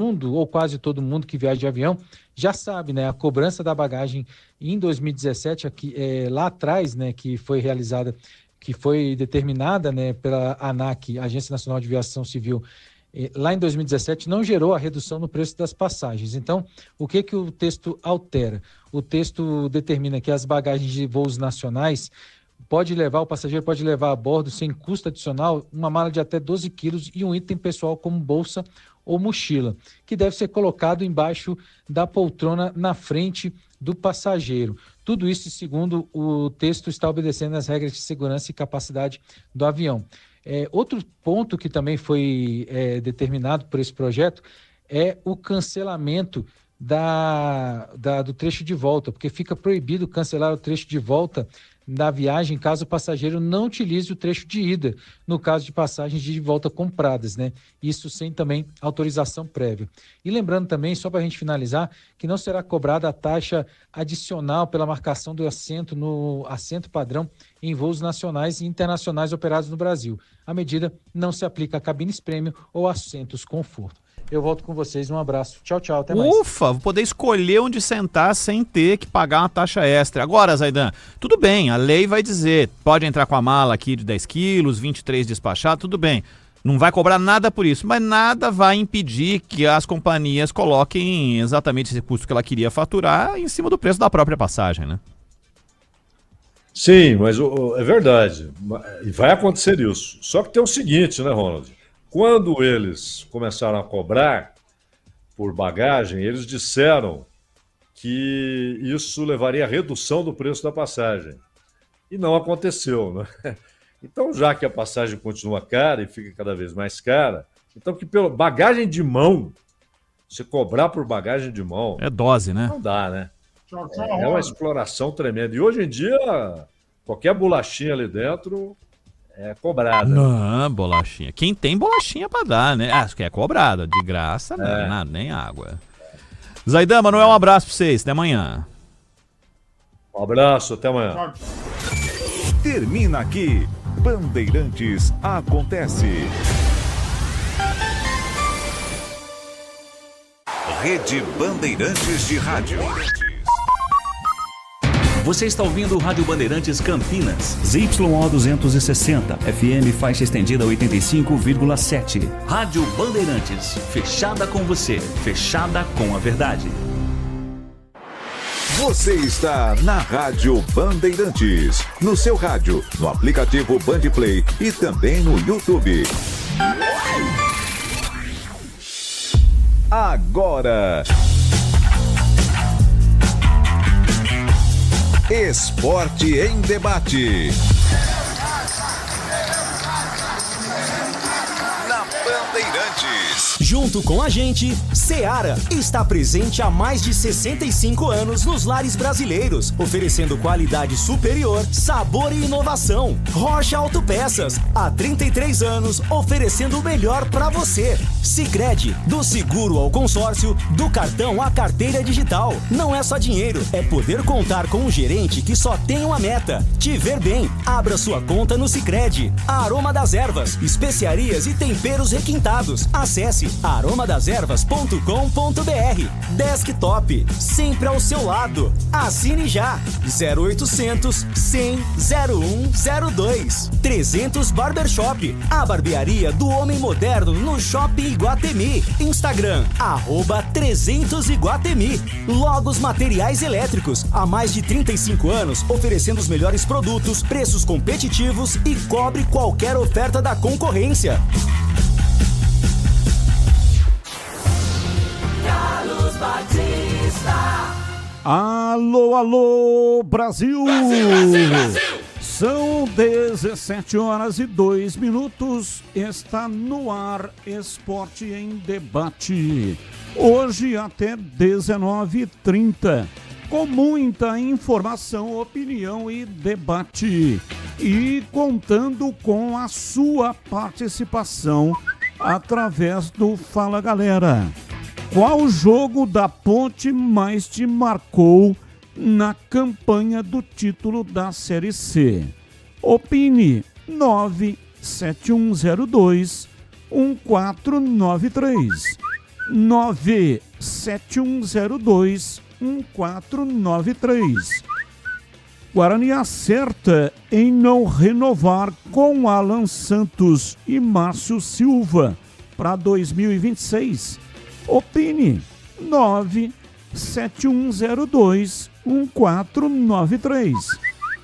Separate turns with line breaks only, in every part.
mundo, ou quase todo mundo que viaja de avião, já sabe, né? A cobrança da bagagem em 2017, aqui, lá atrás, né, que foi realizada, que foi determinada, né, pela ANAC, Agência Nacional de Aviação Civil, lá em 2017, não gerou a redução no preço das passagens. Então, o que o texto altera? O texto determina que as bagagens de voos nacionais o passageiro pode levar a bordo, sem custo adicional, uma mala de até 12 quilos e um item pessoal como bolsa ou mochila, que deve ser colocado embaixo da poltrona na frente do passageiro. Tudo isso, segundo o texto, está obedecendo às regras de segurança e capacidade do avião. Outro ponto que também foi determinado por esse projeto é o cancelamento do trecho de volta, porque fica proibido cancelar o trecho de volta da viagem caso o passageiro não utilize o trecho de ida, no caso de passagens de volta compradas, né? Isso sem também autorização prévia. E lembrando também, só para a gente finalizar, que não será cobrada a taxa adicional pela marcação do assento no assento padrão em voos nacionais e internacionais operados no Brasil. A medida não se aplica a cabines premium ou assentos conforto. Eu volto com vocês, um abraço. Tchau, tchau, até mais.
Ufa, vou poder escolher onde sentar sem ter que pagar uma taxa extra. Agora, Zaidan, tudo bem, a lei vai dizer, pode entrar com a mala aqui de 10 quilos, 23 despachado, tudo bem. Não vai cobrar nada por isso, mas nada vai impedir que as companhias coloquem exatamente esse custo que ela queria faturar em cima do preço da própria passagem, né?
Sim, mas é verdade. E vai acontecer isso. Só que tem o seguinte, né, Ronald? Quando eles começaram a cobrar por bagagem, eles disseram que isso levaria à redução do preço da passagem. E não aconteceu, né? Então, já que a passagem continua cara e fica cada vez mais cara, então que pela bagagem de mão, você cobrar por bagagem de mão...
É dose, né?
Não dá, né? É uma exploração tremenda. E hoje em dia, qualquer bolachinha ali dentro... é cobrada.
Não, bolachinha. Quem tem bolachinha pra dar, né? Acho que é cobrada. De graça, não, nada, nem água. Zaidan, Manuel, um abraço pra vocês. Até amanhã.
Um abraço, até amanhã.
Termina aqui. Bandeirantes Acontece. Rede Bandeirantes de Rádio.
Você está ouvindo o Rádio Bandeirantes Campinas.
ZYO 260, FM faixa estendida 85,7.
Rádio Bandeirantes, fechada com você, fechada com a verdade.
Você está na Rádio Bandeirantes, no seu rádio, no aplicativo Bandplay e também no YouTube. Agora... Esporte em Debate. Na Bandeirantes.
Junto com a gente, Seara está presente há mais de 65 anos nos lares brasileiros, oferecendo qualidade superior, sabor e inovação. Rocha Autopeças, há 33 anos, oferecendo o melhor para você. Sicredi, do seguro ao consórcio, do cartão à carteira digital. Não é só dinheiro, é poder contar com um gerente que só tem uma meta: te ver bem. Abra sua conta no Sicredi. Aroma das Ervas, especiarias e temperos requintados. Acesse aromadeservas.com.br. Desktop, sempre ao seu lado. Assine já. 0800 100 0102. 300 Barbershop, a barbearia do homem moderno no Shopping Iguatemi. Instagram, @300Iguatemi. Logos Materiais Elétricos, há mais de 35 anos, oferecendo os melhores produtos, preços competitivos e cobre qualquer oferta da concorrência.
Carlos Batista.
Alô, alô, Brasil!
Brasil!
São 17h02. Está no ar Esporte em Debate. Hoje até 19h30. Com muita informação, opinião e debate. E contando com a sua participação através do Fala Galera. Qual jogo da Ponte mais te marcou na campanha do título da Série C? Opine 97102-1493. 97102-1493. Guarani acerta em não renovar com Alan Santos e Márcio Silva para 2026. Opine 97102-1493.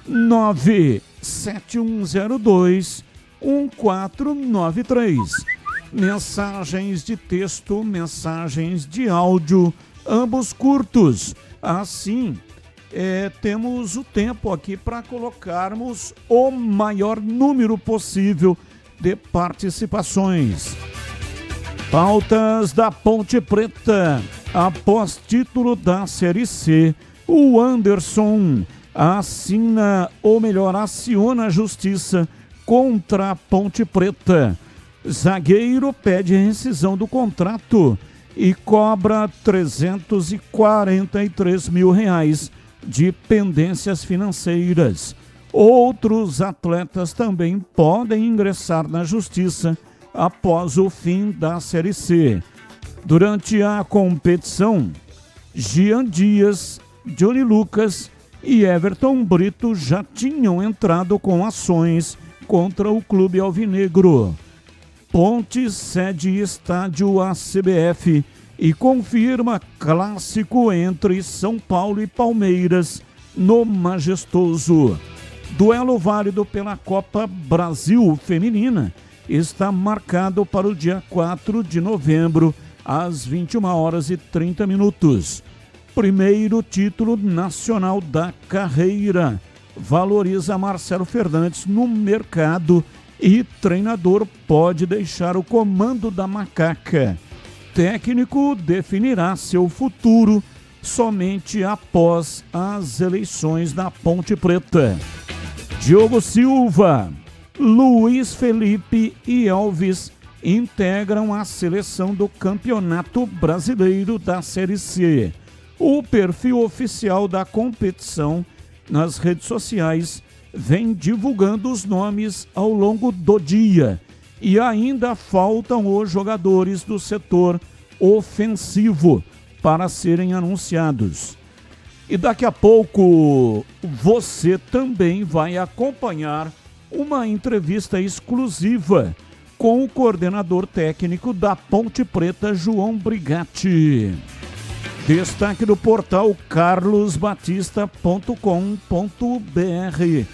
97102-1493. Mensagens de texto, mensagens de áudio, ambos curtos. Assim, temos o tempo aqui para colocarmos o maior número possível de participações. Pautas da Ponte Preta. Após título da Série C, o Anderson aciona a justiça contra a Ponte Preta. Zagueiro pede rescisão do contrato e cobra R$343 mil de pendências financeiras. Outros atletas também podem ingressar na justiça após o fim da Série C. Durante a competição, Gian Dias, Johnny Lucas e Everton Brito já tinham entrado com ações contra o clube alvinegro. Ponte cede estádio à CBF e confirma clássico entre São Paulo e Palmeiras no Majestoso. Duelo válido pela Copa Brasil Feminina está marcado para o dia 4 de novembro, às 21h30. Primeiro título nacional da carreira. Valoriza Marcelo Fernandes no mercado e treinador pode deixar o comando da Macaca. Técnico definirá seu futuro somente após as eleições da Ponte Preta. Diogo Silva, Luiz Felipe e Elvis integram a seleção do Campeonato Brasileiro da Série C. O perfil oficial da competição nas redes sociais vem divulgando os nomes ao longo do dia e ainda faltam os jogadores do setor ofensivo para serem anunciados. E daqui a pouco você também vai acompanhar uma entrevista exclusiva com o coordenador técnico da Ponte Preta, João Brigatti. Destaque do portal carlosbatista.com.br.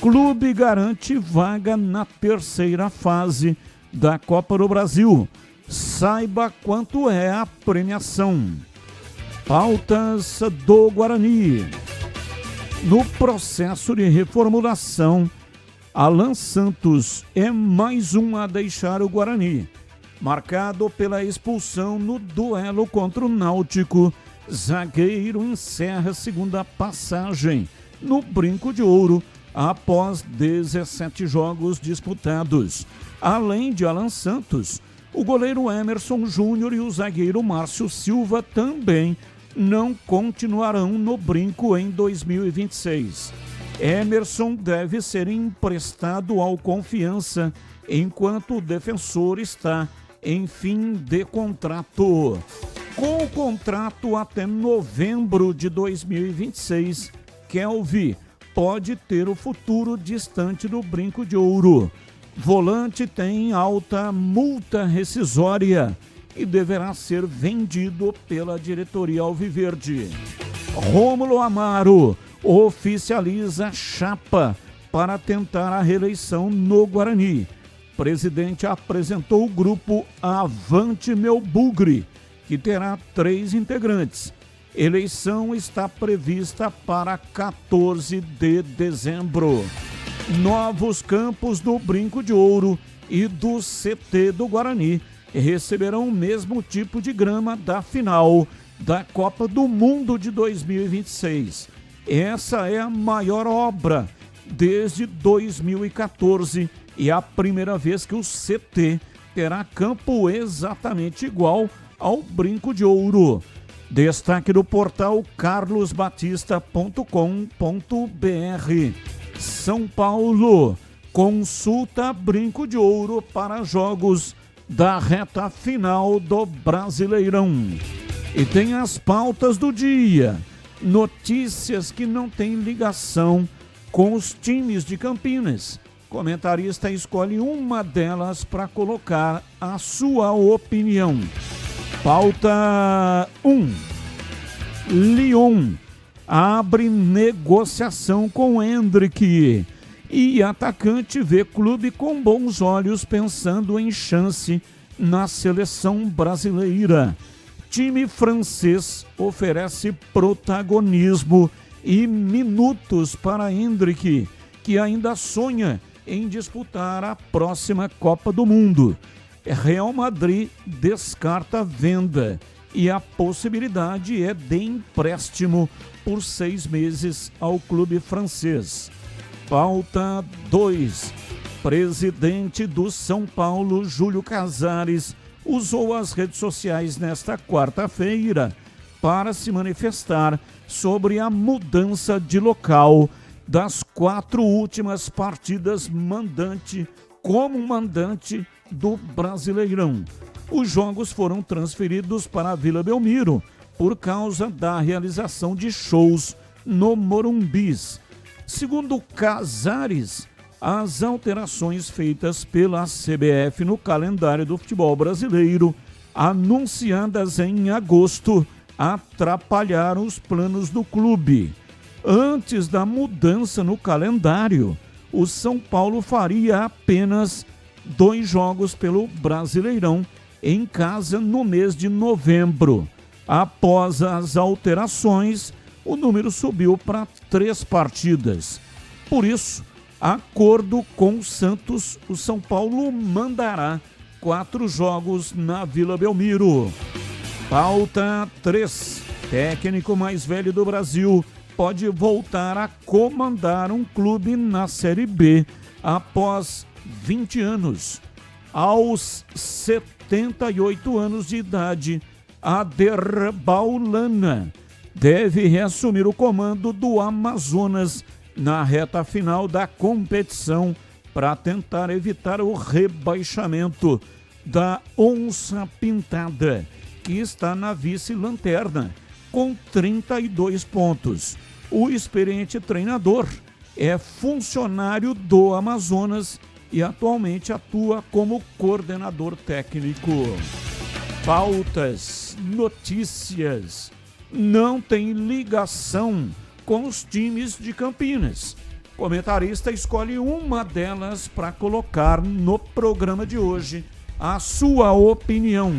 Clube garante vaga na terceira fase da Copa do Brasil. Saiba quanto é a premiação. Pautas do Guarani. No processo de reformulação, Alan Santos é mais um a deixar o Guarani. Marcado pela expulsão no duelo contra o Náutico, zagueiro encerra a segunda passagem no Brinco de Ouro após 17 jogos disputados. Além de Alan Santos, o goleiro Emerson Júnior e o zagueiro Márcio Silva também não continuarão no Brinco em 2026. Emerson deve ser emprestado ao Confiança, enquanto o defensor está em fim de contrato. Com o contrato até novembro de 2026, Kelvin pode ter o futuro distante do Brinco de Ouro. Volante tem alta multa rescisória e deverá ser vendido pela diretoria alviverde. Rômulo Amaro oficializa chapa para tentar a reeleição no Guarani. Presidente apresentou o grupo Avante Meu Bugre, que terá 3 integrantes. Eleição está prevista para 14 de dezembro. Novos campos do Brinco de Ouro e do CT do Guarani receberão o mesmo tipo de grama da final da Copa do Mundo de 2026. Essa é a maior obra desde 2014 e a primeira vez que o CT terá campo exatamente igual ao Brinco de Ouro. Destaque do portal carlosbatista.com.br. São Paulo consulta Brinco de Ouro para jogos da reta final do Brasileirão. E tem as pautas do dia, notícias que não têm ligação com os times de Campinas. Comentarista escolhe uma delas para colocar a sua opinião. Pauta 1. Lyon abre negociação com Endrick. E atacante vê clube com bons olhos pensando em chance na seleção brasileira. Time francês oferece protagonismo e minutos para Endrick, que ainda sonha em disputar a próxima Copa do Mundo. Real Madrid descarta a venda e a possibilidade é de empréstimo por 6 meses ao clube francês. Pauta 2. Presidente do São Paulo, Júlio Casares, usou as redes sociais nesta quarta-feira para se manifestar sobre a mudança de local das 4 últimas partidas como mandante do Brasileirão. Os jogos foram transferidos para a Vila Belmiro por causa da realização de shows no Morumbis. Segundo Casares, as alterações feitas pela CBF no calendário do futebol brasileiro, anunciadas em agosto, atrapalharam os planos do clube. Antes da mudança no calendário, o São Paulo faria apenas 2 jogos pelo Brasileirão em casa no mês de novembro. Após as alterações, o número subiu para 3 partidas. Por isso, acordo com o Santos, o São Paulo mandará 4 jogos na Vila Belmiro. Pauta 3. Técnico mais velho do Brasil pode voltar a comandar um clube na Série B após 20 anos. Aos 78 anos de idade, Ader Baulana deve reassumir o comando do Amazonas na reta final da competição para tentar evitar o rebaixamento da Onça Pintada, que está na vice-lanterna, com 32 pontos. O experiente treinador é funcionário do Amazonas e atualmente atua como coordenador técnico. Pautas, notícias, não tem ligação com os times de Campinas. Comentarista escolhe uma delas para colocar no programa de hoje a sua opinião.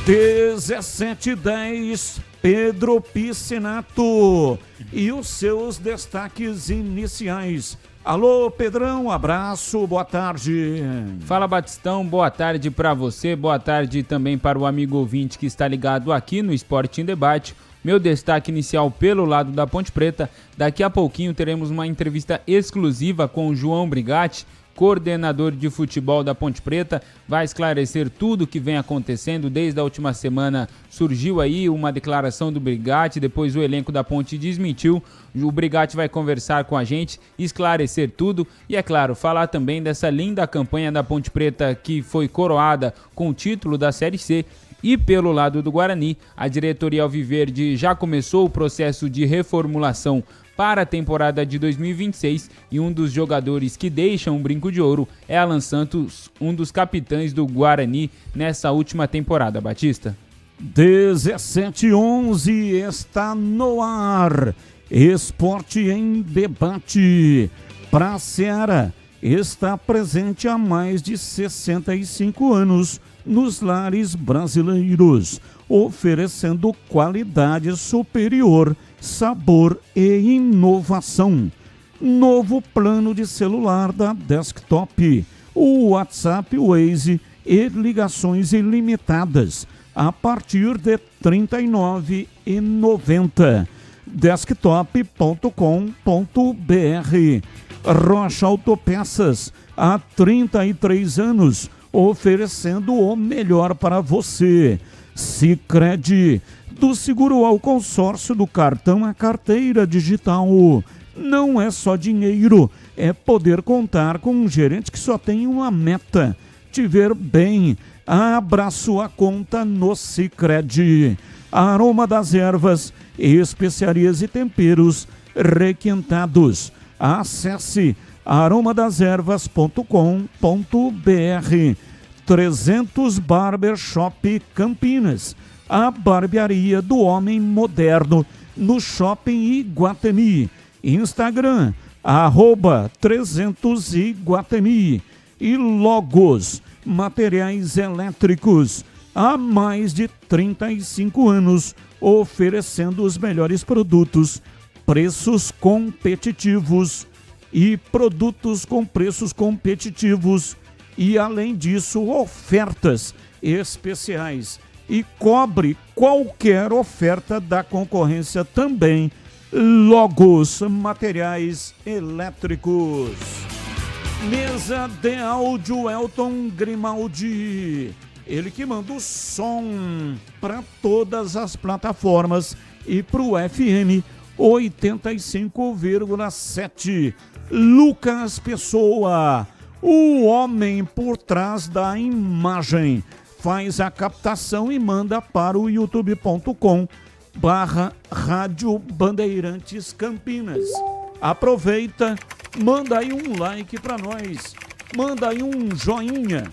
17:10, Pedro Piscinato e os seus destaques iniciais. Alô, Pedrão, abraço, boa tarde.
Fala, Batistão, boa tarde para você, boa tarde também para o amigo ouvinte que está ligado aqui no Esporte em Debate. Meu destaque inicial pelo lado da Ponte Preta. Daqui a pouquinho teremos uma entrevista exclusiva com o João Brigatti, coordenador de futebol da Ponte Preta, vai esclarecer tudo o que vem acontecendo. Desde a última semana surgiu aí uma declaração do Brigatti, depois o elenco da Ponte desmentiu. O Brigatti vai conversar com a gente, esclarecer tudo e, é claro, falar também dessa linda campanha da Ponte Preta que foi coroada com o título da Série C. E pelo lado do Guarani, a diretoria alviverde já começou o processo de reformulação para a temporada de 2026 e um dos jogadores que deixam um brinco de ouro é Alan Santos, um dos capitães do Guarani nessa última temporada. Batista.
17:11 está no ar. Esporte em Debate. Pra Seara está presente há mais de 65 anos nos lares brasileiros, oferecendo qualidade superior, sabor e inovação. Novo plano de celular da Desktop, o WhatsApp Waze e ligações ilimitadas a partir de R$ 39,90. Desktop.com.br. Rocha Autopeças, há 33 anos, oferecendo o melhor para você. Sicredi, do seguro ao consórcio, do cartão à carteira digital. Não é só dinheiro, é poder contar com um gerente que só tem uma meta: te ver bem. Abra sua conta no Sicredi. Aroma das Ervas, especiarias e temperos requintados. Acesse aromadeservas.com.br. 300 Barbershop Campinas, a barbearia do homem moderno no Shopping Iguatemi. Instagram, @300 Iguatemi. E Logos, materiais elétricos, há mais de 35 anos, oferecendo os melhores produtos, preços competitivos e produtos com preços competitivos. E, além disso, ofertas especiais. E cobre qualquer oferta da concorrência também. Logos, materiais elétricos. Mesa de áudio Elton Grimaldi. Ele que manda o som para todas as plataformas e para o FM 85,7. Lucas Pessoa, o homem por trás da imagem, faz a captação e manda para o youtube.com/Rádio Bandeirantes Campinas. Aproveita, manda aí um like para nós, manda aí um joinha.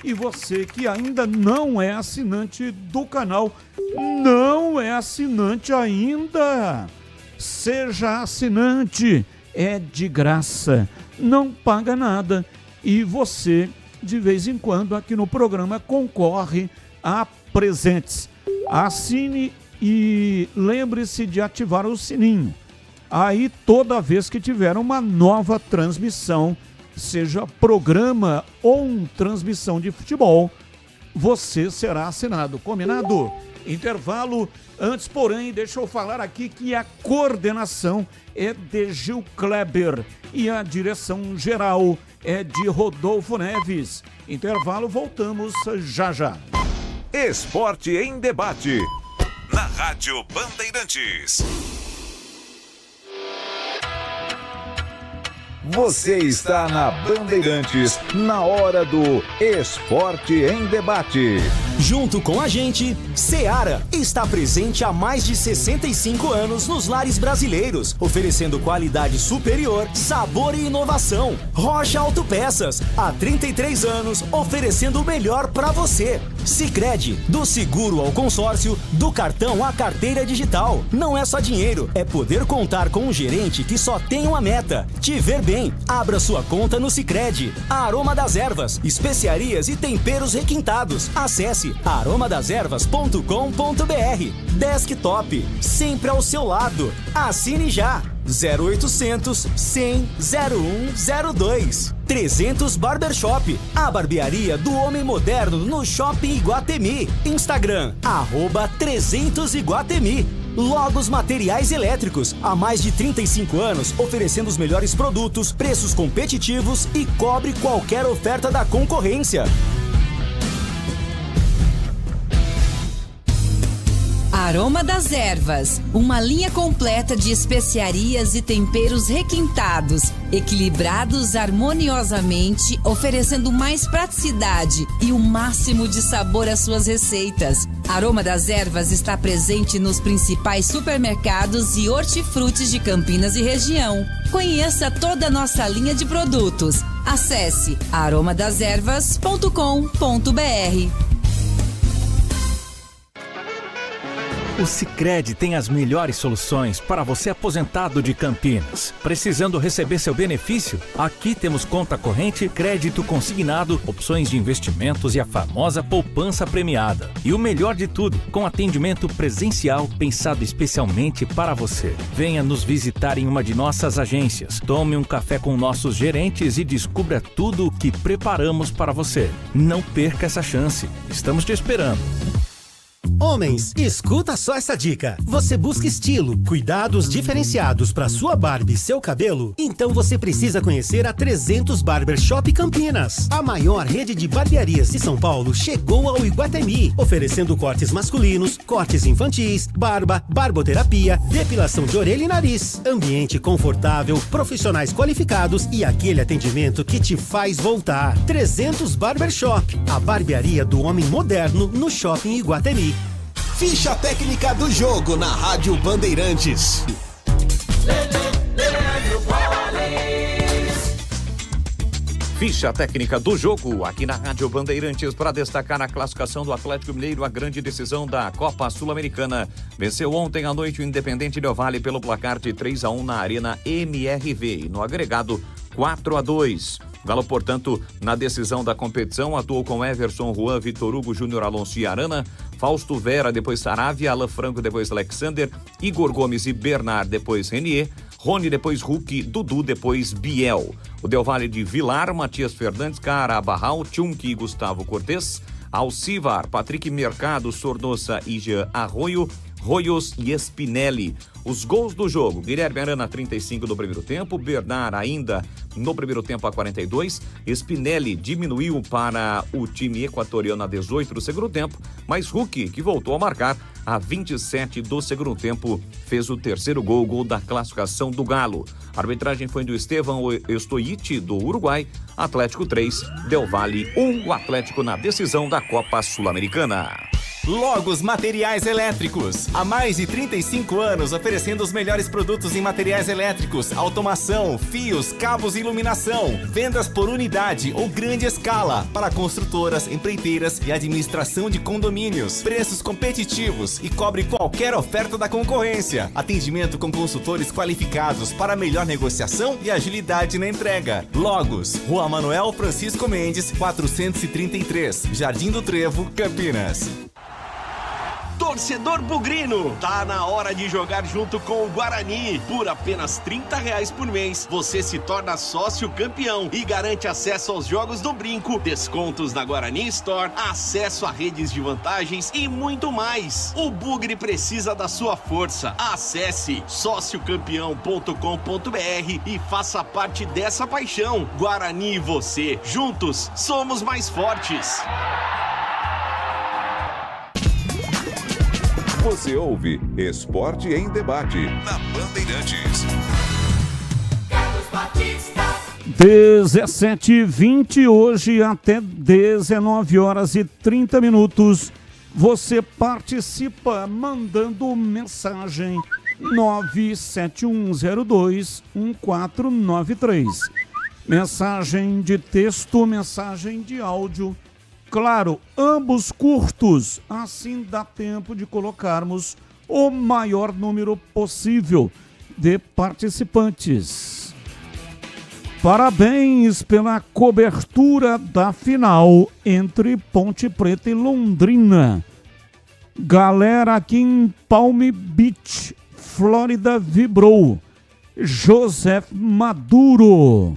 E você que ainda não é assinante do canal, não é assinante ainda, seja assinante, é de graça, não paga nada. E você, de vez em quando, aqui no programa, concorre a presentes. Assine e lembre-se de ativar o sininho. Aí, toda vez que tiver uma nova transmissão, seja programa ou transmissão de futebol, você será assinado. Combinado? Intervalo. Antes, porém, deixa eu falar aqui que a coordenação é de Gil Kleber e a direção geral é de Rodolfo Neves. Intervalo, voltamos já já.
Esporte em debate, na Rádio Bandeirantes. Você está na Bandeirantes, na hora do Esporte em Debate.
Junto com a gente, Seara está presente há mais de 65 anos nos lares brasileiros, oferecendo qualidade superior, sabor e inovação. Rocha Autopeças, há 33 anos, oferecendo o melhor para você. Sicredi, do seguro ao consórcio, do cartão à carteira digital. Não é só dinheiro, é poder contar com um gerente que só tem uma meta: te ver bem. Abra sua conta no Sicredi. Aroma das Ervas, especiarias e temperos requintados. Acesse aromadeservas.com.br. Desktop, sempre ao seu lado. Assine já. 0800 100 0102. 300 Barbershop, a barbearia do homem moderno no Shopping Iguatemi. Instagram, @300 Iguatemi. Logos Materiais Elétricos, há mais de 35 anos, oferecendo os melhores produtos, preços competitivos e cobre qualquer oferta da concorrência.
Aroma das Ervas, uma linha completa de especiarias e temperos requintados, equilibrados harmoniosamente, oferecendo mais praticidade e o máximo de sabor às suas receitas. Aroma das Ervas está presente nos principais supermercados e hortifrutis de Campinas e região. Conheça toda a nossa linha de produtos. Acesse aromadeservas.com.br.
O Sicredi tem as melhores soluções para você aposentado de Campinas. Precisando receber seu benefício? Aqui temos conta corrente, crédito consignado, opções de investimentos e a famosa poupança premiada. E o melhor de tudo, com atendimento presencial pensado especialmente para você. Venha nos visitar em uma de nossas agências. Tome um café com nossos gerentes e descubra tudo o que preparamos para você. Não perca essa chance. Estamos te esperando.
Homens, escuta só essa dica. Você busca estilo, cuidados diferenciados para sua barba e seu cabelo? Então você precisa conhecer a 300 Barbershop Campinas. A maior rede de barbearias de São Paulo chegou ao Iguatemi, oferecendo cortes masculinos, cortes infantis, barba, barboterapia, depilação de orelha e nariz. Ambiente confortável, profissionais qualificados e aquele atendimento que te faz voltar. 300 Barbershop, a barbearia do homem moderno no Shopping Iguatemi.
Ficha técnica do jogo na Rádio Bandeirantes.
Ficha técnica do jogo aqui na Rádio Bandeirantes para destacar a classificação do Atlético Mineiro, a grande decisão da Copa Sul-Americana. Venceu ontem à noite o Independente Del Valle pelo placar de 3-1 na Arena MRV e no agregado 4-2. Galo, portanto, na decisão da competição, atuou com Everson, Juan, Vitor Hugo, Júnior Alonso e Arana, Fausto Vera, depois Saravia, Alan Franco, depois Alexander, Igor Gomes e Bernard, depois Renier, Rony, depois Hulk, Dudu, depois Biel. O Del Valle de Vilar, Matias Fernandes, Carabarral, Tchunque e Gustavo Cortes, Alcivar, Patrick Mercado, Sornosa e Jean Arroio, Royos e Spinelli. Os gols do jogo: Guilherme Arana, 35 do primeiro tempo, Bernard ainda no primeiro tempo a 42, Spinelli diminuiu para o time equatoriano a 18 do segundo tempo, mas Hulk, que voltou a marcar a 27 do segundo tempo, fez o terceiro gol da classificação do Galo. A arbitragem foi do Estevam Stoichi, do Uruguai. Atlético 3, Del Valle 1, o Atlético na decisão da Copa Sul-Americana.
Logos Materiais Elétricos. Há mais de 35 anos oferecendo os melhores produtos em materiais elétricos, automação, fios, cabos e iluminação. Vendas por unidade ou grande escala para construtoras, empreiteiras e administração de condomínios. Preços competitivos e cobre qualquer oferta da concorrência. Atendimento com consultores qualificados para melhor negociação e agilidade na entrega. Logos, Rua Manuel Francisco Mendes, 433, Jardim do Trevo, Campinas.
Torcedor bugrino, tá na hora de jogar junto com o Guarani. Por apenas R$30 por mês, você se torna sócio campeão e garante acesso aos jogos do Brinco, descontos na Guarani Store, acesso a redes de vantagens e muito mais. O Bugre precisa da sua força. Acesse sociocampeão.com.br e faça parte dessa paixão. Guarani e você, juntos, somos mais fortes.
Você ouve Esporte em Debate na Bandeirantes.
17h20, hoje até 19h30. Você participa mandando mensagem 971021493. Mensagem de texto, mensagem de áudio. Claro, ambos curtos, assim dá tempo de colocarmos o maior número possível de participantes. Parabéns pela cobertura da final entre Ponte Preta e Londrina. Galera aqui em Palm Beach, Flórida, vibrou. José Maduro.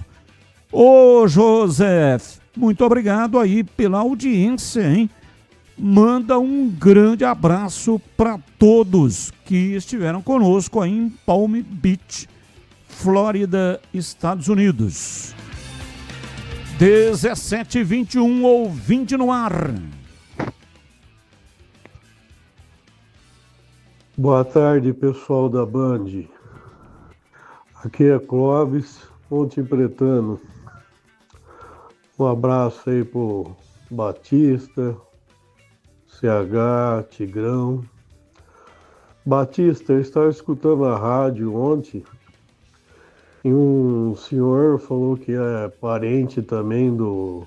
Ô, José, muito obrigado aí pela audiência, hein? Manda um grande abraço para todos que estiveram conosco aí em Palm Beach, Flórida, Estados Unidos. 17h21, ouvinte no ar.
Boa tarde, pessoal da Band. Aqui é Clóvis, Ponte Pretano. Um abraço aí pro Batista, CH, Tigrão. Batista, eu estava escutando a rádio ontem e um senhor falou que é parente também do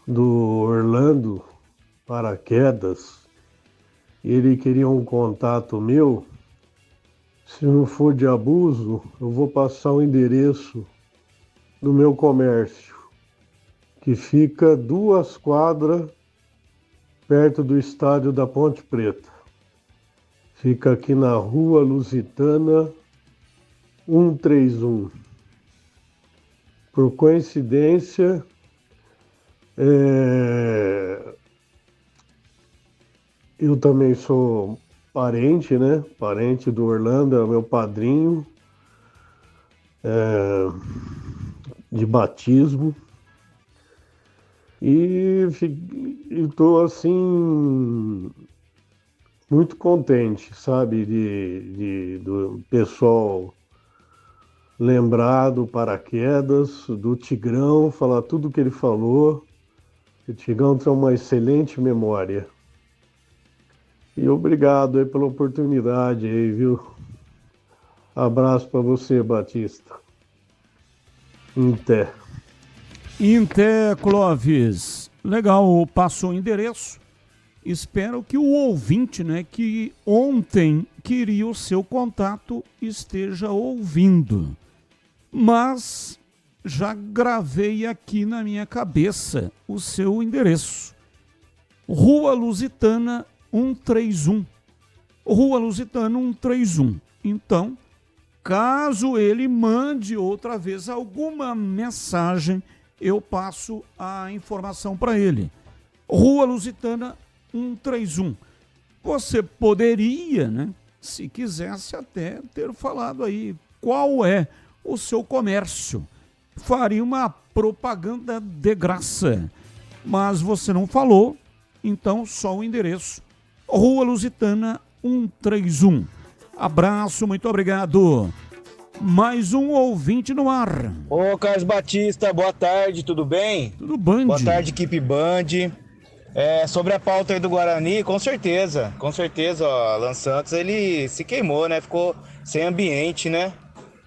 Orlando Paraquedas. Ele queria um contato meu. Se não for de abuso, eu vou passar o endereço do meu comércio, que fica 2 quadras perto do estádio da Ponte Preta. Fica aqui na Rua Lusitana 131. Por coincidência, Eu também sou parente, né? Parente do Orlando, é meu padrinho de batismo. E estou assim muito contente, sabe, do pessoal lembrar do Paraquedas, do Tigrão, falar tudo o que ele falou. O Tigrão tem uma excelente memória. E obrigado aí pela oportunidade aí, viu? Abraço para você, Batista.
Inter Clóvis. Legal, passou o endereço. Espero que o ouvinte, né, que ontem queria o seu contato, esteja ouvindo. Mas já gravei aqui na minha cabeça o seu endereço. Rua Lusitana 131. Rua Lusitana 131. Então, caso ele mande outra vez alguma mensagem, eu passo a informação para ele. Rua Lusitana 131. Você poderia, né, se quisesse até ter falado aí qual é o seu comércio. Faria uma propaganda de graça. Mas você não falou, então só o endereço. Rua Lusitana 131. Abraço, muito obrigado. Mais um ouvinte no ar.
Ô, Carlos Batista, boa tarde, tudo bem?
Tudo bem.
Boa tarde, equipe Band. Sobre a pauta aí do Guarani, com certeza, ó, Alan Santos, ele se queimou, né? Ficou sem ambiente, né?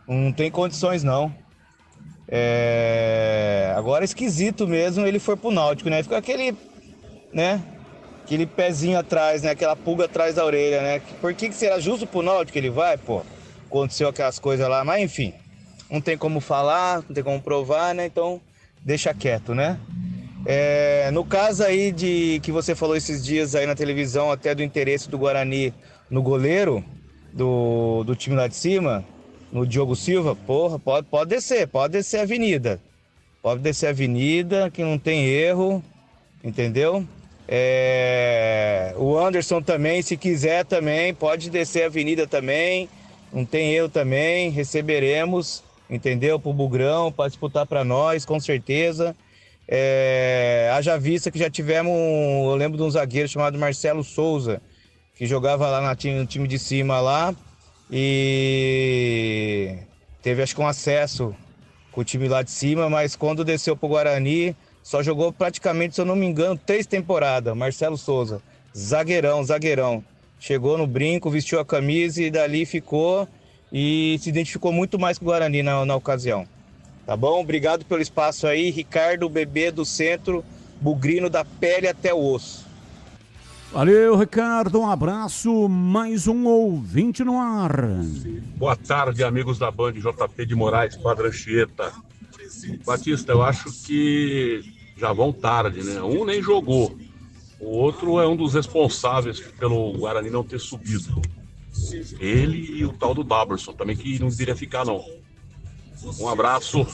Não tem condições, não. Agora, esquisito mesmo, ele foi pro Náutico, né? Fica aquele, né? Aquele pezinho atrás, né? Aquela pulga atrás da orelha, né? Por que será justo pro Náutico que ele vai, pô? Aconteceu aquelas coisas lá, mas enfim. Não tem como falar, não tem como provar, né? Então, deixa quieto, né? No caso aí que você falou esses dias aí na televisão, até do interesse do Guarani no goleiro do time lá de cima, no Diogo Silva, porra, pode descer a avenida. Pode descer a avenida, que não tem erro, entendeu? O Anderson também, se quiser também, pode descer a avenida também, não tem erro também, receberemos, entendeu? Pro Bugrão, para disputar para nós, com certeza. Haja vista que já tivemos, eu lembro de um zagueiro chamado Marcelo Souza, que jogava lá no time de cima lá, e teve acho que um acesso com o time lá de cima, mas quando desceu pro Guarani, só jogou praticamente, se eu não me engano, 3 temporadas. Marcelo Souza, zagueirão. Chegou no brinco, vestiu a camisa e dali ficou e se identificou muito mais com o Guarani na ocasião. Tá bom? Obrigado pelo espaço aí. Ricardo, bebê do centro, bugrino da pele até o osso.
Valeu, Ricardo, um abraço, mais um ouvinte no ar.
Boa tarde, amigos da Band, JP de Moraes, Quadra Anchieta. Batista, eu acho que já vão tarde, né? Um nem jogou, o outro é um dos responsáveis pelo Guarani não ter subido. Ele e o tal do Daberson, também que não deveria ficar não. Um abraço.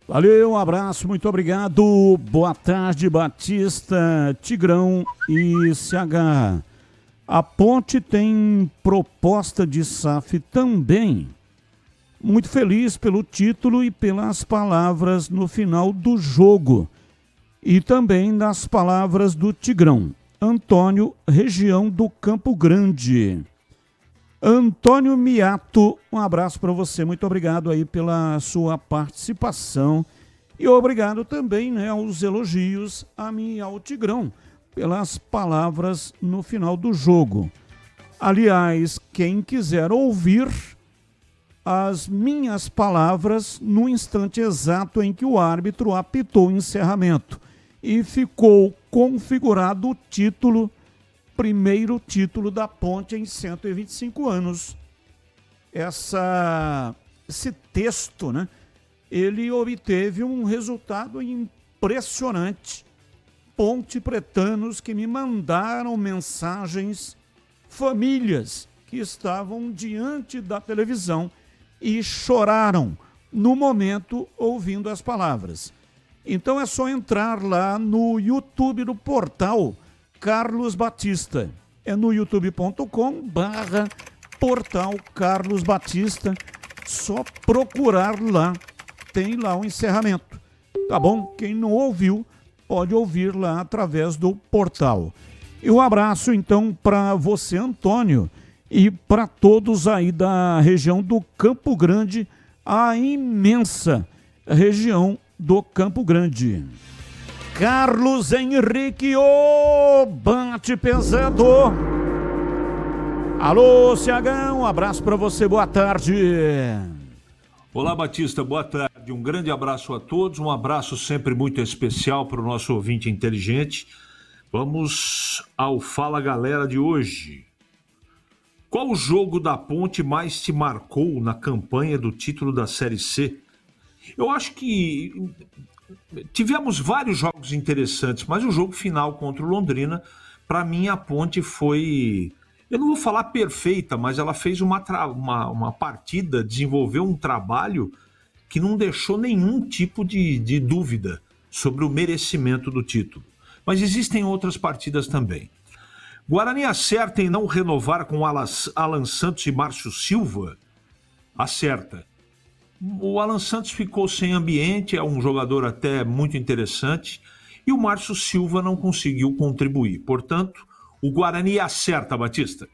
Valeu, um abraço, muito obrigado. Boa tarde, Batista, Tigrão e CH. A Ponte tem proposta de SAF também. Muito feliz pelo título e pelas palavras no final do jogo. E também das palavras do Tigrão. Antônio, região do Campo Grande. Antônio Miato, um abraço para você, muito obrigado aí pela sua participação e obrigado também, né, aos elogios a mim e ao Tigrão pelas palavras no final do jogo. Aliás, quem quiser ouvir as minhas palavras no instante exato em que o árbitro apitou o encerramento e ficou configurado o título, primeiro título da Ponte em 125 anos. Esse texto, né, ele obteve um resultado impressionante. Ponte Pretanos que me mandaram mensagens, famílias que estavam diante da televisão e choraram no momento ouvindo as palavras. Então é só entrar lá no YouTube do portal Carlos Batista. É no youtube.com/portal Carlos Batista. Só procurar lá, tem lá o encerramento. Tá bom? Quem não ouviu, pode ouvir lá através do portal. E um abraço então para você, Antônio, e para todos aí da região do Campo Grande, a imensa região do Campo Grande. Carlos Henrique, ô bate pesado. Alô, Ciagão, um abraço para você, boa tarde.
Olá, Batista, boa tarde. Um grande abraço a todos, um abraço sempre muito especial para o nosso ouvinte inteligente. Vamos ao Fala Galera de hoje. Qual o jogo da Ponte mais te marcou na campanha do título da Série C? Eu acho que tivemos vários jogos interessantes, mas o jogo final contra o Londrina, para mim a Ponte foi, eu não vou falar perfeita, mas ela fez uma partida, desenvolveu um trabalho que não deixou nenhum tipo de dúvida sobre o merecimento do título. Mas existem outras partidas também. Guarani acerta em não renovar com Alan Santos e Márcio Silva? Acerta. O Alan Santos ficou sem ambiente, é um jogador até muito interessante, e o Márcio Silva não conseguiu contribuir. Portanto, o Guarani acerta, Batista.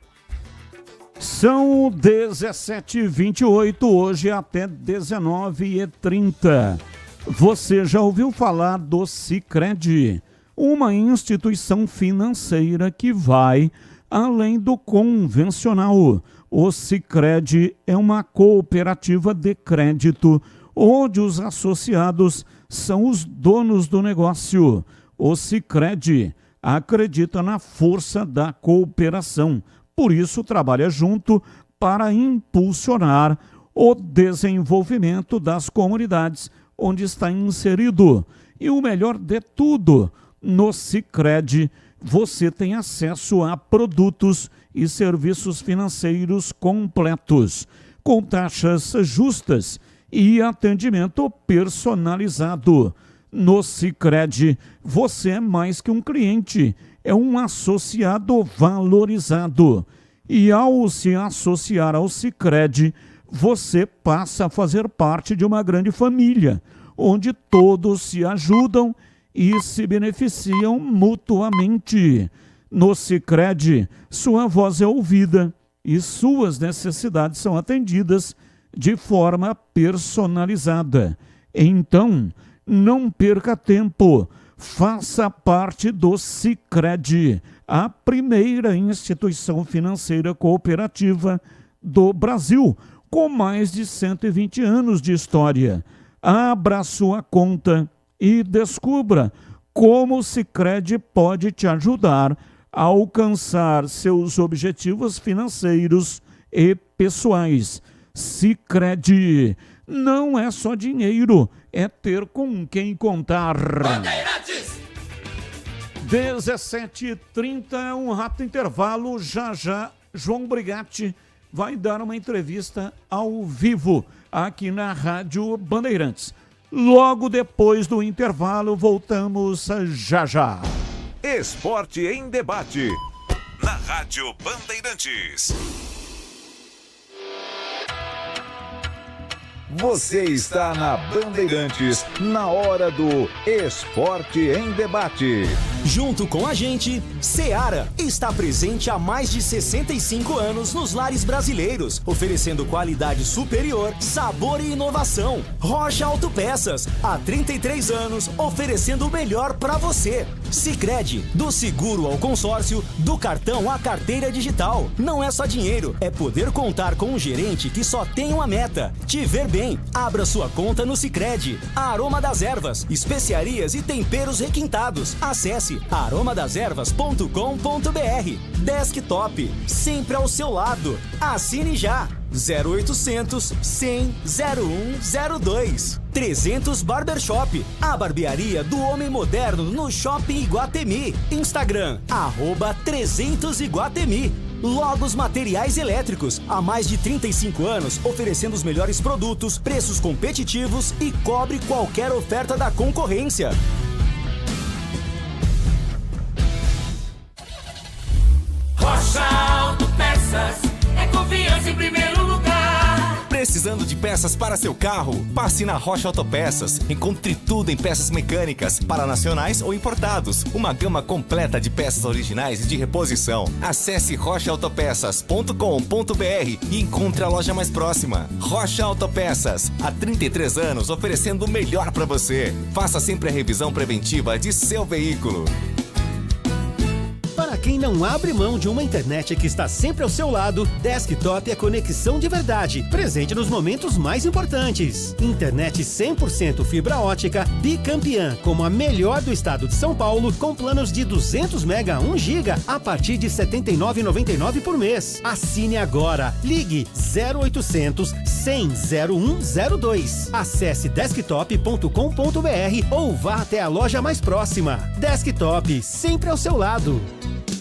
São 17h28, hoje até 19h30. Você já ouviu falar do Sicredi? Uma instituição financeira que vai além do convencional. O Sicredi é uma cooperativa de crédito, onde os associados são os donos do negócio. O Sicredi acredita na força da cooperação, por isso trabalha junto para impulsionar o desenvolvimento das comunidades onde está inserido. E o melhor de tudo, no Sicredi você tem acesso a produtos e serviços financeiros completos, com taxas justas e atendimento personalizado. No Sicredi, você é mais que um cliente, é um associado valorizado. E ao se associar ao Sicredi, você passa a fazer parte de uma grande família, onde todos se ajudam e se beneficiam mutuamente. No Sicredi, sua voz é ouvida e suas necessidades são atendidas de forma personalizada. Então, não perca tempo, faça parte do Sicredi, a primeira instituição financeira cooperativa do Brasil, com mais de 120 anos de história. Abra sua conta e descubra como o Sicredi pode te ajudar a alcançar seus objetivos financeiros e pessoais. Sicredi não é só dinheiro, é ter com quem contar. 17h30, um rápido intervalo. Já, João Brigatti vai dar uma entrevista ao vivo aqui na Rádio Bandeirantes. Logo depois do intervalo, voltamos já.
Esporte em Debate, na Rádio Bandeirantes. Você está na Bandeirantes, na hora do Esporte em Debate.
Junto com a gente, Seara está presente há mais de 65 anos nos lares brasileiros, oferecendo qualidade superior, sabor e inovação. Rocha Autopeças, há 33 anos, oferecendo o melhor para você. Sicredi, do seguro ao consórcio, do cartão à carteira digital. Não é só dinheiro, é poder contar com um gerente que só tem uma meta: te ver bem. Abra sua conta no Sicredi. Aroma das Ervas, especiarias e temperos requintados. Acesse aromadeservas.com.br. Desktop, sempre ao seu lado. Assine já. 0800 100 0102. 300 Barbershop, a barbearia do homem moderno no Shopping Iguatemi. Instagram, @300 Iguatemi. Logos Materiais Elétricos, há mais de 35 anos, oferecendo os melhores produtos, preços competitivos e cobre qualquer oferta da concorrência.
confiança em primeiro lugar.
Precisando de peças para seu carro? Passe na Rocha Autopeças. Encontre tudo em peças mecânicas, para nacionais ou importados. Uma gama completa de peças originais e de reposição. Acesse rochaautopeças.com.br e encontre a loja mais próxima. Rocha Autopeças, há 33 anos oferecendo o melhor para você. Faça sempre a revisão preventiva de seu veículo.
Para quem não abre mão de uma internet que está sempre ao seu lado, Desktop é conexão de verdade, presente nos momentos mais importantes. Internet 100% fibra ótica, bicampeã, como a melhor do estado de São Paulo, com planos de 200 MB a 1 GB a partir de R$ 79,99 por mês. Assine agora. Ligue 0800 100 0102. Acesse desktop.com.br ou vá até a loja mais próxima. Desktop, sempre ao seu lado.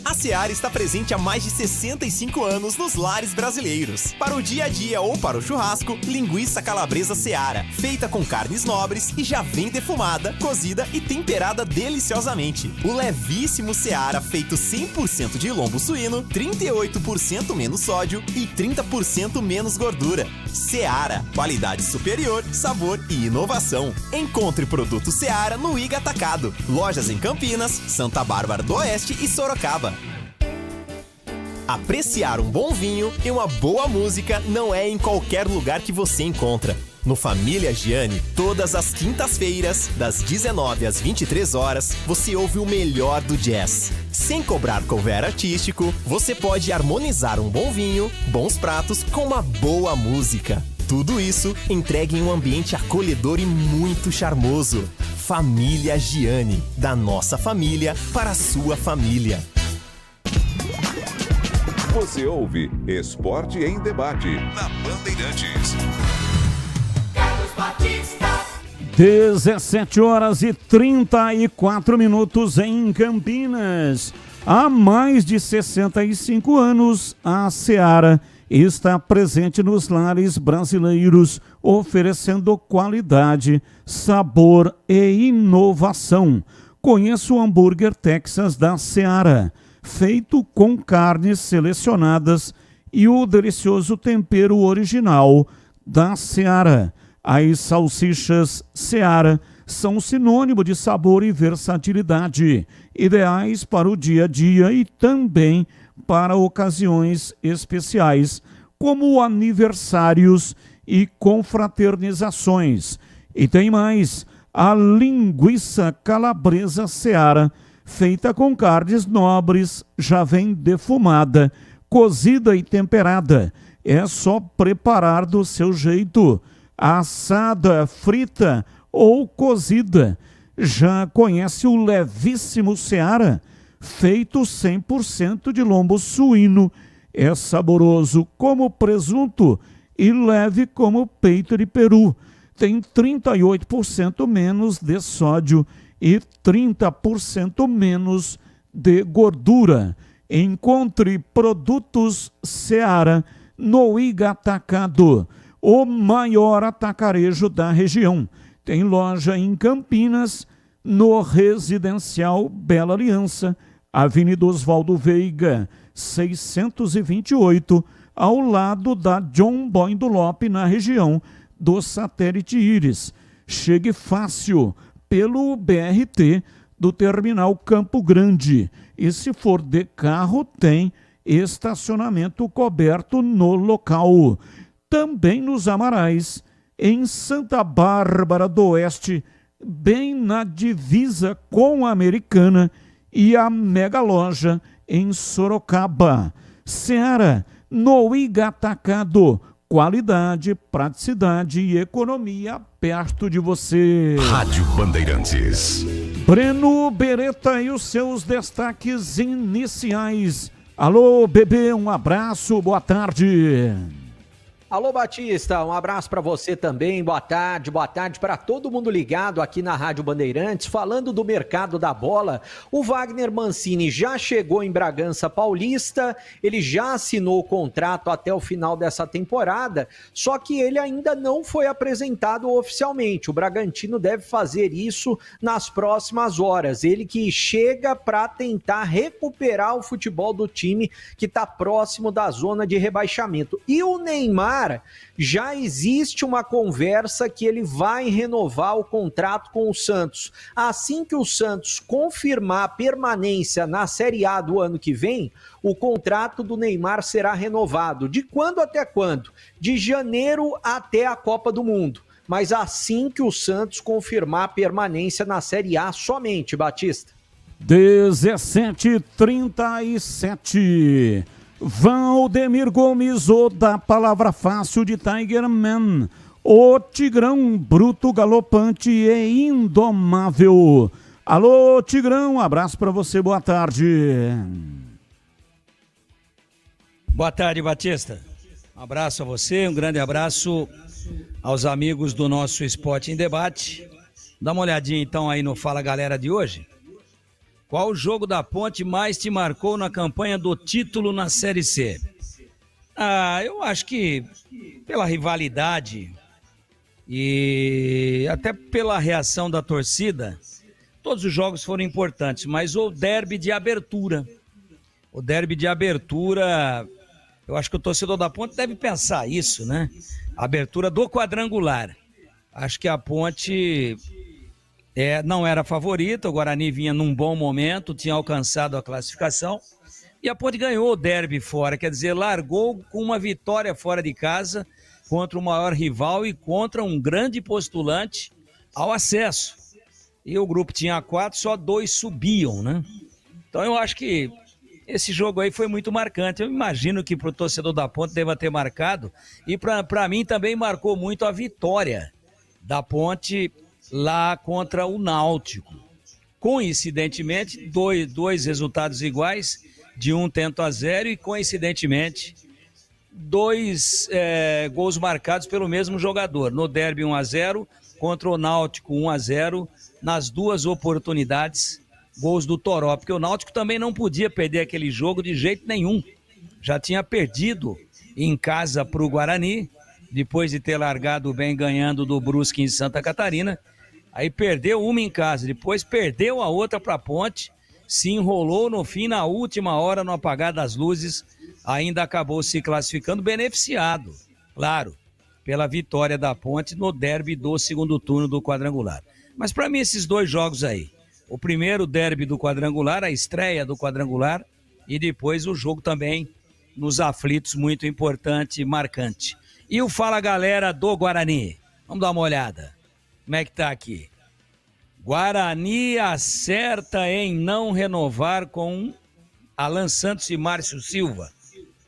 A Seara está presente há mais de 65 anos nos lares brasileiros. Para o dia a dia ou para o churrasco, linguiça calabresa Seara, feita com carnes nobres e já vem defumada, cozida e temperada deliciosamente. O levíssimo Seara, feito 100% de lombo suíno, 38% menos sódio e 30% menos gordura. Seara, qualidade superior, sabor e inovação. Encontre produto Seara no Iga Atacado. Lojas em Campinas, Santa Bárbara do Oeste e Sorocaba. Apreciar um bom vinho e uma boa música não é em qualquer lugar que você encontra. No Família Gianni, todas as quintas-feiras, das 19 às 23 horas, você ouve o melhor do jazz. Sem cobrar cover artístico, você pode harmonizar um bom vinho, bons pratos com uma boa música. Tudo isso entregue em um ambiente acolhedor e muito charmoso. Família Gianni, da nossa família para a sua família.
Você ouve Esporte em Debate na Bandeirantes.
17h34 em Campinas. Há mais de 65 anos, a Seara está presente nos lares brasileiros, oferecendo qualidade, sabor e inovação. Conheça o hambúrguer Texas da Seara, feito com carnes selecionadas e o delicioso tempero original da Seara. As salsichas Seara são sinônimo de sabor e versatilidade, ideais para o dia a dia e também para ocasiões especiais, como aniversários e confraternizações. E tem mais, a linguiça calabresa Seara, feita com carnes nobres, já vem defumada, cozida e temperada. É só preparar do seu jeito, assada, frita ou cozida. Já conhece o levíssimo Seara, feito 100% de lombo suíno. É saboroso como presunto e leve como peito de peru. Tem 38% menos de sódio e 30% menos de gordura. Encontre produtos Seara no Iga Atacado, o maior atacarejo da região. Tem loja em Campinas, no Residencial Bela Aliança, Avenida Oswaldo Veiga, 628, ao lado da John Boy do Lope, na região do Satélite Íris. Chegue fácil pelo BRT do Terminal Campo Grande. E se for de carro, tem estacionamento coberto no local. Também nos Amarais, em Santa Bárbara do Oeste, bem na divisa com a Americana, e a mega loja em Sorocaba. Seara, no Iga Atacado. Qualidade, praticidade e economia perto de você.
Rádio Bandeirantes.
Breno Beretta e os seus destaques iniciais. Alô, bebê, um abraço, boa tarde.
Alô, Batista, um abraço para você também, boa tarde para todo mundo ligado aqui na Rádio Bandeirantes. Falando do mercado da bola, o Wagner Mancini já chegou em Bragança Paulista, ele já assinou o contrato até o final dessa temporada, só que ele ainda não foi apresentado oficialmente. O Bragantino deve fazer isso nas próximas horas. Ele que chega para tentar recuperar o futebol do time que está próximo da zona de rebaixamento. E o Neymar, já existe uma conversa que ele vai renovar o contrato com o Santos. Assim que o Santos confirmar a permanência na Série A do ano que vem, o contrato do Neymar será renovado. De quando até quando? De janeiro até a Copa do Mundo. Mas assim que o Santos confirmar a permanência na Série A somente, Batista.
17h37. Valdemir Gomes, o da palavra fácil de Tiger Man. O Tigrão, bruto, galopante e indomável. Alô, Tigrão, um abraço para você, boa tarde.
Boa tarde, Batista. Um abraço a você, um grande abraço aos amigos do nosso Esporte em Debate. Dá uma olhadinha então aí no Fala Galera de hoje. Qual o jogo da Ponte mais te marcou na campanha do título na Série C? Eu acho que pela rivalidade e até pela reação da torcida, todos os jogos foram importantes, mas o derby de abertura. O derby de abertura, eu acho que o torcedor da Ponte deve pensar isso, né? A abertura do quadrangular. Acho que a Ponte... não era favorita, o Guarani vinha num bom momento, tinha alcançado a classificação e a Ponte ganhou o derby fora, quer dizer, largou com uma vitória fora de casa contra o maior rival e contra um grande postulante ao acesso. E o grupo tinha 4, só 2 subiam, né? Então eu acho que esse jogo aí foi muito marcante. Eu imagino que para o torcedor da Ponte deva ter marcado e para mim também marcou muito a vitória da Ponte lá contra o Náutico. Coincidentemente, dois resultados iguais, de 1-0 e coincidentemente 2 gols marcados pelo mesmo jogador. No derby 1-0, contra o Náutico 1-0, nas 2 oportunidades, gols do Toró, porque o Náutico também não podia perder aquele jogo de jeito nenhum. Já tinha perdido em casa para o Guarani, depois de ter largado bem ganhando do Brusque em Santa Catarina. Aí perdeu uma em casa, depois perdeu a outra para a Ponte, se enrolou no fim, na última hora, no apagar das luzes, ainda acabou se classificando, beneficiado, claro, pela vitória da Ponte no derby do segundo turno do quadrangular. Mas para mim esses 2 jogos aí, o primeiro derby do quadrangular, a estreia do quadrangular, e depois o jogo também nos aflitos, muito importante e marcante. E o Fala Galera do Guarani, vamos dar uma olhada. Como é que tá aqui? Guarani acerta em não renovar com Alan Santos e Márcio Silva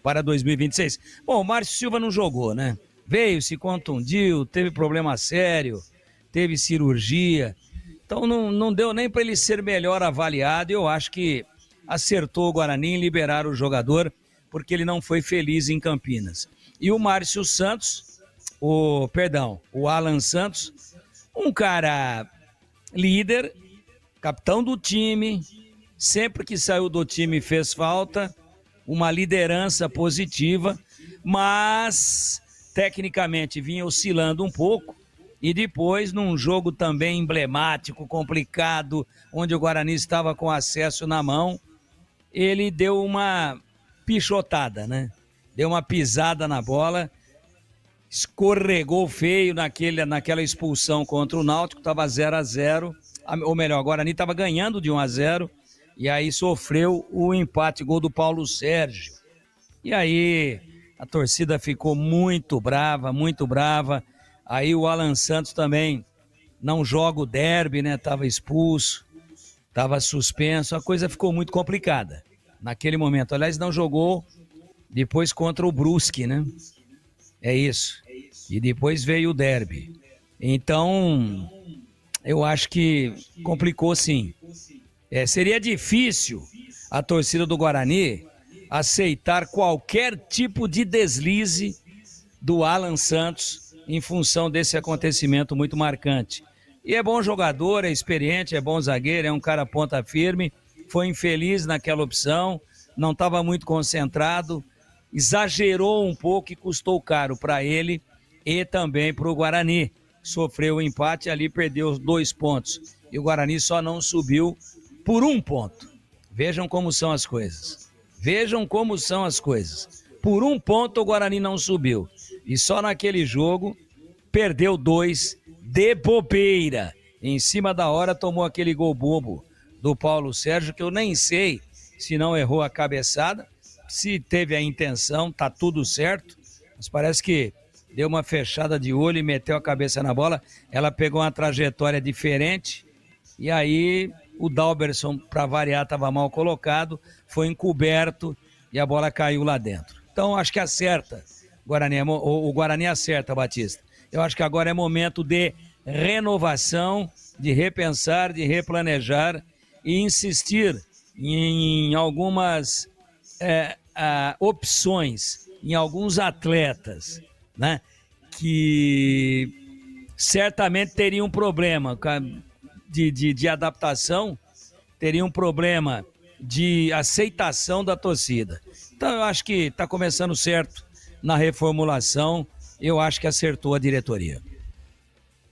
para 2026. Bom, o Márcio Silva não jogou, né? Veio, se contundiu, teve problema sério, teve cirurgia. Então não deu nem para ele ser melhor avaliado. Eu acho que acertou o Guarani em liberar o jogador, porque ele não foi feliz em Campinas. E o Márcio Santos, o Alan Santos, um cara líder, capitão do time, sempre que saiu do time fez falta, uma liderança positiva, mas tecnicamente vinha oscilando um pouco, e depois num jogo também emblemático, complicado, onde o Guarani estava com acesso na mão, ele deu uma pichotada, né? Deu uma pisada na bola, escorregou feio naquela expulsão contra o Náutico, estava 0-0, ou melhor, o Guarani estava ganhando de 1-0, e aí sofreu o empate, gol do Paulo Sérgio. E aí a torcida ficou muito brava, aí o Alan Santos também não joga o derby, né? Estava expulso, estava suspenso, a coisa ficou muito complicada naquele momento. Aliás, não jogou depois contra o Brusque, né? É isso. E depois veio o derby. Então, eu acho que complicou sim. Seria difícil a torcida do Guarani aceitar qualquer tipo de deslize do Alan Santos em função desse acontecimento muito marcante. E é bom jogador, é experiente, é bom zagueiro, é um cara ponta firme, foi infeliz naquela opção, não estava muito concentrado, exagerou um pouco e custou caro para ele e também para o Guarani. Sofreu o empate e ali perdeu os 2 pontos. E o Guarani só não subiu por 1 ponto. Vejam como são as coisas. Vejam como são as coisas. Por 1 ponto o Guarani não subiu. E só naquele jogo perdeu 2 de bobeira. Em cima da hora tomou aquele gol bobo do Paulo Sérgio, que eu nem sei se não errou a cabeçada, se teve a intenção, tá tudo certo. Mas parece que deu uma fechada de olho e meteu a cabeça na bola. Ela pegou uma trajetória diferente. E aí o Dalberson, para variar, estava mal colocado, foi encoberto e a bola caiu lá dentro. Então acho que acerta. O Guarani acerta, Batista. Eu acho que agora é momento de renovação, de repensar, de replanejar e insistir em algumas opções, em alguns atletas, né, que certamente teriam um problema de adaptação, teriam um problema de aceitação da torcida. Então eu acho que está começando certo na reformulação, eu acho que acertou a diretoria.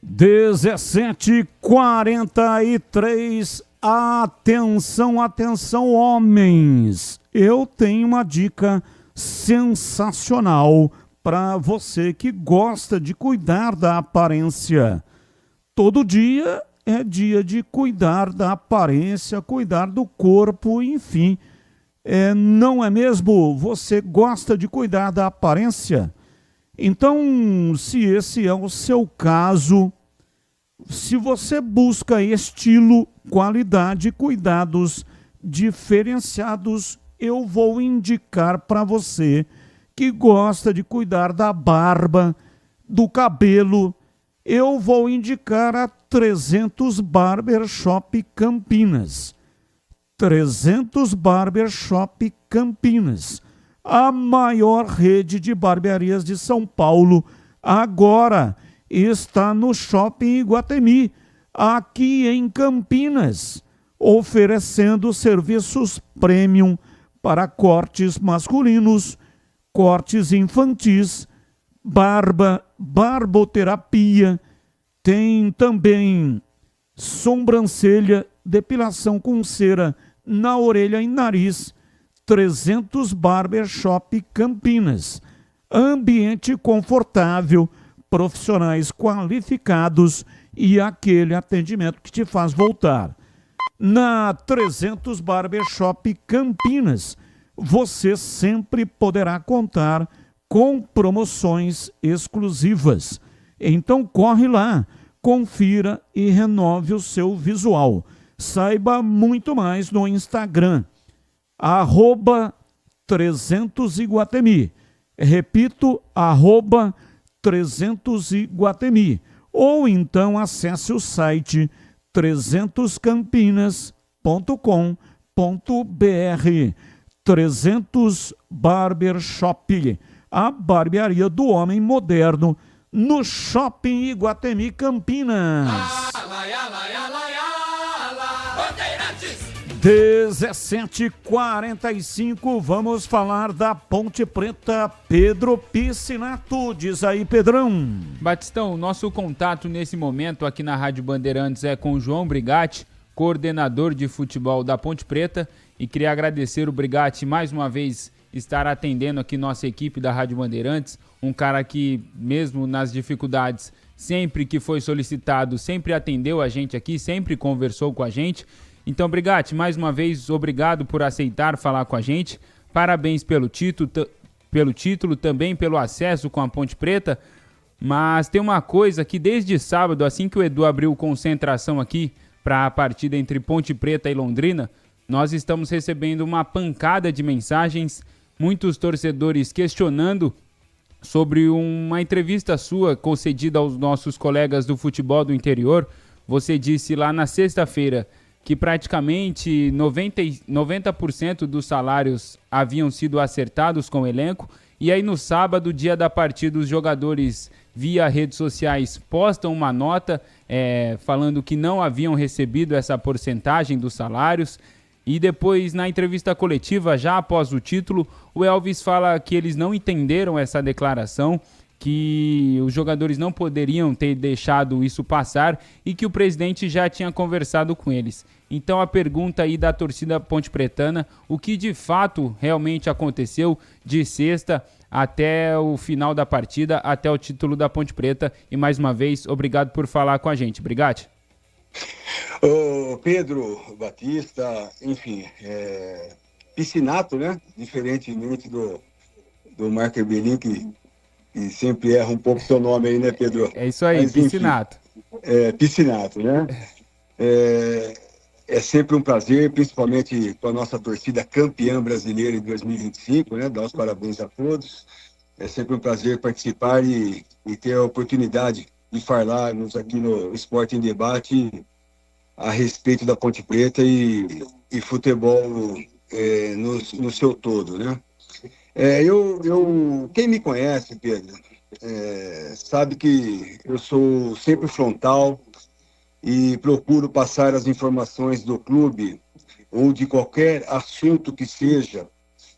17h43, atenção, atenção, homens, eu tenho uma dica sensacional para você que gosta de cuidar da aparência. Todo dia é dia de cuidar da aparência, cuidar do corpo, enfim. Não é mesmo? Você gosta de cuidar da aparência? Então, se esse é o seu caso, se você busca estilo, qualidade e cuidados diferenciados, eu vou indicar para você que gosta de cuidar da barba, do cabelo, eu vou indicar a 300 Barbershop Campinas. 300 Barbershop Campinas, a maior rede de barbearias de São Paulo, agora está no Shopping Iguatemi, aqui em Campinas, oferecendo serviços premium para cortes masculinos, cortes infantis, barboterapia, tem também sobrancelha, depilação com cera na orelha e nariz. 300 Barbershop Campinas. Ambiente confortável, profissionais qualificados e aquele atendimento que te faz voltar. Na 300 Barbershop Campinas, você sempre poderá contar com promoções exclusivas. Então corre lá, confira e renove o seu visual. Saiba muito mais no Instagram, @300iguatemi. Repito, @300iguatemi. Ou então acesse o site 300campinas.com.br. 300 Barbershop, a barbearia do homem moderno, no Shopping Iguatemi Campinas. 17h45, vamos falar da Ponte Preta. Pedro Piscinato, diz aí, Pedrão.
Batistão, nosso contato nesse momento aqui na Rádio Bandeirantes é com o João Brigatti, coordenador de futebol da Ponte Preta, e queria agradecer o Brigatti mais uma vez estar atendendo aqui nossa equipe da Rádio Bandeirantes, um cara que mesmo nas dificuldades, sempre que foi solicitado, sempre atendeu a gente aqui, sempre conversou com a gente. Então, Brigatti, mais uma vez, obrigado por aceitar falar com a gente. Parabéns pelo título, também pelo acesso com a Ponte Preta. Mas tem uma coisa que desde sábado, assim que o Edu abriu concentração aqui para a partida entre Ponte Preta e Londrina, nós estamos recebendo uma pancada de mensagens, muitos torcedores questionando sobre uma entrevista sua concedida aos nossos colegas do futebol do interior. Você disse lá na sexta-feira que praticamente 90% dos salários haviam sido acertados com o elenco E aí no sábado, dia da partida, os jogadores via redes sociais postam uma nota falando que não haviam recebido essa porcentagem dos salários. E depois, na entrevista coletiva, já após o título, o Elvis fala que eles não entenderam essa declaração, que os jogadores não poderiam ter deixado isso passar e que o presidente já tinha conversado com eles. Então a pergunta aí da torcida pontepretana, o que de fato realmente aconteceu de sexta até o final da partida, até o título da Ponte Preta. E mais uma vez, obrigado por falar com a gente. Obrigado.
Ô Pedro, Batista, enfim, Piscinato, né? Diferentemente do Marco Erbelin, que sempre erra um pouco o seu nome aí, né, Pedro?
É isso aí, mas, Piscinato.
Piscinato, né? É sempre um prazer, principalmente com a nossa torcida campeã brasileira em 2025, né? Dar os parabéns a todos. É sempre um prazer participar e ter a oportunidade de falarmos aqui no Esporte em Debate a respeito da Ponte Preta e futebol no seu todo, né? Quem me conhece, Pedro, sabe que eu sou sempre frontal e procuro passar as informações do clube ou de qualquer assunto que seja,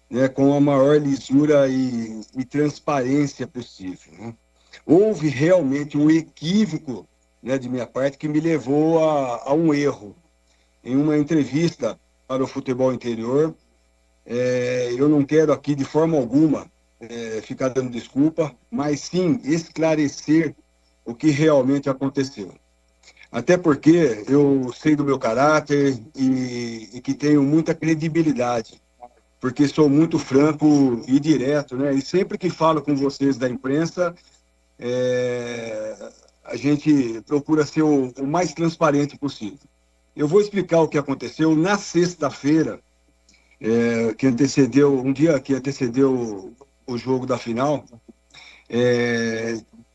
né, com a maior lisura e transparência possível, né? Houve realmente um equívoco, né, de minha parte que me levou a um erro. Em uma entrevista para o Futebol Interior, eu não quero aqui de forma alguma ficar dando desculpa, mas sim esclarecer o que realmente aconteceu. Até porque eu sei do meu caráter e que tenho muita credibilidade, porque sou muito franco e direto, né? E sempre que falo com vocês da imprensa, a gente procura ser o mais transparente possível. Eu vou explicar o que aconteceu na sexta-feira, um dia que antecedeu o jogo da final.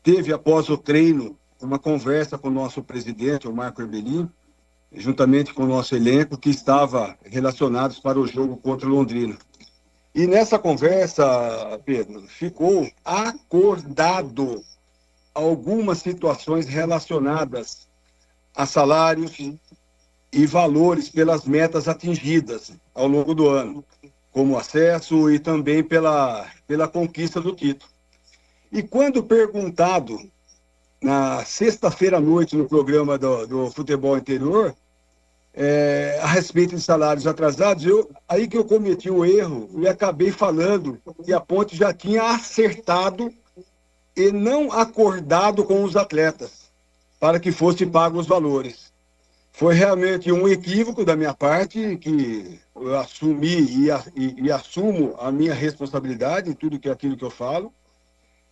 Teve, após o treino, uma conversa com o nosso presidente, o Marco Erbelin, juntamente com o nosso elenco, que estava relacionados para o jogo contra o Londrina. E nessa conversa, Pedro, ficou acordado algumas situações relacionadas a salários e valores pelas metas atingidas ao longo do ano, como acesso e também pela conquista do título. E quando perguntado na sexta-feira à noite no programa do Futebol Interior, a respeito de salários atrasados, aí que eu cometi o erro e acabei falando que a Ponte já tinha acertado e não acordado com os atletas para que fossem pagos os valores. Foi realmente um equívoco da minha parte, que eu assumi e assumo a minha responsabilidade em tudo aquilo que eu falo,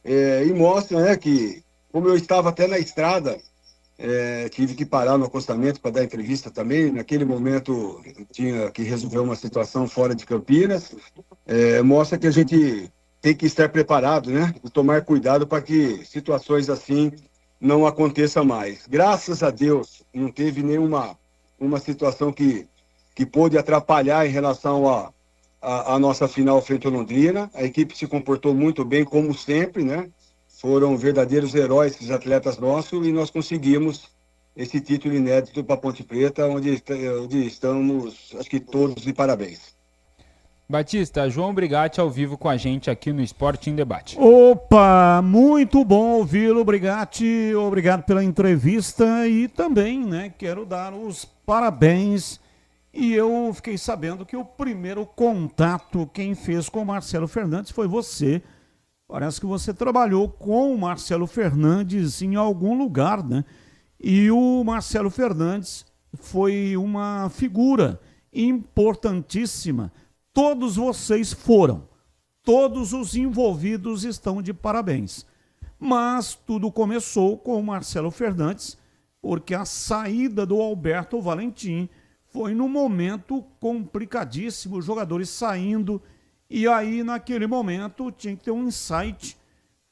e mostra, né, que, como eu estava até na estrada, tive que parar no acostamento para dar entrevista também. Naquele momento, tinha que resolver uma situação fora de Campinas. Mostra que a gente tem que estar preparado, né? E tomar cuidado para que situações assim não aconteçam mais. Graças a Deus, não teve nenhuma situação que pôde atrapalhar em relação à nossa final frente ao Londrina. A equipe se comportou muito bem, como sempre, né? Foram verdadeiros heróis esses atletas nossos e nós conseguimos esse título inédito para Ponte Preta, onde estamos, acho que todos de parabéns.
Batista, João Brigatti ao vivo com a gente aqui no Esporte em Debate.
Opa, muito bom ouvi-lo, Brigatti. Obrigado pela entrevista e também, né, quero dar os parabéns. E eu fiquei sabendo que o primeiro contato quem fez com o Marcelo Fernandes foi você. Parece que você trabalhou com o Marcelo Fernandes em algum lugar, né? E o Marcelo Fernandes foi uma figura importantíssima. Todos vocês foram. Todos os envolvidos estão de parabéns. Mas tudo começou com o Marcelo Fernandes, porque a saída do Alberto Valentim foi num momento complicadíssimo, os jogadores saindo. E aí, naquele momento, tinha que ter um insight,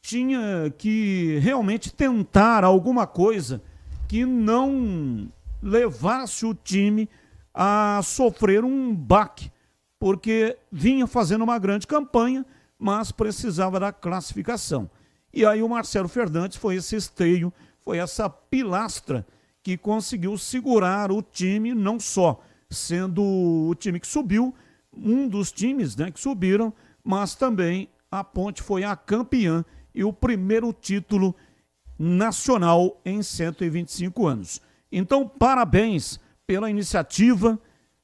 tinha que realmente tentar alguma coisa que não levasse o time a sofrer um baque, porque vinha fazendo uma grande campanha, mas precisava da classificação. E aí o Marcelo Fernandes foi esse esteio, foi essa pilastra que conseguiu segurar o time, não só sendo o time que subiu, um dos times, né, que subiram, mas também a Ponte foi a campeã e o primeiro título nacional em 125 anos. Então, parabéns pela iniciativa.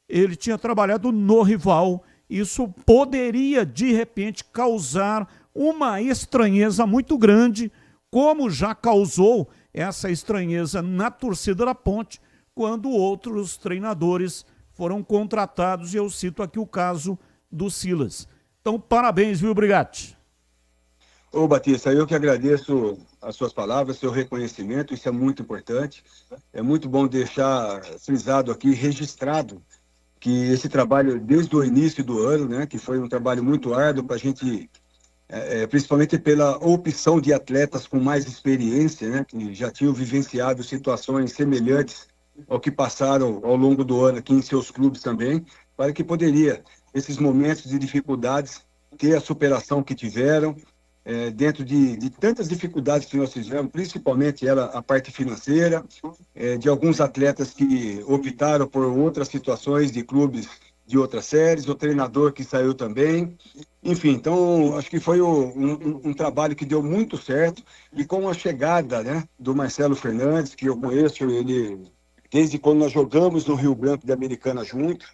Ele tinha trabalhado no rival. Isso poderia, de repente, causar uma estranheza muito grande, como já causou essa estranheza na torcida da Ponte, quando outros treinadores foram contratados, e eu cito aqui o caso do Silas. Então, parabéns, viu, Brigatti?
Ô, Batista, eu que agradeço as suas palavras, seu reconhecimento, isso é muito importante. É muito bom deixar frisado aqui, registrado, que esse trabalho, desde o início do ano, né, que foi um trabalho muito árduo para a gente, principalmente pela opção de atletas com mais experiência, né, que já tinham vivenciado situações semelhantes ao que passaram ao longo do ano aqui em seus clubes também, para que poderia, esses momentos de dificuldades, ter a superação que tiveram, dentro de tantas dificuldades que nós tivemos, principalmente a parte financeira, de alguns atletas que optaram por outras situações de clubes de outras séries, o treinador que saiu também. Enfim, então, acho que foi um trabalho que deu muito certo, e com a chegada, né, do Marcelo Fernandes, que eu conheço ele desde quando nós jogamos no Rio Branco de Americana junto.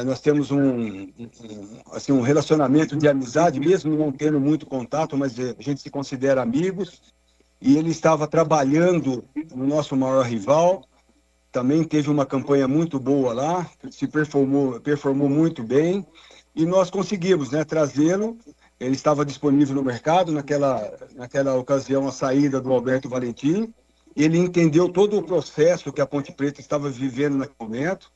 Nós temos um relacionamento de amizade, mesmo não tendo muito contato, mas a gente se considera amigos, e ele estava trabalhando no nosso maior rival, também teve uma campanha muito boa lá, se performou muito bem, e nós conseguimos, né, trazê-lo. Ele estava disponível no mercado, naquela ocasião a saída do Alberto Valentim. Ele entendeu todo o processo que a Ponte Preta estava vivendo naquele momento,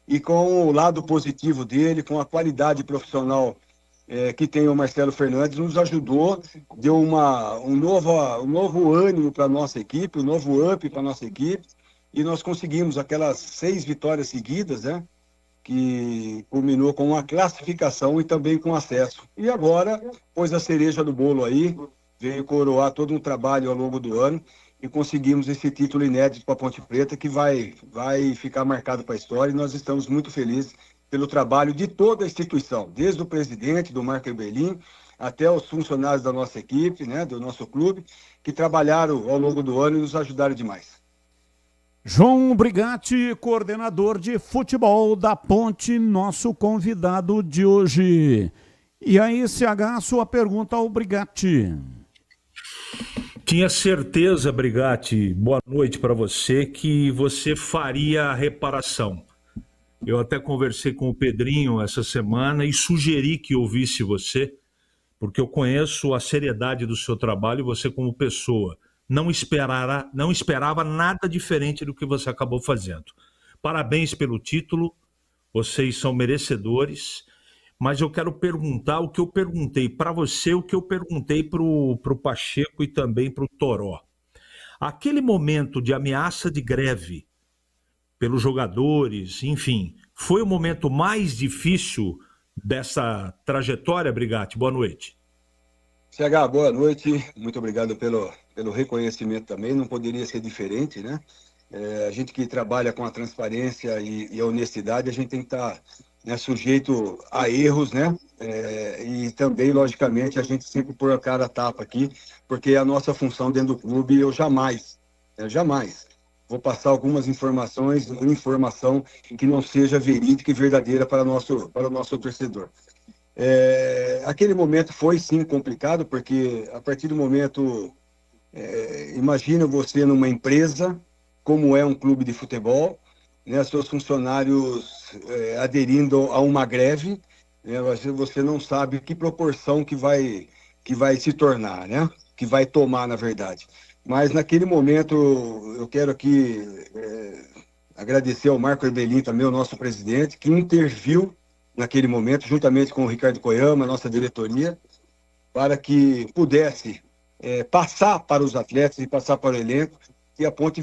e com o lado positivo dele, com a qualidade profissional que tem o Marcelo Fernandes, nos ajudou, deu um novo ânimo para a nossa equipe, um novo up para a nossa equipe, e nós conseguimos aquelas 6 vitórias seguidas, né, que culminou com a classificação e também com acesso. E agora, pôs a cereja do bolo aí, veio coroar todo um trabalho ao longo do ano, e conseguimos esse título inédito para a Ponte Preta, que vai ficar marcado para a história, e nós estamos muito felizes pelo trabalho de toda a instituição, desde o presidente, do Marco Erbelin, até os funcionários da nossa equipe, né, do nosso clube, que trabalharam ao longo do ano e nos ajudaram demais.
João Brigatti, coordenador de futebol da Ponte, nosso convidado de hoje. E aí, CH, sua pergunta ao Brigatti.
Tinha certeza, Brigatti, boa noite para você, que você faria a reparação. Eu até conversei com o Pedrinho essa semana e sugeri que ouvisse você, porque eu conheço a seriedade do seu trabalho e você como pessoa. Não esperava nada diferente do que você acabou fazendo. Parabéns pelo título, vocês são merecedores. Mas eu quero perguntar o que eu perguntei para você, o que eu perguntei para o Pacheco e também para o Toró. Aquele momento de ameaça de greve pelos jogadores, enfim, foi o momento mais difícil dessa trajetória, Brigatti? Boa noite.
CH, boa noite. Muito obrigado pelo reconhecimento também. Não poderia ser diferente, né? A gente que trabalha com a transparência e a honestidade, a gente tem que estar sujeito a erros, né? E também, logicamente, a gente sempre põe a cara a tapa aqui, porque é a nossa função dentro do clube. Eu jamais vou passar algumas informações, informação que não seja verídica e verdadeira para o nosso torcedor. Aquele momento foi sim complicado, porque a partir do momento, imagina você numa empresa, como é um clube de futebol, né, seus funcionários aderindo a uma greve, né, você não sabe que proporção que vai se tornar, né, que vai tomar, na verdade. Mas naquele momento, eu quero aqui agradecer ao Marco Erbelin, também o nosso presidente, que interviu naquele momento, juntamente com o Ricardo Koyama, nossa diretoria, para que pudesse passar para os atletas e passar para o elenco, que a Ponte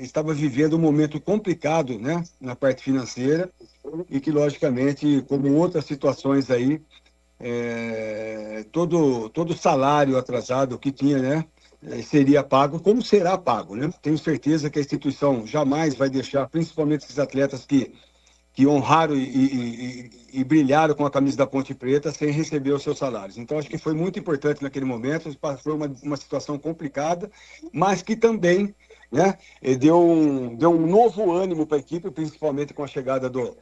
estava vivendo um momento complicado, né, na parte financeira, e que, logicamente, como outras situações aí, todo salário atrasado que tinha, né, seria pago, como será pago, né? Tenho certeza que a instituição jamais vai deixar, principalmente esses atletas que honraram e brilharam com a camisa da Ponte Preta sem receber os seus salários. Então, acho que foi muito importante naquele momento, foi uma situação complicada, mas que também, né, deu um novo ânimo para a equipe, principalmente com a chegada do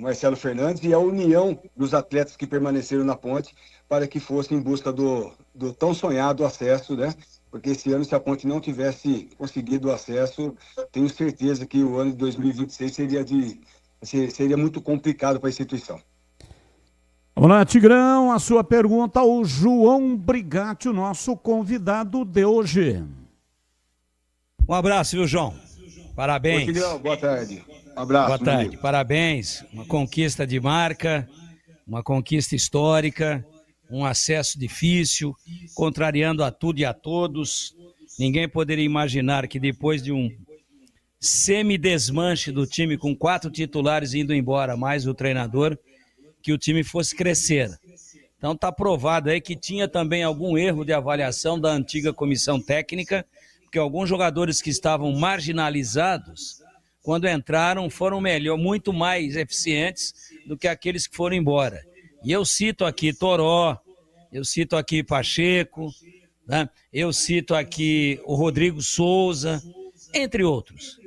Marcelo Fernandes e a união dos atletas que permaneceram na Ponte para que fossem em busca do tão sonhado acesso, né? Porque esse ano, se a Ponte não tivesse conseguido o acesso, tenho certeza que o ano de 2026 seria muito complicado para a instituição.
Vamos lá, Tigrão, a sua pergunta ao João Brigatti, o nosso convidado de hoje.
Um abraço, viu, João? Parabéns.
Oi, Tigrão, boa tarde. Um abraço.
Boa tarde, parabéns. Uma conquista de marca, uma conquista histórica, um acesso difícil, contrariando a tudo e a todos. Ninguém poderia imaginar que depois de um semi-desmanche do time com 4 titulares indo embora, mais o treinador, que o time fosse crescer. Então está provado aí que tinha também algum erro de avaliação da antiga comissão técnica, porque alguns jogadores que estavam marginalizados, quando entraram, foram muito mais eficientes do que aqueles que foram embora. E eu cito aqui Toró, eu cito aqui Pacheco, né? Eu cito aqui o Rodrigo Souza, entre outros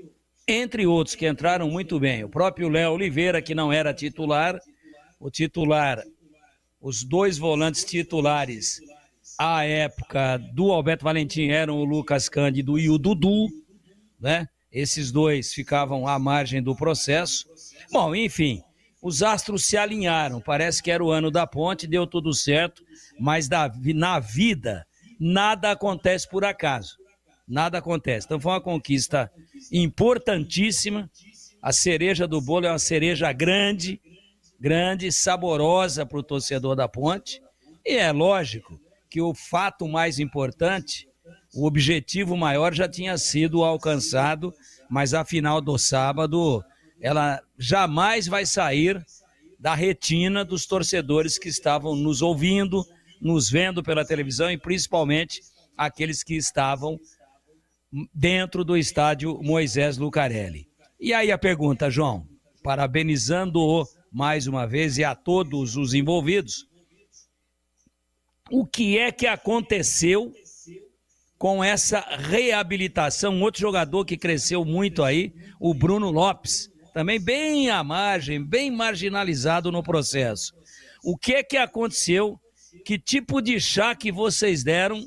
que entraram muito bem. O próprio Léo Oliveira, que não era titular, os 2 volantes titulares à época do Alberto Valentim eram o Lucas Cândido e o Dudu, né? Esses 2 ficavam à margem do processo. Bom, enfim, os astros se alinharam, parece que era o ano da Ponte, deu tudo certo, mas na vida nada acontece por acaso, nada acontece. Então foi uma conquista importantíssima, a cereja do bolo é uma cereja grande, saborosa para o torcedor da Ponte, e é lógico que o fato mais importante, o objetivo maior já tinha sido alcançado, mas a final do sábado, ela jamais vai sair da retina dos torcedores que estavam nos ouvindo, nos vendo pela televisão e principalmente aqueles que estavam dentro do estádio Moisés Lucarelli. E aí a pergunta, João, parabenizando-o mais uma vez e a todos os envolvidos, o que é que aconteceu com essa reabilitação? Outro jogador que cresceu muito aí, o Bruno Lopes, também bem à margem, bem marginalizado no processo. O que é que aconteceu? Que tipo de chá que vocês deram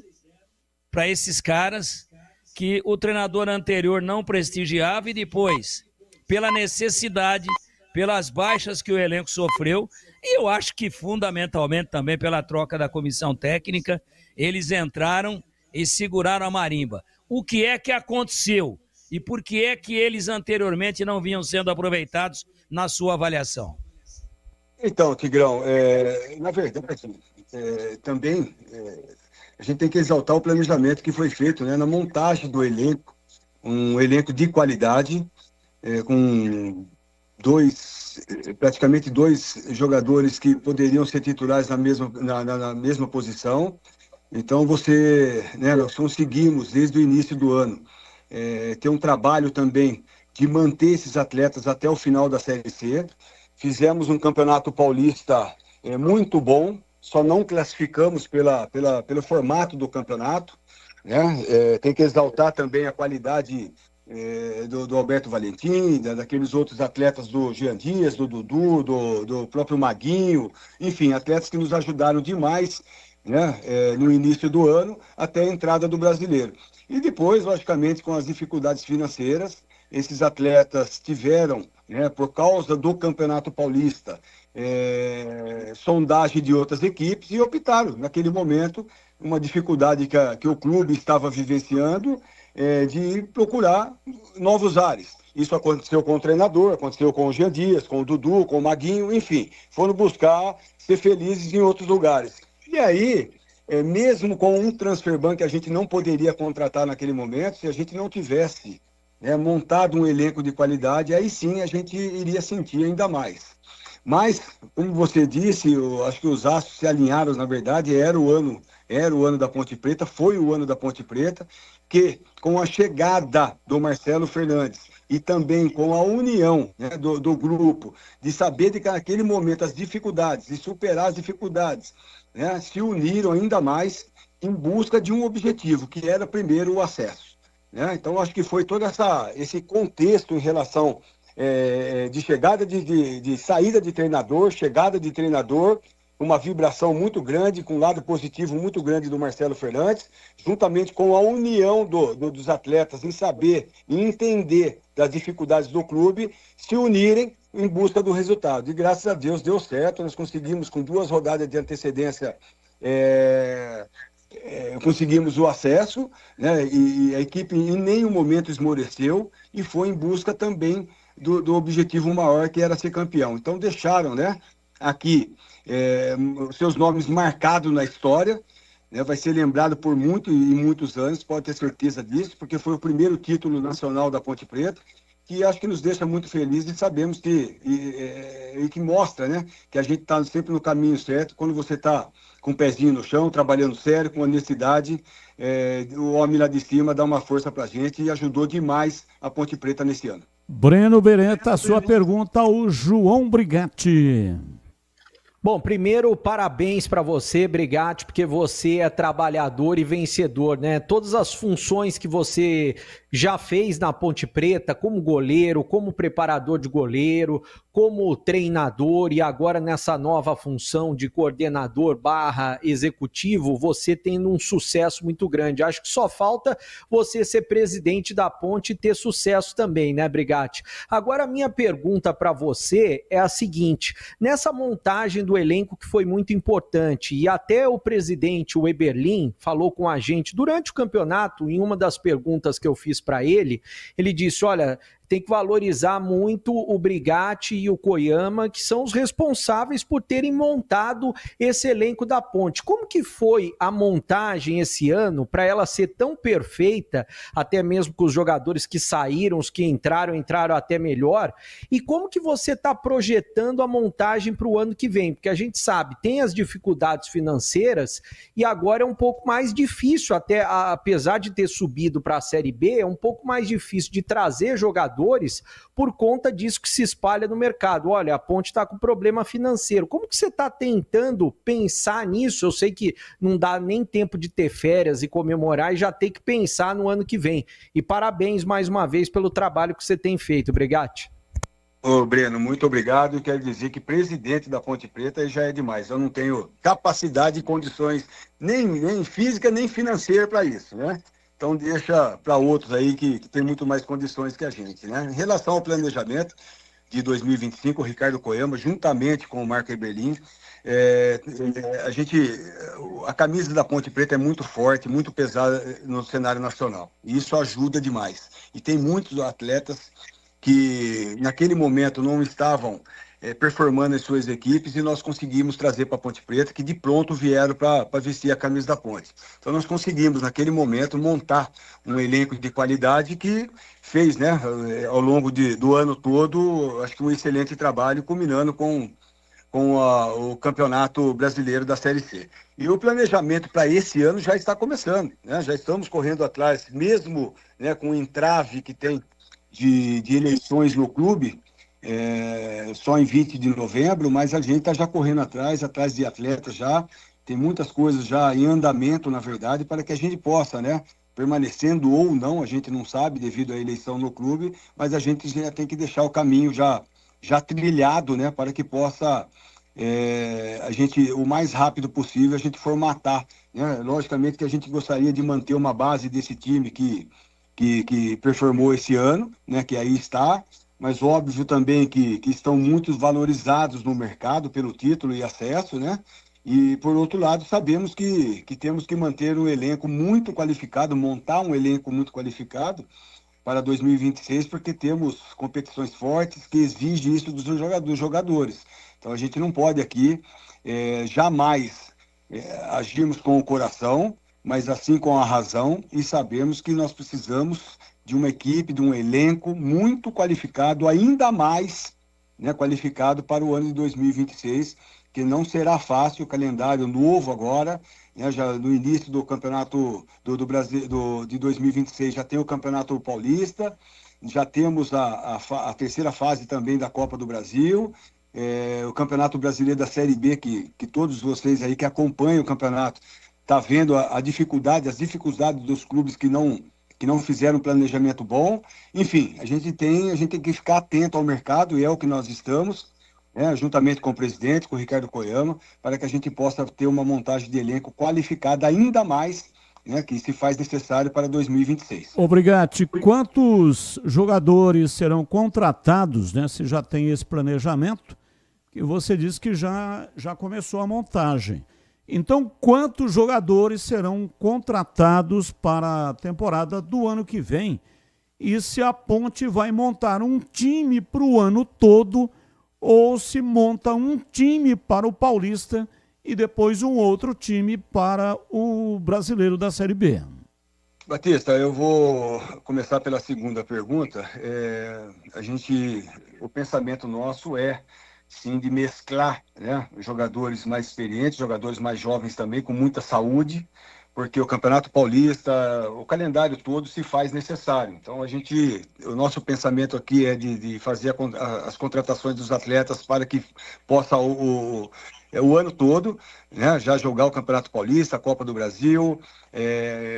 para esses caras que o treinador anterior não prestigiava e depois, pela necessidade, pelas baixas que o elenco sofreu, e eu acho que fundamentalmente também pela troca da comissão técnica, eles entraram e seguraram a marimba. O que é que aconteceu? E por que é que eles anteriormente não vinham sendo aproveitados na sua avaliação?
Então, Tigrão, na verdade, também a gente tem que exaltar o planejamento que foi feito, né, na montagem do elenco, um elenco de qualidade, com praticamente dois jogadores que poderiam ser titulares na mesma posição. Então, nós conseguimos, desde o início do ano, ter um trabalho também de manter esses atletas até o final da Série C. Fizemos um campeonato paulista muito bom, só não classificamos pelo formato do campeonato, né? Tem que exaltar também a qualidade do Alberto Valentim, daqueles outros atletas do Jean Dias, do Dudu, do próprio Maguinho, enfim, atletas que nos ajudaram demais, né, no início do ano, até a entrada do brasileiro. E depois, logicamente, com as dificuldades financeiras, esses atletas tiveram, né, por causa do Campeonato Paulista, sondagem de outras equipes e optaram, naquele momento, uma dificuldade que o clube estava vivenciando, de procurar novos ares. Isso aconteceu com o treinador, aconteceu com o Jean Dias, com o Dudu, com o Maguinho, enfim, foram buscar ser felizes em outros lugares. E aí, mesmo com um transfer ban que a gente não poderia contratar naquele momento, se a gente não tivesse, né, montado um elenco de qualidade, aí sim a gente iria sentir ainda mais. Mas, como você disse, eu acho que os astros se alinharam, na verdade, era o ano da Ponte Preta, foi o ano da Ponte Preta, que com a chegada do Marcelo Fernandes e também com a união, né, do grupo, de saber de que naquele momento as dificuldades, de superar as dificuldades, né, se uniram ainda mais em busca de um objetivo, que era primeiro o acesso. Né? Então, acho que foi todo esse contexto em relação de chegada de saída de treinador, chegada de treinador, uma vibração muito grande, com um lado positivo muito grande do Marcelo Fernandes, juntamente com a união dos atletas em saber e entender das dificuldades do clube, se unirem em busca do resultado. E graças a Deus deu certo, nós conseguimos com 2 rodadas de antecedência, conseguimos o acesso, né? E a equipe em nenhum momento esmoreceu e foi em busca também do objetivo maior, que era ser campeão. Então deixaram, né, aqui seus nomes marcados na história, né, vai ser lembrado por muitos anos, pode ter certeza disso, porque foi o primeiro título nacional da Ponte Preta, que acho que nos deixa muito felizes e sabemos que mostra, né, que a gente está sempre no caminho certo. Quando você está com o pezinho no chão, trabalhando sério, com honestidade, o homem lá de cima dá uma força para a gente e ajudou demais a Ponte Preta nesse ano.
Breno Beretta, a sua pergunta ao João Brigatti.
Bom, primeiro, parabéns para você, Brigatti, porque você é trabalhador e vencedor, né? Todas as funções que você já fez na Ponte Preta, como goleiro, como preparador de goleiro, como treinador e agora nessa nova função de coordenador / executivo, você tendo um sucesso muito grande. Acho que só falta você ser presidente da Ponte e ter sucesso também, né, Brigatti? Agora, a minha pergunta para você é a seguinte: nessa montagem do elenco que foi muito importante, e até o presidente, o Eberlin, falou com a gente durante o campeonato, em uma das perguntas que eu fiz para ele, ele disse, olha, tem que valorizar muito o Brigatti e o Koyama, que são os responsáveis por terem montado esse elenco da Ponte. Como que foi a montagem esse ano para ela ser tão perfeita, até mesmo com os jogadores que saíram, os que entraram até melhor? E como que você está projetando a montagem para o ano que vem? Porque a gente sabe, tem as dificuldades financeiras e agora é um pouco mais difícil, até apesar de ter subido para a Série B, é um pouco mais difícil de trazer jogadores por conta disso que se espalha no mercado. Olha, a Ponte está com problema financeiro. Como que você está tentando pensar nisso? Eu sei que não dá nem tempo de ter férias e comemorar e já tem que pensar no ano que vem. E parabéns mais uma vez pelo trabalho que você tem feito, Brigatti.
Ô, Breno, muito obrigado. Eu quero dizer que presidente da Ponte Preta já é demais. Eu não tenho capacidade e condições nem física nem financeira para isso, né? Então deixa para outros aí que tem muito mais condições que a gente, né? Em relação ao planejamento de 2025, o Ricardo Koyama, juntamente com o Marco Eberlin, a camisa da Ponte Preta é muito forte, muito pesada no cenário nacional. E isso ajuda demais. E tem muitos atletas que naquele momento não estavam performando as suas equipes e nós conseguimos trazer para a Ponte Preta, que de pronto vieram para vestir a camisa da Ponte. Então nós conseguimos, naquele momento, montar um elenco de qualidade que fez, né, ao longo do ano todo, acho que um excelente trabalho, culminando com o Campeonato Brasileiro da Série C. E o planejamento para esse ano já está começando, né? Já estamos correndo atrás, mesmo, né, com o entrave que tem de eleições no clube, só em 20 de novembro, mas a gente está já correndo atrás de atletas já, tem muitas coisas já em andamento, na verdade, para que a gente possa, né, permanecendo ou não, a gente não sabe devido à eleição no clube, mas a gente já tem que deixar o caminho já trilhado, né, para que possa, a gente, o mais rápido possível, a gente formatar, né? Logicamente que a gente gostaria de manter uma base desse time que performou esse ano, né, que aí está, mas óbvio também que estão muito valorizados no mercado pelo título e acesso, né? E, por outro lado, sabemos que temos que manter um elenco muito qualificado, montar um elenco muito qualificado para 2026, porque temos competições fortes que exigem isso dos jogadores. Então, a gente não pode aqui jamais agirmos com o coração, mas assim com a razão, e sabemos que nós precisamos de uma equipe, de um elenco muito qualificado, ainda mais né, qualificado para o ano de 2026, que não será fácil, o calendário novo agora, né, já no início do campeonato do Brasil de 2026 já tem o Campeonato Paulista, já temos a terceira fase também da Copa do Brasil, o Campeonato Brasileiro da Série B, que todos vocês aí que acompanham o campeonato tá vendo as dificuldades dos clubes que não fizeram um planejamento bom. Enfim, a gente tem que ficar atento ao mercado, e é o que nós estamos, né, juntamente com o presidente, com o Ricardo Koyama, para que a gente possa ter uma montagem de elenco qualificada ainda mais, né, que se faz necessário para 2026.
Obrigado. Quantos jogadores serão contratados, né, se já tem esse planejamento, que você disse que já começou a montagem. Então, quantos jogadores serão contratados para a temporada do ano que vem? E se a Ponte vai montar um time para o ano todo ou se monta um time para o Paulista e depois um outro time para o Brasileiro da Série B?
Batista, eu vou começar pela segunda pergunta. O pensamento nosso é sim de mesclar, né, jogadores mais experientes, jogadores mais jovens também, com muita saúde, porque o Campeonato Paulista, o calendário todo se faz necessário. Então o nosso pensamento aqui é de fazer as contratações dos atletas para que possa o ano todo, né, já jogar o Campeonato Paulista, a Copa do Brasil,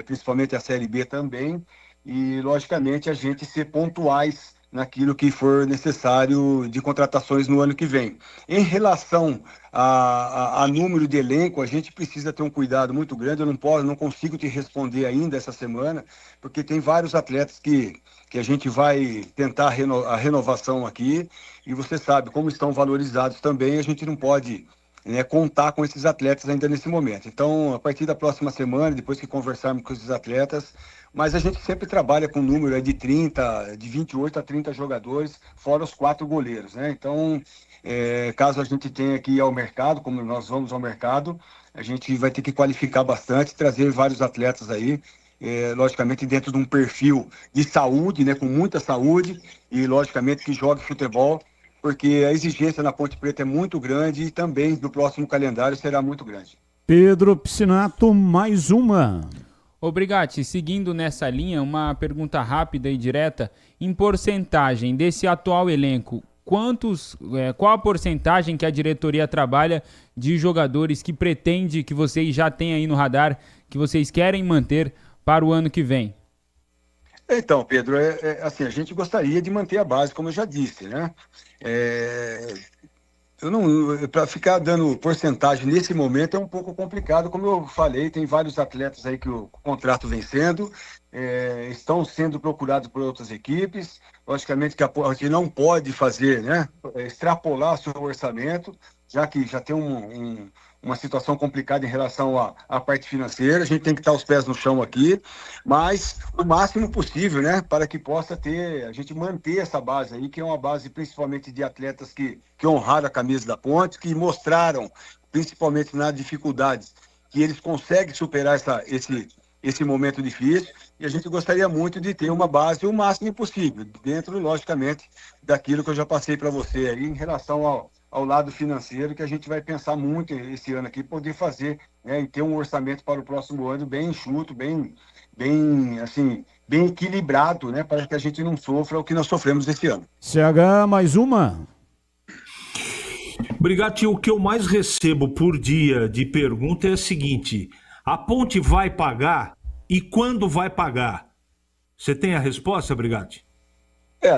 principalmente a Série B também, e logicamente a gente ser pontuais naquilo que for necessário de contratações no ano que vem. Em relação a número de elenco, a gente precisa ter um cuidado muito grande. Eu não consigo te responder ainda essa semana, porque tem vários atletas que a gente vai tentar a renovação aqui, e você sabe como estão valorizados também, a gente não pode, né, contar com esses atletas ainda nesse momento. Então, a partir da próxima semana, depois que conversarmos com esses atletas, mas a gente sempre trabalha com um número de 28 a 30 jogadores, fora os 4 goleiros, né? Então, caso a gente tenha que ir ao mercado, como nós vamos ao mercado, a gente vai ter que qualificar bastante, trazer vários atletas aí, logicamente dentro de um perfil de saúde, né, com muita saúde, e logicamente que jogue futebol, porque a exigência na Ponte Preta é muito grande e também no próximo calendário será muito grande.
Pedro Piscinato, mais uma.
Obrigado. Seguindo nessa linha, uma pergunta rápida e direta. Em porcentagem desse atual elenco, qual a porcentagem que a diretoria trabalha de jogadores que pretende, que vocês já têm aí no radar, que vocês querem manter para o ano que vem?
Então, Pedro, assim, a gente gostaria de manter a base, como eu já disse, né? Para ficar dando porcentagem nesse momento é um pouco complicado, como eu falei, tem vários atletas aí que o contrato vencendo, estão sendo procurados por outras equipes, logicamente que a gente não pode fazer, né, extrapolar seu orçamento, já que já tem uma situação complicada em relação à parte financeira, a gente tem que estar os pés no chão aqui, mas o máximo possível, né, para que possa a gente manter essa base aí, que é uma base principalmente de atletas que honraram a camisa da Ponte, que mostraram, principalmente nas dificuldades, que eles conseguem superar esse momento difícil, e a gente gostaria muito de ter uma base o máximo possível, dentro, logicamente, daquilo que eu já passei para você aí, em relação ao lado financeiro, que a gente vai pensar muito esse ano aqui, poder fazer, né, e ter um orçamento para o próximo ano bem enxuto, bem equilibrado, né, para que a gente não sofra o que nós sofremos esse ano.
CH, mais uma.
Obrigado, tio. O que eu mais recebo por dia de pergunta é o seguinte: a Ponte vai pagar e quando vai pagar? Você tem a resposta, Brigatti?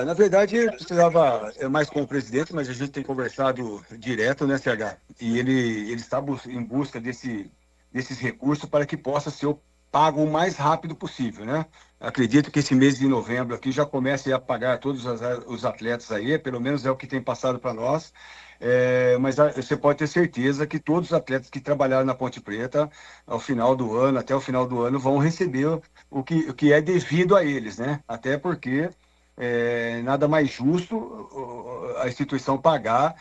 Na verdade, eu precisava mais com o presidente, mas a gente tem conversado direto, né, CH? E ele está em busca desses recursos para que possa ser pago o mais rápido possível, né? Acredito que esse mês de novembro aqui já comece a pagar todos os atletas aí, pelo menos é o que tem passado para nós. Mas você pode ter certeza que todos os atletas que trabalharam na Ponte Preta, até o final do ano, vão receber o que é devido a eles, né? Até porque nada mais justo a instituição pagar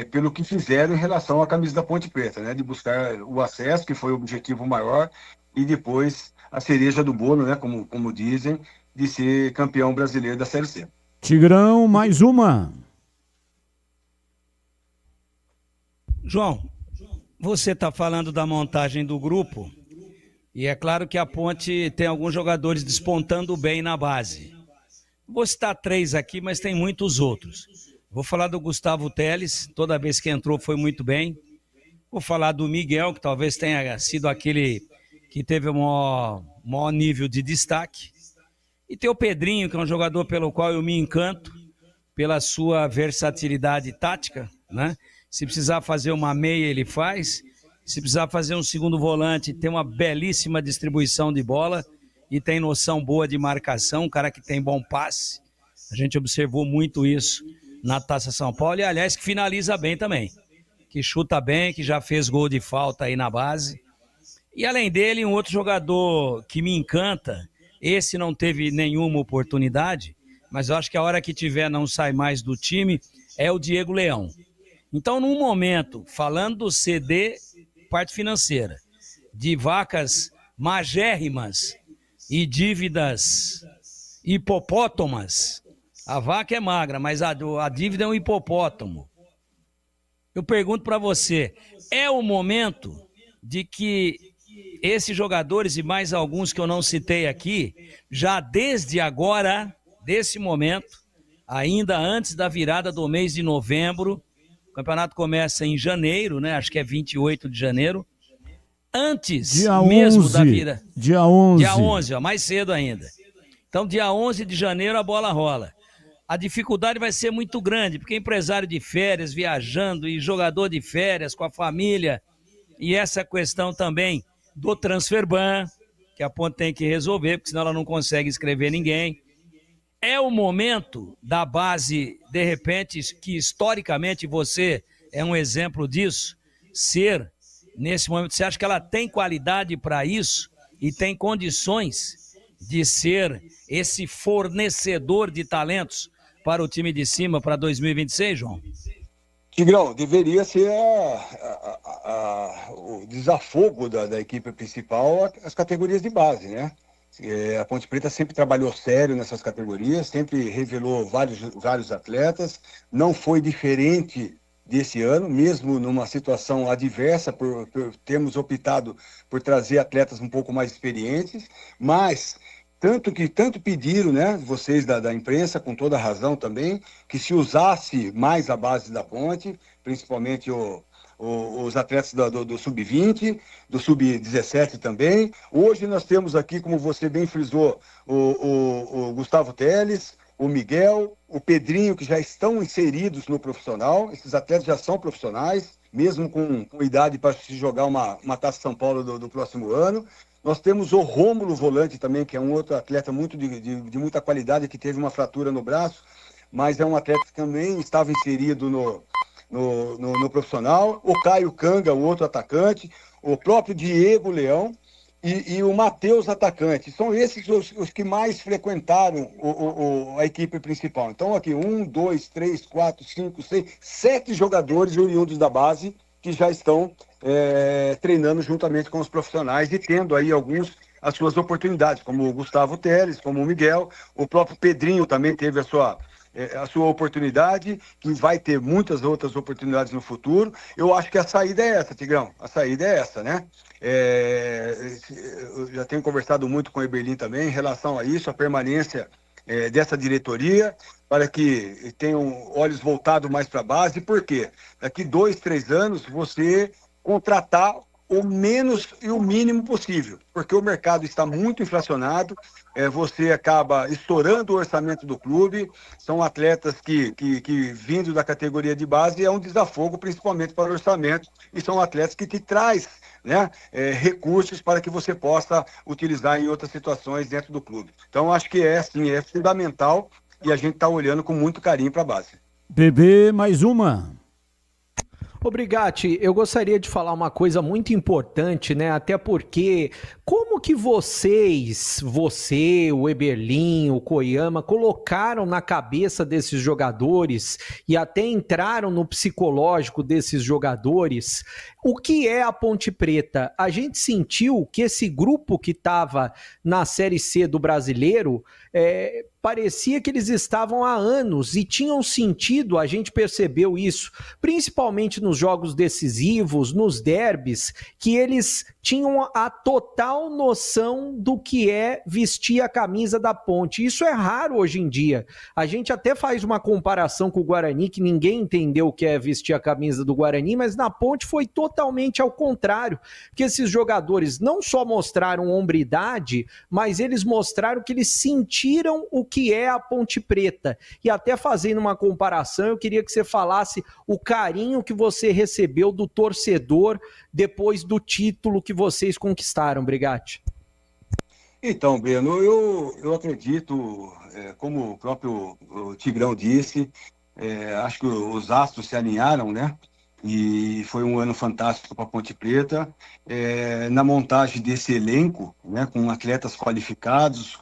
pelo que fizeram em relação à camisa da Ponte Preta, né? De buscar o acesso, que foi o objetivo maior, e depois a cereja do bolo, né? Como dizem, de ser campeão brasileiro da Série C.
Tigrão, mais uma.
João, você está falando da montagem do grupo e é claro que a Ponte tem alguns jogadores despontando bem na base. Vou citar 3 aqui, mas tem muitos outros. Vou falar do Gustavo Teles, toda vez que entrou foi muito bem. Vou falar do Miguel, que talvez tenha sido aquele que teve o maior nível de destaque. E tem o Pedrinho, que é um jogador pelo qual eu me encanto, pela sua versatilidade tática, né? Se precisar fazer uma meia, ele faz. Se precisar fazer um segundo volante, tem uma belíssima distribuição de bola e tem noção boa de marcação, um cara que tem bom passe. A gente observou muito isso na Taça São Paulo e, aliás, que finaliza bem também. Que chuta bem, que já fez gol de falta aí na base. E, além dele, um outro jogador que me encanta, esse não teve nenhuma oportunidade, mas eu acho que a hora que tiver não sai mais do time, é o Diego Leão. Então, num momento, falando do CD, parte financeira, de vacas magérrimas e dívidas hipopótamas, a vaca é magra, mas a dívida é um hipopótamo. Eu pergunto para você, é o momento de que esses jogadores e mais alguns que eu não citei aqui, já desde agora, desse momento, ainda antes da virada do mês de novembro, o campeonato começa em janeiro, né? Acho que é 28 de janeiro. Antes
dia
mesmo
11,
da virada.
Dia 11.
Dia 11, ó, mais cedo ainda. Então, dia 11 de janeiro a bola rola. A dificuldade vai ser muito grande, porque empresário de férias, viajando, e jogador de férias com a família, e essa questão também do transfer ban, que a Ponte tem que resolver, porque senão ela não consegue inscrever ninguém. É o momento da base, de repente, que historicamente você é um exemplo disso, ser, nesse momento, você acha que ela tem qualidade para isso e tem condições de ser esse fornecedor de talentos para o time de cima para 2026, João?
Tigrão, deveria ser o desafogo da equipe principal as categorias de base, né? A Ponte Preta sempre trabalhou sério nessas categorias, sempre revelou vários atletas, não foi diferente desse ano, mesmo numa situação adversa, por termos optado por trazer atletas um pouco mais experientes, mas tanto pediram, né, vocês da imprensa, com toda razão também, que se usasse mais a base da Ponte, principalmente os atletas do Sub-20, do Sub-17 também. Hoje nós temos aqui, como você bem frisou, o Gustavo Teles, o Miguel, o Pedrinho, que já estão inseridos no profissional. Esses atletas já são profissionais, mesmo com idade para se jogar uma Taça São Paulo do próximo ano. Nós temos o Rômulo Volante também, que é um outro atleta de muita qualidade, que teve uma fratura no braço, mas é um atleta que também estava inserido no profissional. O Caio Canga, o outro atacante, o próprio Diego Leão e o Matheus, atacante. São esses os que mais frequentaram a equipe principal. Então aqui 1, 2, 3, 4, 5, 6, 7 jogadores oriundos da base que já estão treinando juntamente com os profissionais e tendo aí alguns as suas oportunidades, como o Gustavo Teles, como o Miguel, o próprio Pedrinho também teve a sua oportunidade, que vai ter muitas outras oportunidades no futuro. Eu acho que a saída é essa, Tigrão, a saída é essa, né? Eu já tenho conversado muito com o Eberlin também em relação a isso, a permanência dessa diretoria, para que tenham olhos voltados mais para a base. Por quê? Daqui 2, 3 anos, você contratar o menos e o mínimo possível, porque o mercado está muito inflacionado, você acaba estourando o orçamento do clube, são atletas que vindo da categoria de base, é um desafogo principalmente para o orçamento, e são atletas que te traz, né, recursos para que você possa utilizar em outras situações dentro do clube. Então acho que é fundamental e a gente está olhando com muito carinho para a base.
Bebê, mais uma.
Obrigado. Eu gostaria de falar uma coisa muito importante, né? Até porque como que você, o Eberlin, o Koyama, colocaram na cabeça desses jogadores e até entraram no psicológico desses jogadores o que é a Ponte Preta? A gente sentiu que esse grupo que estava na Série C do Brasileiro parecia que eles estavam há anos e tinham sentido, a gente percebeu isso, principalmente nos jogos decisivos, nos derbys, que eles tinham a total noção do que é vestir a camisa da Ponte. Isso é raro hoje em dia. A gente até faz uma comparação com o Guarani, que ninguém entendeu o que é vestir a camisa do Guarani, mas na Ponte foi totalmente ao contrário, porque esses jogadores não só mostraram hombridade, mas eles mostraram que eles sentiram o que é a Ponte Preta. E até fazendo uma comparação, eu queria que você falasse o carinho que você recebeu do torcedor depois do título que vocês conquistaram, Brigatti.
Então, Breno, eu acredito, como o próprio Tigrão disse, acho que os astros se alinharam, né? E foi um ano fantástico para a Ponte Preta, na montagem desse elenco, né, com atletas qualificados,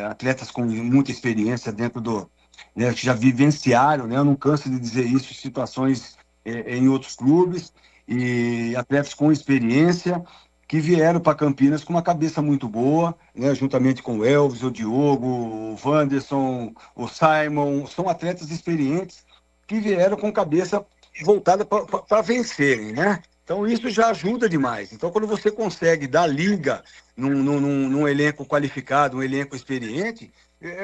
atletas com muita experiência dentro do... Né, que já vivenciaram, né, eu não canso de dizer isso, situações em outros clubes, e atletas com experiência, que vieram para Campinas com uma cabeça muito boa, né, juntamente com o Elvis, o Diogo, o Wanderson, o Simon, são atletas experientes que vieram com cabeça voltada para vencerem, né? Então isso já ajuda demais. Então quando você consegue dar liga num elenco qualificado, um elenco experiente,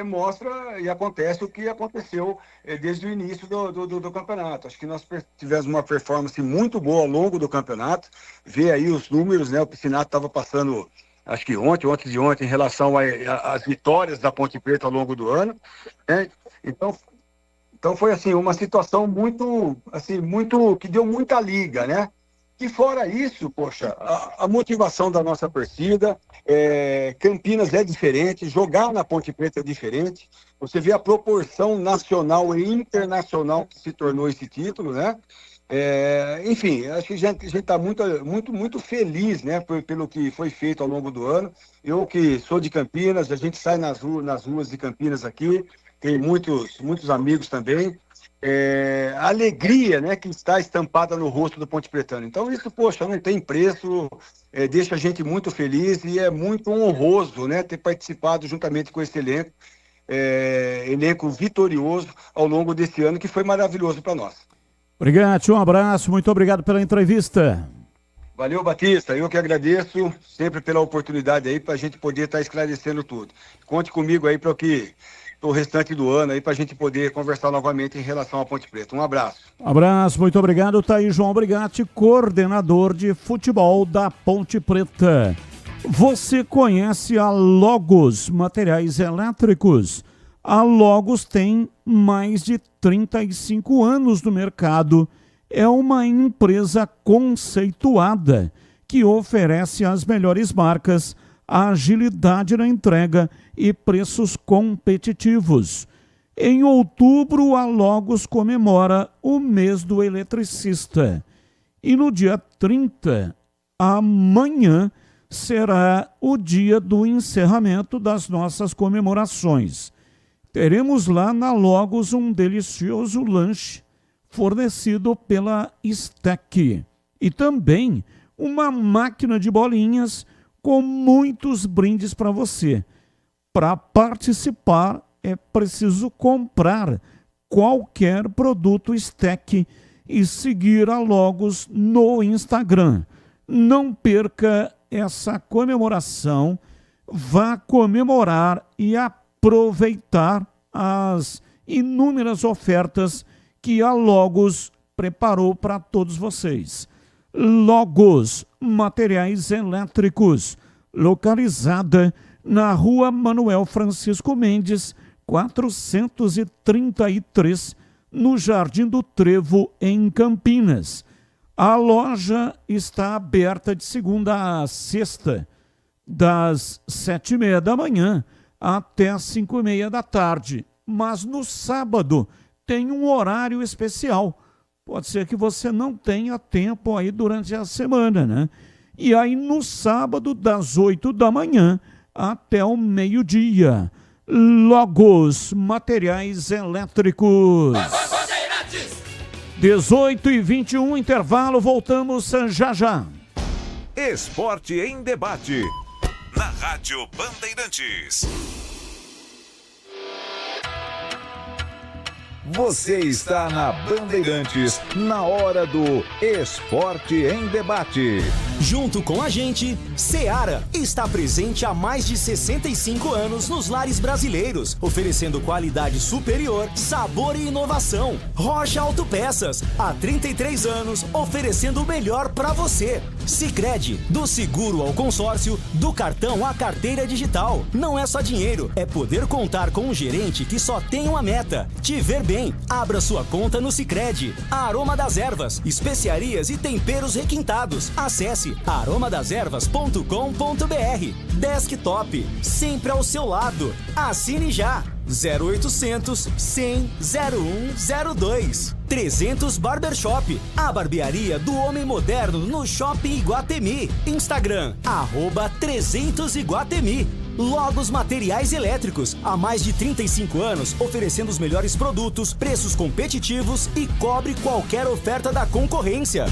mostra e acontece o que aconteceu desde o início do campeonato. Acho que nós tivemos uma performance muito boa ao longo do campeonato. Vê aí os números, né? O Piscinato estava passando, acho que ontem de ontem, em relação às vitórias da Ponte Preta ao longo do ano, né? Então foi assim, uma situação muito, que deu muita liga, né? E fora isso, poxa, a motivação da nossa torcida, Campinas é diferente, jogar na Ponte Preta é diferente. Você vê a proporção nacional e internacional que se tornou esse título, né? Enfim, acho que a gente está muito feliz, né, pelo que foi feito ao longo do ano. Eu que sou de Campinas, a gente sai nas ruas de Campinas aqui, tem muitos amigos também. A alegria, né, que está estampada no rosto do Ponte Pretano. Então isso, poxa, não tem preço, deixa a gente muito feliz e é muito honroso, né, ter participado juntamente com esse elenco vitorioso ao longo desse ano, que foi maravilhoso para nós.
Obrigado, um abraço, muito obrigado pela entrevista.
Valeu, Batista, eu que agradeço sempre pela oportunidade aí para a gente poder estar esclarecendo tudo. Conte comigo aí para o restante do ano aí para a gente poder conversar novamente em relação à Ponte Preta. Um abraço.
Abraço, muito obrigado. Tá aí João Brigatti, coordenador de futebol da Ponte Preta. Você conhece a Logos Materiais Elétricos? A Logos tem mais de 35 anos no mercado. É uma empresa conceituada que oferece as melhores marcas, a agilidade na entrega e preços competitivos. Em outubro, a Logos comemora o mês do eletricista. E no dia 30, amanhã, será o dia do encerramento das nossas comemorações. Teremos lá na Logos um delicioso lanche fornecido pela Stack. E também uma máquina de bolinhas com muitos brindes para você. Para participar, é preciso comprar qualquer produto Stack e seguir a Logos no Instagram. Não perca essa comemoração, vá comemorar e aproveitar as inúmeras ofertas que a Logos preparou para todos vocês. Logos Materiais Elétricos, localizada na Rua Manuel Francisco Mendes, 433, no Jardim do Trevo, em Campinas. A loja está aberta de segunda a sexta, das 7h30 da manhã até as 5h30 da tarde. Mas no sábado tem um horário especial. Pode ser que você não tenha tempo aí durante a semana, né? E aí no sábado, das 8 da manhã até o meio-dia. Logos Materiais Elétricos. 18h21, intervalo, voltamos já já.
Esporte em debate. Na Rádio Bandeirantes. Você está na Bandeirantes, na hora do Esporte em Debate.
Junto com a gente, Seara está presente há mais de 65 anos nos lares brasileiros, oferecendo qualidade superior, sabor e inovação. Rocha Autopeças, há 33 anos, oferecendo o melhor para você. Sicredi, do seguro ao consórcio, do cartão à carteira digital. Não é só dinheiro, é poder contar com um gerente que só tem uma meta: te ver bem. Abra sua conta no Sicredi. Aroma das Ervas, especiarias e temperos requintados. Acesse aromadaservas.com.br. Desktop, sempre ao seu lado. Assine já. 0800 100 0102. 300 Barbershop, a barbearia do homem moderno no Shopping Iguatemi. Instagram, @300 Iguatemi. Logos Materiais Elétricos, há mais de 35 anos, oferecendo os melhores produtos, preços competitivos e cobre qualquer oferta da concorrência.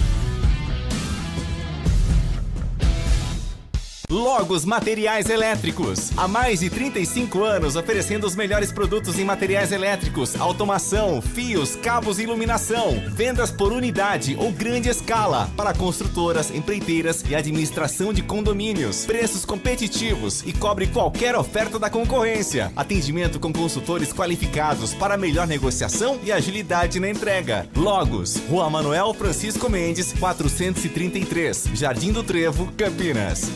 Logos Materiais Elétricos. Há mais de 35 anos oferecendo os melhores produtos em materiais elétricos, automação, fios, cabos e iluminação. Vendas por unidade ou grande escala para construtoras, empreiteiras e administração de condomínios. Preços competitivos e cobre qualquer oferta da concorrência. Atendimento com consultores qualificados para melhor negociação e agilidade na entrega. Logos, Rua Manuel Francisco Mendes, 433, Jardim do Trevo, Campinas.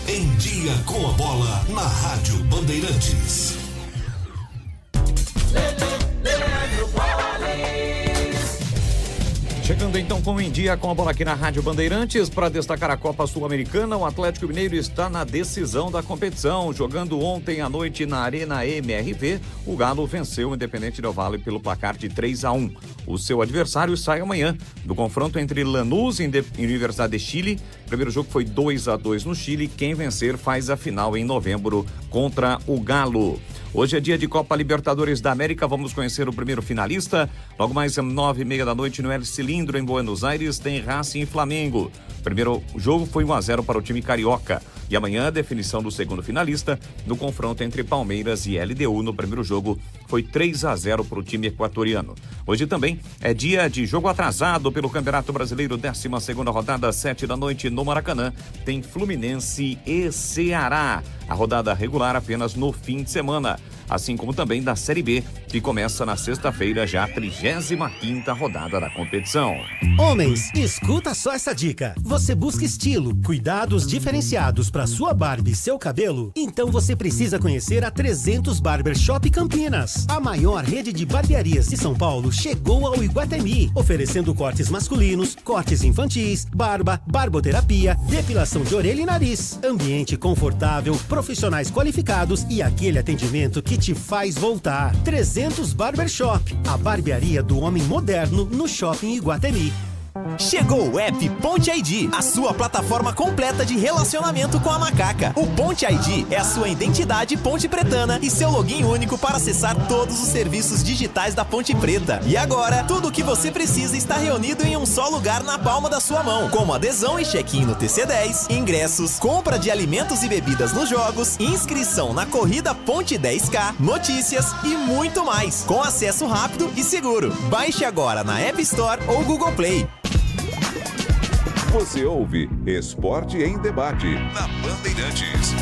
Em Dia com a Bola, na Rádio Bandeirantes.
Chegando então com Em Dia com a Bola aqui na Rádio Bandeirantes, para destacar a Copa Sul-Americana, o Atlético Mineiro está na decisão da competição. Jogando ontem à noite na Arena MRV, o Galo venceu o Independente Del Valle pelo placar de 3-1. O seu adversário sai amanhã do confronto entre Lanús e Universidade de Chile. O primeiro jogo foi 2-2 no Chile. Quem vencer faz a final em novembro contra o Galo. Hoje é dia de Copa Libertadores da América. Vamos conhecer o primeiro finalista. Logo mais às 9h30 da noite no El Cilindro, em Buenos Aires, tem Racing e Flamengo. O primeiro jogo foi 1-0 para o time carioca. E amanhã a definição do segundo finalista no confronto entre Palmeiras e LDU. No primeiro jogo foi 3-0 para o time equatoriano. Hoje também é dia de jogo atrasado pelo Campeonato Brasileiro, 12ª rodada, 7 da noite no Maracanã. Tem Fluminense e Ceará. A rodada regular apenas no fim de semana. Assim como também da Série B, que começa na sexta-feira, já a 35ª rodada da competição.
Homens, escuta só essa dica. Você busca estilo, cuidados diferenciados para sua barba e seu cabelo? Então você precisa conhecer a 300 Barbershop Campinas. A maior rede de barbearias de São Paulo chegou ao Iguatemi, oferecendo cortes masculinos, cortes infantis, barba, barboterapia, depilação de orelha e nariz. Ambiente confortável, profissionais qualificados e aquele atendimento que te faz voltar. 300 Barbershop, a barbearia do homem moderno no Shopping Iguatemi.
Chegou o app Ponte ID, a sua plataforma completa de relacionamento com a macaca. O Ponte ID é a sua identidade ponte pretana e seu login único para acessar todos os serviços digitais da Ponte Preta. E agora, tudo o que você precisa está reunido em um só lugar na palma da sua mão, como adesão e check-in no TC10, ingressos, compra de alimentos e bebidas nos jogos, inscrição na corrida Ponte 10K, notícias e muito mais, com acesso rápido e seguro. Baixe agora na App Store ou Google Play.
Você ouve Esporte em Debate, na Bandeirantes.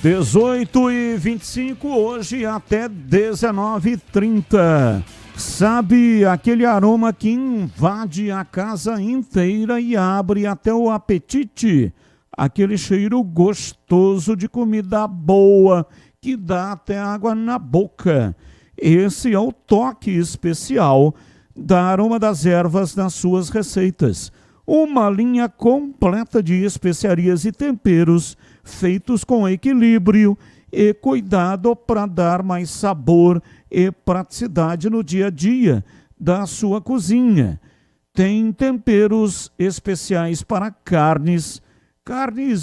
18h25, hoje até 19h30. Sabe aquele aroma que invade a casa inteira e abre até o apetite? Aquele cheiro gostoso de comida boa que dá até água na boca. Esse é o toque especial da Aroma das Ervas nas suas receitas. Uma linha completa de especiarias e temperos feitos com equilíbrio e cuidado para dar mais sabor e praticidade no dia a dia da sua cozinha. Tem temperos especiais para carnes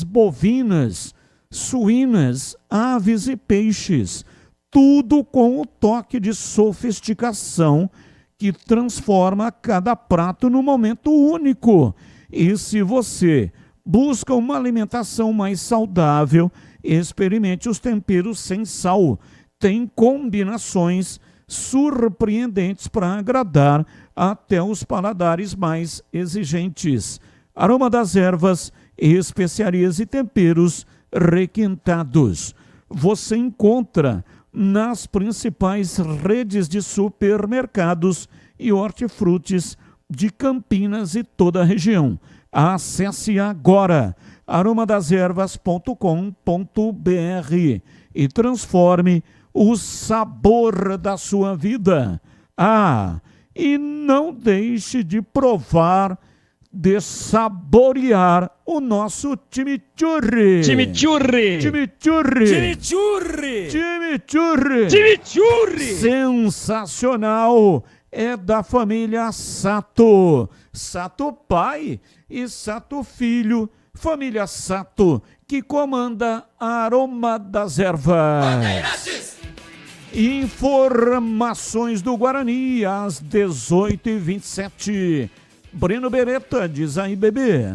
bovinas, suínas, aves e peixes. Tudo com o toque de sofisticação que transforma cada prato num momento único. E se você busca uma alimentação mais saudável, experimente os temperos sem sal. tem combinações surpreendentes para agradar até os paladares mais exigentes. Aroma das ervas, especiarias e temperos requintados. Você encontra nas principais redes de supermercados e hortifrutis de Campinas e toda a região. Acesse agora aromadeservas.com.br e transforme o sabor da sua vida. E não deixe de provar, de saborear o nosso chimichurri.
Chimichurri!
Chimichurri!
Chimichurri!
Chimichurri!
Chimichurri!
Sensacional! É da família Sato. Sato pai e Sato filho. Família Sato, que comanda a Aroma das Ervas. Informações do Guarani às 18h27. Breno Beretta, diz aí, bebê.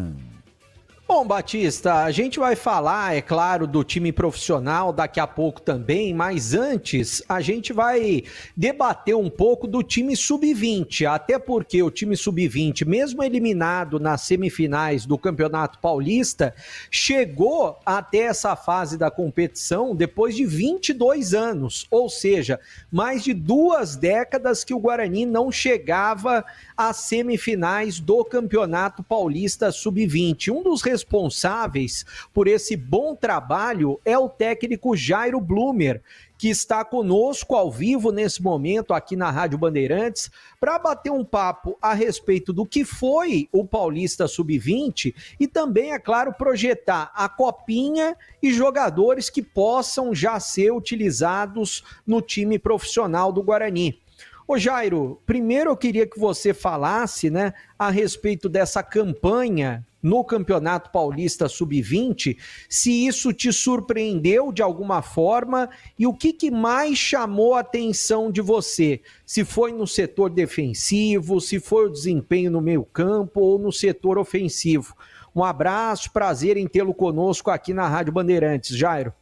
Bom, Batista, a gente vai falar, é claro, do time profissional daqui a pouco também, mas antes a gente vai debater um pouco do time sub-20, até porque o time sub-20, mesmo eliminado nas semifinais do Campeonato Paulista, chegou até essa fase da competição depois de 22 anos, ou seja, mais de 2 décadas que o Guarani não chegava às semifinais do Campeonato Paulista sub-20. Um dos responsáveis por esse bom trabalho é o técnico Jairo Blumer, que está conosco ao vivo nesse momento aqui na Rádio Bandeirantes para bater um papo a respeito do que foi o Paulista Sub-20 e também, é claro, projetar a copinha e jogadores que possam já ser utilizados no time profissional do Guarani. Ô Jairo, primeiro eu queria que você falasse, né, a respeito dessa campanha no Campeonato Paulista Sub-20, se isso te surpreendeu de alguma forma e o que mais chamou a atenção de você? Se foi no setor defensivo, se foi o desempenho no meio-campo ou no setor ofensivo. Um abraço, prazer em tê-lo conosco aqui na Rádio Bandeirantes. Jairo.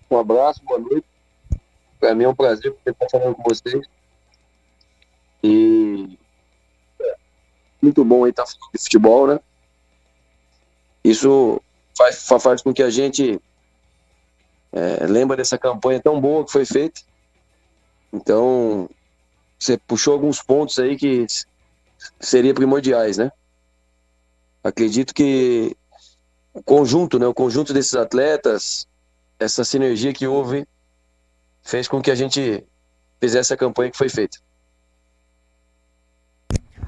Um abraço, boa noite. Para mim é um prazer estar falando com vocês. E muito bom aí estar falando de futebol, né? Isso faz com que a gente lembre dessa campanha tão boa que foi feita. Então, você puxou alguns pontos aí que seriam primordiais, né? Acredito que o conjunto desses atletas, essa sinergia que houve, fez com que a gente fizesse a campanha que foi feita.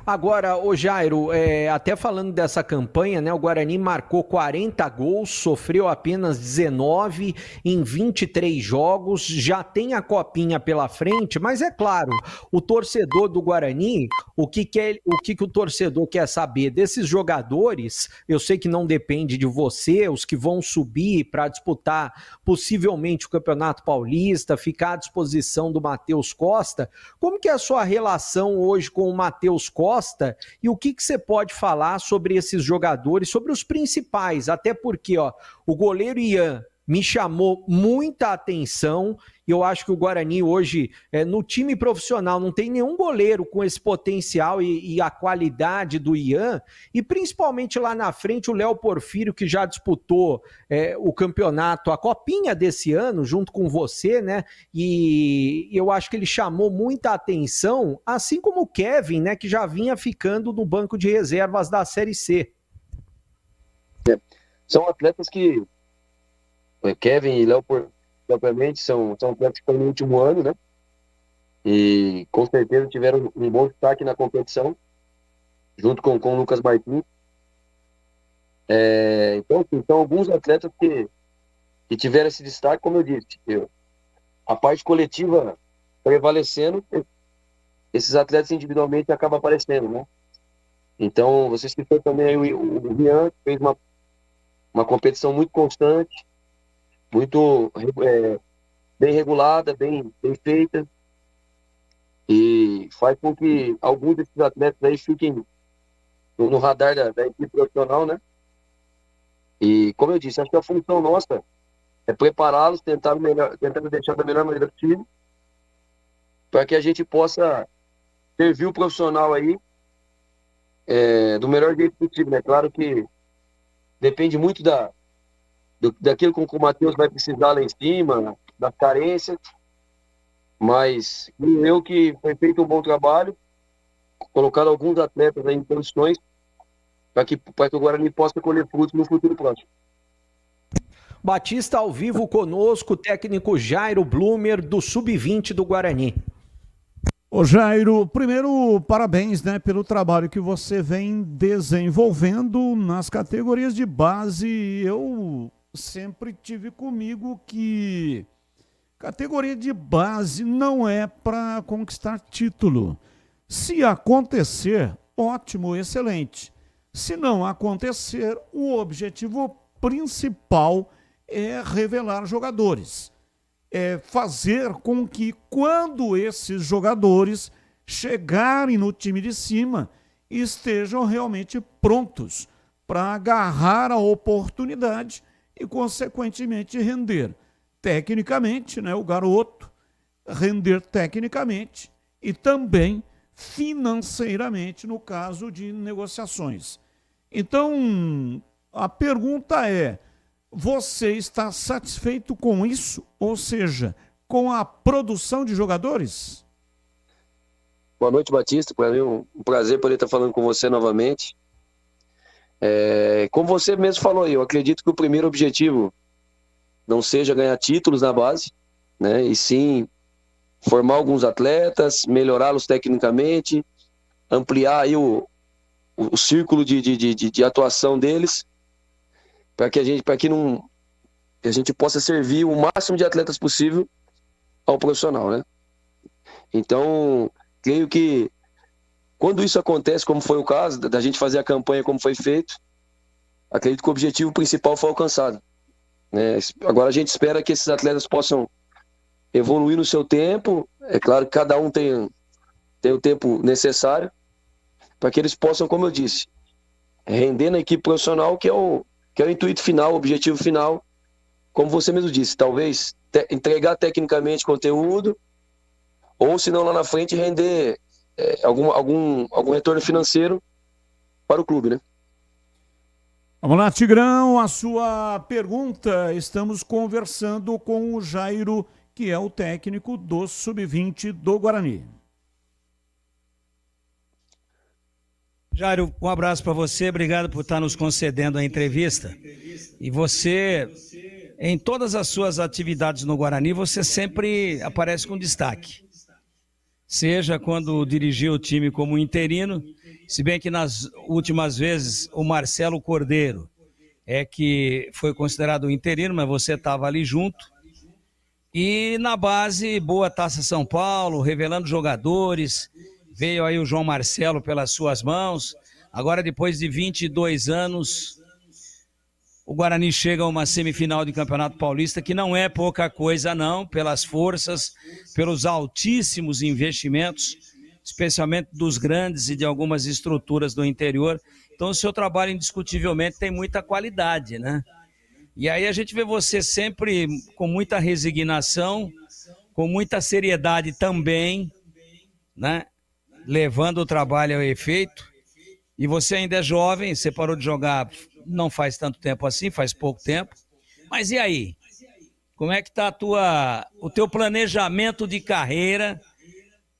Agora, ô Jairo, até falando dessa campanha, né, o Guarani marcou 40 gols, sofreu apenas 19 em 23 jogos, já tem a copinha pela frente, mas é claro, o torcedor do Guarani, o que o torcedor quer saber desses jogadores, eu sei que não depende de você, os que vão subir para disputar possivelmente o Campeonato Paulista, ficar à disposição do Matheus Costa, como que é a sua relação hoje com o Matheus Costa e o que você pode falar sobre esses jogadores, sobre os principais, até porque o goleiro Ian me chamou muita atenção e eu acho que o Guarani hoje, no time profissional, não tem nenhum goleiro com esse potencial e a qualidade do Ian, e principalmente lá na frente o Léo Porfírio, que já disputou o campeonato, a copinha desse ano, junto com você, né, e eu acho que ele chamou muita atenção, assim como o Kevin, né, que já vinha ficando no banco de reservas da Série C.
São atletas que Kevin e Léo propriamente são atletas que estão no último ano, né? E com certeza tiveram um bom destaque na competição, junto com o Lucas Martins. Então, são alguns atletas que tiveram esse destaque, como eu disse. A parte coletiva prevalecendo, esses atletas individualmente acabam aparecendo, né? Então, você citou também aí o Rian, que fez uma competição muito constante, muito bem regulada, bem feita, e faz com que alguns desses atletas aí fiquem no radar da equipe profissional, né? E, como eu disse, acho que a função nossa prepará-los, tentando deixar da melhor maneira possível, para que a gente possa servir o profissional aí do melhor jeito possível, né? Claro que depende muito daquilo que o Matheus vai precisar lá em cima, da carência, mas eu que foi feito um bom trabalho, colocar alguns atletas aí em condições para que o Guarani possa colher frutos no futuro próximo.
Batista ao vivo conosco, o técnico Jairo Blumer, do Sub-20 do Guarani.
Ô Jairo, primeiro, parabéns, né, pelo trabalho que você vem desenvolvendo nas categorias de base. Eu sempre tive comigo que categoria de base não é para conquistar título. Se acontecer, ótimo, excelente. Se não acontecer, o objetivo principal é revelar jogadores. É fazer com que, quando esses jogadores chegarem no time de cima, estejam realmente prontos para agarrar a oportunidade e, consequentemente, render tecnicamente, né, o garoto, render tecnicamente e também financeiramente no caso de negociações. Então, a pergunta é: você está satisfeito com isso? Ou seja, com a produção de jogadores?
Boa noite, Batista. Para mim é um prazer poder estar falando com você novamente. Como você mesmo falou aí, eu acredito que o primeiro objetivo não seja ganhar títulos na base, né? E sim formar alguns atletas, melhorá-los tecnicamente, ampliar aí o círculo de atuação deles, para que a gente possa servir o máximo de atletas possível ao profissional, né? Então, creio que quando isso acontece, como foi o caso, da gente fazer a campanha como foi feito, acredito que o objetivo principal foi alcançado, né? Agora a gente espera que esses atletas possam evoluir no seu tempo. É claro que cada um tem o tempo necessário para que eles possam, como eu disse, render na equipe profissional, que é o intuito final, o objetivo final. Como você mesmo disse, talvez entregar tecnicamente conteúdo, ou se não lá na frente render algum retorno financeiro para o clube, né?
Vamos lá, Tigrão, a sua pergunta. Estamos conversando com o Jairo, que é o técnico do Sub-20 do Guarani.
Jairo, um abraço para você, obrigado por estar nos concedendo a entrevista. E você, em todas as suas atividades no Guarani, você sempre aparece com destaque. Seja quando dirigiu o time como interino, se bem que nas últimas vezes o Marcelo Cordeiro que foi considerado interino, mas você estava ali junto. E na base, boa Taça São Paulo, revelando jogadores. Veio aí o João Marcelo pelas suas mãos. Agora, depois de 22 anos, o Guarani chega a uma semifinal de Campeonato Paulista, que não é pouca coisa não, pelas forças, pelos altíssimos investimentos, especialmente dos grandes e de algumas estruturas do interior. Então o seu trabalho indiscutivelmente tem muita qualidade, né? E aí a gente vê você sempre com muita resignação, com muita seriedade também, né? Levando o trabalho ao efeito. E você ainda é jovem, você parou de jogar não faz tanto tempo assim, faz pouco tempo. Mas e aí? Como é que está o teu planejamento de carreira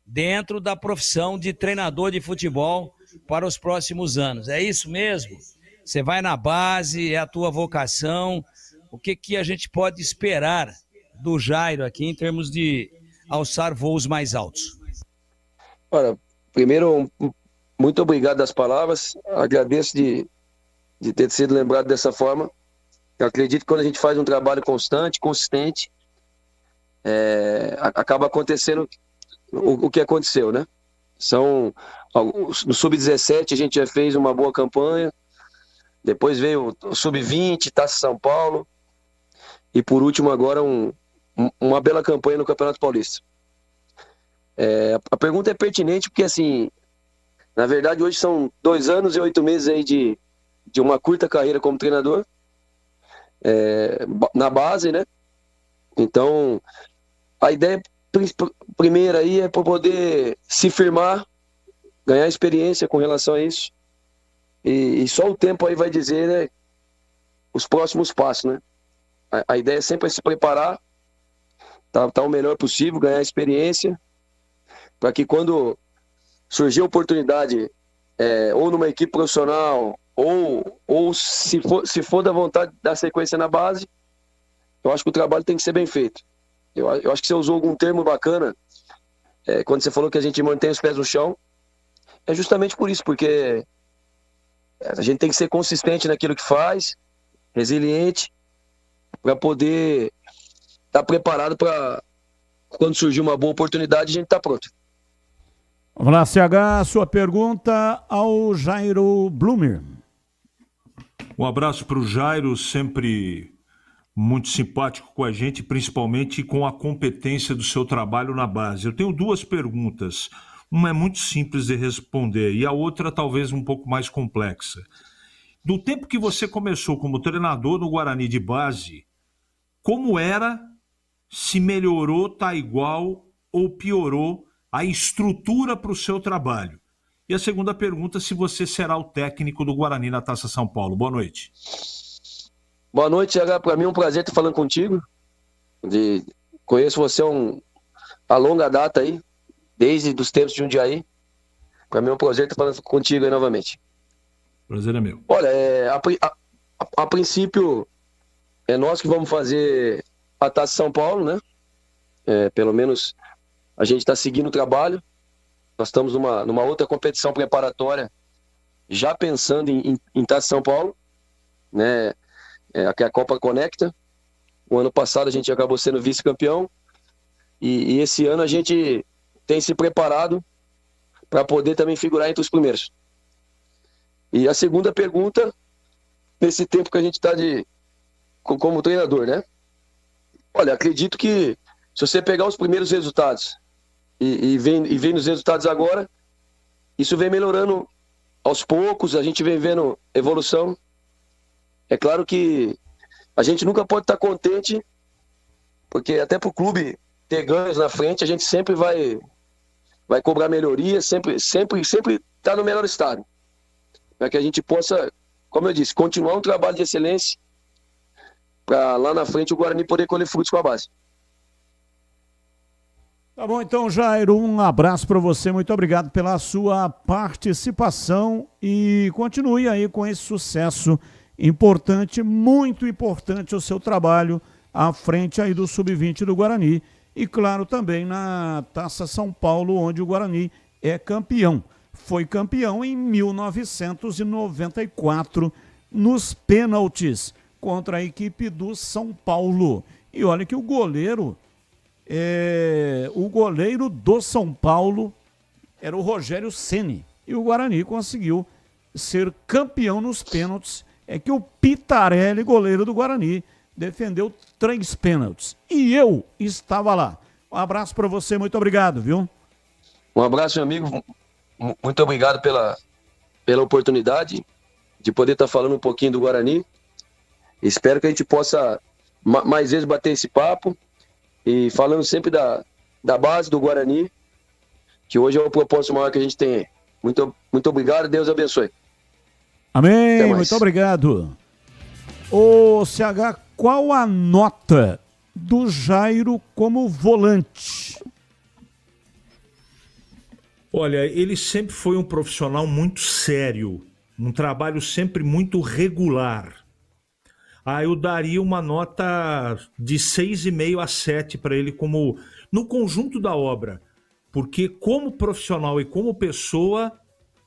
dentro da profissão de treinador de futebol para os próximos anos? É isso mesmo? Você vai na base, é a tua vocação. O que a gente pode esperar do Jairo aqui em termos de alçar voos mais altos?
Olha, primeiro, muito obrigado das palavras. Agradeço de ter sido lembrado dessa forma. Eu acredito que quando a gente faz um trabalho constante, consistente, acaba acontecendo o que aconteceu, né? No Sub-17 a gente já fez uma boa campanha, depois veio o Sub-20, Taça São Paulo, e por último agora uma bela campanha no Campeonato Paulista. A pergunta é pertinente porque, assim, na verdade hoje são 2 anos e 8 meses aí de uma curta carreira como treinador, na base, né? Então, a ideia primeira aí é para poder se firmar, ganhar experiência com relação a isso. E só o tempo aí vai dizer, né, os próximos passos, né? A ideia sempre é se preparar, tá o melhor possível, ganhar experiência, para que quando surgir a oportunidade, ou numa equipe profissional, ou se for da vontade da sequência na base, eu acho que o trabalho tem que ser bem feito. Eu acho que você usou algum termo bacana, quando você falou que a gente mantém os pés no chão, é justamente por isso, porque a gente tem que ser consistente naquilo que faz, resiliente, para poder estar preparado para quando surgir uma boa oportunidade, a gente tá pronto.
Vamos lá, CH, sua pergunta ao Jairo Blumer.
Um abraço para o Jairo, sempre muito simpático com a gente, principalmente com a competência do seu trabalho na base. Eu tenho duas perguntas. Uma é muito simples de responder e a outra talvez um pouco mais complexa. Do tempo que você começou como treinador no Guarani de base, como era, se melhorou, tá igual ou piorou a estrutura para o seu trabalho? E a segunda pergunta, se você será o técnico do Guarani na Taça São Paulo. Boa noite.
Boa noite, CH. Para mim é um prazer estar falando contigo. Conheço você a longa data aí, desde os tempos de Jundiaí. Para mim é um prazer estar falando contigo aí novamente.
Prazer é meu.
Olha, a princípio, é nós que vamos fazer a Taça São Paulo, né? Pelo menos a gente está seguindo o trabalho. Nós estamos numa outra competição preparatória, já pensando em Taça São Paulo, né? Aqui é a Copa Conecta. O ano passado a gente acabou sendo vice-campeão. E esse ano a gente tem se preparado para poder também figurar entre os primeiros. E a segunda pergunta, nesse tempo que a gente está como treinador, né? Olha, acredito que se você pegar os primeiros resultados e vem nos resultados agora, isso vem melhorando aos poucos, a gente vem vendo evolução. É claro que a gente nunca pode estar contente, porque até para o clube ter ganhos na frente, a gente sempre vai cobrar melhoria, sempre estar no melhor estado. Para que a gente possa, como eu disse, continuar um trabalho de excelência para lá na frente o Guarani poder colher frutos com a base.
Tá bom, então, Jairo, um abraço para você, muito obrigado pela sua participação e continue aí com esse sucesso importante, muito importante o seu trabalho à frente aí do Sub-20 do Guarani e, claro, também na Taça São Paulo, onde o Guarani é campeão. Foi campeão em 1994 nos pênaltis contra a equipe do São Paulo. E olha que o goleiro do São Paulo era o Rogério Ceni. E o Guarani conseguiu ser campeão nos pênaltis. É que o Pitarelli, goleiro do Guarani, defendeu 3 pênaltis. E eu estava lá. Um abraço para você, muito obrigado, viu?
Um abraço, meu amigo. Muito obrigado pela oportunidade de poder estar falando um pouquinho do Guarani. Espero que a gente possa mais vezes bater esse papo e falando sempre da base do Guarani, que hoje é o propósito maior que a gente tem. Muito obrigado, Deus abençoe.
Amém, muito obrigado. Ô CH, qual a nota do Jairo como volante?
Olha, ele sempre foi um profissional muito sério, um trabalho sempre muito regular. Eu daria uma nota de 6,5 a 7 para ele como no conjunto da obra, porque como profissional e como pessoa,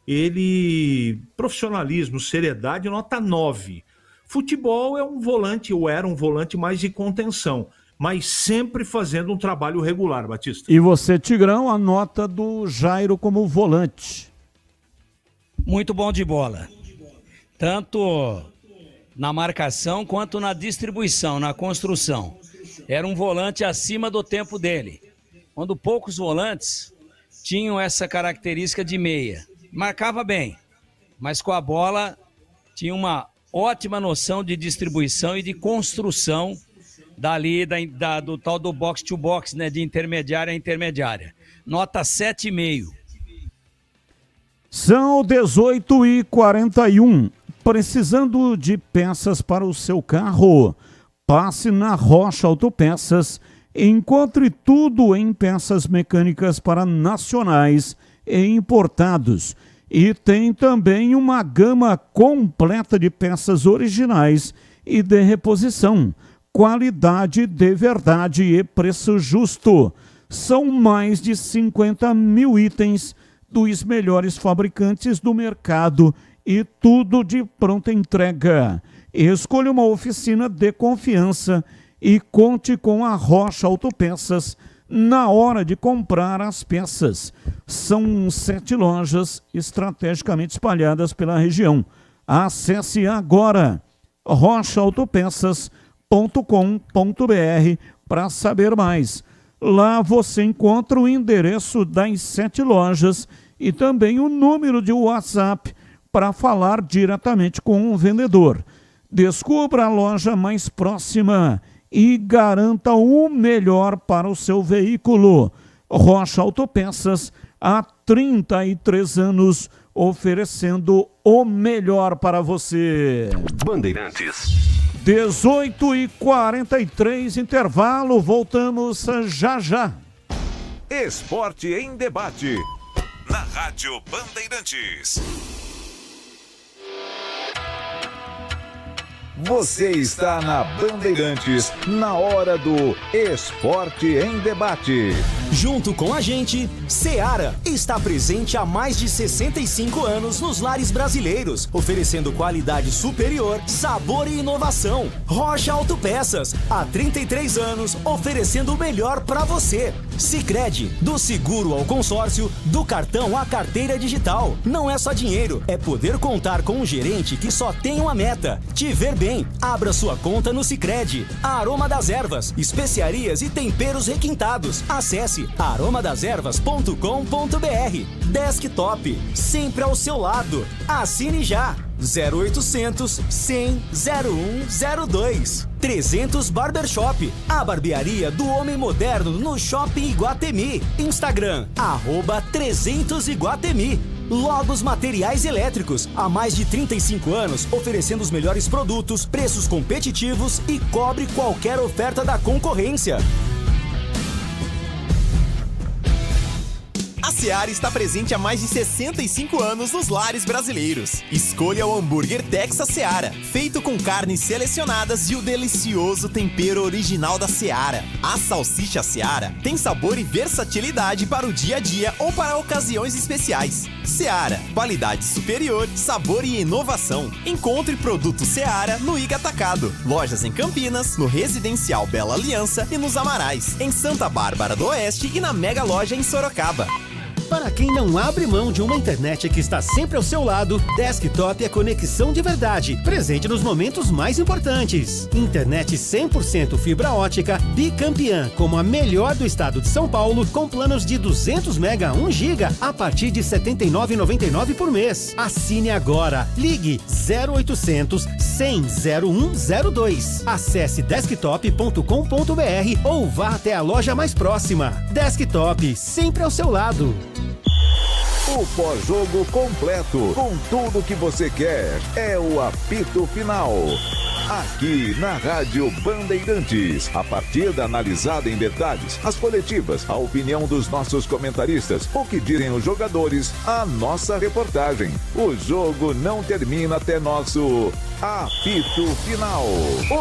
ele, profissionalismo, seriedade, nota 9. Futebol é um volante, ou era um volante mais de contenção, mas sempre fazendo um trabalho regular, Batista.
E você, Tigrão, a nota do Jairo como volante?
Muito bom de bola. Tanto na marcação quanto na distribuição, na construção. Era um volante acima do tempo dele. Quando poucos volantes tinham essa característica de meia. Marcava bem, mas com a bola tinha uma ótima noção de distribuição e de construção do tal do box to box, né? De intermediária a intermediária. Nota 7,5.
São 18h41. Precisando de peças para o seu carro? Passe na Rocha Autopeças e encontre tudo em peças mecânicas para nacionais e importados. E tem também uma gama completa de peças originais e de reposição. Qualidade de verdade e preço justo. São mais de 50 mil itens dos melhores fabricantes do mercado e tudo de pronta entrega. Escolha uma oficina de confiança e conte com a Rocha Autopeças na hora de comprar as peças. São 7 lojas estrategicamente espalhadas pela região. Acesse agora rochaautopeças.com.br para saber mais. Lá você encontra o endereço das 7 lojas e também o número de WhatsApp para falar diretamente com o vendedor. Descubra a loja mais próxima e garanta o melhor para o seu veículo. Rocha Autopeças, há 33 anos, oferecendo o melhor para você.
Bandeirantes.
18h43, intervalo, voltamos já já.
Esporte em debate. Na Rádio Bandeirantes. Você está na Bandeirantes, na hora do Esporte em Debate.
Junto com a gente, Seara está presente há mais de 65 anos nos lares brasileiros, oferecendo qualidade superior, sabor e inovação. Rocha Autopeças, há 33 anos, oferecendo o melhor para você. Sicredi, do seguro ao consórcio, do cartão à carteira digital. Não é só dinheiro, é poder contar com um gerente que só tem uma meta: te ver bem. Abra sua conta no Sicredi. Aroma das Ervas, especiarias e temperos requintados. Acesse aromadeservas.com.br. Desktop, sempre ao seu lado. Assine já. 0800 100 0102. 300 Barbershop, a barbearia do homem moderno no Shopping Iguatemi. Instagram, @300 Iguatemi. Logos Materiais Elétricos, há mais de 35 anos, oferecendo os melhores produtos, preços competitivos e cobre qualquer oferta da concorrência.
A Seara está presente há mais de 65 anos nos lares brasileiros. Escolha o hambúrguer Texas Seara, feito com carnes selecionadas e o delicioso tempero original da Seara. A salsicha Seara tem sabor e versatilidade para o dia a dia ou para ocasiões especiais. Seara, qualidade superior, sabor e inovação. Encontre produto Seara no Iga Atacado. Lojas em Campinas, no Residencial Bela Aliança e nos Amarais, em Santa Bárbara do Oeste e na Mega Loja em Sorocaba.
Para quem não abre mão de uma internet que está sempre ao seu lado, Desktop é conexão de verdade, presente nos momentos mais importantes. Internet 100% fibra ótica, bicampeã, como a melhor do estado de São Paulo, com planos de 200 mega 1 giga a partir de R$ 79,99 por mês. Assine agora. Ligue 0800 100 0102. Acesse desktop.com.br ou vá até a loja mais próxima. Desktop, sempre ao seu lado.
O pós-jogo completo, com tudo que você quer, é o apito final. Aqui na Rádio Bandeirantes, a partida analisada em detalhes, as coletivas, a opinião dos nossos comentaristas, o que dizem os jogadores, a nossa reportagem. O jogo não termina até nosso apito final.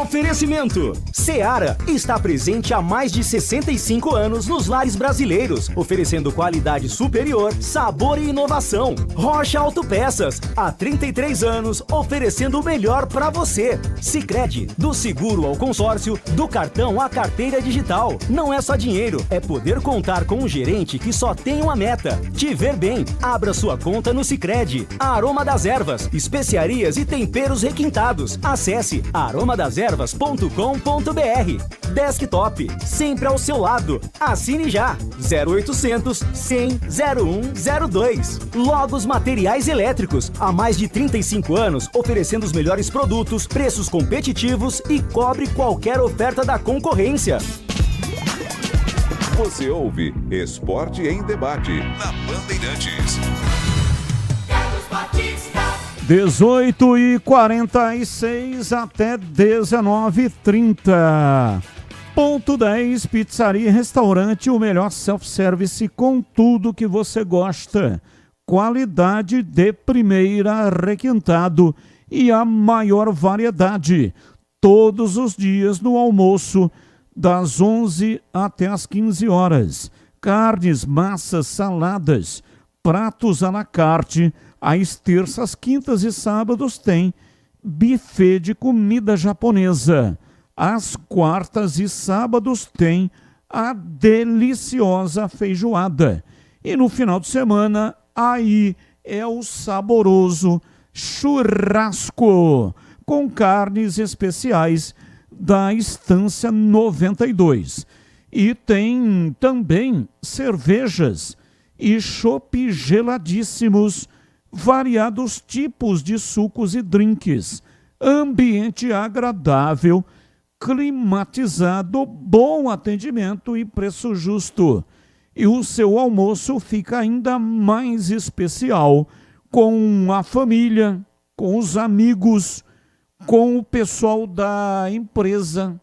Oferecimento: Seara está presente há mais de 65 anos nos lares brasileiros, oferecendo qualidade superior, sabor e inovação. Rocha Autopeças, há 33 anos, oferecendo o melhor para você. Sicredi, do seguro ao consórcio, do cartão à carteira digital. Não é só dinheiro, é poder contar com um gerente que só tem uma meta: te ver bem. Abra sua conta no Sicredi. Aroma das Ervas, especiarias e temperos requintados. requintados. Acesse aromadeservas.com.br. Desktop, sempre ao seu lado. Assine já. 0800 100 0102. Logos Materiais Elétricos. Há mais de 35 anos, oferecendo os melhores produtos, preços competitivos e cobre qualquer oferta da concorrência.
Você ouve Esporte em Debate na Bandeirantes.
18h46 até 19h30. Ponto 10, pizzaria e restaurante, o melhor self-service com tudo que você gosta. Qualidade de primeira, requintado e a maior variedade. Todos os dias no almoço, das 11 até as 15 horas. Carnes, massas, saladas, pratos à la carte. Às terças, quintas e sábados tem buffet de comida japonesa. Às quartas e sábados tem a deliciosa feijoada. E no final de semana, aí é o saboroso churrasco, com carnes especiais da Estância 92. E tem também cervejas e chopp geladíssimos, variados tipos de sucos e drinks, ambiente agradável, climatizado, bom atendimento e preço justo. E o seu almoço fica ainda mais especial com a família, com os amigos, com o pessoal da empresa,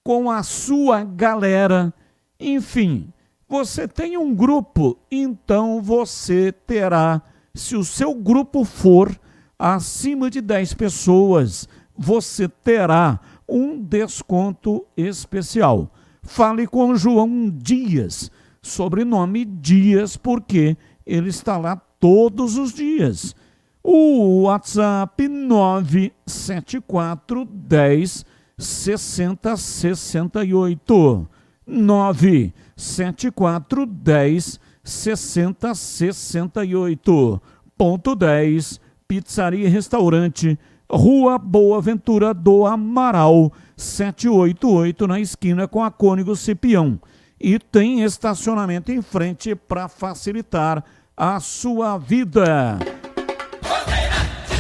com a sua galera, enfim. Você tem um grupo, então você terá, se o seu grupo for acima de 10 pessoas, você terá um desconto especial. Fale com João Dias, sobrenome Dias, porque ele está lá todos os dias. O WhatsApp 974 10 60 68. 974 10 60 68. Ponto 10, pizzaria e restaurante, Rua Boa Ventura do Amaral, 788, na esquina com a Cônigo Cipião. E tem estacionamento em frente para facilitar a sua vida.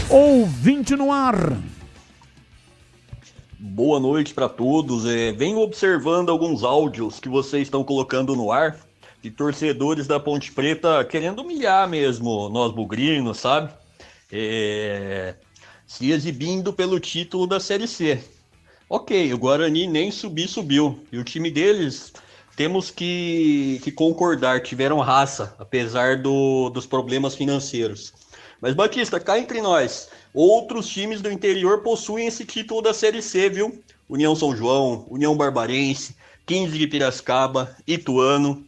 Ouvinte no ar.
Boa noite para todos. Venho observando alguns áudios que vocês estão colocando no ar de torcedores da Ponte Preta querendo humilhar mesmo nós bugrinos, sabe? Se exibindo pelo título da Série C. Ok, o Guarani nem subiu. E o time deles, temos que concordar, tiveram raça, apesar dos problemas financeiros. Mas, Batista, cá entre nós, outros times do interior possuem esse título da Série C, viu? União São João, União Barbarense, 15 de Piracicaba, Ituano.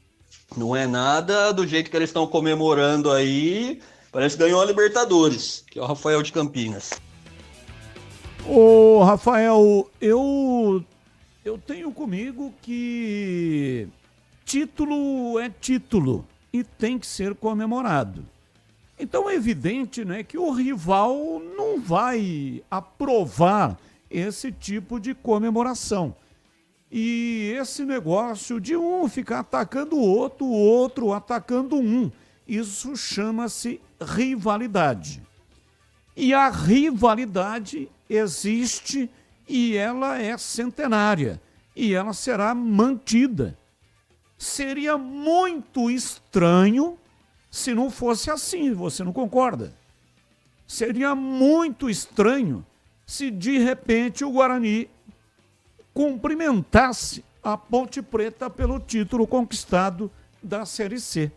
Não é nada do jeito que eles estão comemorando aí. Parece que ganhou a Libertadores, que é o Rafael de Campinas.
Ô, Rafael, eu tenho comigo que título é título e tem que ser comemorado. Então é evidente, né, que o rival não vai aprovar esse tipo de comemoração. E esse negócio de um ficar atacando o outro atacando um, isso chama-se rivalidade. E a rivalidade existe e ela é centenária e ela será mantida. Seria muito estranho se não fosse assim, você não concorda? Seria muito estranho se de repente o Guarani cumprimentasse a Ponte Preta pelo título conquistado da Série C.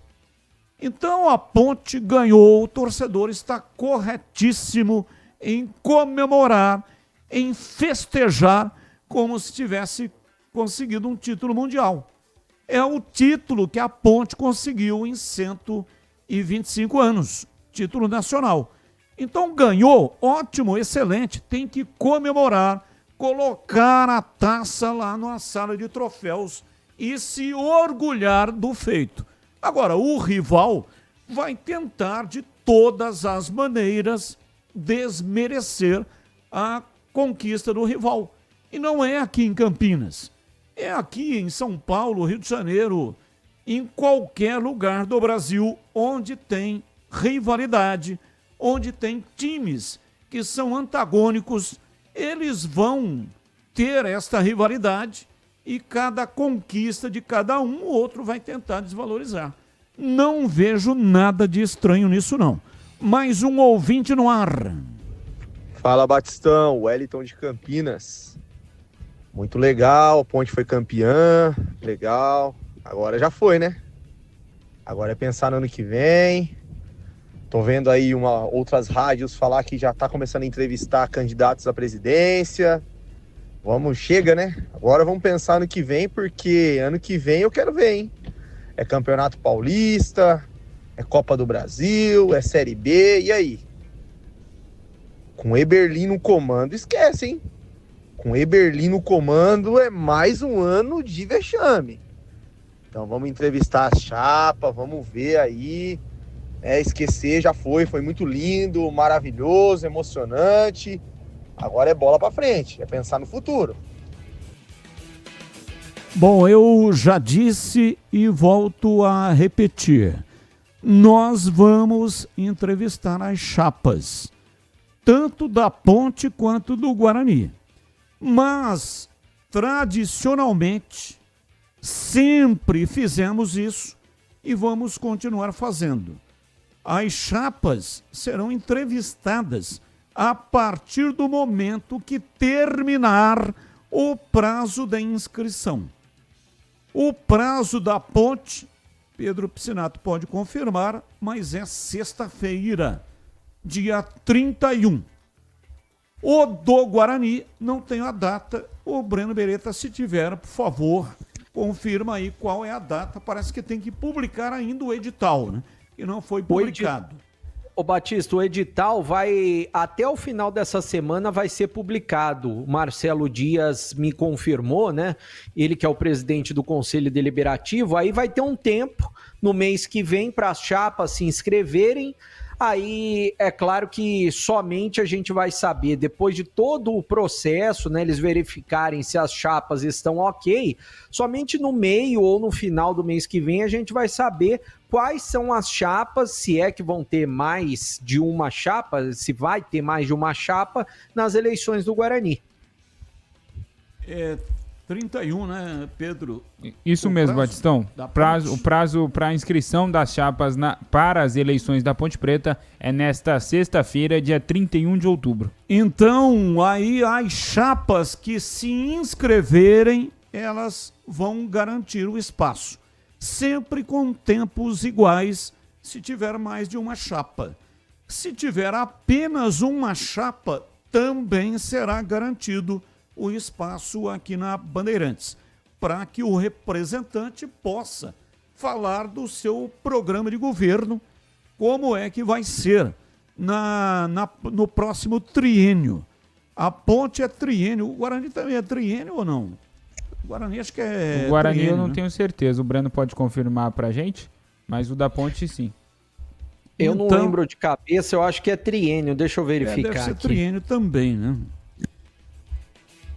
Então a Ponte ganhou, o torcedor está corretíssimo em comemorar, em festejar como se tivesse conseguido um título mundial. É o título que a Ponte conseguiu em 125 anos, título nacional. Então ganhou, ótimo, excelente, tem que comemorar, colocar a taça lá na sala de troféus e se orgulhar do feito. Agora, o rival vai tentar de todas as maneiras desmerecer a conquista do rival. E não é aqui em Campinas, é aqui em São Paulo, Rio de Janeiro, em qualquer lugar do Brasil onde tem rivalidade, onde tem times que são antagônicos, eles vão ter esta rivalidade e cada conquista de cada um, o outro vai tentar desvalorizar. Não vejo nada de estranho nisso, não. Mais um ouvinte no ar.
Fala, Batistão, Wellington de Campinas. Muito legal, a Ponte foi campeã, legal. Agora já foi, né? Agora é pensar no ano que vem. Tô vendo aí outras rádios falar que já tá começando a entrevistar candidatos à presidência. Chega, né? Agora vamos pensar no que vem, porque ano que vem eu quero ver, hein? É Campeonato Paulista, é Copa do Brasil, é Série B, e aí? Com Eberlin no comando, esquece, hein? Com Eberlin no comando é mais um ano de vexame. Então vamos entrevistar as chapas, vamos ver aí. Esquecer já foi muito lindo, maravilhoso, emocionante. Agora é bola pra frente, é pensar no futuro.
Bom, eu já disse e volto a repetir. Nós vamos entrevistar as chapas, tanto da Ponte quanto do Guarani. Mas, tradicionalmente, sempre fizemos isso e vamos continuar fazendo. As chapas serão entrevistadas a partir do momento que terminar o prazo da inscrição. O prazo da Ponte, Pedro Piscinato pode confirmar, mas é sexta-feira, dia 31. O do Guarani não tem a data. O Breno Beretta, se tiver, por favor, confirma aí qual é a data. Parece que tem que publicar ainda o edital, né? E não foi publicado.
Ô Batista, o edital vai, até o final dessa semana vai ser publicado. O Marcelo Dias me confirmou, né? Ele que é o presidente do Conselho Deliberativo, aí vai ter um tempo no mês que vem para as chapas se inscreverem. Aí é claro que somente a gente vai saber, depois de todo o processo, né, eles verificarem se as chapas estão ok, somente no meio ou no final do mês que vem a gente vai saber quais são as chapas, se é que vão ter mais de uma chapa, se vai ter mais de uma chapa nas eleições do Guarani.
31, né, Pedro?
Isso mesmo, Batistão. O prazo para inscrição das chapas para as eleições da Ponte Preta é nesta sexta-feira, dia 31 de outubro.
Então, aí as chapas que se inscreverem, elas vão garantir o espaço. Sempre com tempos iguais, se tiver mais de uma chapa. Se tiver apenas uma chapa, também será garantido o espaço aqui na Bandeirantes, para que o representante possa falar do seu programa de governo, como é que vai ser no próximo triênio. A Ponte é triênio, o Guarani também é triênio ou não? O Guarani acho que é
o Guarani
triênio,
eu não
né?
tenho certeza, o Breno pode confirmar pra gente, mas o da Ponte sim.
Eu não lembro de cabeça, eu acho que é triênio, deixa eu verificar
deve ser
aqui.
Triênio também, né?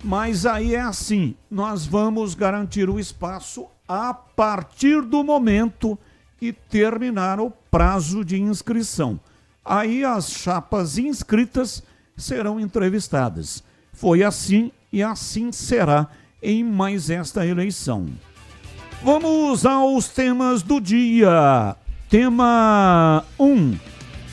Mas aí é assim, nós vamos garantir o espaço a partir do momento que terminar o prazo de inscrição. Aí as chapas inscritas serão entrevistadas. Foi assim e assim será em mais esta eleição. Vamos aos temas do dia. Tema 1.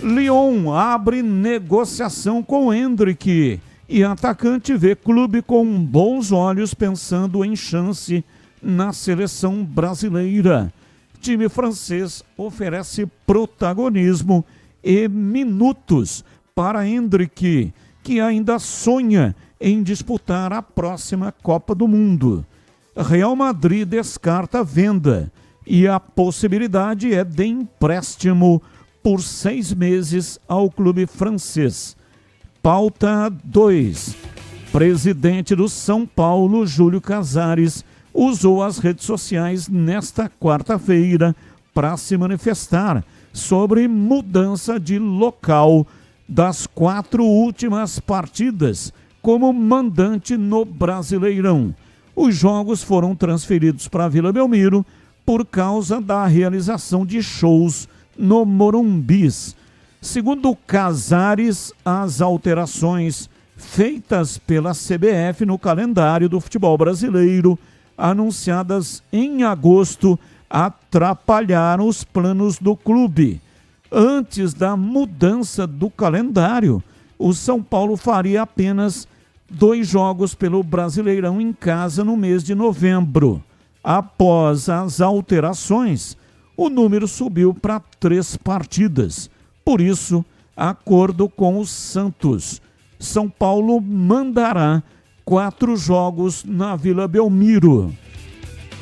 Lyon abre negociação com Endrick. E atacante vê clube com bons olhos pensando em chance na seleção brasileira. Time francês oferece protagonismo e minutos para Endrick, que ainda sonha em disputar a próxima Copa do Mundo. Real Madrid descarta a venda e a possibilidade é de empréstimo por 6 meses ao clube francês. Pauta 2. Presidente do São Paulo, Júlio Casares, usou as redes sociais nesta quarta-feira para se manifestar sobre mudança de local das 4 últimas partidas como mandante no Brasileirão. Os jogos foram transferidos para Vila Belmiro por causa da realização de shows no Morumbis. Segundo Casares, as alterações feitas pela CBF no calendário do futebol brasileiro, anunciadas em agosto, atrapalharam os planos do clube. Antes da mudança do calendário, o São Paulo faria apenas 2 jogos pelo Brasileirão em casa no mês de novembro. Após as alterações, o número subiu para 3 partidas. Por isso, acordo com o Santos, São Paulo mandará 4 jogos na Vila Belmiro.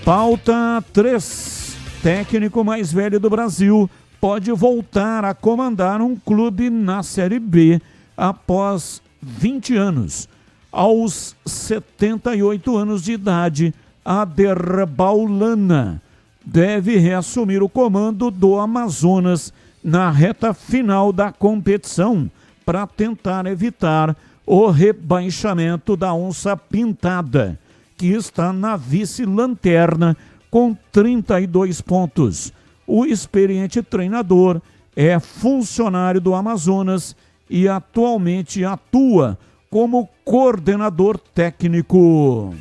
Pauta 3. Técnico mais velho do Brasil pode voltar a comandar um clube na Série B após 20 anos. Aos 78 anos de idade, Ader Baulana deve reassumir o comando do Amazonas na reta final da competição para tentar evitar o rebaixamento da Onça Pintada, que está na vice-lanterna com 32 pontos. O experiente treinador é funcionário do Amazonas e atualmente atua como coordenador técnico.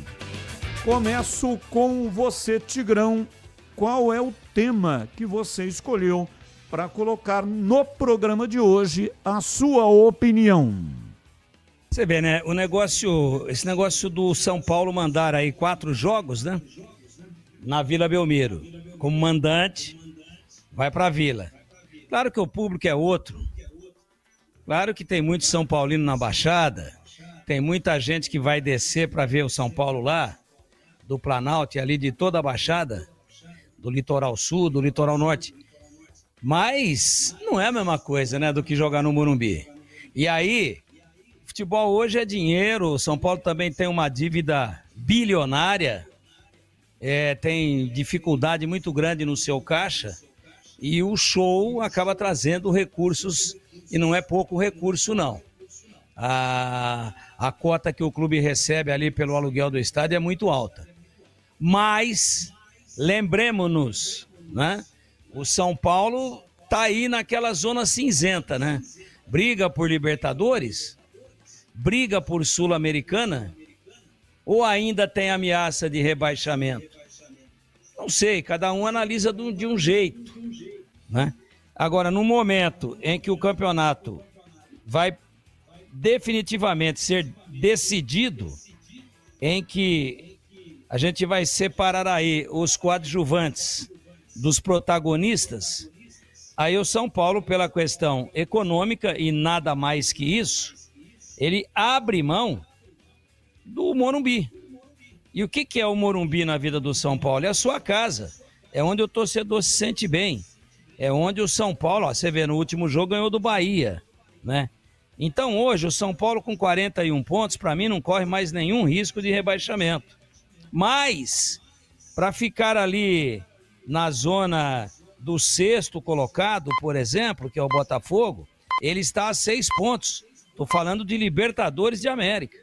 Começo com você, Tigrão. Qual é o tema que você escolheu para colocar no programa de hoje? A sua opinião.
Você vê, né? Esse negócio do São Paulo mandar aí 4 jogos, né? Na Vila Belmiro. Como mandante, vai para a Vila. Claro que o público é outro. Claro que tem muito São Paulino na Baixada. Tem muita gente que vai descer para ver o São Paulo lá, do Planalto e ali de toda a Baixada, do Litoral Sul, do Litoral Norte. Mas não é a mesma coisa, né, do que jogar no Morumbi. E aí, futebol hoje é dinheiro. O São Paulo também tem uma dívida bilionária, tem dificuldade muito grande no seu caixa, e o show acaba trazendo recursos, e não é pouco recurso, não. A cota que o clube recebe ali pelo aluguel do estádio é muito alta. Mas, lembremos-nos, né? O São Paulo tá aí naquela zona cinzenta, né? Briga por Libertadores, briga por Sul-Americana, ou ainda tem ameaça de rebaixamento? Não sei, cada um analisa de um jeito, né? Agora, no momento em que o campeonato vai definitivamente ser decidido, em que a gente vai separar aí os coadjuvantes dos protagonistas, aí o São Paulo, pela questão econômica e nada mais que isso, ele abre mão do Morumbi. E o que é o Morumbi na vida do São Paulo? É a sua casa, é onde o torcedor se sente bem, é onde o São Paulo, você vê, no último jogo ganhou do Bahia, né? Então hoje o São Paulo com 41 pontos, para mim não corre mais nenhum risco de rebaixamento. Mas, para ficar ali na zona do 6º colocado, por exemplo, que é o Botafogo, ele está a 6 pontos. Estou falando de Libertadores de América.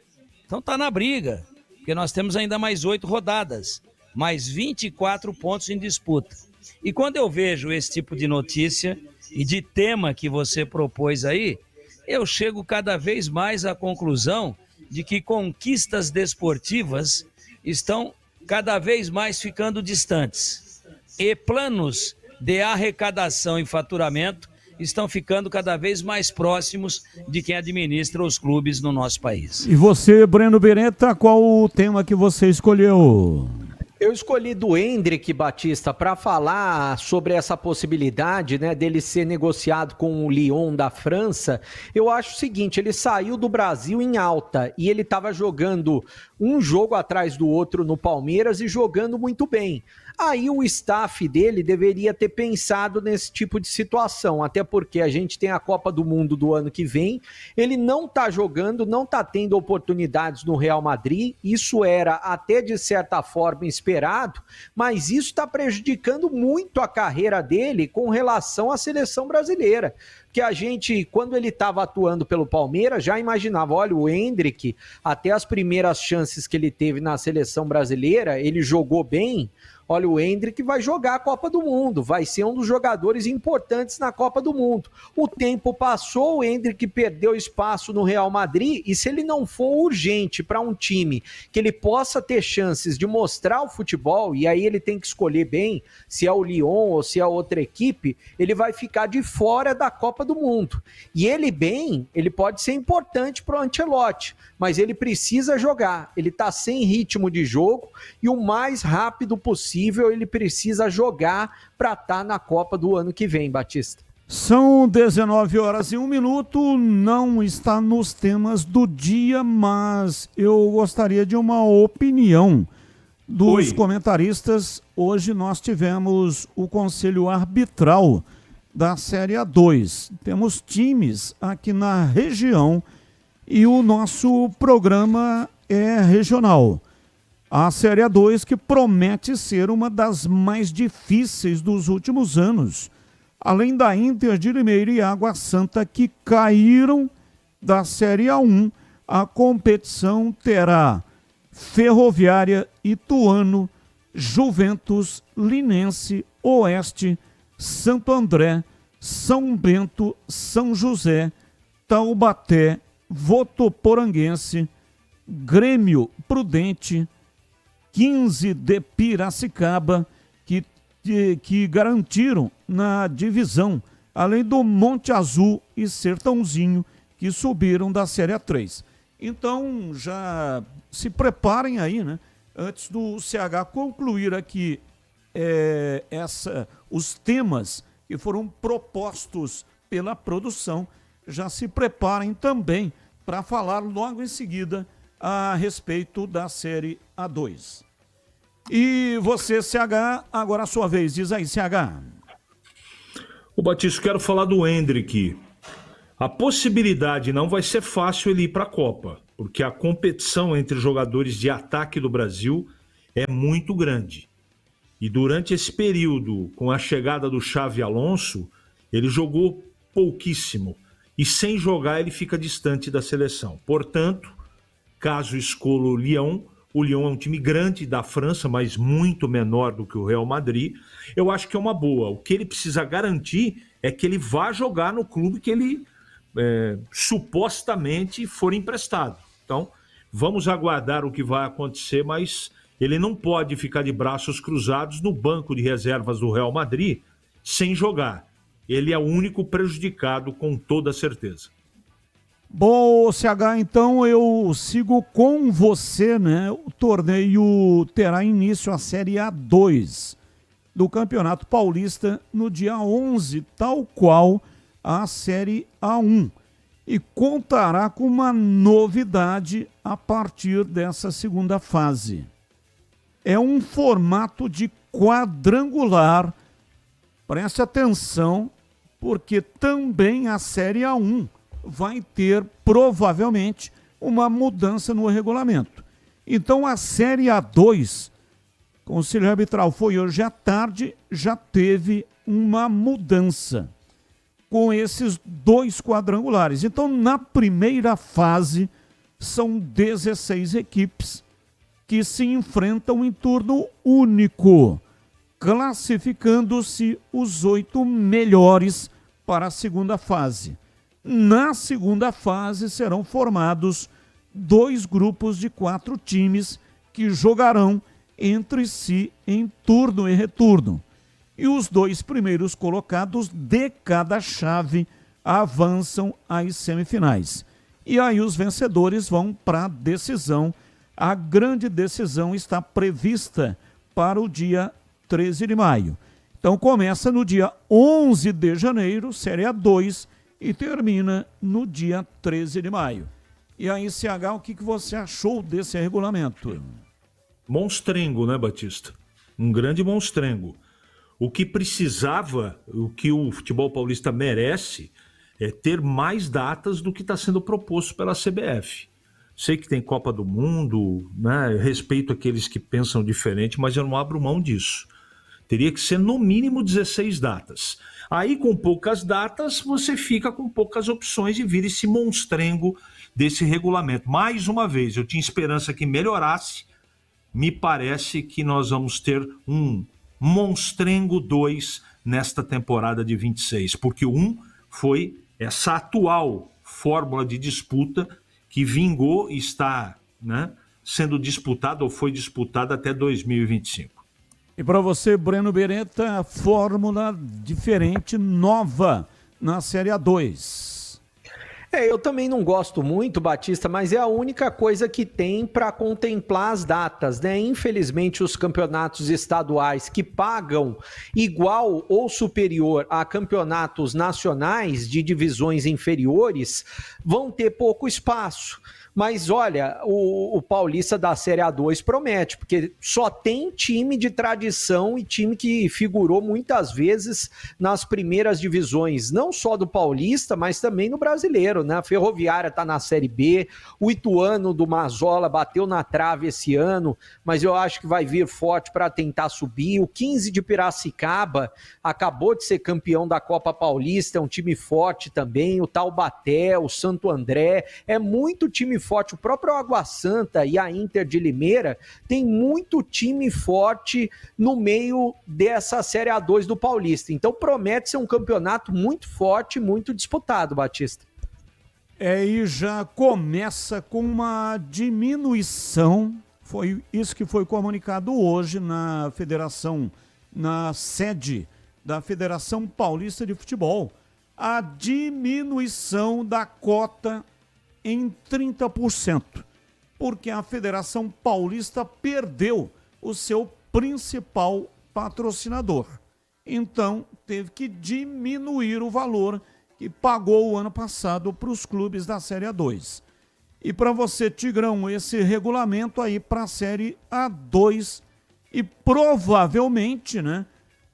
Então tá na briga, porque nós temos ainda mais 8 rodadas, mais 24 pontos em disputa. E quando eu vejo esse tipo de notícia e de tema que você propôs aí, eu chego cada vez mais à conclusão de que conquistas desportivas estão cada vez mais ficando distantes. E planos de arrecadação e faturamento estão ficando cada vez mais próximos de quem administra os clubes no nosso país.
E você, Breno Beretta, qual o tema que você escolheu?
Eu escolhi do Hendrick Batista para falar sobre essa possibilidade, né, dele ser negociado com o Lyon da França. Eu acho o seguinte, ele saiu do Brasil em alta e ele estava jogando um jogo atrás do outro no Palmeiras e jogando muito bem. Aí o staff dele deveria ter pensado nesse tipo de situação, até porque a gente tem a Copa do Mundo do ano que vem, ele não está jogando, não está tendo oportunidades no Real Madrid, isso era até de certa forma esperado liberado, mas isso está prejudicando muito a carreira dele com relação à seleção brasileira. Que a gente, quando ele estava atuando pelo Palmeiras, já imaginava, olha, o Endrick, até as primeiras chances que ele teve na seleção brasileira, ele jogou bem. Olha, o Endrick vai jogar a Copa do Mundo, vai ser um dos jogadores importantes na Copa do Mundo. O tempo passou, o Endrick perdeu espaço no Real Madrid, e se ele não for urgente para um time que ele possa ter chances de mostrar o futebol, e aí ele tem que escolher bem se é o Lyon ou se é outra equipe, ele vai ficar de fora da Copa do Mundo. E ele pode ser importante para o Ancelotti, mas ele precisa jogar, ele está sem ritmo de jogo, e o mais rápido possível ele precisa jogar para estar na Copa do ano que vem, Batista.
São 19h01, não está nos temas do dia, mas eu gostaria de uma opinião dos comentaristas. Hoje nós tivemos o conselho arbitral da Série A2. Temos times aqui na região e o nosso programa é regional. A Série A2 que promete ser uma das mais difíceis dos últimos anos. Além da Inter de Limeira e Água Santa que caíram da Série A1, a competição terá Ferroviária, Ituano, Juventus, Linense, Oeste, Santo André, São Bento, São José, Taubaté, Votoporanguense, Grêmio Prudente, 15 de Piracicaba, que garantiram na divisão, além do Monte Azul e Sertãozinho, que subiram da Série A3. Então, já se preparem aí, né? Antes do CH concluir aqui os temas que foram propostos pela produção, já se preparem também para falar logo em seguida a respeito da Série A2. E você, CH, agora a sua vez. Diz aí, CH.
Ô Batista, quero falar do Endrick. A possibilidade não vai ser fácil ele ir para a Copa, porque a competição entre jogadores de ataque do Brasil é muito grande. E durante esse período, com a chegada do Xavi Alonso, ele jogou pouquíssimo. E sem jogar ele fica distante da seleção. Portanto, caso escolha o Lyon é um time grande da França, mas muito menor do que o Real Madrid. Eu acho que é uma boa. O que ele precisa garantir é que ele vá jogar no clube que ele supostamente for emprestado. Então, vamos aguardar o que vai acontecer, mas ele não pode ficar de braços cruzados no banco de reservas do Real Madrid sem jogar. Ele é o único prejudicado, com toda certeza.
Bom, CH, então eu sigo com você, né? O torneio terá início a Série A2 do Campeonato Paulista no dia 11, tal qual a Série A1. E contará com uma novidade a partir dessa segunda fase. É um formato de quadrangular. Preste atenção, porque também a Série A1 vai ter, provavelmente, uma mudança no regulamento. Então, a Série A2, o Conselho Arbitral foi hoje à tarde, já teve uma mudança com esses 2 quadrangulares. Então, na primeira fase, são 16 equipes que se enfrentam em turno único, classificando-se os 8 melhores para a segunda fase. Na segunda fase serão formados 2 grupos de 4 times que jogarão entre si em turno e retorno. E os 2 primeiros colocados de cada chave avançam às semifinais. E aí os vencedores vão para a decisão. A grande decisão está prevista para o dia 13 de maio. Então começa no dia 11 de janeiro, Série A2, e termina no dia 13 de maio. E aí, CH, o que você achou desse regulamento?
Monstrengo, né, Batista? Um grande monstrengo. O que precisava, o que o futebol paulista merece, é ter mais datas do que está sendo proposto pela CBF. Sei que tem Copa do Mundo, né? Respeito aqueles que pensam diferente, mas eu não abro mão disso. Teria que ser no mínimo 16 datas. Aí, com poucas datas, você fica com poucas opções e vira esse monstrengo desse regulamento. Mais uma vez, eu tinha esperança que melhorasse. Me parece que nós vamos ter um monstrengo 2 nesta temporada de 26, porque o 1 foi essa atual fórmula de disputa que vingou e está, né, sendo disputada ou foi disputada até 2025.
E para você, Breno Beretta, fórmula diferente, nova na Série A2.
Eu também não gosto muito, Batista, mas é a única coisa que tem para contemplar as datas, né? Infelizmente, os campeonatos estaduais que pagam igual ou superior a campeonatos nacionais de divisões inferiores vão ter pouco espaço. Mas olha, o Paulista da Série A2 promete, porque só tem time de tradição e time que figurou muitas vezes nas primeiras divisões, não só do Paulista, mas também no Brasileiro, né? A Ferroviária está na Série B, o Ituano do Mazola bateu na trave esse ano, mas eu acho que vai vir forte para tentar subir. O 15 de Piracicaba acabou de ser campeão da Copa Paulista, é um time forte também, o Taubaté, o Santo André, é muito time forte, o próprio Água Santa e a Inter de Limeira tem muito time forte no meio dessa Série A2 do Paulista, então promete ser um campeonato muito forte, muito disputado, Batista.
E já começa com uma diminuição, foi isso que foi comunicado hoje na federação, na sede da Federação Paulista de Futebol, a diminuição da cota em 30%, porque a Federação Paulista perdeu o seu principal patrocinador. Então, teve que diminuir o valor que pagou o ano passado para os clubes da Série A2. E para você, Tigrão, esse regulamento aí para a Série A2 e provavelmente, né,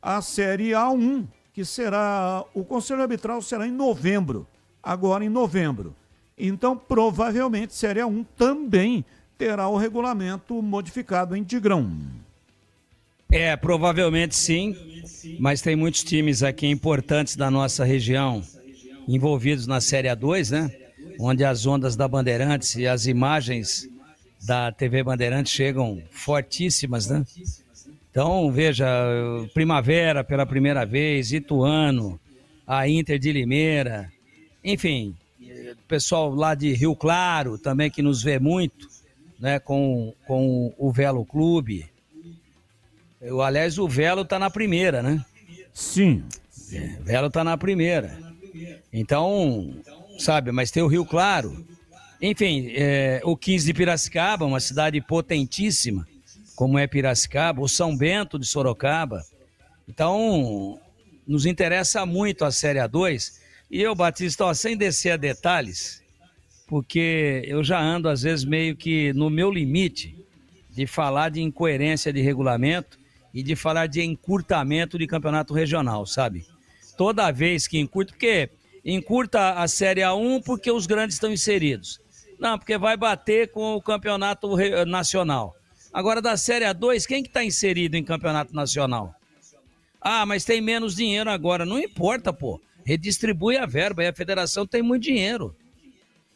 a Série A1, que será, o Conselho Arbitral será em novembro, agora em novembro. Então, provavelmente, Série A1 também terá o regulamento modificado em Tigrão.
Provavelmente sim, mas tem muitos times aqui importantes da nossa região envolvidos na Série A2, né? Onde as ondas da Bandeirantes e as imagens da TV Bandeirantes chegam fortíssimas, né? Então, veja, Primavera pela primeira vez, Ituano, a Inter de Limeira, enfim, o pessoal lá de Rio Claro também que nos vê muito, né, com o Velo Clube. Aliás, o Velo tá na primeira, né?
Sim.
O Velo tá na primeira. Então, sabe, mas tem o Rio Claro. Enfim, o 15 de Piracicaba, uma cidade potentíssima, como é Piracicaba, o São Bento de Sorocaba. Então, nos interessa muito a Série A2. E eu, Batista, ó, sem descer a detalhes, porque eu já ando, às vezes, meio que no meu limite de falar de incoerência de regulamento e de falar de encurtamento de campeonato regional, sabe? Toda vez que encurta, porque encurta a Série A1 porque os grandes estão inseridos. Não, porque vai bater com o campeonato nacional. Agora, da Série A2, quem que está inserido em campeonato nacional? Ah, mas tem menos dinheiro agora. Não importa, pô. Redistribui a verba e a federação tem muito dinheiro.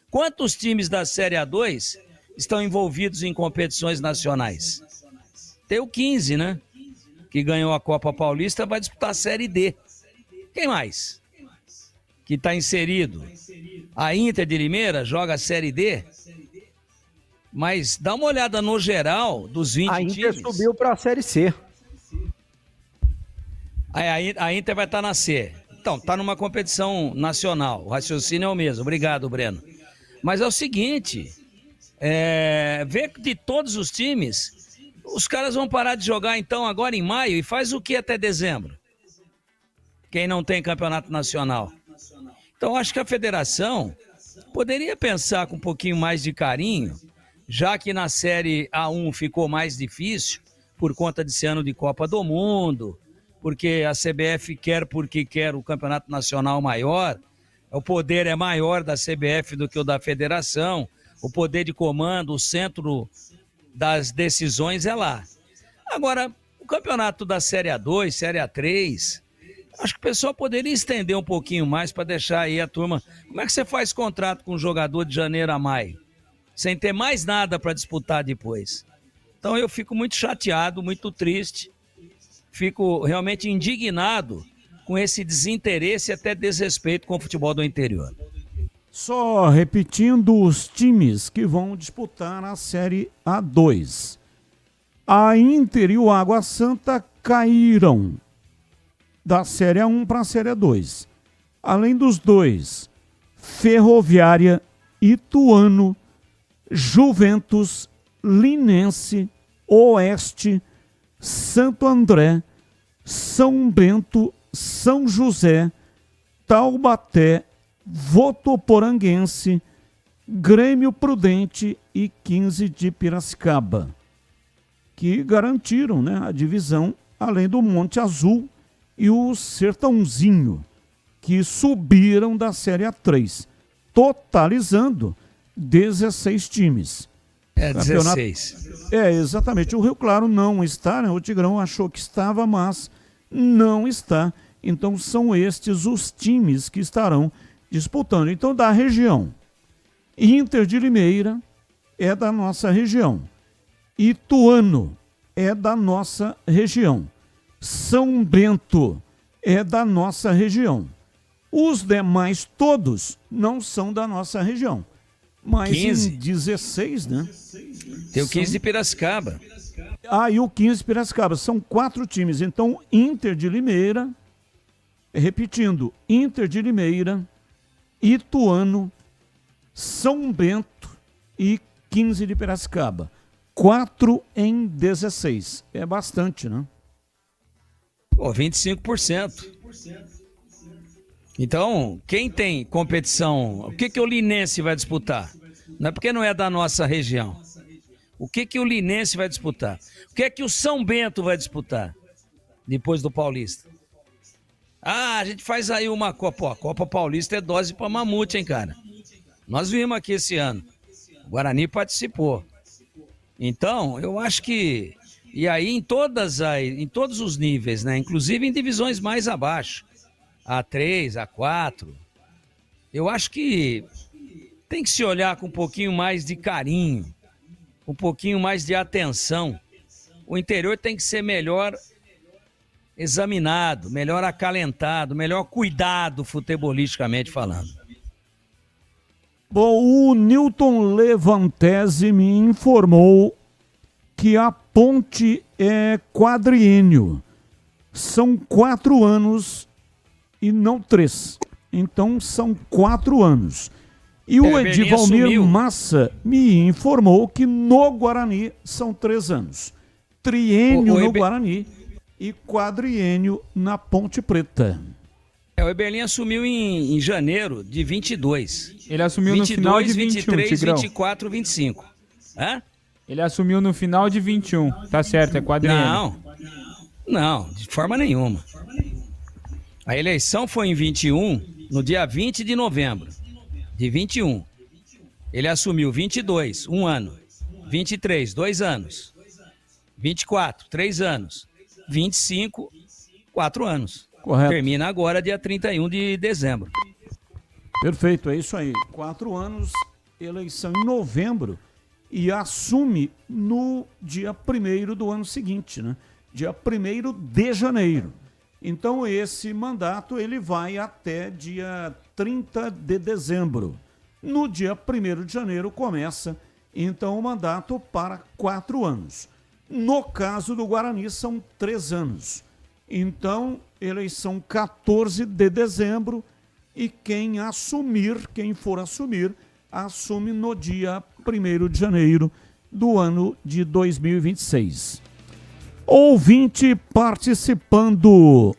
Quantos times da Série A2 estão envolvidos em competições nacionais? Tem o 15, né? Que ganhou a Copa Paulista, vai disputar a Série D. Quem mais que está inserido? A Inter de Limeira joga a Série D. Mas dá uma olhada no geral dos 20 times.
A Inter subiu para a Série C.
A Inter vai estar na C. Então, está numa competição nacional. O raciocínio é o mesmo. Obrigado, Breno. Mas é o seguinte, vê de todos os times, os caras vão parar de jogar então agora em maio e faz o que até dezembro? Quem não tem campeonato nacional. Então, acho que a federação poderia pensar com um pouquinho mais de carinho, já que na Série A1 ficou mais difícil por conta desse ano de Copa do Mundo, porque a CBF quer porque quer o campeonato nacional maior, o poder é maior da CBF do que o da federação, o poder de comando, o centro das decisões é lá. Agora, o campeonato da Série A2, Série A3, acho que o pessoal poderia estender um pouquinho mais para deixar aí a turma. Como é que você faz contrato com um jogador de janeiro a maio, sem ter mais nada para disputar depois? Então eu fico muito chateado, muito triste, fico realmente indignado com esse desinteresse e até desrespeito com o futebol do interior.
Só repetindo os times que vão disputar a Série A2. A Inter e o Água Santa caíram da Série A1 para a Série A2. Além dos dois, Ferroviária, Ituano, Juventus, Linense, Oeste, Santo André, São Bento, São José, Taubaté, Votuporanguense, Grêmio Prudente e 15 de Piracicaba, que garantiram, né, a divisão, além do Monte Azul e o Sertãozinho, que subiram da Série A3, totalizando 16 times.
16.
Exatamente. O Rio Claro não está, né? O Tigrão achou que estava, mas não está. Então são estes os times que estarão disputando. Então, da região, Inter de Limeira é da nossa região. Ituano é da nossa região. São Bento é da nossa região. Os demais todos não são da nossa região. Mas
15.
em 16, né?
Tem o 15 de Piracicaba.
E o 15 de Piracicaba. São 4 times. Então, Inter de Limeira, repetindo, Inter de Limeira, Ituano, São Bento e 15 de Piracicaba. 4 em 16. É bastante, né?
25%. Então, quem tem competição, o que o Linense vai disputar? Não é porque não é da nossa região. O que o Linense vai disputar? O que o São Bento vai disputar depois do Paulista? A gente faz aí uma Copa. A Copa Paulista é dose para mamute, hein, cara? Nós vimos aqui esse ano. O Guarani participou. Então, eu acho que... E aí, em todos os níveis, né? Inclusive em divisões mais abaixo. A3, A4. Eu acho que tem que se olhar com um pouquinho mais de carinho, um pouquinho mais de atenção. O interior tem que ser melhor examinado, melhor acalentado, melhor cuidado futebolisticamente falando.
Bom, o Newton Levantese me informou que a ponte é quadriênio. São 4 anos e não 3. Então são 4 anos. E o Edivalmir Massa me informou que no Guarani são 3 anos. Triênio no Guarani e quadriênio na Ponte Preta.
O Eberlin assumiu em janeiro de 22.
Ele assumiu no final de 21,
23,
Tigrão.
24, 25. Hã?
Ele assumiu no final de 21. Tá certo, é quadriênio.
Não, de forma nenhuma. A eleição foi em 21, no dia 20 de novembro de 21. Ele assumiu 22, 1 ano. 23, 2 anos. 24, 3 anos. 25, 4 anos.
Correto.
Termina agora, dia 31 de dezembro.
Perfeito, é isso aí. 4 anos, eleição em novembro e assume no dia 1º do ano seguinte, né? Dia 1º de janeiro. Então esse mandato ele vai até dia 30 de dezembro. No dia 1º de janeiro começa então o mandato para 4 anos. No caso do Guarani são 3 anos. Então, eleição 14 de dezembro e quem for assumir, assume no dia 1º de janeiro do ano de 2026. Ouvinte participando,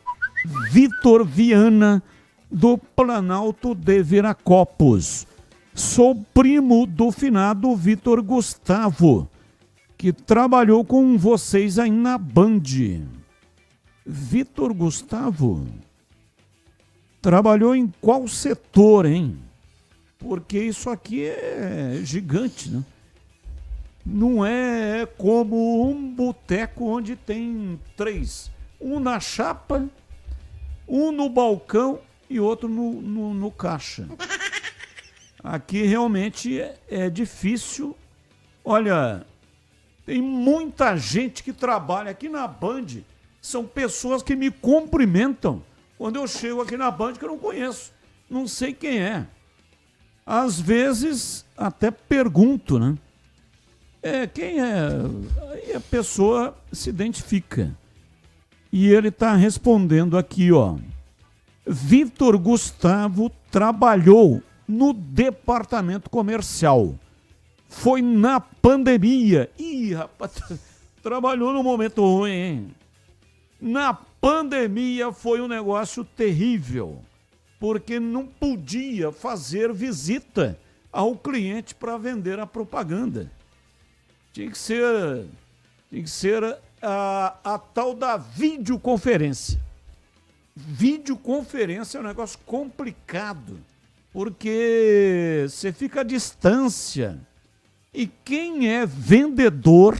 Vitor Viana, do Planalto de Viracopos. Sou primo do finado Vitor Gustavo, que trabalhou com vocês aí na Band. Vitor Gustavo trabalhou em qual setor, hein? porque isso aqui é gigante, né? Não é como um boteco onde tem 3. Um na chapa, um no balcão e outro no caixa. Aqui realmente é difícil. Olha, tem muita gente que trabalha aqui na Band. São pessoas que me cumprimentam quando eu chego aqui na Band que eu não conheço. Não sei quem é. Às vezes até pergunto, né? Quem é? Aí a pessoa se identifica. E ele está respondendo aqui, ó. Vitor Gustavo trabalhou no departamento comercial. Foi na pandemia. Ih, rapaz, trabalhou num momento ruim, hein? Na pandemia foi um negócio terrível, porque não podia fazer visita ao cliente para vender a propaganda. Tinha que ser a tal da videoconferência. Videoconferência é um negócio complicado, porque você fica à distância. E quem é vendedor,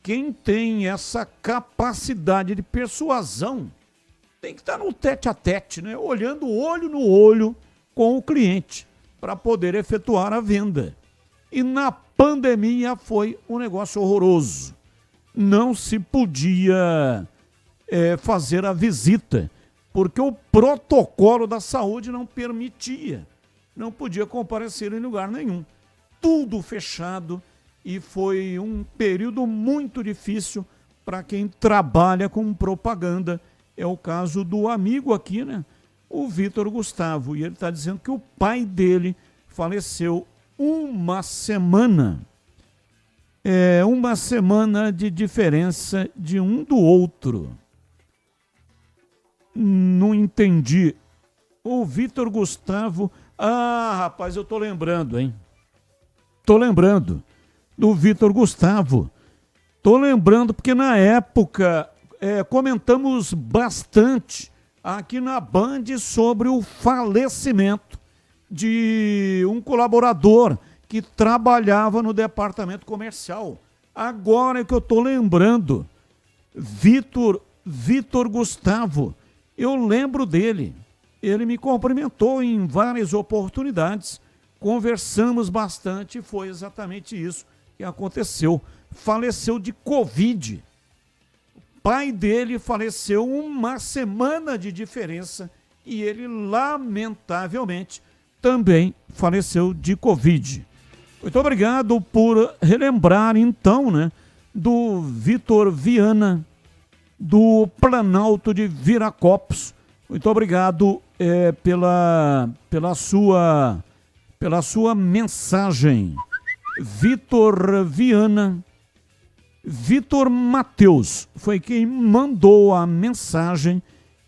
quem tem essa capacidade de persuasão, tem que estar no tete-a-tete, né? Olhando olho no olho com o cliente para poder efetuar a venda. E na pandemia foi um negócio horroroso. Não se podia fazer a visita, porque o protocolo da saúde não permitia. Não podia comparecer em lugar nenhum. Tudo fechado e foi um período muito difícil para quem trabalha com propaganda. É o caso do amigo aqui, né? O Vitor Gustavo. E ele está dizendo que o pai dele faleceu uma semana. Uma semana de diferença de um do outro. Não entendi. O Vitor Gustavo... Ah, rapaz, eu tô lembrando, hein? Tô lembrando do Vitor Gustavo. Tô lembrando porque na época comentamos bastante aqui na Band sobre o falecimento de um colaborador que trabalhava no departamento comercial. Agora é que eu tô lembrando. Vitor Gustavo. Eu lembro dele. Ele me cumprimentou em várias oportunidades. Conversamos bastante e foi exatamente isso que aconteceu. Faleceu de Covid. O pai dele faleceu uma semana de diferença e ele, lamentavelmente, também faleceu de Covid. Muito obrigado por relembrar, então, né, do Vitor Viana, do Planalto de Viracopos. Muito obrigado pela sua mensagem. Vitor Viana, Vitor Mateus foi quem mandou a mensagem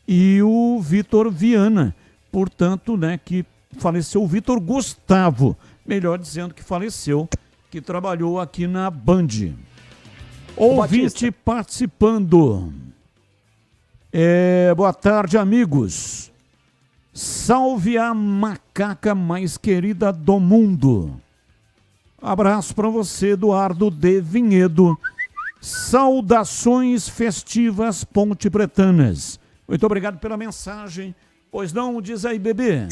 e o Vitor Viana, portanto, né, que faleceu o Vitor Gustavo, melhor dizendo que faleceu, que trabalhou aqui na Band. Ouvinte participando. Boa tarde, amigos. Salve a macaca mais querida do mundo. Abraço para você, Eduardo de Vinhedo. Saudações festivas ponte-pretanas. Muito obrigado pela mensagem. Pois não, diz aí, bebê.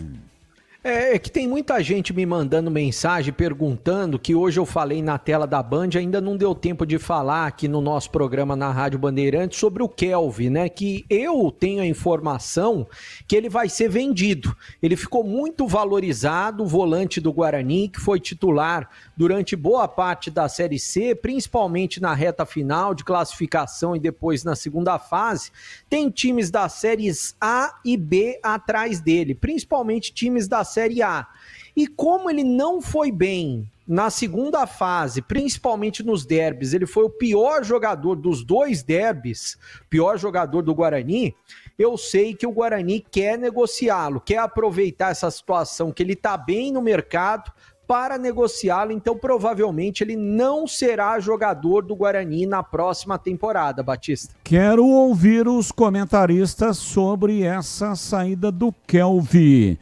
É que tem muita gente me mandando mensagem perguntando que hoje eu falei na tela da Band, ainda não deu tempo de falar aqui no nosso programa na Rádio Bandeirantes sobre o Kelvin, né? Que eu tenho a informação que ele vai ser vendido. Ele ficou muito valorizado, o volante do Guarani, que foi titular durante boa parte da Série C, principalmente na reta final de classificação e depois na segunda fase. Tem times das séries A e B atrás dele, principalmente times da Série A. E como ele não foi bem na segunda fase, principalmente nos derbys, ele foi o pior jogador dos dois derbys, pior jogador do Guarani, eu sei que o Guarani quer negociá-lo, quer aproveitar essa situação que ele está bem no mercado para negociá-lo, então provavelmente ele não será jogador do Guarani na próxima temporada, Batista.
Quero ouvir os comentaristas sobre essa saída do Kelvin.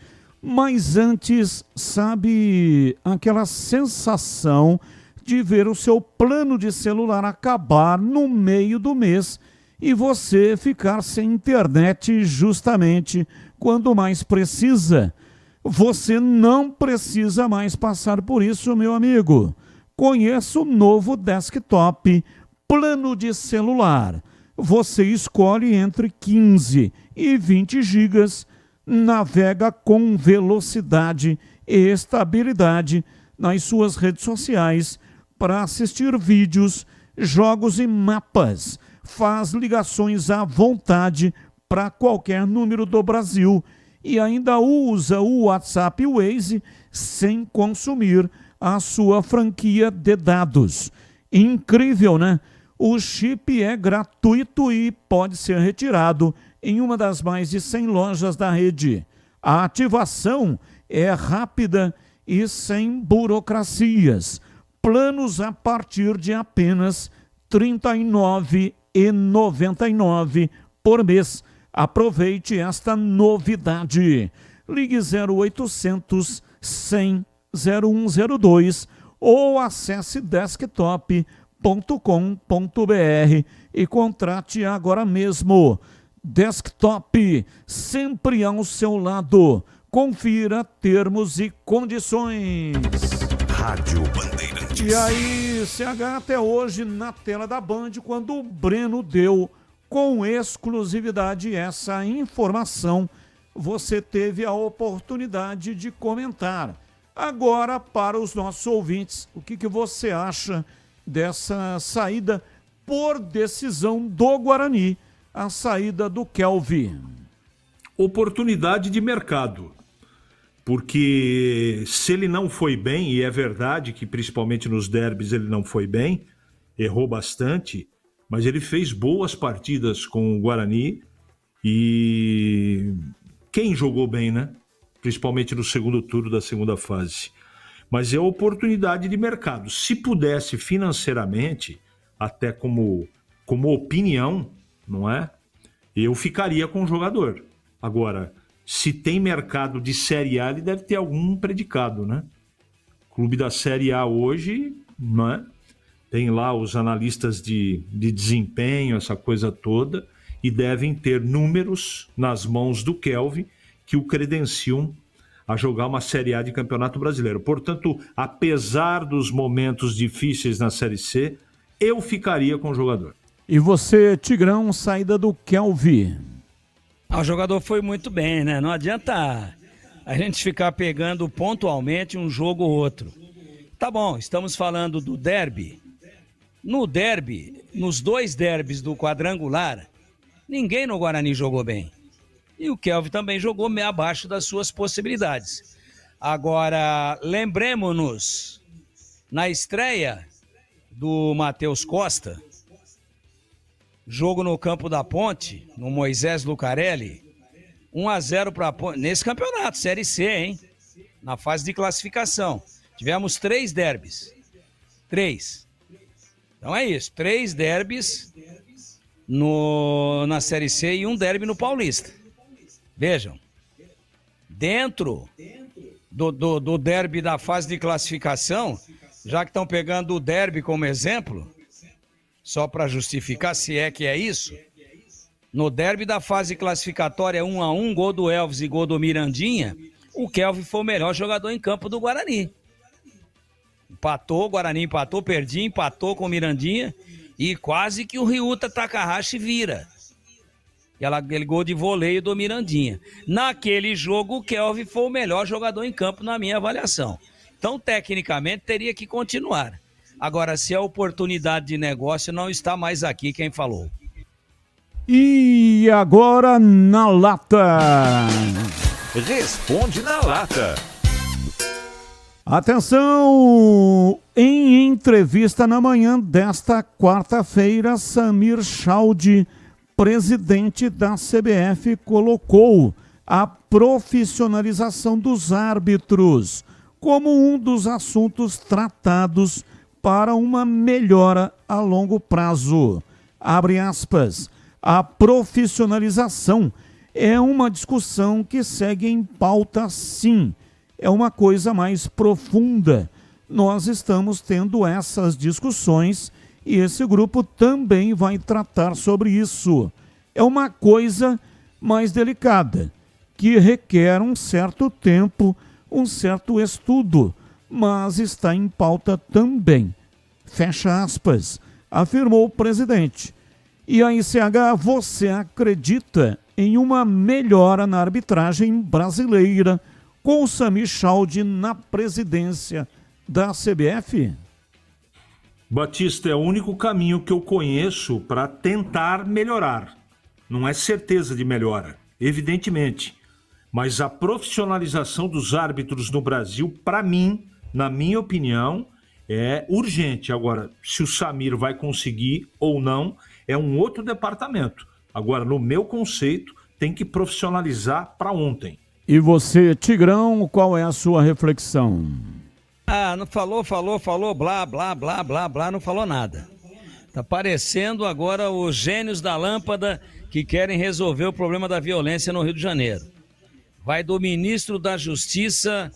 Mas antes, sabe aquela sensação de ver o seu plano de celular acabar no meio do mês e você ficar sem internet justamente quando mais precisa? Você não precisa mais passar por isso, meu amigo. Conheça o novo desktop plano de celular. Você escolhe entre 15 e 20 gigas, navega com velocidade e estabilidade nas suas redes sociais para assistir vídeos, jogos e mapas. Faz ligações à vontade para qualquer número do Brasil e ainda usa o WhatsApp Waze sem consumir a sua franquia de dados. Incrível, né? O chip é gratuito e pode ser retirado em uma das mais de 100 lojas da rede. A ativação é rápida e sem burocracias. Planos a partir de apenas R$ 39,99 por mês. Aproveite esta novidade. Ligue 0800 100 0102 ou acesse desktop.com.br e contrate agora mesmo. Desktop, sempre ao seu lado. Confira termos e condições.
Rádio Bandeirantes.
E aí, CH, até hoje na tela da Band, quando o Breno deu com exclusividade essa informação, você teve a oportunidade de comentar. Agora, para os nossos ouvintes, o que você acha dessa saída por decisão do Guarani, a saída do Kelvin?
Oportunidade de mercado. Porque se ele não foi bem, e é verdade que principalmente nos derbys ele não foi bem, errou bastante, mas ele fez boas partidas com o Guarani e quem jogou bem, né? Principalmente no segundo turno da segunda fase. Mas é oportunidade de mercado. Se pudesse financeiramente, até como opinião, não é? Eu ficaria com o jogador. Agora, se tem mercado de Série A, ele deve ter algum predicado, né? Clube da Série A hoje, não é? Tem lá os analistas de desempenho, essa coisa toda, e devem ter números nas mãos do Kelvin que o credenciam a jogar uma Série A de Campeonato Brasileiro. Portanto, apesar dos momentos difíceis na Série C, eu ficaria com o jogador.
E você, Tigrão, saída do Kelvin?
O jogador foi muito bem, né? Não adianta a gente ficar pegando pontualmente um jogo ou outro. Tá bom, estamos falando do derby. No derby, nos dois derbys do quadrangular, ninguém no Guarani jogou bem. E o Kelvin também jogou meio abaixo das suas possibilidades. Agora, lembremos-nos, na estreia do Matheus Costa, jogo no Campo da Ponte, no Moisés Lucarelli, 1-0 para a Ponte, nesse campeonato, Série C, hein? Na fase de classificação. Tivemos 3 derbys. 3. Então é isso, 3 derbys na Série C e um derby no Paulista. Vejam, dentro do derby da fase de classificação, já que estão pegando o derby como exemplo, só para justificar se é que é isso, no derby da fase classificatória 1-1, gol do Elvis e gol do Mirandinha, o Kelvin foi o melhor jogador em campo do Guarani. Empatou, o Guarani empatou, perdia, empatou com o Mirandinha e quase que o Ryuta Takahashi vira. Aquele gol de voleio do Mirandinha. Naquele jogo, o Kelvin foi o melhor jogador em campo na minha avaliação. Então, tecnicamente, teria que continuar. Agora, se a oportunidade de negócio não está mais aqui, quem falou?
E agora na lata.
Responde na lata.
Atenção! Em entrevista na manhã desta quarta-feira, Samir Chaldi, presidente da CBF, colocou a profissionalização dos árbitros como um dos assuntos tratados para uma melhora a longo prazo. Abre aspas. A profissionalização é uma discussão que segue em pauta, sim. É uma coisa mais profunda. Nós estamos tendo essas discussões e esse grupo também vai tratar sobre isso. É uma coisa mais delicada, que requer um certo tempo, um certo estudo, mas está em pauta também. Fecha aspas, afirmou o presidente. E a ICH, você acredita em uma melhora na arbitragem brasileira com o Sami Chaldi na presidência da CBF?
Batista, é o único caminho que eu conheço para tentar melhorar. Não é certeza de melhora, evidentemente. Mas a profissionalização dos árbitros no Brasil, para mim, na minha opinião, é urgente. Agora, se o Samir vai conseguir ou não, é um outro departamento. Agora, no meu conceito, tem que profissionalizar para ontem.
E você, Tigrão, qual é a sua reflexão?
Não falou, blá, blá, blá, blá, blá, não falou nada. Tá parecendo agora os gênios da lâmpada que querem resolver o problema da violência no Rio de Janeiro. Vai do ministro da Justiça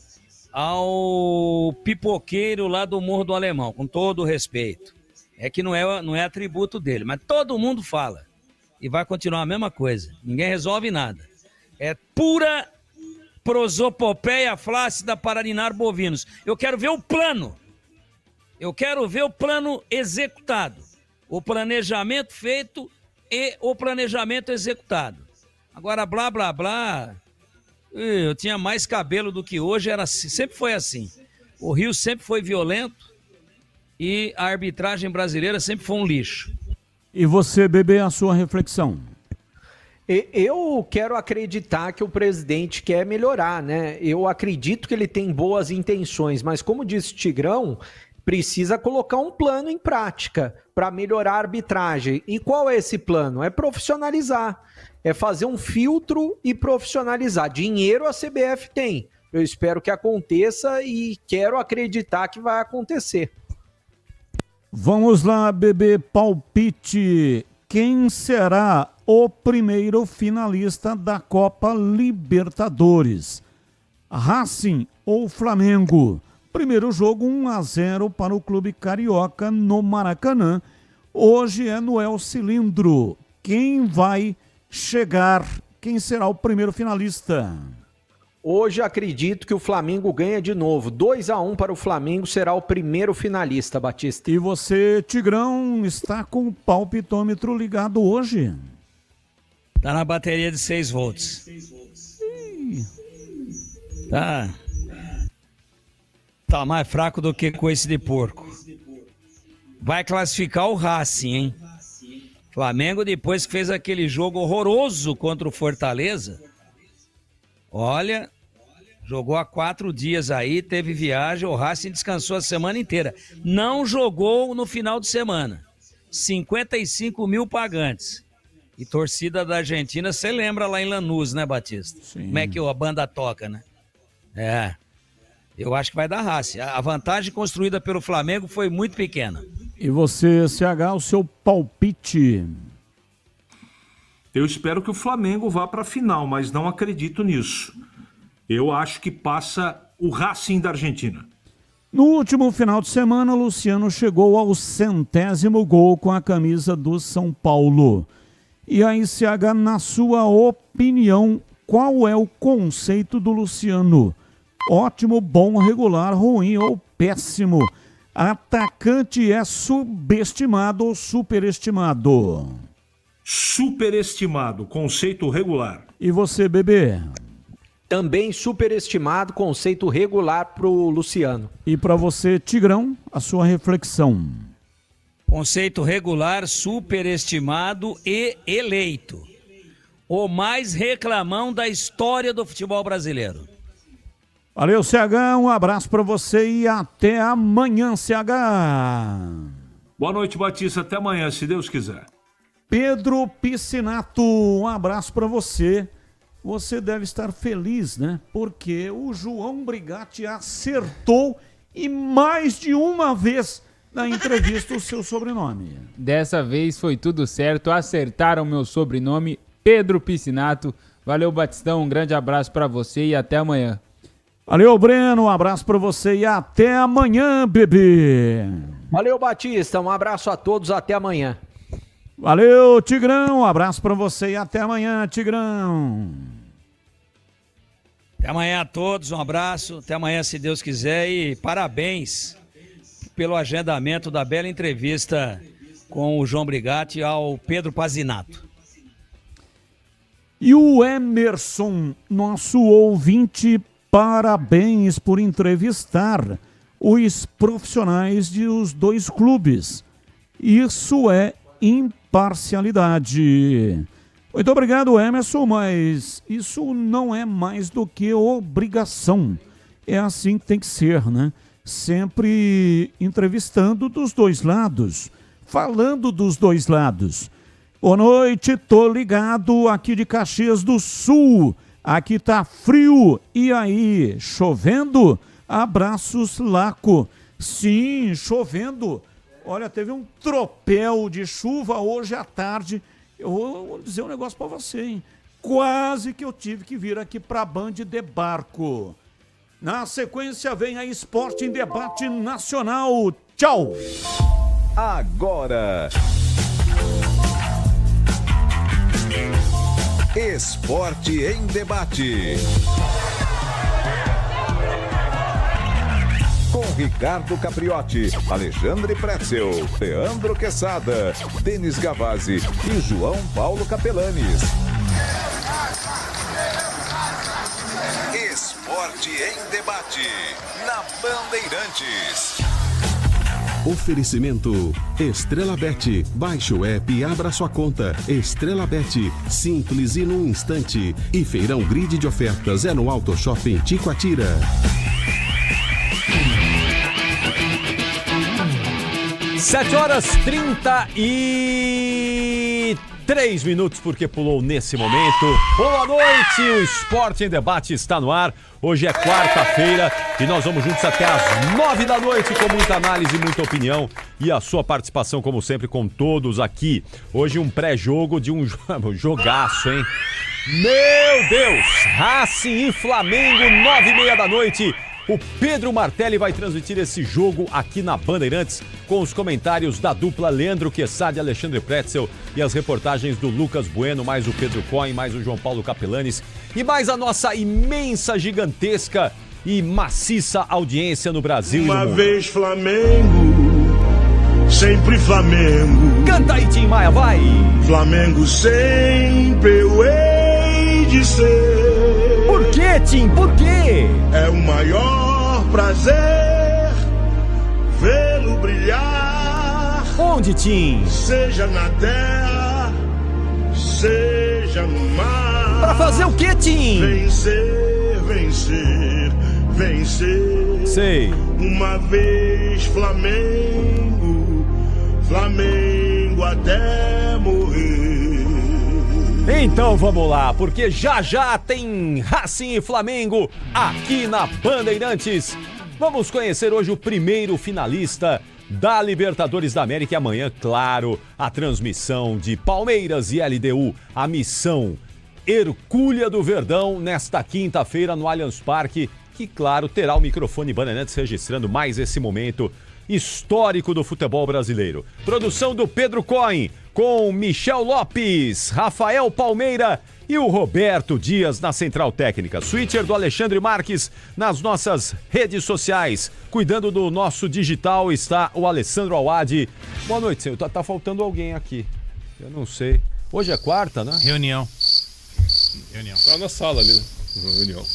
ao pipoqueiro lá do Morro do Alemão, com todo o respeito. É que não é atributo dele, mas todo mundo fala. E vai continuar a mesma coisa. Ninguém resolve nada. É pura prosopopeia flácida para ninar bovinos. Eu quero ver o plano. Eu quero ver o plano executado. O planejamento feito e o planejamento executado. Agora, blá, blá, blá. Eu tinha mais cabelo do que hoje, sempre foi assim. O Rio sempre foi violento e a arbitragem brasileira sempre foi um lixo.
E você, Bebê, a sua reflexão?
Eu quero acreditar que o presidente quer melhorar, né? Eu acredito que ele tem boas intenções, mas como disse o Tigrão, precisa colocar um plano em prática para melhorar a arbitragem. E qual é esse plano? É profissionalizar, é fazer um filtro e profissionalizar. Dinheiro a CBF tem. Eu espero que aconteça e quero acreditar que vai acontecer.
Vamos lá, Bebê, palpite. Quem será o primeiro finalista da Copa Libertadores? Racing ou Flamengo? Primeiro jogo 1-0 para o clube carioca no Maracanã. Hoje é no El Cilindro. Quem vai chegar? Quem será o primeiro finalista?
Hoje acredito que o Flamengo ganha de novo. 2-1 para o Flamengo, será o primeiro finalista, Batista.
E você, Tigrão, está com o palpitômetro ligado hoje?
Tá na bateria de 6 volts. Tá mais fraco do que coice de porco. Vai classificar o Racing, hein? Flamengo, depois que fez aquele jogo horroroso contra o Fortaleza, olha, jogou há 4 dias aí, teve viagem, o Racing descansou a semana inteira. Não jogou no final de semana. 55 mil pagantes. E torcida da Argentina, você lembra lá em Lanús, né, Batista? Sim. Como é que a banda toca, né? Eu acho que vai dar Racing. A vantagem construída pelo Flamengo foi muito pequena.
E você, CH, o seu palpite?
Eu espero que o Flamengo vá para a final, mas não acredito nisso. Eu acho que passa o Racing da Argentina.
No último final de semana, o Luciano chegou ao 100º gol com a camisa do São Paulo. E aí, CH, na sua opinião, qual é o conceito do Luciano? Ótimo, bom, regular, ruim ou péssimo? Atacante é subestimado ou superestimado?
Superestimado, conceito regular.
E você, Bebê?
Também superestimado, conceito regular pro Luciano.
E para você, Tigrão, a sua reflexão?
Conceito regular, superestimado e eleito. O mais reclamão da história do futebol brasileiro.
Valeu, CH, um abraço para você e até amanhã, CH.
Boa noite, Batista, até amanhã, se Deus quiser.
Pedro Piscinato, um abraço para você. Você deve estar feliz, né? Porque o João Brigatti acertou e mais de uma vez na entrevista o seu sobrenome.
Dessa vez foi tudo certo, acertaram meu sobrenome, Pedro Piscinato. Valeu, Batistão, um grande abraço para você e até amanhã.
Valeu, Breno, um abraço para você e até amanhã, bebê.
Valeu, Batista, um abraço a todos, até amanhã.
Valeu, Tigrão, um abraço para você e até amanhã, Tigrão.
Até amanhã a todos, um abraço, até amanhã se Deus quiser e parabéns pelo agendamento da bela entrevista com o João Brigatti ao Pedro Pazinato.
E o Emerson, nosso ouvinte, parabéns por entrevistar os profissionais dos dois clubes. Isso é imparcialidade. Muito obrigado, Emerson, mas isso não é mais do que obrigação. É assim que tem que ser, né? Sempre entrevistando dos dois lados, falando dos dois lados. Boa noite, tô ligado aqui de Caxias do Sul. Aqui tá frio. E aí, chovendo? Abraços, Laco. Sim, chovendo. Olha, teve um tropel de chuva hoje à tarde. Eu vou dizer um negócio pra você, hein? Quase que eu tive que vir aqui pra Band de barco. Na sequência vem a Esporte em Debate Nacional. Tchau!
Agora... Esporte em Debate. Com Ricardo Capriotti, Alexandre Pretzel, Leandro Quesada, Denis Gavazzi e João Paulo Capelanes. Esporte em Debate, na Bandeirantes.
Oferecimento Estrela Bet. Baixe o app e abra sua conta. Estrela Bet, simples e num instante. E Feirão Grid de Ofertas é no Auto Shopping Ticoatira.
7h33, porque pulou nesse momento. Boa noite, o Esporte em Debate está no ar. Hoje é quarta-feira e nós vamos juntos até às 9 da noite com muita análise, muita opinião e a sua participação, como sempre, com todos aqui. Hoje um pré-jogo de um jogaço, hein? Meu Deus! Racing e Flamengo, 9h30 da noite. O Pedro Martelli vai transmitir esse jogo aqui na Bandeirantes com os comentários da dupla Leandro Quesada e Alexandre Pretzel e as reportagens do Lucas Bueno, mais o Pedro Cohen, mais o João Paulo Capelanes e mais a nossa imensa, gigantesca e maciça audiência no Brasil e no mundo.
Uma vez Flamengo, sempre Flamengo.
Canta aí, Tim Maia, vai!
Flamengo sempre eu hei de ser.
Por quê, Tim? Por quê?
É o maior prazer vê-lo brilhar.
Onde, Tim?
Seja na terra, seja no mar.
Pra fazer o quê, Tim?
Vencer, vencer, vencer.
Sei.
Uma vez Flamengo, Flamengo até morrer.
Então vamos lá, porque já já tem Racing e Flamengo aqui na Bandeirantes. Vamos conhecer hoje o primeiro finalista da Libertadores da América e amanhã, claro, a transmissão de Palmeiras e LDU, a missão Hercúlea do Verdão, nesta quinta-feira no Allianz Parque, que, claro, terá o microfone Bandeirantes registrando mais esse momento histórico do futebol brasileiro. Produção do Pedro Cohen, com Michel Lopes, Rafael Palmeira e o Roberto Dias na Central Técnica. Switcher do Alexandre Marques nas nossas redes sociais. Cuidando do nosso digital está o Alessandro Awad. Boa noite, senhor. Tá faltando alguém aqui. Eu não sei. Hoje é quarta, né?
Reunião.
Tá na sala ali, né? Reunião.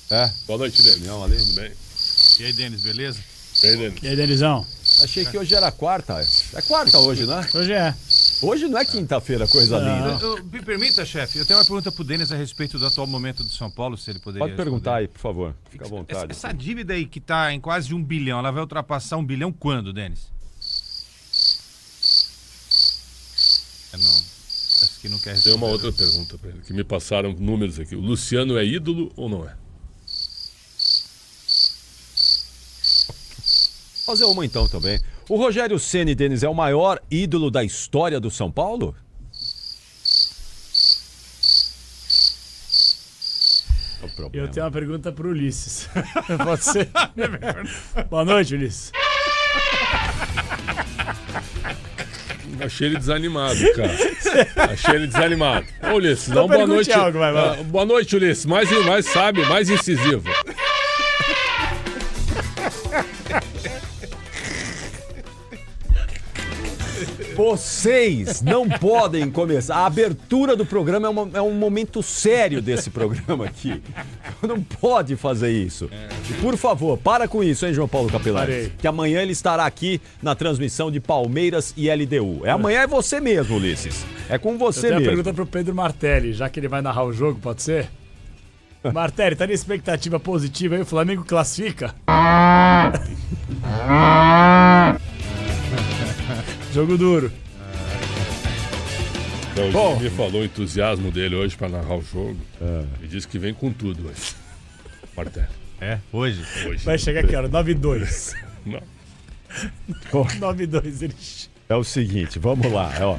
É?
Boa noite, Denis.
Reunião ali.
Tudo bem?
E aí, Denis, beleza?
Bem, Denis.
E aí, Denizão?
Achei que hoje era quarta. É quarta hoje, né?
Hoje é.
Hoje não é quinta-feira, coisa linda.
Me permita, chefe, eu tenho uma pergunta pro Denis a respeito do atual momento do São Paulo, se ele poderia
Pode perguntar aí, por favor. Fica à vontade.
Essa dívida aí que tá em quase 1 bilhão, ela vai ultrapassar 1 bilhão quando, Denis? Não. Parece que não quer responder.
Tem uma outra pergunta para ele, que me passaram números aqui. O Luciano é ídolo ou não é?
Fazer uma então também. O Rogério Ceni, Denis, é o maior ídolo da história do São Paulo?
Eu tenho uma pergunta pro Ulisses. Pode ser? Boa noite, Ulisses.
Achei ele desanimado, cara. Achei ele desanimado. Ô, Ulisses, dá uma boa noite.
Algo, vai.
Boa noite, Ulisses. Mais incisivo.
Vocês não podem começar. A abertura do programa é um momento sério desse programa aqui. Não pode fazer isso. E, por favor, para com isso, hein, João Paulo Capelari?
Parei.
Que amanhã ele estará aqui na transmissão de Palmeiras e LDU. Amanhã é você mesmo, Ulisses. É com você
Eu tenho
mesmo.
uma pergunta pro Pedro Martelli, já que ele vai narrar o jogo, pode ser? Martelli, tá na expectativa positiva aí? O Flamengo classifica? Jogo duro.
Então, o Jimmy falou o entusiasmo dele hoje pra narrar o jogo. E disse que vem com tudo hoje. Martelli.
Hoje?
Vai chegar aqui, ó, 9-2.
Não.
9-2, ele...
É o seguinte, vamos lá, ó.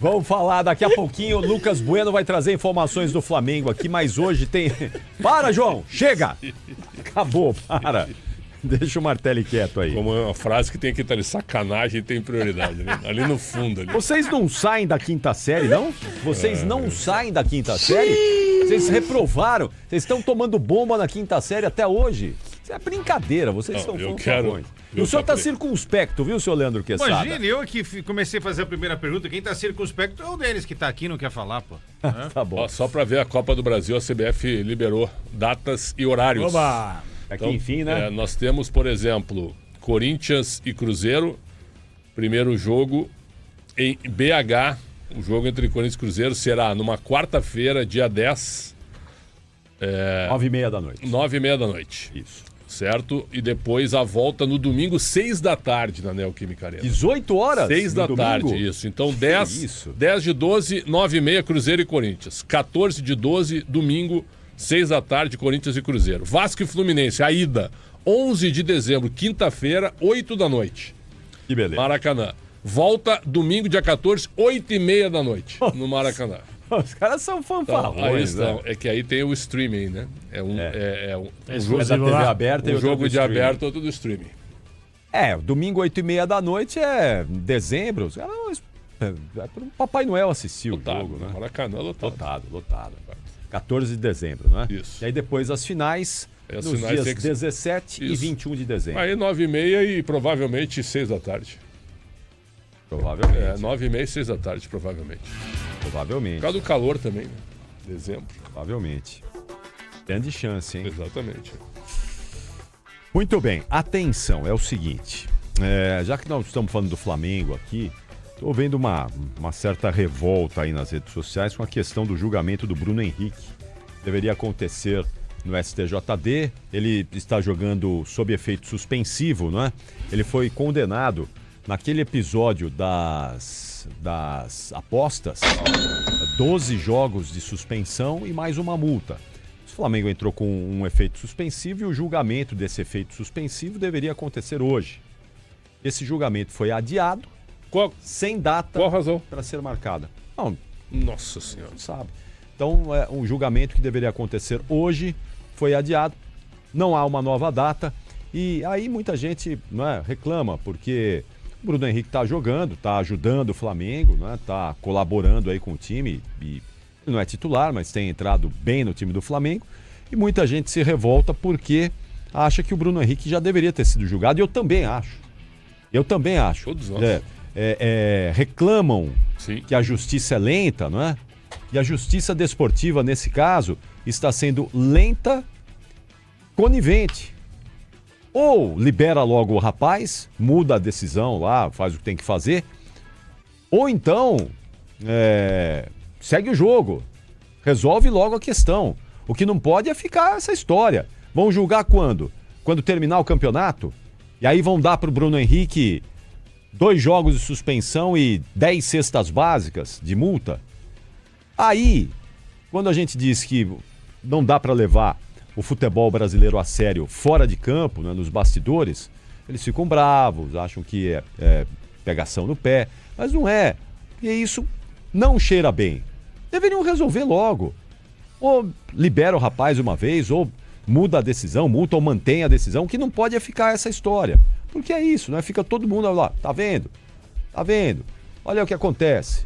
Vamos falar daqui a pouquinho. O Lucas Bueno vai trazer informações do Flamengo aqui, mas hoje tem. Para, João! Chega! Acabou, para. Deixa o Martelli quieto aí.
Como é uma frase que tem que estar ali, sacanagem tem prioridade, né? Ali no fundo. Ali.
Vocês não saem da quinta série, não? Vocês não saem da quinta série? Vocês reprovaram? Vocês estão tomando bomba na quinta série até hoje? Isso é brincadeira, vocês estão falando favões. O senhor está circunspecto, viu, seu Leandro Quesada?
Imagina, eu que comecei a fazer a primeira pergunta, quem está circunspecto é o deles que está aqui e não quer falar, pô.
Tá bom.
Ó, só para ver a Copa do Brasil, a CBF liberou datas e horários.
Oba!
Aqui, enfim, né?
Nós temos, por exemplo, Corinthians e Cruzeiro. Primeiro jogo em BH. O jogo entre Corinthians e Cruzeiro será numa quarta-feira, dia 10.
9h30 da noite.
9h30 da noite.
Isso.
Certo? E depois a volta no domingo, 6 da tarde, na Neoquímica Arena.
18 horas?
6 da
no
tarde,
domingo?
isso. Então 10 de 12, 9h30, Cruzeiro e Corinthians. 14 de 12, domingo, 6 da tarde, Corinthians e Cruzeiro. Vasco e Fluminense, a ida, 11 de dezembro, quinta-feira, 8 da noite.
Que beleza.
Maracanã. Volta domingo, dia 14, 8h30 da noite, no Maracanã.
Os caras são fanfarrões,
Aí estão.
né?
É que aí tem o streaming, né? É um
jogo da TV aberta e
um
outro
jogo
do
de
streaming.
aberto, outro do streaming.
Domingo 8h30 da noite é dezembro. Os caras, é pro Papai Noel assistir o jogo, né?
Maracanã
Lotado. 14 de dezembro, né?
Isso.
E aí depois as finais,
As
nos
finais
dias
tem que-
17 e
Isso.
21 de dezembro.
Aí 9h30 e provavelmente 6 da tarde.
Provavelmente.
9h30 e 6 da tarde, provavelmente.
Provavelmente.
Por causa do calor também, né? Dezembro.
Provavelmente. Grande chance, hein?
Exatamente.
Muito bem, atenção, é o seguinte. Já que nós estamos falando do Flamengo aqui, estou vendo uma certa revolta aí nas redes sociais com a questão do julgamento do Bruno Henrique. Deveria acontecer no STJD, ele está jogando sob efeito suspensivo, não é? Ele foi condenado naquele episódio das apostas, 12 jogos de suspensão e mais uma multa. O Flamengo entrou com um efeito suspensivo e o julgamento desse efeito suspensivo deveria acontecer hoje. Esse julgamento foi adiado, sem data para ser marcada. Não,
Nossa Senhora.
não sabe. Então, um julgamento que deveria acontecer hoje foi adiado. Não há uma nova data. E aí muita gente, não é, reclama, porque o Bruno Henrique está jogando, está ajudando o Flamengo, está colaborando aí com o time. E ele não é titular, mas tem entrado bem no time do Flamengo. E muita gente se revolta porque acha que o Bruno Henrique já deveria ter sido julgado. E eu também acho.
Todos nós.
Reclamam
Sim.
que a justiça é lenta, não é? E a justiça desportiva, nesse caso, está sendo lenta, conivente. Ou libera logo o rapaz, muda a decisão lá, faz o que tem que fazer. Ou então, segue o jogo, resolve logo a questão. O que não pode é ficar essa história. Vão julgar quando? Quando terminar o campeonato? E aí vão dar para o Bruno Henrique 2 jogos de suspensão e 10 cestas básicas de multa? Aí, quando a gente diz que não dá para levar o futebol brasileiro a sério fora de campo, né, nos bastidores, eles ficam bravos, acham que é pegação no pé, mas não é. E isso não cheira bem. Deveriam resolver logo. ou libera o rapaz uma vez, ou muda a decisão, multa ou mantém a decisão, que não pode ficar essa história. Porque é isso, né? Fica todo mundo lá, tá vendo? Tá vendo? Olha o que acontece.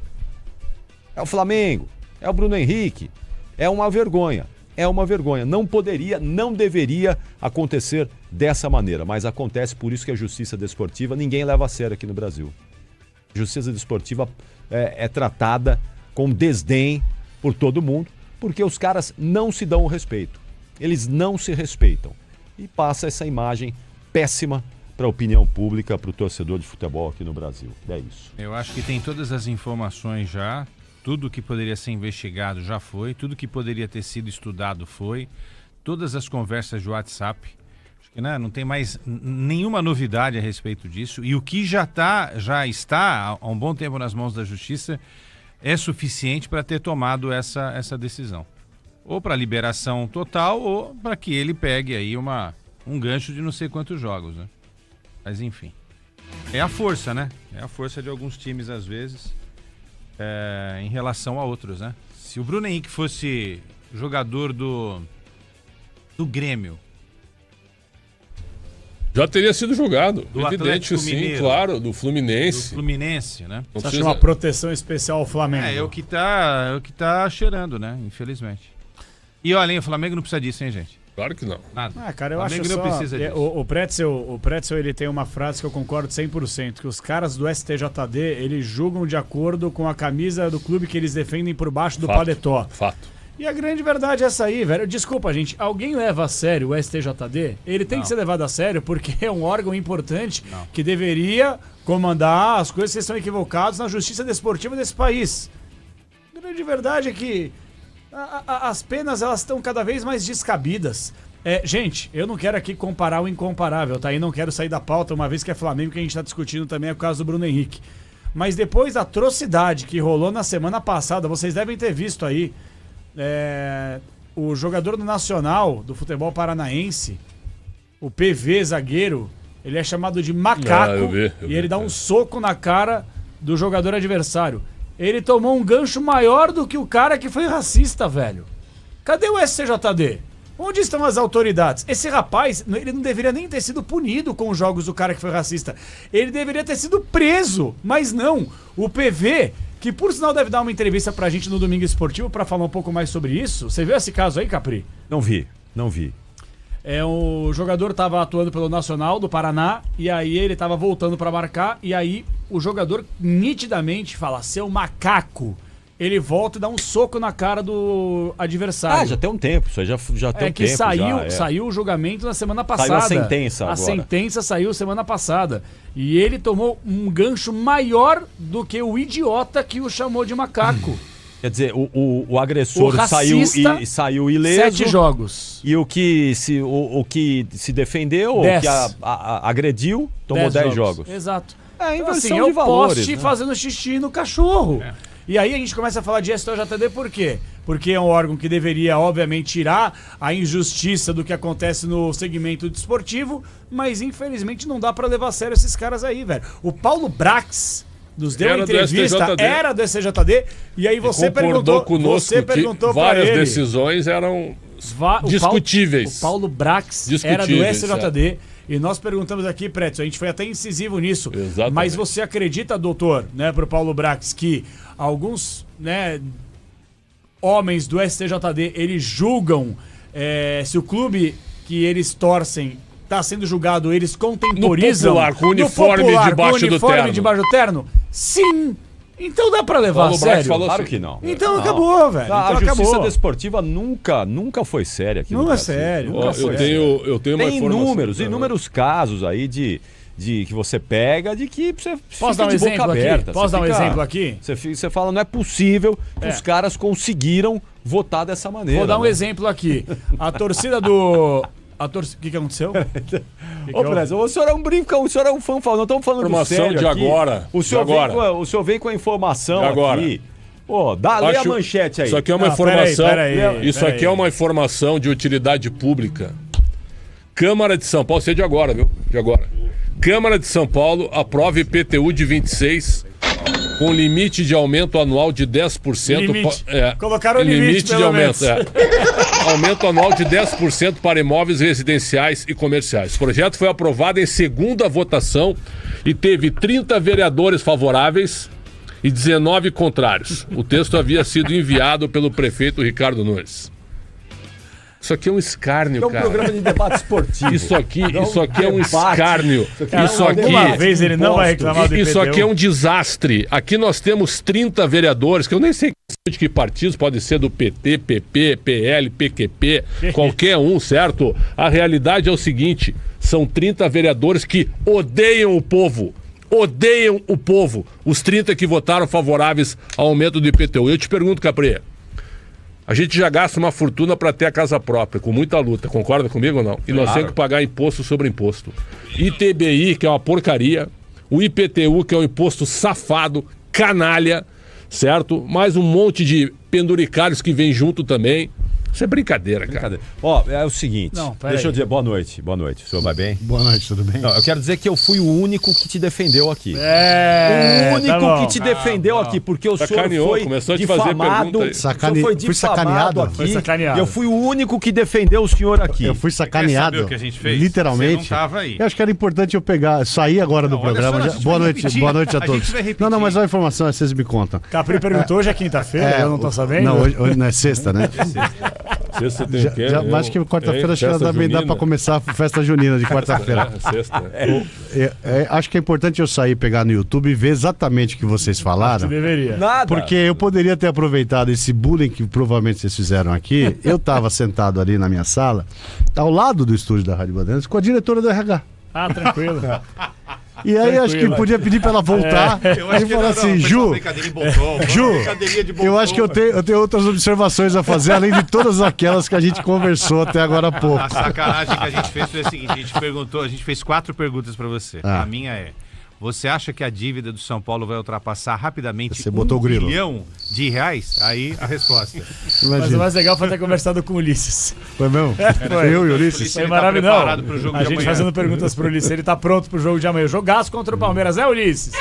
É o Flamengo, é o Bruno Henrique. É uma vergonha. É uma vergonha. Não poderia, não deveria acontecer dessa maneira, mas acontece, por isso que a justiça desportiva ninguém leva a sério aqui no Brasil. A justiça desportiva é tratada com desdém por todo mundo, porque os caras não se dão o respeito. Eles não se respeitam. E passa essa imagem péssima para a opinião pública, para o torcedor de futebol aqui no Brasil. É isso.
Eu acho que tem todas as informações já, tudo que poderia ser investigado já foi, tudo que poderia ter sido estudado foi, todas as conversas de WhatsApp, acho que não tem mais nenhuma novidade a respeito disso, e o que já está há um bom tempo nas mãos da Justiça é suficiente para ter tomado essa decisão. Ou para liberação total, ou para que ele pegue aí um gancho de não sei quantos jogos, né? Mas enfim, é a força, né? É a força de alguns times às vezes em relação a outros, né? Se o Bruno Henrique fosse jogador do Grêmio,
já teria sido jogado,
do
evidente,
Atlético
sim,
Mineiro,
claro, do Fluminense.
Do Fluminense, né?
Você acha uma proteção especial ao Flamengo?
É o que tá cheirando, né? Infelizmente. E olha, hein, o Flamengo não precisa disso, hein, gente?
Claro que não.
Nada.
Cara, eu
o
acho
Flamengo não precisa disso.
O Pretzel, ele tem uma frase que eu concordo 100%, que os caras do STJD, eles julgam de acordo com a camisa do clube que eles defendem por baixo do paletó.
Fato.
E a grande verdade é essa aí, velho. Desculpa, gente. Alguém leva a sério o STJD? Ele tem que ser levado a sério porque é um órgão importante que deveria comandar as coisas que estão equivocadas na justiça desportiva desse país. A grande verdade é que as penas, elas estão cada vez mais descabidas. Gente, eu não quero aqui comparar o incomparável, tá? E não quero sair da pauta, uma vez que é Flamengo que a gente tá discutindo também é o caso do Bruno Henrique. Mas depois da atrocidade que rolou na semana passada, vocês devem ter visto aí, o jogador do Nacional, do futebol paranaense, o PV, zagueiro, ele é chamado de macaco
eu vi,
e ele dá um soco na cara do jogador adversário. Ele tomou um gancho maior do que o cara que foi racista, velho. Cadê o STJD? Onde estão as autoridades? Esse rapaz, ele não deveria nem ter sido punido com os jogos do cara que foi racista. Ele deveria ter sido preso, mas não. O PV, que por sinal deve dar uma entrevista pra gente no Domingo Esportivo pra falar um pouco mais sobre isso. Você viu esse caso aí, Capri?
Não vi.
O jogador tava atuando pelo Nacional do Paraná e aí ele tava voltando pra marcar e aí o jogador nitidamente fala, seu macaco. Ele volta e dá um soco na cara do adversário.
Já tem um tempo, isso aí já tem um tempo.
Saiu o julgamento na semana passada.
Saiu a sentença agora.
A sentença saiu semana passada. E ele tomou um gancho maior do que o idiota que o chamou de macaco.
Quer dizer, o agressor saiu ileso.
7 jogos.
E o que se defendeu,
10.
o que agrediu, tomou 10 jogos.
Exato.
Inversão de valores,
poste
né?
fazendo xixi no cachorro. E aí a gente começa a falar de STJD por quê? Porque é um órgão que deveria, obviamente, tirar a injustiça do que acontece no segmento desportivo, mas infelizmente não dá pra levar a sério esses caras aí, velho. O Paulo Brax nos deu uma entrevista, era do STJD, e aí você perguntou
conosco que várias decisões eram discutíveis.
O Paulo Brax era do STJD. E nós perguntamos aqui, Pretzel, a gente foi até incisivo nisso.
Exatamente.
Mas você acredita, doutor, né, pro Paulo Brax, que alguns, né, homens do STJD, eles julgam se o clube que eles torcem tá sendo julgado, eles contemporizam...
No popular, com o uniforme debaixo do terno?
Sim! Então dá pra levar a sério?
Claro que não.
Então acabou, velho.
A
Então
justiça
acabou.
desportiva nunca foi séria aqui no
Não é
Brasil.
sério.
Eu tenho uma
Tem
informação.
inúmeros casos aí de que você pega, de que você
Posso dar um exemplo aqui? Posso dar um exemplo aqui?
Você fala, não é possível que os caras conseguiram votar dessa maneira.
Vou dar um
né?
exemplo aqui. A torcida do... O que aconteceu?
Ô, Preza, o senhor é um brinco, o senhor é um fã, não estamos falando
Informação
sério
de
aqui.
agora.
O senhor vem com a informação
agora.
aqui. Pô, lê a manchete aí.
Isso aqui é uma informação.
Isso
aqui é uma informação de utilidade pública. Câmara de São Paulo, isso é de agora, viu? De agora. Câmara de São Paulo aprova IPTU de 26 com limite de aumento anual de 10%.
Limite. Colocaram o limite
de aumento. Aumento anual de 10% para imóveis residenciais e comerciais. O projeto foi aprovado em segunda votação e teve 30 vereadores favoráveis e 19 contrários. O texto havia sido enviado pelo prefeito Ricardo Nunes. Isso aqui é um escárnio, cara.
É um programa de debate esportivo.
Isso aqui é um escárnio.
Uma vez ele não vai reclamar do IPTU.
Isso aqui é um desastre. Aqui nós temos 30 vereadores, que eu nem sei de que partidos, pode ser do PT, PP, PL, PQP, qualquer um, certo? A realidade é o seguinte, são 30 vereadores que odeiam o povo. Odeiam o povo. Os 30 que votaram favoráveis ao aumento do IPTU. Eu te pergunto, Capri, a gente já gasta uma fortuna para ter a casa própria, com muita luta, concorda comigo ou não? E nós temos que pagar imposto sobre imposto. ITBI, que é uma porcaria, o IPTU, que é um imposto safado, canalha, certo? Mais um monte de penduricários que vem junto também. Isso é brincadeira, cara.
Ó, é o seguinte, deixa eu dizer boa noite. Boa noite, o senhor vai bem?
Boa noite, tudo bem?
Não, eu quero dizer que eu fui o único que te defendeu aqui.
O
único que te defendeu aqui, porque o senhor foi
começou a te fazer
difamado.
Fui sacaneado
aqui.
Foi sacaneado.
E eu fui o único que defendeu o senhor aqui.
Eu fui sacaneado.
Saber o que a gente fez?
Literalmente.
Você não tava aí.
Eu acho que era importante eu sair agora do programa. Boa noite a todos. Não, mas a informação é vocês me contam.
Capri perguntou, hoje é quinta-feira, eu não tô sabendo.
Não, hoje não é sexta, né?
Sexta tem
acho que quarta-feira acho que também dá para começar a festa junina de quarta-feira. Acho que é importante eu sair, pegar no YouTube e ver exatamente o que vocês falaram.
Você deveria.
Nada.
Porque eu poderia ter aproveitado esse bullying que provavelmente vocês fizeram aqui. Eu estava sentado ali na minha sala, ao lado do estúdio da Rádio Bandeirantes, com a diretora do RH.
Ah, tranquilo.
E aí acho que podia pedir pra ela voltar e falar assim, Ju, eu acho que eu tenho outras observações a fazer, além de todas aquelas que a gente conversou até agora há pouco.
A sacanagem que a gente fez foi a seguinte, a gente fez 4 perguntas pra você. A minha é: você acha que a dívida do São Paulo vai ultrapassar rapidamente
$1
bilhão de reais? Aí a resposta.
Mas o mais legal foi ter conversado com o Ulisses.
Foi mesmo?
Foi.
Eu e o Ulisses.
Foi maravilhoso. A gente fazendo perguntas pro Ulisses. Ele tá pronto pro jogo de amanhã. Jogaço contra o Palmeiras, né, Ulisses?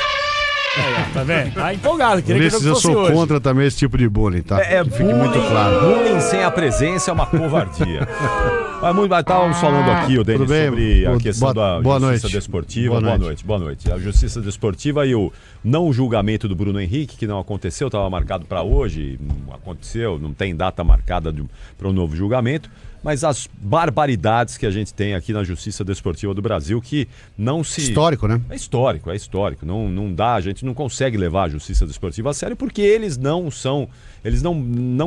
Aí, tá vendo? Tá empolgado. Queria
Ulisses,
que
eu sou
hoje.
contra também esse tipo de bullying, tá?
Fique muito claro. Bullying sem a presença é uma covardia. Mas estávamos falando aqui, o Denis, sobre a questão da justiça desportiva. Boa noite. A justiça desportiva e o não julgamento do Bruno Henrique, que não aconteceu, estava marcado para hoje, não aconteceu, não tem data marcada para um novo julgamento. Mas as barbaridades que a gente tem aqui na Justiça Desportiva do Brasil, que não se...
Histórico, né?
É histórico. Não dá, a gente não consegue levar a Justiça Desportiva a sério porque eles não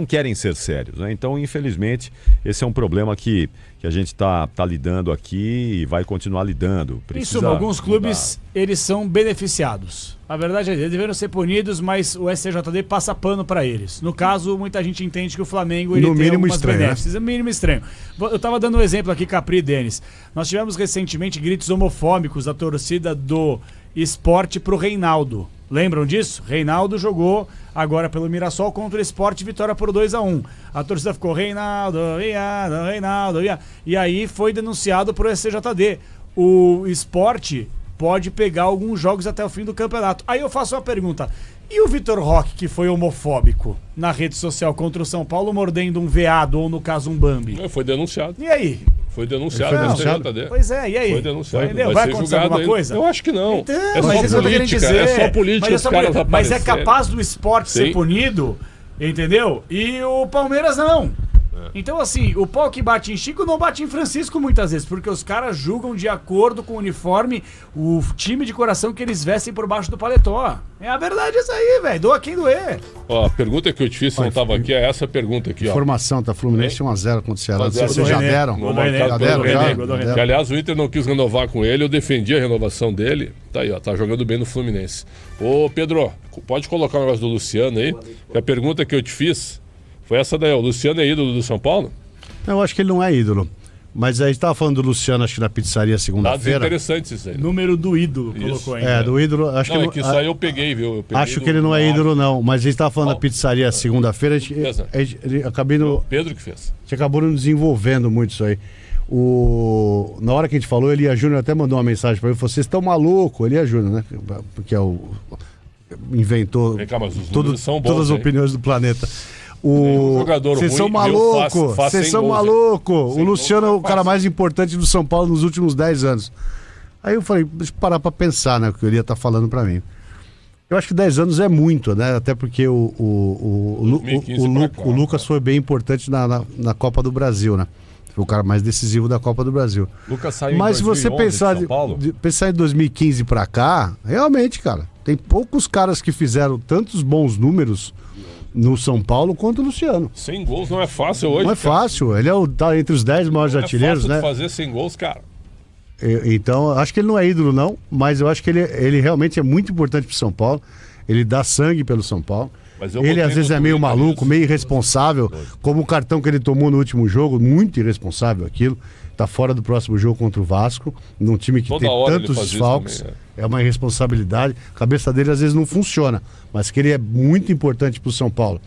querem ser sérios, né? Então, infelizmente, esse é um problema que a gente está lidando aqui e vai continuar lidando.
Em suma, alguns clubes, eles são beneficiados. A verdade é que eles deveriam ser punidos, mas o STJD passa pano para eles. No caso, muita gente entende que o Flamengo ele tem algumas benéficas. É no mínimo estranho. Eu estava dando um exemplo aqui, Capri e Denis. Nós tivemos recentemente gritos homofóbicos da torcida do Sport pro Reinaldo. Lembram disso? Reinaldo jogou agora pelo Mirassol contra o Sport, vitória por 2-1. A torcida ficou Reinaldo, e aí foi denunciado pro STJD. O Sport pode pegar alguns jogos até o fim do campeonato. Aí eu faço uma pergunta: e o Vitor Roque, que foi homofóbico na rede social contra o São Paulo, mordendo um veado, ou no caso um Bambi?
Foi denunciado.
E aí?
Foi denunciado no STJD.
Pois é, e aí?
Foi denunciado.
Entendeu? Vai acontecer alguma coisa?
Eu acho que não.
Então,
é só política. É só política os caras aparecerem.
Mas é capaz do Sport ser punido, entendeu? E o Palmeiras não. Então, assim, o pau que bate em Chico não bate em Francisco muitas vezes, porque os caras julgam de acordo com o uniforme, o time de coração que eles vestem por baixo do paletó. É a verdade isso aí, velho. Doa quem doer.
Ó, a pergunta que eu te fiz, se não tava aqui, é essa pergunta aqui, ó.
Informação, tá? Fluminense 1-0 contra o Ceará. Vocês já deram?
Já deram. Que, aliás, o Inter não quis renovar com ele, eu defendi a renovação dele. Tá aí, ó, tá jogando bem no Fluminense. Ô, Pedro, pode colocar o negócio do Luciano aí? Que a pergunta que eu te fiz foi essa daí, o Luciano é ídolo do São Paulo?
Eu acho que ele não é ídolo. Mas a gente estava falando do Luciano, acho que na pizzaria segunda-feira.
Dados interessantes isso aí.
Número do ídolo, colocou ainda.
Do ídolo, acho
não,
que...
isso aí eu peguei, viu? Eu peguei
acho que ele não é ídolo, não. Mas a gente estava falando da pizzaria segunda-feira, acabei no...
Pedro que fez.
A gente acabou nos desenvolvendo muito isso aí. Na hora que a gente falou, Elia Júnior até mandou uma mensagem para mim, vocês estão malucos, Elia Júnior, né? Porque é o inventou
Vem cá, mas os números são bons,
todas as
hein?
opiniões do planeta.
jogador
Vocês são
ruim,
malucos,
faz
vocês
100
são
gols,
malucos. O Luciano é o cara mais importante do São Paulo nos últimos 10 anos. Aí eu falei, deixa eu parar pra pensar, né, o que ele ia estar falando pra mim. Eu acho que 10 anos é muito, né? Até porque o Lucas foi bem importante na Copa do Brasil, né? Foi o cara mais decisivo da Copa do Brasil.
Lucas saiu
Mas se você pensar em 2015 pra cá, realmente, cara, tem poucos caras que fizeram tantos bons números no São Paulo quanto o Luciano.
100 gols não é fácil hoje.
Não é fácil, ele tá entre os 10 maiores artilheiros, né?
É fácil de fazer 100 gols, cara.
Então, acho que ele não é ídolo, não, mas eu acho que ele realmente é muito importante pro São Paulo. Ele dá sangue pelo São Paulo. Ele às vezes é meio maluco, meio irresponsável, como o cartão que ele tomou no último jogo, muito irresponsável aquilo. Tá fora do próximo jogo contra o Vasco, num time que
Toda
tem
hora
tantos
ele faz
desfalques.
isso também,
É uma irresponsabilidade. A cabeça dele às vezes não funciona, mas que ele é muito importante pro São Paulo.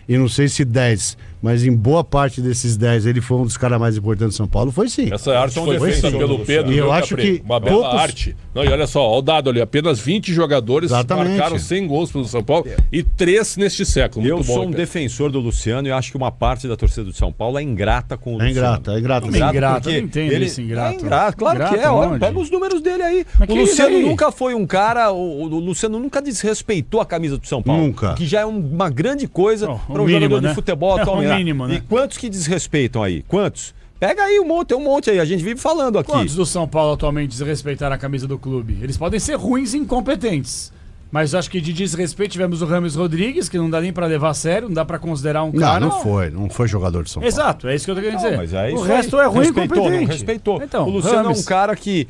E não sei se 10, mas em boa parte desses 10 ele foi um dos caras mais importantes do São Paulo, foi sim.
Essa arte foi feita pelo Pedro.
E eu acho que
uma bela arte. Não, e olha só, olha o dado ali, apenas 20 jogadores marcaram 100 gols pelo São Paulo e 3 neste século.
Eu
Muito bom,
sou um
cara.
defensor do Luciano e acho que uma parte da torcida do São Paulo é ingrata com o Luciano.
É ingrata.
Porque
eu não entendo
ele
esse ingrato.
É ingrato, claro
Ingrato
que é. Olha,
onde?
pega os números dele aí.
Mas
O
que
Luciano
isso aí?
nunca foi um cara, o Luciano nunca desrespeitou a camisa do São Paulo.
Nunca.
Que já é uma grande coisa para um
mínimo,
jogador
né?
de futebol
É,
atualmente.
o mínimo, né?
E quantos que desrespeitam aí? Quantos? Pega aí tem um monte aí, a gente vive falando aqui.
Quantos do São Paulo atualmente desrespeitaram a camisa do clube? Eles podem ser ruins e incompetentes. Mas eu acho que de desrespeito tivemos o Rames Rodrigues, que não dá nem pra levar a sério, não dá pra considerar um cara.
Não foi jogador de São Paulo.
Exato, é isso que eu tô querendo dizer.
Mas aí
o resto é ruim e incompetente.
Não respeitou.
Então,
o Luciano
Rames.
é um cara que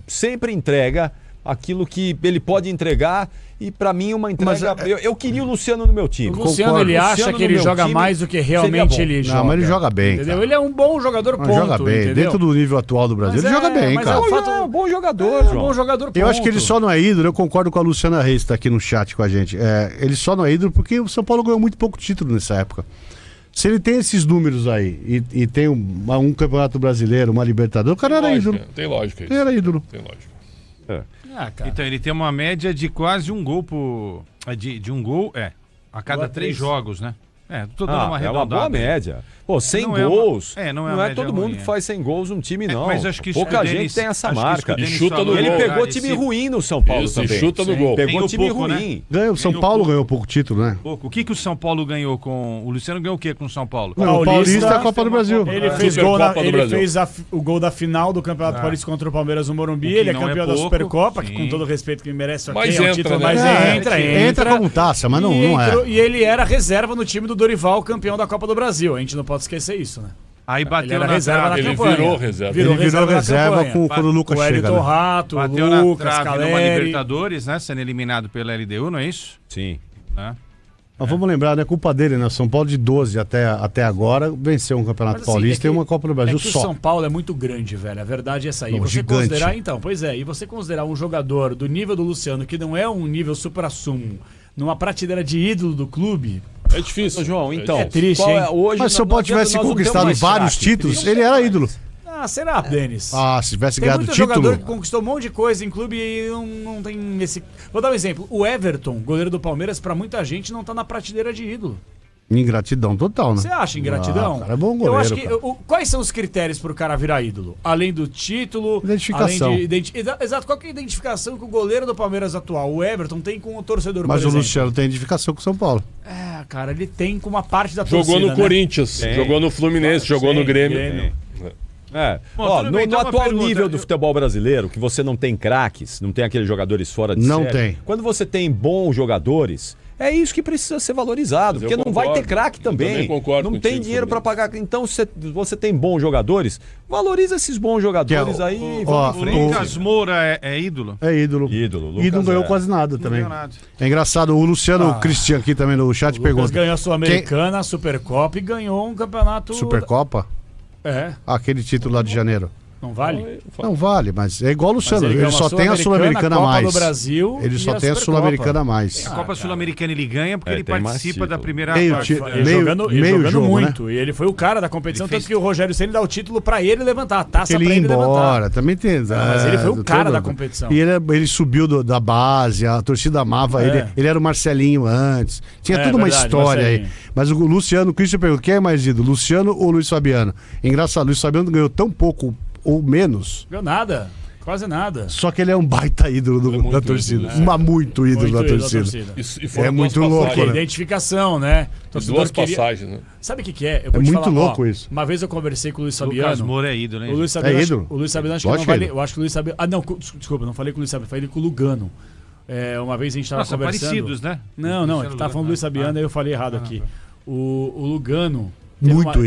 sempre entrega aquilo que ele pode entregar e pra mim uma entrega... eu queria o Luciano no meu time.
O Luciano, ele acha que ele joga mais do que realmente ele joga.
Não, mas ele joga bem,
entendeu?
cara.
Ele é um bom jogador, ponto.
Joga bem,
entendeu?
dentro do nível atual do Brasil,
Mas
ele joga bem,
mas
cara.
É um bom jogador,
É um
João.
bom jogador, ponto.
Eu acho que ele só não é ídolo, eu concordo com a Luciana Reis, que tá aqui no chat com a gente. Ele só não é ídolo porque o São Paulo ganhou muito pouco título nessa época. Se ele tem esses números aí e tem um campeonato brasileiro, uma Libertadores, o cara era ídolo.
Tem lógica isso.
Ele era ídolo.
Tem lógica.
Então ele tem uma média de quase um gol por... De um gol, a cada 3 jogos, né? Tô dando uma
é
arredondada.
uma boa média. Pô, 100
Não é
gols.
não é
não
uma
é
média
todo mundo
ruim,
que faz 100 gols num time, não.
mas acho que isso
pouca
que o
gente
Denis-
tem essa
acho que
marca.
isso que o Denis
chuta no
falou,
Ele
gol,
pegou
cara,
time ruim noÃo Paulo
Isso,
também.
e chuta no gol.
Pegou
Ganhou
time
pouco, né?
ruim.
O São Paulo ganhou pouco título, né?
O que o São Paulo ganhou com... O Luciano ganhou o quê com o São Paulo?
Não, o Paulista é a Copa do Brasil.
Ele fez,
Supercopa do
ele
Brasil.
fez o gol da final do Campeonato Paulista contra o Palmeiras no Morumbi.
O que
Ele é
não é
campeão da
pouco,
Supercopa, que
sim.
com todo o respeito que merece aqui,
Mas
é um
entra,
título,
né?
mas
Entra como taça, mas não é.
E ele era reserva no time do Dorival, campeão da Copa do Brasil. A gente não pode esquecer isso, né?
Aí
Ele
bateu
era
na
reserva
trave.
na
Ele
campanha.
virou reserva.
Ele virou
na
reserva
campanha.
quando o Lucas
O
chega,
Wellington
né?
Rato,
Bateu
o
na
Lucas,
trave numa
Caleri.
Libertadores, né? Sendo eliminado pela LDU, não é isso?
Sim.
Né?
Mas vamos lembrar, não é culpa dele, né? São Paulo de 12 até agora venceu um Campeonato
Mas, assim,
Paulista e uma Copa do Brasil
é que
só.
o São Paulo é muito grande, velho. A verdade é essa aí.
Não,
Você
gigante.
considerar, então, e você considerar um jogador do nível do Luciano, que não é um nível supra-sumo, numa prateleira de ídolo do clube.
É difícil.
João, então.
É triste,
qual
hein?
Hoje,
Mas se o São
não
Paulo
adianta,
tivesse
nós não
conquistado
temos mais
vários
craque.
títulos, ele era ídolo.
Ah, será, Denis?
Ah, se tivesse
Tem
ganhado
muito
título.
jogador que conquistou um monte de coisa em clube e não tem esse... Vou dar um exemplo. O Everton, goleiro do Palmeiras, pra muita gente não tá na prateleira de ídolo.
Ingratidão total, né?
Você acha ingratidão?
Ah, cara é bom goleiro,
Eu acho que
cara.
quais são os critérios pro cara virar ídolo? Além do título,
Identificação.
além de exato, qual que é a identificação que o goleiro do Palmeiras atual, o Everton, tem com o torcedor,
Mas
por
o
exemplo?
Luciano tem identificação com o São Paulo.
É, cara, ele tem com uma parte da
Jogou
torcida,
no
né?
Corinthians, jogou no Fluminense, jogou no Grêmio.
Bom,
Ó,
tudo
no
bem, então uma
atual
pergunta.
nível do futebol brasileiro, que você não tem craques, não tem aqueles jogadores fora de
Não
série.
tem.
Quando você tem bons jogadores, é isso que precisa ser valorizado,
Mas eu
porque não vai
concordo.
ter craque
Eu
também.
também concordo
Não
contigo
tem dinheiro
sobre
para pagar. Então, se você tem bons jogadores, valoriza esses bons jogadores aí e vamos em
O
frente.
Lucas Moura é ídolo?
É ídolo.
Ídolo.
E não
Lucas
ganhou
é.
quase nada também.
ganhou nada.
É engraçado, o Luciano Cristian aqui também no chat
O Lucas
pergunta.
ganhou a Sul-Americana, a Supercopa e ganhou um campeonato...
Supercopa?
É.
Aquele título lá de janeiro.
Não vale?
Não vale, mas é igual o Luciano.
Ele
Ele só tem a Sul-Americana a
Copa
mais.
do Brasil
Ele só
e a
tem a
Supercopa.
Sul-Americana a mais.
A Copa Sul-Americana ele ganha porque ele
tem mais
participa da
título.
primeira
Meio
parte.
Jogando
jogo,
muito.
né?
E ele foi o cara da competição,
Ele fez-
tanto que o Rogério Ceni dá o título pra ele levantar, a taça
Ele
pra
ia
ele levantar.
embora, também tem.
Mas ele foi o cara da competição.
E ele subiu da base, a torcida amava ele. Ele era o Marcelinho antes. Tinha toda uma
verdade,
história aí.
Marcelinho.
Mas o Luciano, o Christian perguntou: quem é mais ídolo, Luciano ou Luiz Fabiano? Engraçado, Luiz Fabiano ganhou tão pouco ou menos.
Ganhou nada. Quase nada.
Só que ele é um baita ídolo da torcida. Muito ídolo da torcida. É muito louco,
Porque
né?
identificação, né?
Duas passagens, né?
Sabe o que é? Eu vou te
muito
falar,
louco isso.
Uma vez eu conversei com o Luiz
Lucas
Fabiano.
Moura é ídolo, hein?
O Luiz Fabiano,
É ídolo?
O Luiz Fabiano, acho que eu
Lógico
não falei.
que é
Eu acho que o Luiz Fabiano. Ah, não, desculpa, não falei com o Luiz Fabiano, falei com o Lugano. Uma vez a gente tava
São
conversando.
parecidos, né?
Não, é que tava falando do Luiz Fabiano, aí eu falei errado aqui. O Lugano.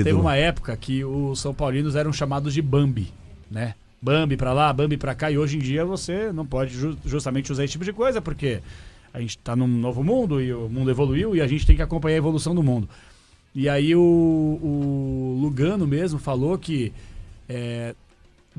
Teve uma época que os São Paulinos eram chamados de Bambi, né? Bambi pra lá, Bambi pra cá, e hoje em dia você não pode justamente usar esse tipo de coisa, porque a gente tá num novo mundo e o mundo evoluiu e a gente tem que acompanhar a evolução do mundo. E aí o Lugano mesmo falou que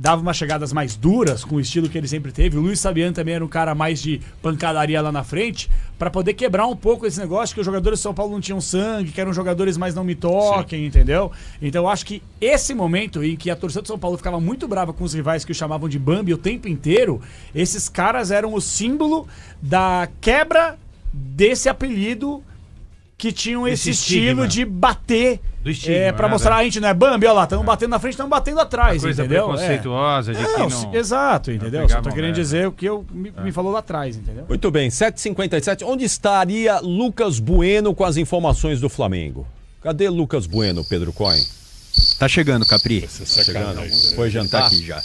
dava umas chegadas mais duras com o estilo que ele sempre teve. O Luiz Fabiano também era um cara mais de pancadaria lá na frente, pra poder quebrar um pouco esse negócio que os jogadores de São Paulo não tinham sangue, que eram jogadores mais não me toquem, entendeu? Então eu acho que esse momento em que a torcida de São Paulo ficava muito brava com os rivais que o chamavam de Bambi o tempo inteiro, esses caras eram o símbolo da quebra desse apelido que tinham esse estilo de bater pra mostrar a gente não é Bambi, olha lá, estamos batendo na frente, estamos batendo atrás,
Coisa
entendeu?
preconceituosa de que não...
Exato, entendeu? Só tô querendo dizer o que me falou lá atrás, entendeu?
Muito bem, 7h57. Onde estaria Lucas Bueno com as informações do Flamengo? Cadê Lucas Bueno, Pedro Cohen?
Tá chegando, Capri.
Tá chegando. Foi jantar?
Tá aqui já.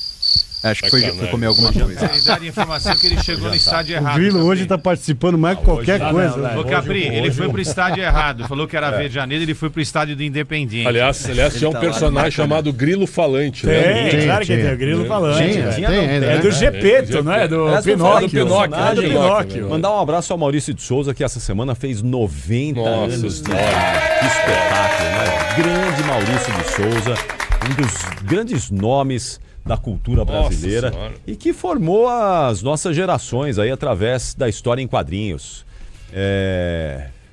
Acho que foi comer alguma coisa.
Ele dá de informação que ele chegou no estádio errado.
O Grilo hoje tá participando mais que qualquer coisa. né?
Ô Capri, ele foi pro estádio errado. Falou que era Rio de Janeiro, ele foi pro estádio do Independiente.
Aliás tinha um personagem chamado Grilo Falante, né?
Tem, claro que tem, o Grilo Falante. É do Gepeto, não é? Do Pinóquio.
Mandar um abraço ao Maurício de Souza, que essa semana fez 90 anos de idade. Que espetáculo, né? Grande Maurício de Souza, um dos grandes nomes da cultura brasileira e que formou as nossas gerações aí através da história em quadrinhos.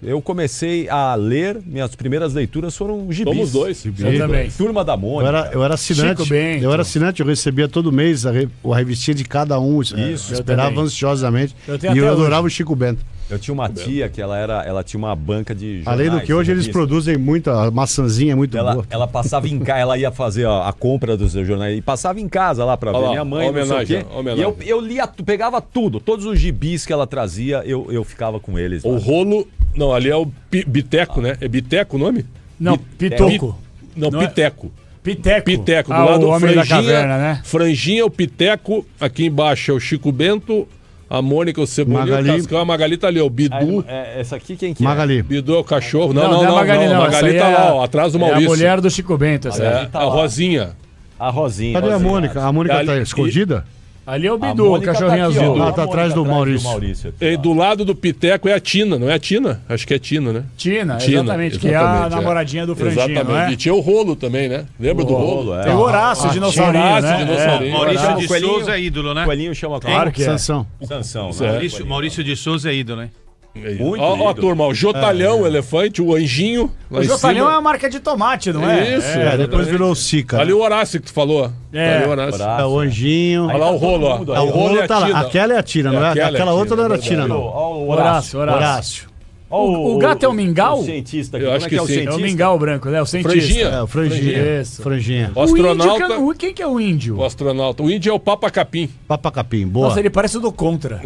Eu comecei a ler, minhas primeiras leituras foram gibis.
Somos dois.
Eu também.
Turma da Mônica.
Eu era assinante.
Chico Bento.
Eu era assinante, eu recebia todo mês a revistinha de cada um.
Isso.
Esperava ansiosamente.
tenho
E eu
até
adorava o Chico Bento.
Eu tinha uma tia que ela tinha uma banca de jornais.
Além do que hoje eles produzem muita, a maçãzinha é muito boa.
Ela passava em casa, ela ia fazer a compra dos jornais e passava em casa lá pra ver minha mãe,
homenagem,
não sei o quê. E eu lia, pegava tudo, todos os gibis que ela trazia, eu ficava com eles.
O rolo, não, ali é o Biteco, né? É Biteco o nome?
Não, Pitoco.
Não, Piteco.
Piteco.
Do lado
o homem da caverna, né?
Franjinha, o Piteco, aqui embaixo é o Chico Bento, a Mônica, o Cebolinha, o Cascão, a Magali tá ali, o Bidu.
Essa aqui quem que
Magali.
Bidu é o cachorro. Não,
é a Magali, não.
Magali tá lá, ó, atrás do Maurício.
É a mulher do Chico Bento, essa
a Rosinha.
A Rosinha.
Cadê a Mônica? A Mônica tá escondida?
Ali é o Bidu, o cachorrinho azul.
Tá atrás do Maurício.
E do lado do Piteco é a Tina, não é a Tina? Acho que é Tina, né?
Tina, exatamente, que é a namoradinha do Franjinha,
exatamente.
não é?
E tinha o Rolo também, né? Lembra do Rolo?
Tem o Horácio, o dinossaurinho, né?
Maurício de Souza é ídolo, né?
Coelhinho chama
Claro que é.
Sansão.
Maurício de Souza é ídolo, hein?
Ó, turma, o Jotalhão, o elefante, o anjinho.
O Jotalhão é uma marca de tomate, não é?
Isso.
Depois virou o Sica.
Ali o Horácio que tu falou. Ali o Horácio.
É o anjinho.
Olha lá o Rolo, ó.
O Rolo tá lá. Aquela é a Tina, não é? Aquela outra não era a Tina, não.
Horácio. O gato é o mingau?
O cientista aqui.
Eu acho que
é o
sim.
cientista?
É o mingau branco, né? O cientista.
Franjinha.
É, o Franjinha.
Isso.
Franjinha.
O astronauta.
Quem que é o índio?
O astronauta. O índio é o Papa Capim.
Papa Capim, boa.
Nossa, ele parece o do Contra.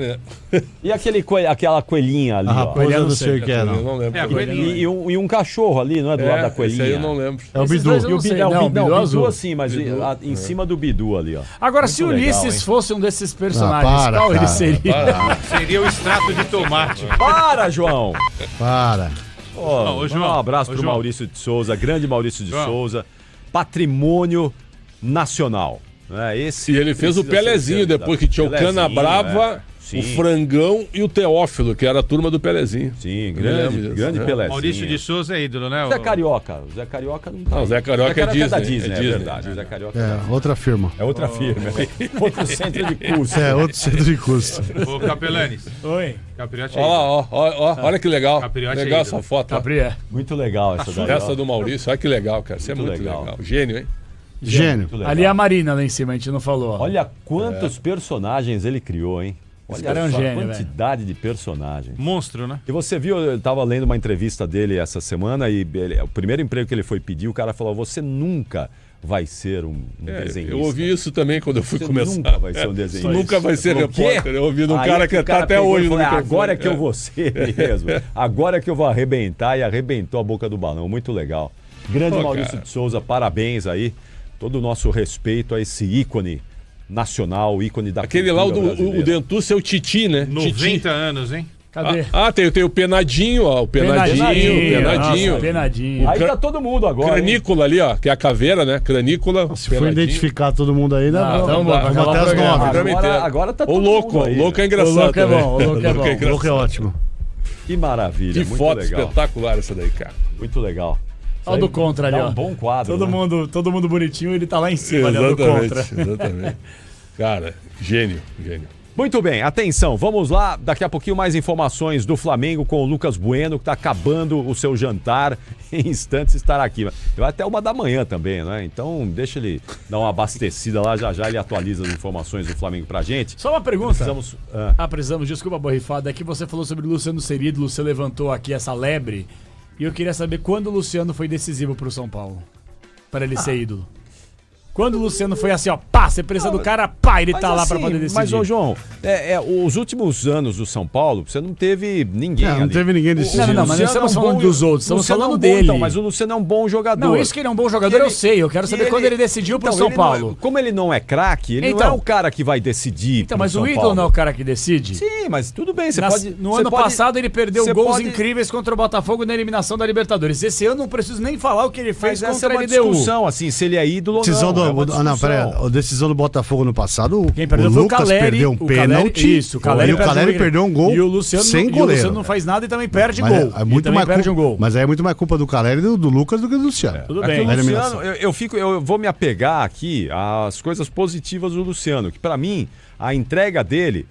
E aquela coelhinha ali,
A raposa
Coelhinha,
não
não
sei
sei,
o que é,
Eu
não.
não lembro.
E um cachorro ali, não é? Do lado da coelhinha.
Esse aí eu não lembro.
É o
Esses
Bidu.
dois eu não sei. Não, o Bidu azul.
Assim, mas em cima do Bidu ali, ó.
Agora,
Muito
se
legal,
Ulisses
hein?
fosse um desses personagens,
para,
qual ele
cara.
seria?
Seria o extrato de tomate.
Para, João!
Para.
Ô, João,
Um abraço pro
João.
Maurício de Souza, grande Maurício de
João.
Souza, patrimônio nacional.
E ele fez o Pelezinho depois que tinha o Cana Brava, o Frangão e o Teófilo, que era a turma do Pelezinho.
Sim, grande Pelezinho.
Maurício de Souza é ídolo, né?
Zé Carioca. O Zé Carioca não tá.
Não, o Zé Carioca é Disney.
Da Disney, é verdade. O Zé Carioca
outra firma.
É outra firma. Outro centro de custo.
Outro centro de custo.
Ô, Capelanes.
Oi.
Capriotti
olha que legal.
Capriotti
legal essa foto.
Muito legal essa daí.
Essa do Maurício, olha que legal, cara. Isso é muito legal. Gênio, hein?
Gênio.
Ali é a Marina lá em cima, a gente não falou.
Olha quantos personagens ele criou, hein? Olha
é um
só
gênio,
a quantidade de personagens.
Monstro, né?
E você viu, eu estava lendo uma entrevista dele essa semana e o primeiro emprego que ele foi pedir, o cara falou, você nunca vai ser um desenhista.
Eu ouvi isso também quando eu fui começar.
Nunca vai ser um desenhista.
Nunca vai ser repórter. Eu ouvi de um cara que está até hoje no microfone.
Agora é que eu vou ser mesmo. Agora é que eu vou arrebentar, e arrebentou a boca do balão. Muito legal. Grande Maurício de Souza, parabéns aí. Todo o nosso respeito a esse ícone nacional, ícone da
Aquele lá, o Dentuço é o Titi, né?
90 anos, hein?
Cadê?
Tem o Penadinho, ó. O Penadinho.
Penadinho.
Aí tá todo mundo agora.
Cranícula ali, ó, que é a caveira, né? Cranícula.
Se for identificar todo mundo aí, vamos até as 9.
Agora tá todo
mundo. O louco é engraçado.
O louco é bom,
O louco é ótimo.
Que maravilha.
Que foto espetacular essa daí, cara.
Muito legal.
Olha o do Contra ali, ó.
Um bom quadro.
Todo mundo bonitinho, ele tá lá em cima, ali, do Contra.
Exatamente. Cara, gênio.
Muito bem, atenção, vamos lá. Daqui a pouquinho mais informações do Flamengo com o Lucas Bueno, que está acabando o seu jantar. Em instantes estará aqui. Vai até 1h também, né? Então deixa ele dar uma abastecida lá, já ele atualiza as informações do Flamengo pra gente.
Só uma pergunta.
Precisamos,
desculpa, borrifada. É que você falou sobre o Luciano ser ídolo, você levantou aqui essa lebre. E eu queria saber quando o Luciano foi decisivo pro São Paulo. Para ele ser ídolo. Quando o Luciano foi assim, ó, pá, você precisa do cara, pá, ele tá lá pra poder decidir.
Mas, ô João, os últimos anos do São Paulo, você não teve ninguém
Não teve ninguém decisivo.
Não, mas não estamos falando dos outros, estamos falando dele.
Então, mas o Luciano é um bom jogador.
Não, isso que ele é um bom jogador, eu sei. Eu quero saber quando ele decidiu pro São Paulo.
Como ele não é craque, ele não é o cara que vai decidir.
Então, mas o ídolo não é o cara que decide?
Sim, mas tudo bem,
No ano passado ele perdeu gols incríveis contra o Botafogo na eliminação da Libertadores. Esse ano não preciso nem falar o que ele fez contra a LDU.
Discussão, assim, se ele é ídolo ou não.
Não, peraí. A decisão do Botafogo no passado,
quem perdeu
o
foi
Lucas perdeu um pênalti.
Isso, o Caleri perdeu
um gol
e o Luciano,
sem goleiro.
E o Luciano não faz nada e também perde gol.
É muito mais culpa, mas aí é muito mais culpa do Caleri e do Lucas do que do Luciano.
Tudo bem.
Luciano, eu vou me apegar aqui às coisas positivas do Luciano, que pra mim, a entrega dele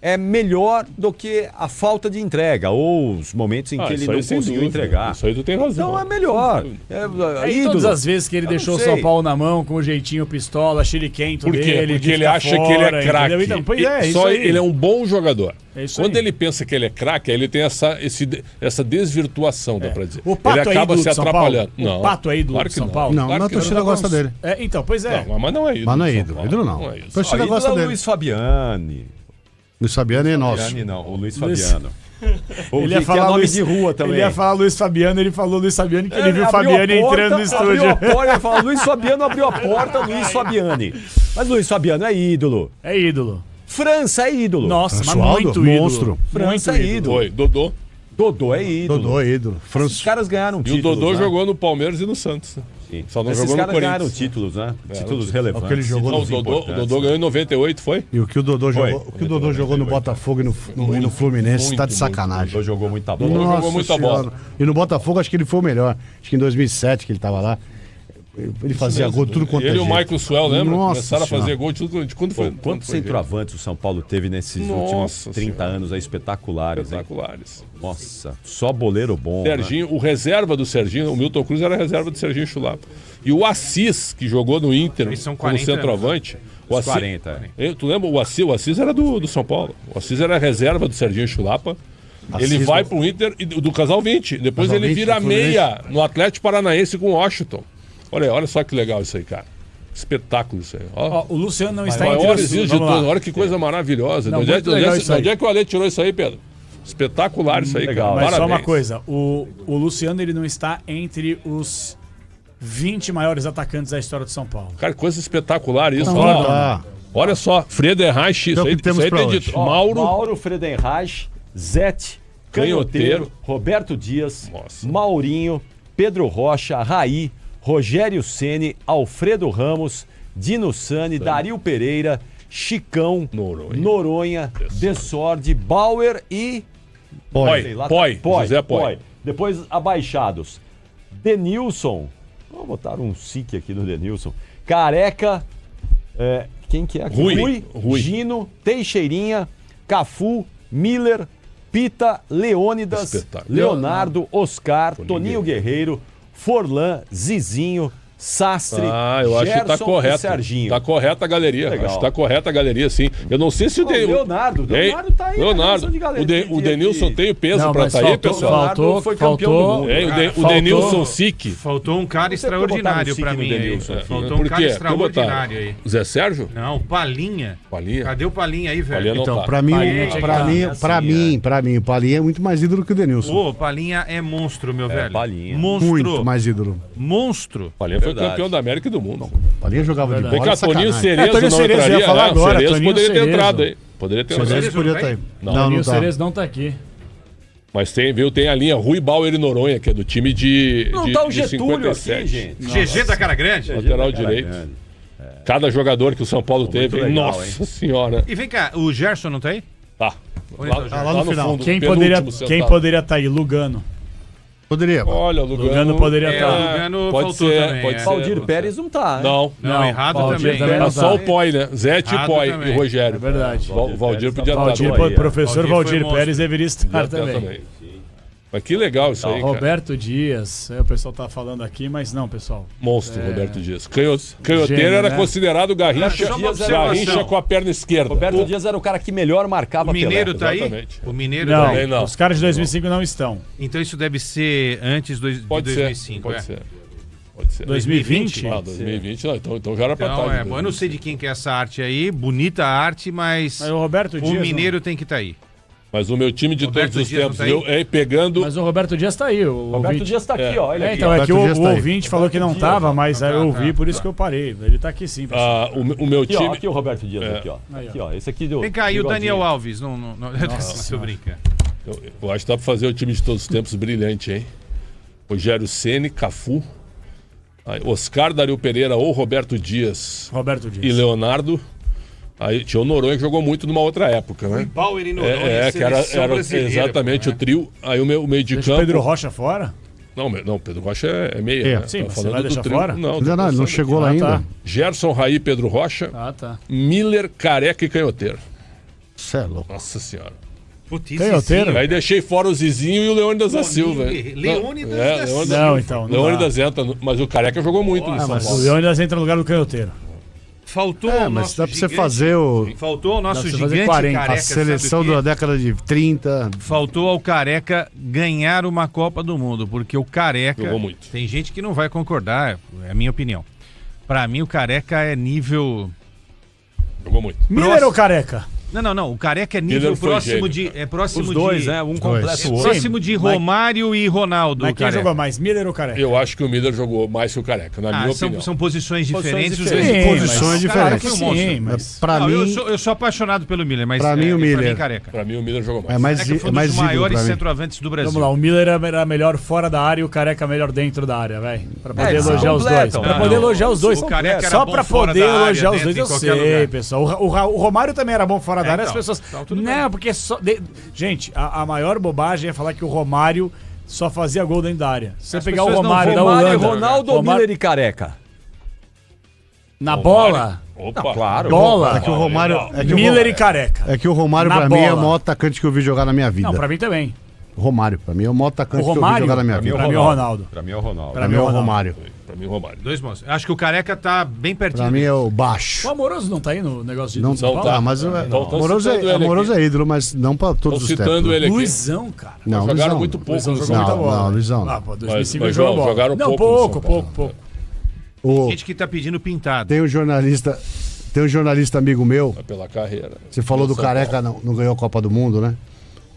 é melhor do que a falta de entrega, ou os momentos em que ele não conseguiu entregar.
Isso aí tu tem razão.
Então é melhor.
Todas as vezes que ele deixou o São Paulo na mão, com o jeitinho pistola, chiliquento dele.
Porque ele acha que ele é craque.
Então,
ele é um bom jogador. Quando
ele
pensa que ele é craque, ele tem essa desvirtuação, dá pra dizer.
O Pato
ele acaba se atrapalhando.
O Pato é ídolo do São Paulo?
Não, mas a torcida gosta dele.
Então, pois é.
Mas não é ídolo.
Mas não é ídolo. Ídolo não. A torcida gosta dele.
Luiz Fabiani.
Luiz Fabiano é nosso.
O Luiz Fabiano.
Ele ia falar
nome de rua também.
Ele ia falar Luiz Fabiano, ele falou Luiz Fabiano que ele viu o Fabiano entrando no estúdio.
Ele falou Luiz Fabiano abriu a porta, Luiz Fabiani. Mas Luiz Fabiano é ídolo.
É ídolo.
França é ídolo.
Nossa, mas muito
monstro.
França é ídolo.
Foi, Dodô.
Dodô é ídolo.
Dodô é ídolo.
Os caras ganharam títulos.
E o Dodô jogou no Palmeiras e no Santos.
Sim.
Só não
Esses
jogou no
caras
Corinthians.
ganharam títulos, né? Títulos relevantes.
O que ele jogou
o Dodô ganhou em 98, foi?
E o que o Dodô jogou, no Botafogo e no Fluminense tá de sacanagem.
O Dodô jogou muita bola.
Dodô jogou muita bola.
E no Botafogo acho que ele foi o melhor. Acho que em 2007 que ele tava lá. Ele fazia gol de tudo quanto é
jeito.
Ele
e o Michael Swell, lembra?
Nossa
Começaram a fazer gol de tudo quando foi.
Quantos centroavantes o São Paulo teve nesses últimos 30 anos aí espetaculares?
Espetaculares.
Nossa, só boleiro bom.
Serginho, né? O reserva do Serginho, o Milton Cruz era reserva do Serginho Chulapa. E o Assis, que jogou no Inter como centroavante. O Assis,
40.
Tu lembra? O Assis era do São Paulo. O Assis era reserva do Serginho Chulapa. Ele vai pro Inter do Casal 20. Depois ele vira meia no Atlético Paranaense com o Washington. Olha só que legal isso aí, cara. Espetáculo isso aí.
O Luciano não está
entre os de todos. Olha que coisa maravilhosa. De onde é que o Ale tirou isso aí, Pedro? Espetacular isso aí,
legal.
Cara.
Mas só uma coisa, o Luciano ele não está entre os 20 maiores atacantes da história do São Paulo.
Cara, coisa espetacular isso.
Não.
Olha só, Friedenreich, isso aí tem dito.
Mauro Friedenreich, Zete, Canhoteiro, Roberto Dias, Maurinho, Pedro Rocha, Raí, Rogério Ceni, Alfredo Ramos, Dino Sani, Dario Pereira, Chicão, Noronha, Desorde, Bauer e...
José Poi.
Depois, abaixados. Denilson. Vou botar um SIC aqui do Denilson. Careca. Quem que é aqui? Rui. Gino, Teixeirinha, Cafu, Miller, Pita, Leônidas, Leonardo, Oscar, Toninho Guerreiro, Forlan, Zizinho, Sastre,
eu acho que tá correto.
Serginho.
Tá correta a galeria.
Legal.
Acho que tá correta a galeria, sim. Eu não sei se o
Leonardo tá aí.
Leonardo. O Denilson tem o peso pra estar aí, pessoal?
Leonardo foi campeão do mundo.
O Denilson Sique.
Faltou um cara extraordinário pra mim aí. Faltou um cara extraordinário aí.
O Zé Sérgio?
Não, Palinha. Cadê o Palinha aí, velho?
Palinha não
Então,
tá.
pra mim, o Palinha é muito mais ídolo que o Denilson.
Pô, o Palinha é monstro, meu velho.
Palinha.
Monstro.
Muito mais ídolo.
Monstro.
Palinha foi campeão da América e do mundo.
Palinha jogava de bola.
Vem cá, Toninho Cerezo
Toninho
não
Cerezo,
entraria.
ia falar agora,
Cerezo
Toninho
poderia ter
Cerezo.
entrado aí. Poderia ter entrado.
Cerezo podia estar aí.
Toninho Cerezo não tá aqui.
Mas tem a linha Rui, Bauer e Noronha, que é do time de
Não
de,
tá o
de
Getúlio
57.
aqui, gente.
GG da Cara Grande.
Lateral direito. Cada jogador que o São Paulo teve,
legal,
nossa senhora.
E vem cá, o Gerson não tá aí?
Tá.
Lá no final.
Quem poderia estar aí? Lugano.
Poderia.
Olha, o
Lugano poderia estar.
Lugano
pode
faltou
ser,
também.
pode ser.
Valdir Pérez não tá, né?
Não,
errado
Valdir
também.
não
Tá só
tá.
o Poi, né? Zete,
Errado
Poi
também.
e Rogério.
É verdade.
Valdir podia estar.
Professor
Valdir
Valdir
foi
Pérez deveria estar
Podia estar
também.
Mas que legal isso aí, cara.
Roberto Dias, o pessoal tá falando aqui, mas não, pessoal.
Monstro, Roberto Dias. Canhoteiro
Gênio,
era
né?
considerado Garrincha,
Só uma observação.
Garrincha com a perna esquerda.
Roberto Dias era o cara que melhor marcava
O Mineiro
Pelé.
tá aí?
Exatamente.
O Mineiro
Não,
tá aí?
não.
os caras de 2005 não estão.
Então isso deve ser antes de
Pode
2005.
ser, pode
é.
ser. Pode ser.
2020?
2020 não, então já era pra
Então,
estar.
bom, eu não sei de quem que é essa arte aí, bonita arte, mas
Mas o Roberto Dias.
o Mineiro tem que estar aí.
Mas o meu time de
Roberto
todos os
Dias não
tempos,
tá aí?
pegando.
Mas o Roberto Dias tá aí. O
Roberto
ouvinte.
Dias tá aqui, ó. Olha aqui.
Então, é que
Roberto Dias
o
tá aí.
ouvinte falou que não tava, mas aí eu ouvi, por isso que eu parei. Ele tá aqui sim, pessoal.
O meu
Aqui, ó,
time.
aqui o Roberto Dias, aqui, ó.
Aí, ó.
Aqui, ó. Esse aqui deu.
Vem cá, e o
bigodinho.
Daniel Alves? Não. Tô brincando.
Eu acho que dá pra fazer o time de todos os tempos brilhante, hein? Rogério Ceni, Cafu, aí Oscar, Dario Pereira ou Roberto Dias
Roberto Dias.
e Leonardo. Aí tinha o Noronha que jogou muito numa outra época, né?
Bauer e Noronha,
que era
brasileira,
exatamente o trio. Aí o meio de
Deixa o
campo.
Pedro Rocha fora?
Não, Pedro Rocha é meia. Né?
Sim,
Tá
mas você vai deixar fora?
Não,
Ele não chegou lá ainda.
tá.
Gerson, Raí, Pedro Rocha,
Ah, tá.
Miller, Careca e Canhoteiro.
Cê é louco.
Nossa senhora.
Canhoteiro?
Aí deixei fora o Zizinho e o Leônidas da Silva.
Leônidas da
Leônidas-
Silva. Não, então, não
Leônidas entra, mas o Careca jogou muito no São
Mas o
Paulo.
Leônidas entra no lugar do Canhoteiro.
Faltou
É,
o
mas
nosso
dá pra você
gigante-
fazer
Faltou o nosso
Dá pra você fazer
gigante
40.
Careca,
a seleção
sabe o quê?
da década de 30.
Faltou ao Careca ganhar uma Copa do Mundo, porque o Careca...
Jogou muito.
Tem gente que não vai concordar, é a minha opinião. Pra mim, o Careca é nível...
Jogou muito.
Miller ou Careca?
Não. O Careca é nível
Miller foi
próximo
gênio,
de...
cara.
É próximo
Os dois,
de...
né? Um completa o outro.
Próximo de Romário e Ronaldo,
Mas quem
Careca.
jogou mais, Miller ou Careca?
Eu acho que o Miller jogou mais que o Careca, na minha opinião.
São posições diferentes. os
diferentes.
dois-
Sim,
Posições
mas-
diferentes.
Claro que sim, mas...
Pra
Não,
mim,
eu sou apaixonado pelo Miller, mas
Pra mim, o Miller.
Pra mim, Careca.
Pra mim, o Miller jogou mais.
é mais,
Careca foi
é
um
mais
dos
ídolo
maiores
pra mim.
centroavantes do Brasil.
Vamos lá, o Miller era melhor fora da área e o Careca melhor dentro da área, velho. Pra poder
eles se
elogiar os dois.
completam.
Pra
Não,
poder
não.
elogiar os dois.
O Careca era
Só
bom
pra
fora
poder
da área,
elogiar os
dentro,
dois,
em
eu
qualquer
sei,
lugar.
pessoal. O Romário também era bom fora da área, as
então.
pessoas...
Então, tudo
Não, porque só... Gente, a maior bobagem é falar que o Romário só fazia gol dentro da área. Se você
As
pegar o
pessoas não
Romário da
Romário e
Holanda...
Ronaldo ou Miller e Careca?
Na bola...
Opa.
Não, claro.
Bola...
É que o Romário. É que o
Miller
Ro-
e Careca.
É que o Romário,
Na
pra mim, é o
bola.
maior atacante que eu vi jogar na minha vida.
Não, pra mim também.
Romário, pra mim, é o maior atacante
O
que eu vi
Romário?
jogar na minha vida.
Pra mim é o Ronaldo.
Pra mim é o Ronaldo.
Pra mim é o Romário.
Pra mim, o Romário.
Dois monstros. Acho que o Careca tá bem pertinho.
Pra mim
dele.
é o baixo.
O Amoroso não tá aí no negócio de
Não,
São Paulo?
tá, mas
Tão
Amoroso,
citando ele
Amoroso
aqui.
é ídolo, mas não pra todos
Tô
os
citando
tempos.
ele aqui.
Luizão, cara.
Não,
Jogaram
Luizão.
muito pouco.
Luizão
no
jogou
São
muita
Paulo.
bola.
Não, Luizão.
Ah, pô, 2005
Mas,
jogou
João,
bola.
jogaram
Não,
pouco no São
pouco.
Paulo.
O-
Gente que tá pedindo pintado.
Tem um jornalista amigo meu.
É pela carreira.
Você falou do
São
Careca, não ganhou a Copa do Mundo, né?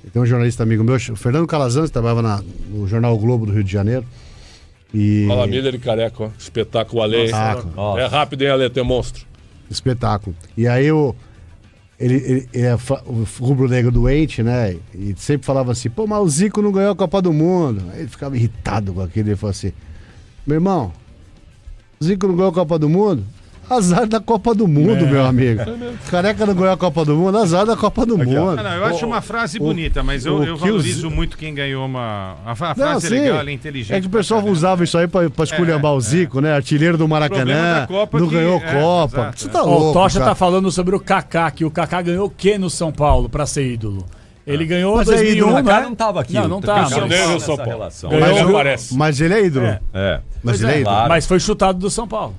E tem um jornalista amigo meu, o Fernando Calazans, trabalhava no Jornal O Globo do Rio de Janeiro. E...
Fala Miller e Careca, ó. Espetáculo Ale.
Espetáculo.
É rápido, hein, Ale? Tem monstro.
Espetáculo. E aí ele é o rubro-negro doente, né? E sempre falava assim, pô, mas o Zico não ganhou a Copa do Mundo. Aí ele ficava irritado com aquilo. Ele falou assim, meu irmão, o Zico não ganhou a Copa do Mundo? Azar da Copa do Mundo, meu amigo. Careca não ganhou a Copa do Mundo, azar da Copa do Mundo.
Não, eu acho uma frase bonita, mas eu valorizo muito quem ganhou uma... A frase é legal, ela é inteligente.
É que o pessoal usava isso aí pra esculhambar o Zico, né? Artilheiro do Maracanã, não ganhou Copa. Você tá louco,
O Tocha
cara.
tá falando sobre o Kaká, que o Kaká ganhou o quê no São Paulo pra ser ídolo? Ele ganhou em 2001,
o Kaká
né?
não tava aqui.
Não tava.
Mas ele é ídolo. Mas ele é ídolo.
Mas foi chutado do São Paulo.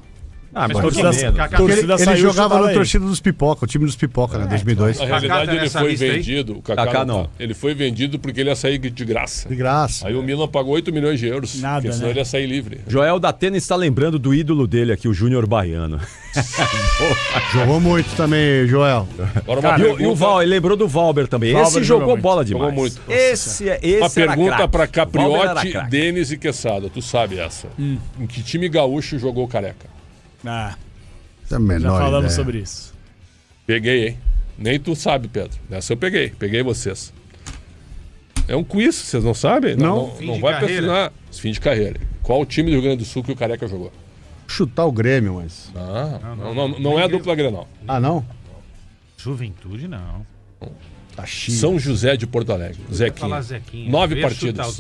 Mas ele jogava no torcida dos Pipoca, o time dos Pipoca, né? 2002.
Na realidade, ele foi vendido. O Kaká não. Ele foi vendido porque ele ia sair de graça.
De graça.
Aí o Milan pagou 8 milhões de euros. Porque senão ele ia sair livre.
Joel da Atena está lembrando do ídolo dele aqui, o Júnior Baiano.
Jogou muito também, Joel.
E o Val, ele lembrou do Valber também. Esse jogou bola demais.
Jogou muito.
Esse
Uma pergunta para
Capriotti,
Capriotti, Denis e Quesada. Tu sabe essa. Em que time gaúcho jogou o Careca?
Já
menor
falamos
ideia.
sobre isso.
Peguei, hein? Nem tu sabe, Pedro. Essa eu peguei. Peguei vocês. É um quiz, vocês não sabem? Não vai precisar. Fim de carreira. Qual o time do Rio Grande do Sul que o Careca jogou?
Chutar o Grêmio, mas...
Não é a dupla Grenal.
Ah, não?
Juventude, não.
São José de Porto Alegre. Zequinha.
Zequinha.
9 partidas.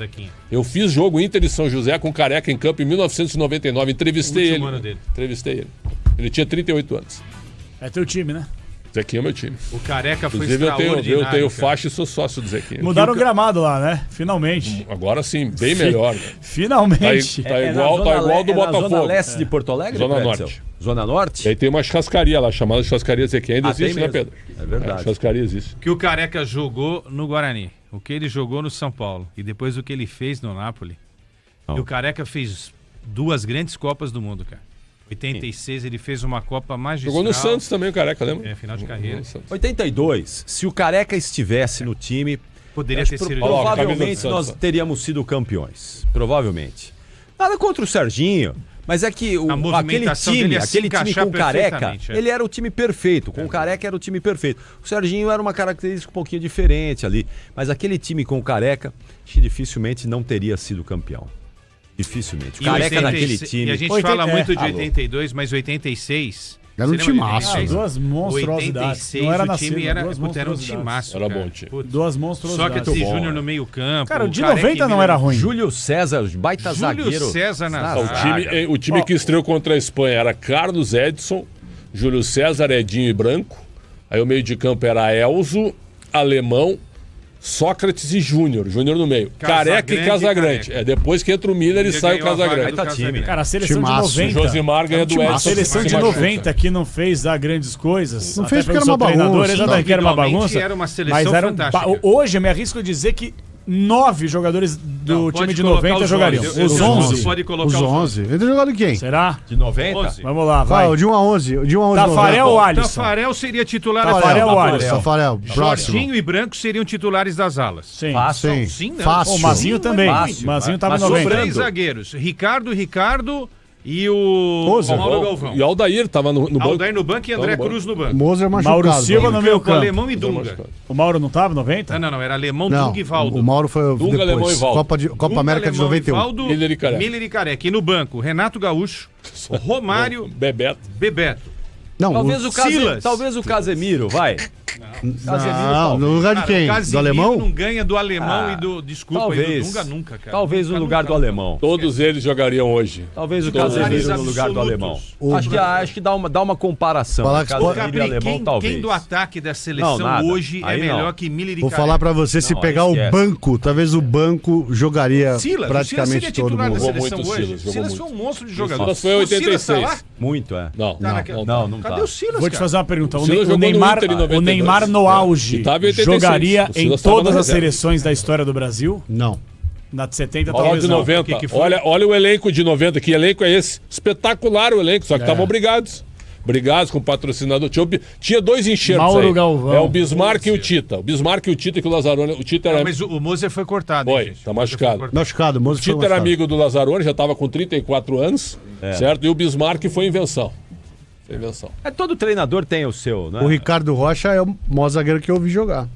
Eu fiz jogo Inter e São José com Careca em campo em 1999. Entrevistei ele. Entrevistei ele. Ele tinha 38 anos.
É teu time, né?
Zequinha é meu time.
O Careca foi
Inclusive,
extraordinário.
eu tenho faixa e sou sócio do Zequinha.
Mudaram o gramado lá, né? Finalmente.
Agora sim, bem melhor. Né?
Finalmente.
Tá igual do Botafogo.
Zona Leste de Porto Alegre?
Zona
Pretzel?
Norte.
Zona Norte?
E aí tem uma churrascaria lá, chamada Churrascaria Zequinha. Ainda existe, né, Pedro?
É verdade.
A churrascaria existe.
Que o Careca jogou no Guarani, o que ele jogou no São Paulo e depois o que ele fez no Napoli. E o Careca fez 2 grandes Copas do Mundo, cara. 86 ele fez uma Copa magistral.
Jogou no Santos também o Careca, lembra?
Final de carreira.
82, se o Careca estivesse no time,
poderia ter sido
provavelmente nós teríamos sido campeões. Provavelmente. Nada contra o Serginho, mas é que aquele time com o Careca, ele era o time perfeito. Com o Careca era o time perfeito. O Serginho era uma característica um pouquinho diferente ali, mas aquele time com o Careca, dificilmente não teria sido campeão. Dificilmente. O Careca naquele time.
E a gente fala muito de 82, mas 86...
Era um timaço.
2 monstruosidades.
86,
não era
o time era um
timaço.
Era bom time.
2 monstruosidades.
Sócrates Júnior no meio campo.
Cara, o de 90 não era ruim.
Júlio César, baita zagueiro.
Júlio César na zaga.
O time que estreou contra a Espanha era Carlos Edson, Júlio César, Edinho e Branco. Aí o meio de campo era Elzo, Alemão, Sócrates e Júnior no meio. Careca e Casagrande. Depois que entra o Miller e sai o Casagrande.
Cara, a seleção de 90.
Josimar ganha do Edson.
A seleção de 90 que não fez grandes coisas.
Não fez porque era uma bagunça.
Exatamente, que era uma bagunça.
Era uma seleção
mas era
fantástica.
Hoje eu me arrisco a dizer que 9 jogadores do time de 90 jogariam.
Os 11. Pode colocar
os 11. Ele tem jogado quem?
Será?
De 90?
11.
Vamos lá, vai.
De 1 a 11. De 1 a 11.
Tafarel ou Alisson?
Tafarel seria titular.
Tafarel ou Alisson?
Tafarel.
Jorginho e Branco seriam titulares das alas.
Sim.
Fácil.
Sim, não.
Fácil.
O Mazinho também. Mazinho tava em 90.
3 zagueiros. Ricardo e o Mauro Galvão.
E o Aldair tava no banco.
Aldair no banco e André Cruz no banco.
Moser machucado.
Mauro Silva no meio campo.
Alemão e Dunga.
O Mauro não tava 90?
Não, era Alemão, Dunga e Valdo.
O Mauro foi
Dunga,
depois.
Alemão e Valdo.
Copa América de 91.
Valdo,
Miller
e Careca. E no banco, Renato Gaúcho, Romário,
Bebeto.
Não,
talvez o Casemiro, vai.
Não, no lugar de quem? Do Alemão?
Não ganha do Alemão e do... Desculpa,
talvez,
e do Dunga nunca, cara.
Talvez no lugar do Alemão.
Todos eles jogariam hoje.
Talvez o Casemiro no lugar do Alemão. Acho que dá uma comparação.
Casemiro e Alemão, talvez. Quem do ataque da seleção hoje é melhor que Miller e
Vou falar pra você, se pegar o banco, talvez o banco jogaria praticamente todo mundo.
Silas foi um monstro de jogador.
Silas foi em 86.
Muito,
Não
Cadê o Silas,
Vou te fazer uma pergunta.
O
Neymar no auge jogaria em todas as seleções da história do Brasil?
Não.
Na de 70
talvez de 90. Olha o elenco de 90. Que elenco é esse? Espetacular o elenco, só que estavam brigados com o patrocinador. Tinha 2 enxertos
Mauro
aí.
Galvão.
É o Bismarck e o Tita. O Bismarck e o Tita, que o Lazzaroni... O Tita era...
Mas o Moser foi cortado.
Foi, tá machucado.
Machucado, o Moser foi
O Tita era amigo do Lazzaroni, já estava com 34 anos, certo? E o Bismarck foi invenção.
Todo treinador tem o seu, né?
O Ricardo Rocha é o maior zagueiro que eu ouvi jogar.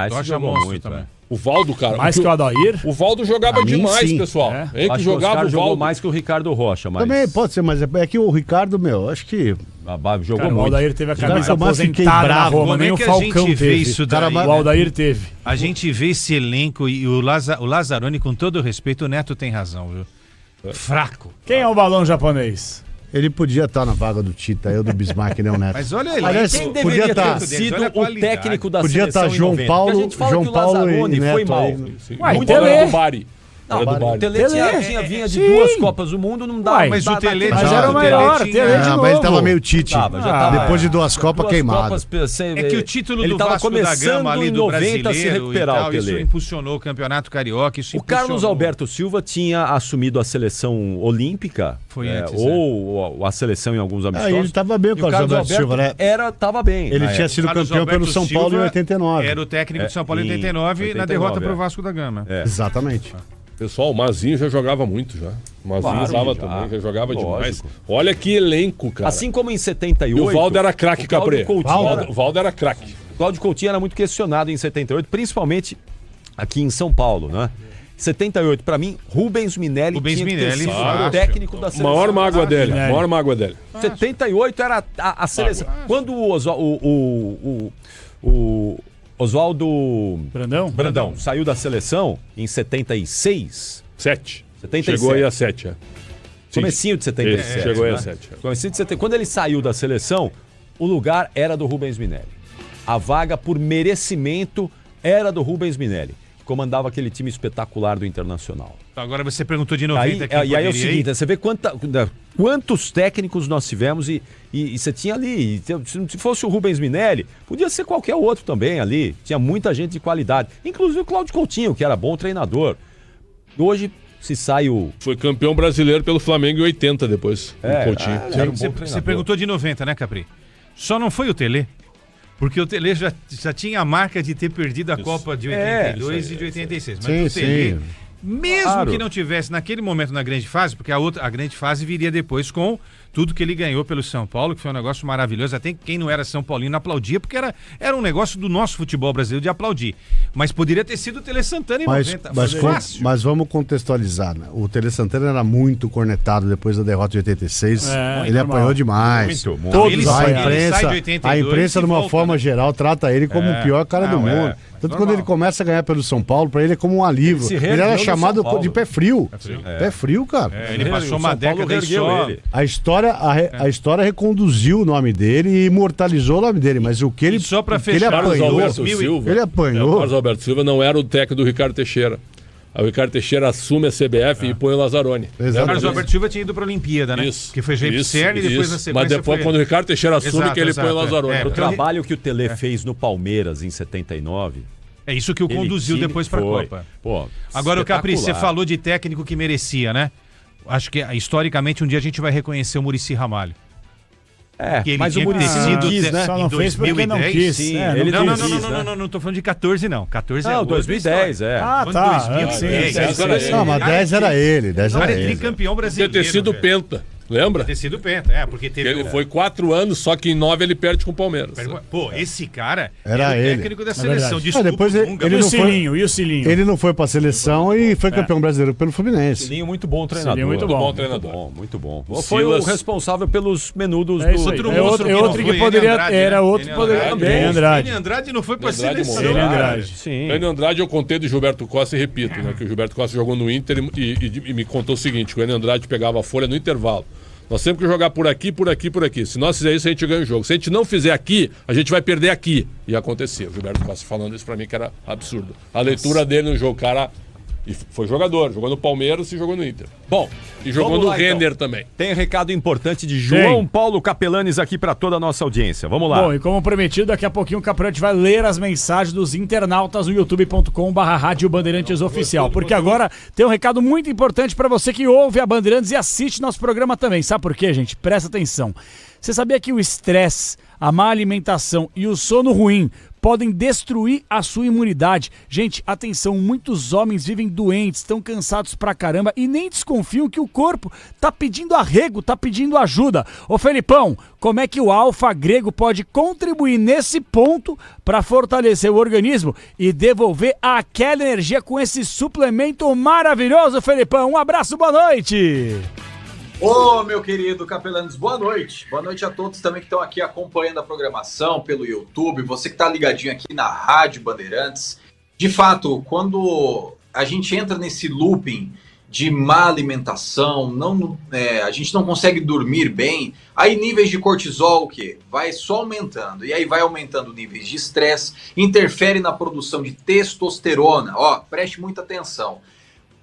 Esse jogou muito, também.
O Valdo, cara.
Mais que o Adair?
O Valdo jogava demais,
sim.
pessoal. Ele que
o
jogava,
Oscar
o
jogou
Valdo.
mais que o Ricardo Rocha, mas...
Também pode ser, mas é que o Ricardo, acho que...
Jogou
Cara,
muito.
O Aldair teve a camisa
Mas fiquei
aposentada na
bravo.
Roma, nem o
que a
Falcão
gente vê
teve.
isso daí,
O Aldair teve.
A gente vê esse elenco e o Lazzaroni, com todo o respeito, o Neto tem razão, viu? Fraco.
Quem é o balão japonês?
Ele podia estar na vaga do Tita, eu do Bismarck, né, o Neto.
Mas olha ele.
Aliás,
Quem
podia
deveria
estar
ter sido o técnico da
Podia
seleção
estar João
em 90?
Paulo,
Porque a gente fala
João
que o
Paulo
Lazzaroni
e
foi
Neto
mal.
aí.
Uai,
Muito
Tele.
era do Bari.
Não,
Era do
o
Bari.
Tele vinha de 2 Copas do Mundo, não dá.
Uai,
mas o Tele
mas
já-
era o melhor,
Tele
Tele de
Mas ele
novo.
tava meio Tite.
Tava, já tava.
Depois de 2 Copas queimado.
É que o título
ele
do
tava
Vasco da
começando
Gama ali
em
do
90 a se
brasileiro
recuperar,
e tal,
o
isso
Tele.
impulsionou o Campeonato Carioca, isso
O Carlos
impulsionou.
Alberto Silva tinha assumido a seleção olímpica,
Foi antes,
ou a seleção em alguns amistosos.
Ele tava bem, o
E
Carlos Alberto Silva, né?
Tava bem.
Ele tinha sido
Carlos
campeão pelo
Alberto
São Paulo em
Silva
89.
Era o técnico de São Paulo em 89 na
89,
derrota pro
é.
Vasco da Gama.
Exatamente.
Pessoal, o Mazinho já jogava muito já. O Mazinho estava também, já jogava demais. Olha que elenco, cara.
Assim como em 78...
E o Valdo era craque,
o Cláudio
Caprê.
Coutinho
O Valdo era craque.
O Cláudio Coutinho era muito questionado em 78, principalmente aqui em São Paulo, né? 78, pra mim, Rubens Minelli tinha que ter sido o técnico da seleção.
Maior mágoa dele, maior mágoa dele.
78 era a seleção. Quando o Oswaldo Brandão saiu da seleção em 76...
7.
77.
Chegou aí a 7, é.
Comecinho de 77.
Isso, chegou aí
né?
a 7.
Comecinho de 70. Quando ele saiu da seleção, o lugar era do Rubens Minelli. A vaga por merecimento era do Rubens Minelli, que comandava aquele time espetacular do Internacional.
Agora você perguntou de 90
E aí é o
poderia
seguinte,
ir?
você vê quantos técnicos nós tivemos e você tinha ali, se fosse o Rubens Minelli, podia ser qualquer outro também ali, tinha muita gente de qualidade, inclusive o Cláudio Coutinho, que era bom treinador. Hoje se sai o...
Foi campeão brasileiro pelo Flamengo em 80 depois, o Coutinho.
Você perguntou de 90, né, Capri? Só não foi o Tele. Porque o Tele já tinha a marca de ter perdido a Copa de 82 e de 86. Mas o Tele, mesmo que não tivesse naquele momento na grande fase, porque a grande fase viria depois com tudo que ele ganhou pelo São Paulo, que foi um negócio maravilhoso. Até quem não era São Paulino aplaudia, porque era um negócio do nosso futebol brasileiro de aplaudir. Mas poderia ter sido o Tele Santana em 90.
Mas vamos contextualizar, né? O Tele Santana era muito cornetado depois da derrota de 86. Ele apanhou demais.
Todos
a imprensa de uma forma geral, trata ele como o pior cara do mundo. Tanto quando ele começa a ganhar pelo São Paulo, pra ele é como um alívio. Ele era chamado de pé frio. Pé frio, cara.
Ele passou uma década e só.
A história reconduziu o nome dele e imortalizou o nome dele, mas o que ele,
e só pra
fechar, ele apanhou.
O Carlos Alberto Silva não era o técnico do Ricardo Teixeira. Aí o Ricardo Teixeira assume a CBF e põe o Lazzaroni.
O Carlos Alberto Silva tinha ido para a Olimpíada, né?
Isso.
Que foi Jair Serra e depois na sequência.
Mas depois, quando o Ricardo Teixeira assume, que ele põe o Lazzaroni.
O trabalho que o Tele fez no Palmeiras em 79.
É isso que o conduziu depois para a Copa.
Pô,
agora, o Capri, você falou de técnico que merecia, né? Acho que historicamente um dia a gente vai reconhecer o Muricy Ramalho.
Mas o Muricy não quis, né?
Só não fez porque não quis.
Sim,
ele não tô falando de 14 não. 14
não, 2010,
Ah, tá.
2010.
Não, mas 10 era ele. 10 era ele.
Tricampeão brasileiro.
Ter sido penta. Lembra?
Ter sido penta, porque teve...
Ele foi 4 anos, só que em 9 ele perde com o Palmeiras.
Pô, esse cara
era
o
ele.
técnico da seleção. Desculpa,
depois ele
não foi,
ele não foi pra seleção e foi campeão brasileiro pelo Fluminense.
Cilinho, muito bom treinador.
Cilinho, muito bom
treinador.
Muito bom. Foi o responsável pelos menudos
do... outro que poderia... Era outro que poderia...
Enio Andrade não foi pra seleção.
Enio Andrade eu contei do Gilberto Costa e repito, né? Que o Gilberto Costa jogou no Inter e me contou o seguinte, que o Enio Andrade pegava a folha no intervalo. Nós temos que jogar por aqui, por aqui, por aqui. Se nós fizer isso, a gente ganha o jogo. Se a gente não fizer aqui, a gente vai perder aqui. E aconteceu. O Gilberto Costa falando isso pra mim que era absurdo. A leitura dele no jogo, cara... E foi jogador. Jogou no Palmeiras e jogou no Inter.
Bom,
e jogou no Renner também.
Tem recado importante de João Paulo Capelanes aqui pra toda a nossa audiência. Vamos lá.
Bom, e como prometido, daqui a pouquinho o Caprante vai ler as mensagens dos internautas no youtube.com/Rádio Bandeirantes Oficial. Porque agora tem um recado muito importante pra você que ouve a Bandeirantes e assiste nosso programa também. Sabe por quê, gente? Presta atenção. Você sabia que o estresse A má alimentação e o sono ruim podem destruir a sua imunidade. Gente, atenção, muitos homens vivem doentes, estão cansados pra caramba e nem desconfiam que o corpo tá pedindo arrego, tá pedindo ajuda. Ô Felipão, como é que o Alfa Grego pode contribuir nesse ponto para fortalecer o organismo e devolver aquela energia com esse suplemento maravilhoso, Felipão? Um abraço, boa noite!
Ô, meu querido Capelanes, boa noite. Boa noite a todos também que estão aqui acompanhando a programação pelo YouTube, você que está ligadinho aqui na Rádio Bandeirantes. De fato, quando a gente entra nesse looping de má alimentação, a gente não consegue dormir bem, aí níveis de cortisol, o quê? Vai só aumentando, e aí vai aumentando níveis de estresse, interfere na produção de testosterona. Ó, preste muita atenção.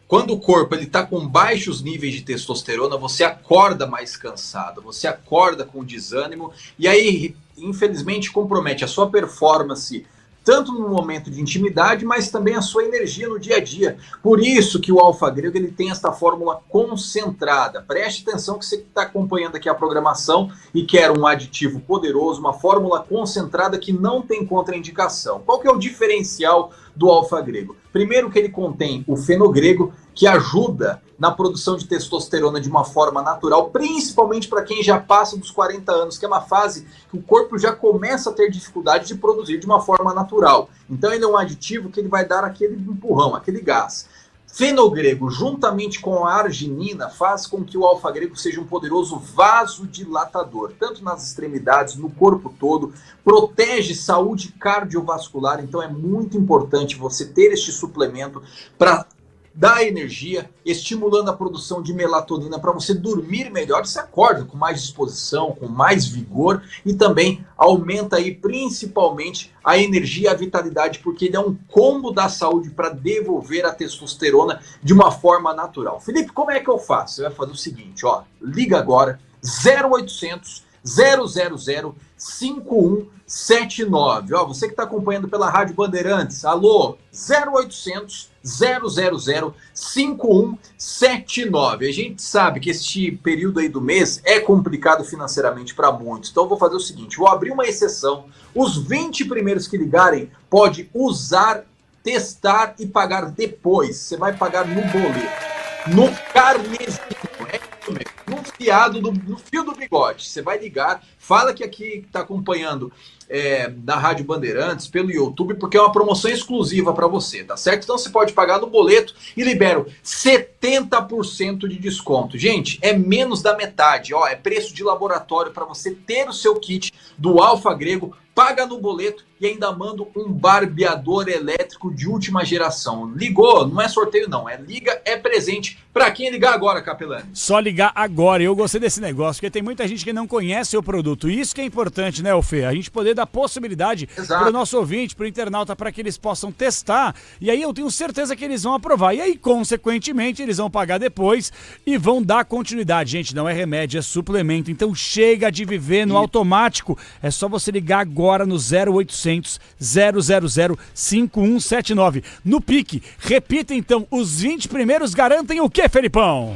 Quando o corpo está com baixos níveis de testosterona, você acorda mais cansado, você acorda com desânimo e aí, infelizmente, compromete a sua performance tanto no momento de intimidade, mas também a sua energia no dia a dia. Por isso que o Alfa Grego ele tem esta fórmula concentrada. Preste atenção que você está acompanhando aqui a programação e quer um aditivo poderoso, uma fórmula concentrada que não tem contraindicação. Qual que é o diferencial do Alfa Grego? Primeiro que ele contém o fenogrego, que ajuda na produção de testosterona de uma forma natural, principalmente para quem já passa dos 40 anos, que é uma fase que o corpo já começa a ter dificuldade de produzir de uma forma natural. Então ele é um aditivo que ele vai dar aquele empurrão, aquele gás. Fenogrego, juntamente com a arginina, faz com que o Alfa Grego seja um poderoso vasodilatador, tanto nas extremidades, no corpo todo, protege saúde cardiovascular, então é muito importante você ter este suplemento para dar energia, estimulando a produção de melatonina para você dormir melhor, você acorda com mais disposição, com mais vigor e também aumenta aí principalmente a energia e a vitalidade, porque ele é um combo da saúde para devolver a testosterona de uma forma natural. Felipe, como é que eu faço? Você vai fazer o seguinte, ó, liga agora 0800 000 5179. Ó, você que está acompanhando pela Rádio Bandeirantes, alô, 0800 000 5179. A gente sabe que este período aí do mês é complicado financeiramente para muitos, então eu vou fazer o seguinte, vou abrir uma exceção, os 20 primeiros que ligarem pode usar, testar e pagar depois, você vai pagar no boleto, no carnezinho, é isso mesmo, no fio do bigode. Você vai ligar, fala que aqui está acompanhando da Rádio Bandeirantes pelo YouTube, porque é uma promoção exclusiva para você, tá certo? Então você pode pagar no boleto e libero 70% de desconto. Gente, é menos da metade, ó, é preço de laboratório para você ter o seu kit do Alfa Grego, paga no boleto e ainda mando um barbeador elétrico de última geração. Ligou? Não é sorteio não, liga, é presente. Para quem ligar agora, Capelani?
Só ligar agora. Eu gostei desse negócio, porque tem muita gente que não conhece o produto. E isso que é importante, né, Fê? A gente poder dar possibilidade para o nosso ouvinte, para o internauta, para que eles possam testar. E aí eu tenho certeza que eles vão aprovar. E aí, consequentemente, eles vão pagar depois e vão dar continuidade. Gente, não é remédio, é suplemento. Então chega de viver no automático. É só você ligar agora no 0800 000 5179. No Pique, repita então, os 20 primeiros garantem o quê, Felipão?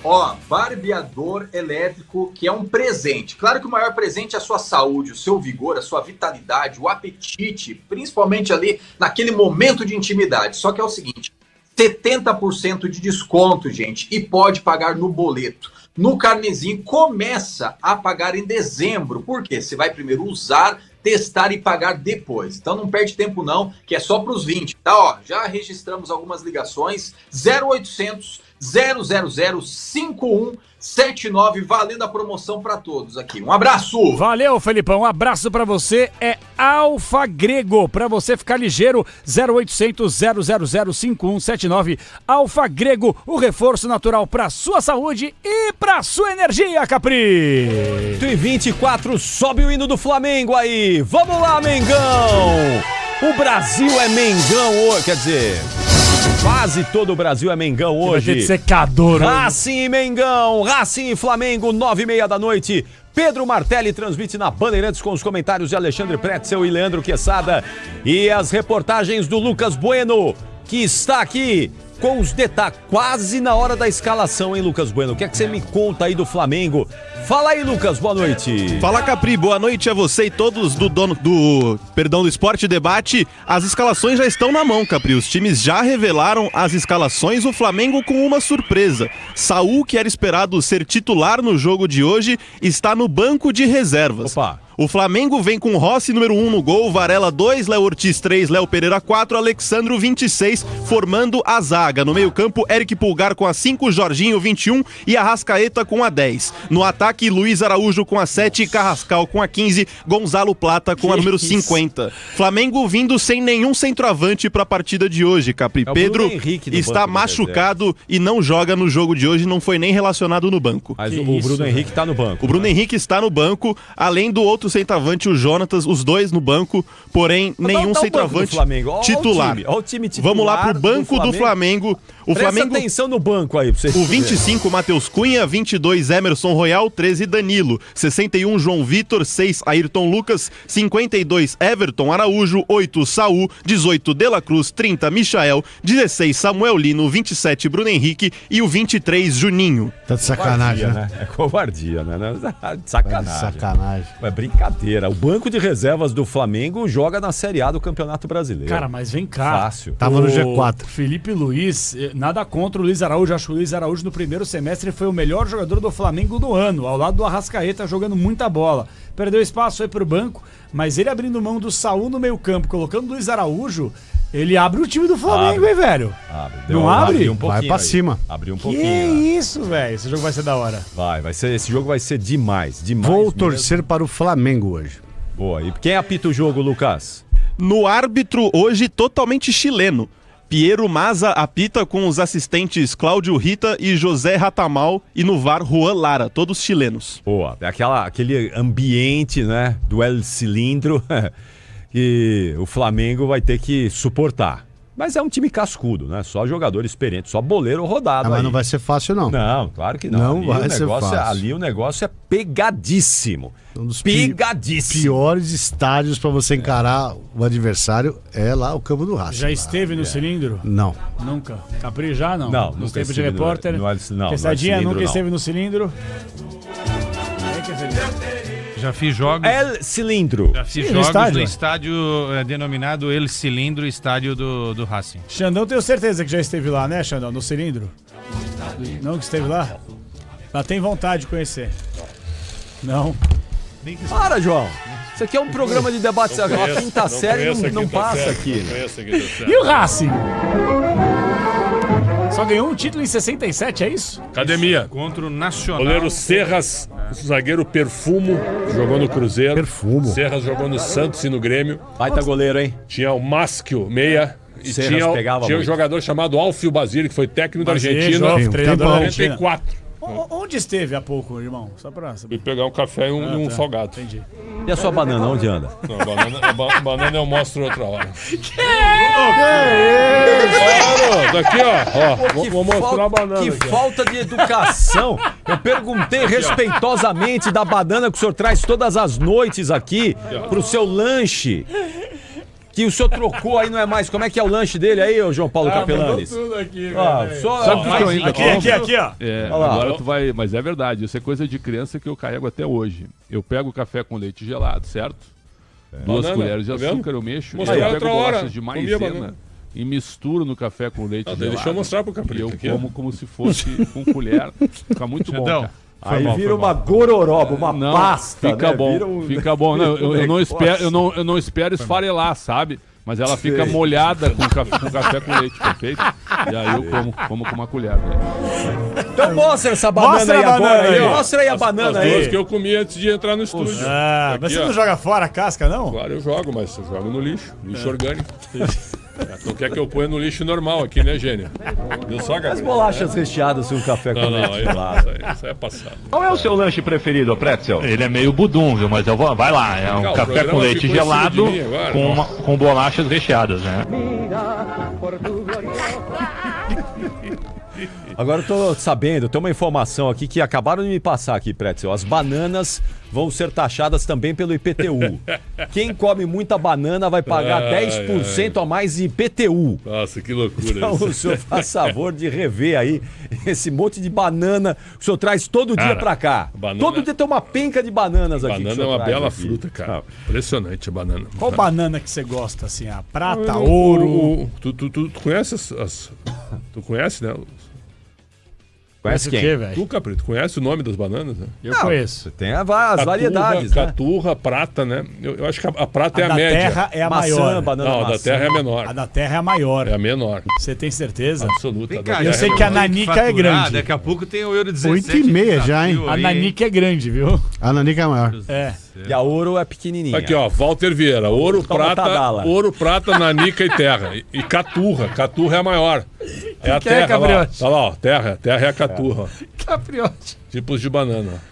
Ó, barbeador elétrico, que é um presente. Claro que o maior presente é a sua saúde, o seu vigor, a sua vitalidade, o apetite, principalmente ali naquele momento de intimidade. Só que é o seguinte, 70% de desconto, gente, e pode pagar no boleto. No carnezinho, começa a pagar em dezembro. Por quê? Você vai primeiro usar, testar e pagar depois. Então não perde tempo não, que é só para os 20. Tá, ó, já registramos algumas ligações. 0800 000 5179, valendo a promoção para todos aqui. Um abraço!
Valeu, Felipão, um abraço para você. É Alfa Grego, para você ficar ligeiro. 0800 000 5179. Alfa Grego, o reforço natural para sua saúde e para sua energia, Capri.
8h24, sobe o hino do Flamengo aí. Vamos lá, Mengão! O Brasil é Mengão hoje, quer dizer... Quase todo o Brasil é Mengão hoje.
Vai ter secador.
Racing e Mengão, Racing e Flamengo, 9h30 da noite. Pedro Martelli transmite na Bandeirantes com os comentários de Alexandre Pretzel e Leandro Quesada. E as reportagens do Lucas Bueno, que está aqui com os detalhes, quase na hora da escalação, hein, Lucas Bueno? O que é que você me conta aí do Flamengo? Fala aí, Lucas, boa noite.
Fala, Capri, boa noite a você e todos do Esporte Debate. As escalações já estão na mão, Capri. Os times já revelaram as escalações, o Flamengo com uma surpresa. Saul, que era esperado ser titular no jogo de hoje, está no banco de reservas.
Opa.
O Flamengo vem com Rossi, número 1 no gol, Varela 2, Léo Ortiz 3, Léo Pereira 4, Alexandro 26, formando a zaga. No meio-campo, Eric Pulgar com a 5, Jorginho 21 e Arrascaeta com a 10. No ataque, Luiz Araújo com a 7, Carrascal com a 15, Gonzalo Plata com a número 50. Flamengo vindo sem nenhum centroavante para a partida de hoje, Capri. Pedro está machucado e não joga no jogo de hoje, não foi nem relacionado no banco.
Mas o Bruno Henrique está no banco.
O Bruno Henrique está no banco, além do outro centroavante, o Jonatas, os dois no banco, porém nenhum centroavante titular.
Olha o time titular.
Vamos lá pro banco do Flamengo.
Presta atenção no banco aí pra vocês.
O 25, Matheus Cunha, 22, Emerson Royal, 13, Danilo, 61, João Vitor, 6, Ayrton Lucas, 52, Everton Araújo, 8, Saul, 18, De La Cruz, 30, Michael, 16, Samuel Lino, 27, Bruno Henrique e o 23, Juninho.
Tá de sacanagem,
né? É covardia, né? Sacanagem.
Sacanagem.
É brincadeira. O banco de reservas do Flamengo joga na Série A do Campeonato Brasileiro.
Cara, mas vem cá.
Fácil.
Tava no G4.
Felipe Luiz, nada contra o Luiz Araújo. Acho que o Luiz Araújo no primeiro semestre foi o melhor jogador do Flamengo do ano, ao lado do Arrascaeta, jogando muita bola. Perdeu espaço, foi pro banco, mas ele abrindo mão do Saul no meio campo, colocando o Luiz Araújo, ele abre o time do Flamengo, hein, velho? Não abre?
Vai pra cima.
Abriu um
Que
pouquinho.
isso, velho? Esse jogo vai ser da hora.
Esse jogo vai ser demais.
Vou
mesmo.
torcer para o Flamengo hoje.
Boa. E quem apita o jogo, Lucas?
No árbitro, hoje, totalmente chileno. Piero Maza apita com os assistentes Cláudio Rita e José Ratamal e no VAR Juan Lara, todos chilenos.
Boa. É aquele ambiente, né, do El Cilindro que o Flamengo vai ter que suportar. Mas é um time cascudo, né? Só jogador experiente, só boleiro rodado.
Mas não vai ser fácil, não.
Não, claro que não.
Não vai ser fácil.
Ali o negócio é pegadíssimo.
Um dos
pegadíssimo.
Piores estádios para você encarar o adversário é lá o campo do Racing.
Já esteve no cilindro?
Não.
Nunca. Capri já não?
Não,
nos
nunca
tempos de
esteve
repórter?
não,
Quesadinha
no
nunca
cilindro,
esteve no cilindro?
Já fiz jogos.
El Cilindro.
Já fiz
Sim, no
jogos
estádio,
no
né?
estádio denominado El Cilindro, estádio do Racing.
Xandão, tenho certeza que já esteve lá, né, Xandão? No cilindro? Não que esteve lá? Ela tem vontade de conhecer. Não.
Para, João. Isso aqui é um programa de debate. A quinta série não passa aqui.
E o Racing? Só ganhou um título em 67, é isso?
Academia.
Contra o Nacional.
Goleiro Serras, zagueiro Perfumo, jogou no Cruzeiro.
Perfumo.
Serras jogou no Santos e no Grêmio.
Baita goleiro, hein?
Tinha o Maschio, meia. E
Serras pegava
tinha um
muito.
jogador chamado Alfio Basile, que foi técnico da Argentina.
Jovem,
Em
treinador da
94.
Onde esteve há pouco, irmão? Só pra saber.
Fui pegar um café e um salgado.
Entendi.
E a sua banana, onde anda?
Não, a banana eu mostro outra hora.
Que
Daqui, ó.
Que
Vou mostrar a banana.
Que
aqui, ó.
falta de educação. Eu perguntei respeitosamente da banana que o senhor traz todas as noites aqui pro seu lanche. Que o senhor trocou aí, não é mais. Como é que é o lanche dele aí, ô João Paulo Capelanes?
Tudo aqui,
aqui, ó.
É,
Olha lá.
agora tu vai. Mas é verdade, isso é coisa de criança que eu carrego até hoje. Eu pego café com leite gelado, certo? 2
Banana,
colheres de
tá vendo?
açúcar, eu mexo.
Mostrei
Eu pego
outra hora,
bolachas de
comia
maisena
banana.
e misturo no café com leite gelado.
Deixa eu mostrar pro Capri.
E eu
aqui, ó.
como como se fosse com colher. Fica muito bom,
Xandão.
cara.
Aí vira uma gororoba, uma
Não,
pasta.
fica
né?
bom,
Vira um-
fica bom. Não, eu não espero, eu não espero esfarelar, sabe? Mas ela fica molhada com café com leite, perfeito? E aí eu como com uma colher. Né?
Então mostra essa banana
Mostra
aí
a banana
agora.
aí.
Mostra aí a banana
As duas
aí.
que eu comi antes de entrar no estúdio.
Ah, mas
Aqui,
você
ó.
não joga fora a casca, não?
Claro, eu jogo, mas eu jogo no lixo. Lixo orgânico. Não quer que eu ponha no lixo normal aqui, né, Gênio? Deu só
As bolachas recheadas com café com
Não,
leite
aí,
gelado.
isso aí é passado.
Qual é o seu lanche preferido, Pretzel? Ele é meio budum, viu? Mas eu vou. Vai lá, é um
Legal, o
café com
programa
leite
ficou em cima
gelado
de mim agora.
com bolachas recheadas, né?
Agora eu tô sabendo, tem uma informação aqui que acabaram de me passar aqui, Pretzel. As bananas vão ser taxadas também pelo IPTU. Quem come muita banana vai pagar 10% a mais de IPTU.
Nossa, que loucura
então,
isso.
O senhor faz favor de rever aí esse monte de banana que o senhor traz todo dia pra cá. Todo dia tem uma penca de bananas aqui.
Banana é uma bela fruta, cara. Impressionante a banana.
Qual banana que você gosta, assim? A prata, ouro?
Tu conhece Tu conhece, né?
Conhece quem?
O quê, velho?
Tu, Capri, tu conhece o nome das bananas? Né?
Eu conheço.
Tem as variedades, né?
Caturra, prata, né? Eu acho que a prata é a média.
A da terra é a maior.
Não, a da terra é a menor.
A da terra é a maior.
É a menor.
Você tem certeza?
Absoluta.
Eu sei que a nanica é grande.
Daqui a pouco tem o euro 17.
8,5 já, hein?
A nanica é grande, viu?
A nanica é maior.
É.
E a ouro é pequenininha.
Aqui, ó, Walter Vieira. Ouro, prata, nanica e terra. E caturra. Caturra é a maior. É a terra.
Capriote?
Olha lá, ó. Terra é a caturra.
Capriote.
Tipos de banana.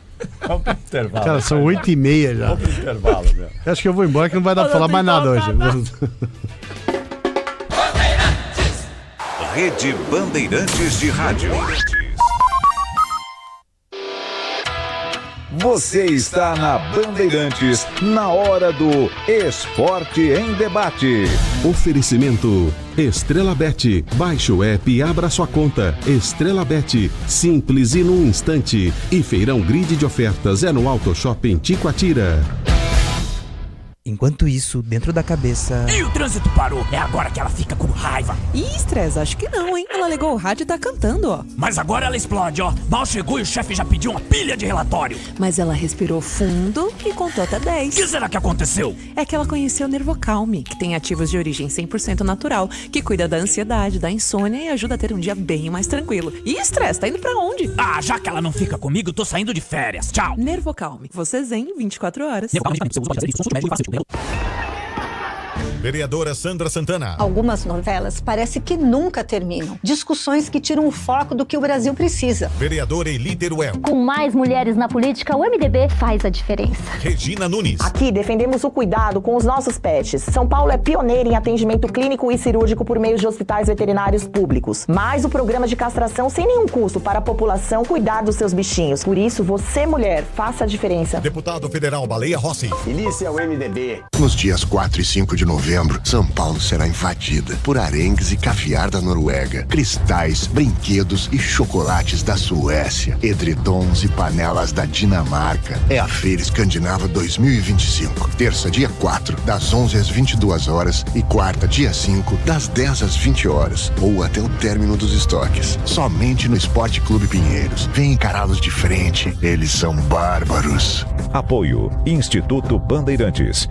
Vamos pro intervalo.
Cara, são 8,5 já.
Vamos pro intervalo, meu.
Eu acho que eu vou embora que não vai dar pra falar mais nada hoje.
Rede Bandeirantes de Rádio. Você está na Bandeirantes, na hora do Esporte em Debate.
Oferecimento Estrela Bet. Baixe o app e abra sua conta. Estrela Bet. Simples e num instante. E Feirão Grid de Ofertas é no Auto Shopping Ticoatira.
Enquanto isso, dentro da cabeça...
E o trânsito parou, é agora que ela fica com raiva.
Ih, estresse, acho que não, hein? Ela ligou o rádio e tá cantando, ó.
Mas agora ela explode, ó. Mal chegou e o chefe já pediu uma pilha de relatório.
Mas ela respirou fundo e contou até 10.
O que será que aconteceu?
É que ela conheceu o Nervocalme, que tem ativos de origem 100% natural, que cuida da ansiedade, da insônia e ajuda a ter um dia bem mais tranquilo. E estresse, tá indo pra onde?
Ah, já que ela não fica comigo, tô saindo de férias. Tchau.
Nervocalme, você zen 24 horas.
Vereadora Sandra Santana.
Algumas novelas parece que nunca terminam. Discussões que tiram o foco do que o Brasil precisa.
Vereadora Eli Teruel.
Com mais mulheres na política, o MDB faz a diferença.
Regina Nunes.
Aqui defendemos o cuidado com os nossos pets. São Paulo é pioneira em atendimento clínico e cirúrgico por meio de hospitais veterinários públicos. Mais o programa de castração sem nenhum custo para a população cuidar dos seus bichinhos. Por isso, você, mulher, faça a diferença.
Deputado Federal Baleia Rossi.
Delícia é o MDB.
Nos dias 4 e 5 de novembro, São Paulo será invadida por arengues e caviar da Noruega, cristais, brinquedos e chocolates da Suécia, edredons e panelas da Dinamarca. É a Feira Escandinava 2025. Terça, dia 4, das 11 às 22 horas e quarta, dia 5, das 10 às 20 horas ou até o término dos estoques. Somente no Esporte Clube Pinheiros. Vem encará-los de frente. Eles são bárbaros.
Apoio Instituto Bandeirantes.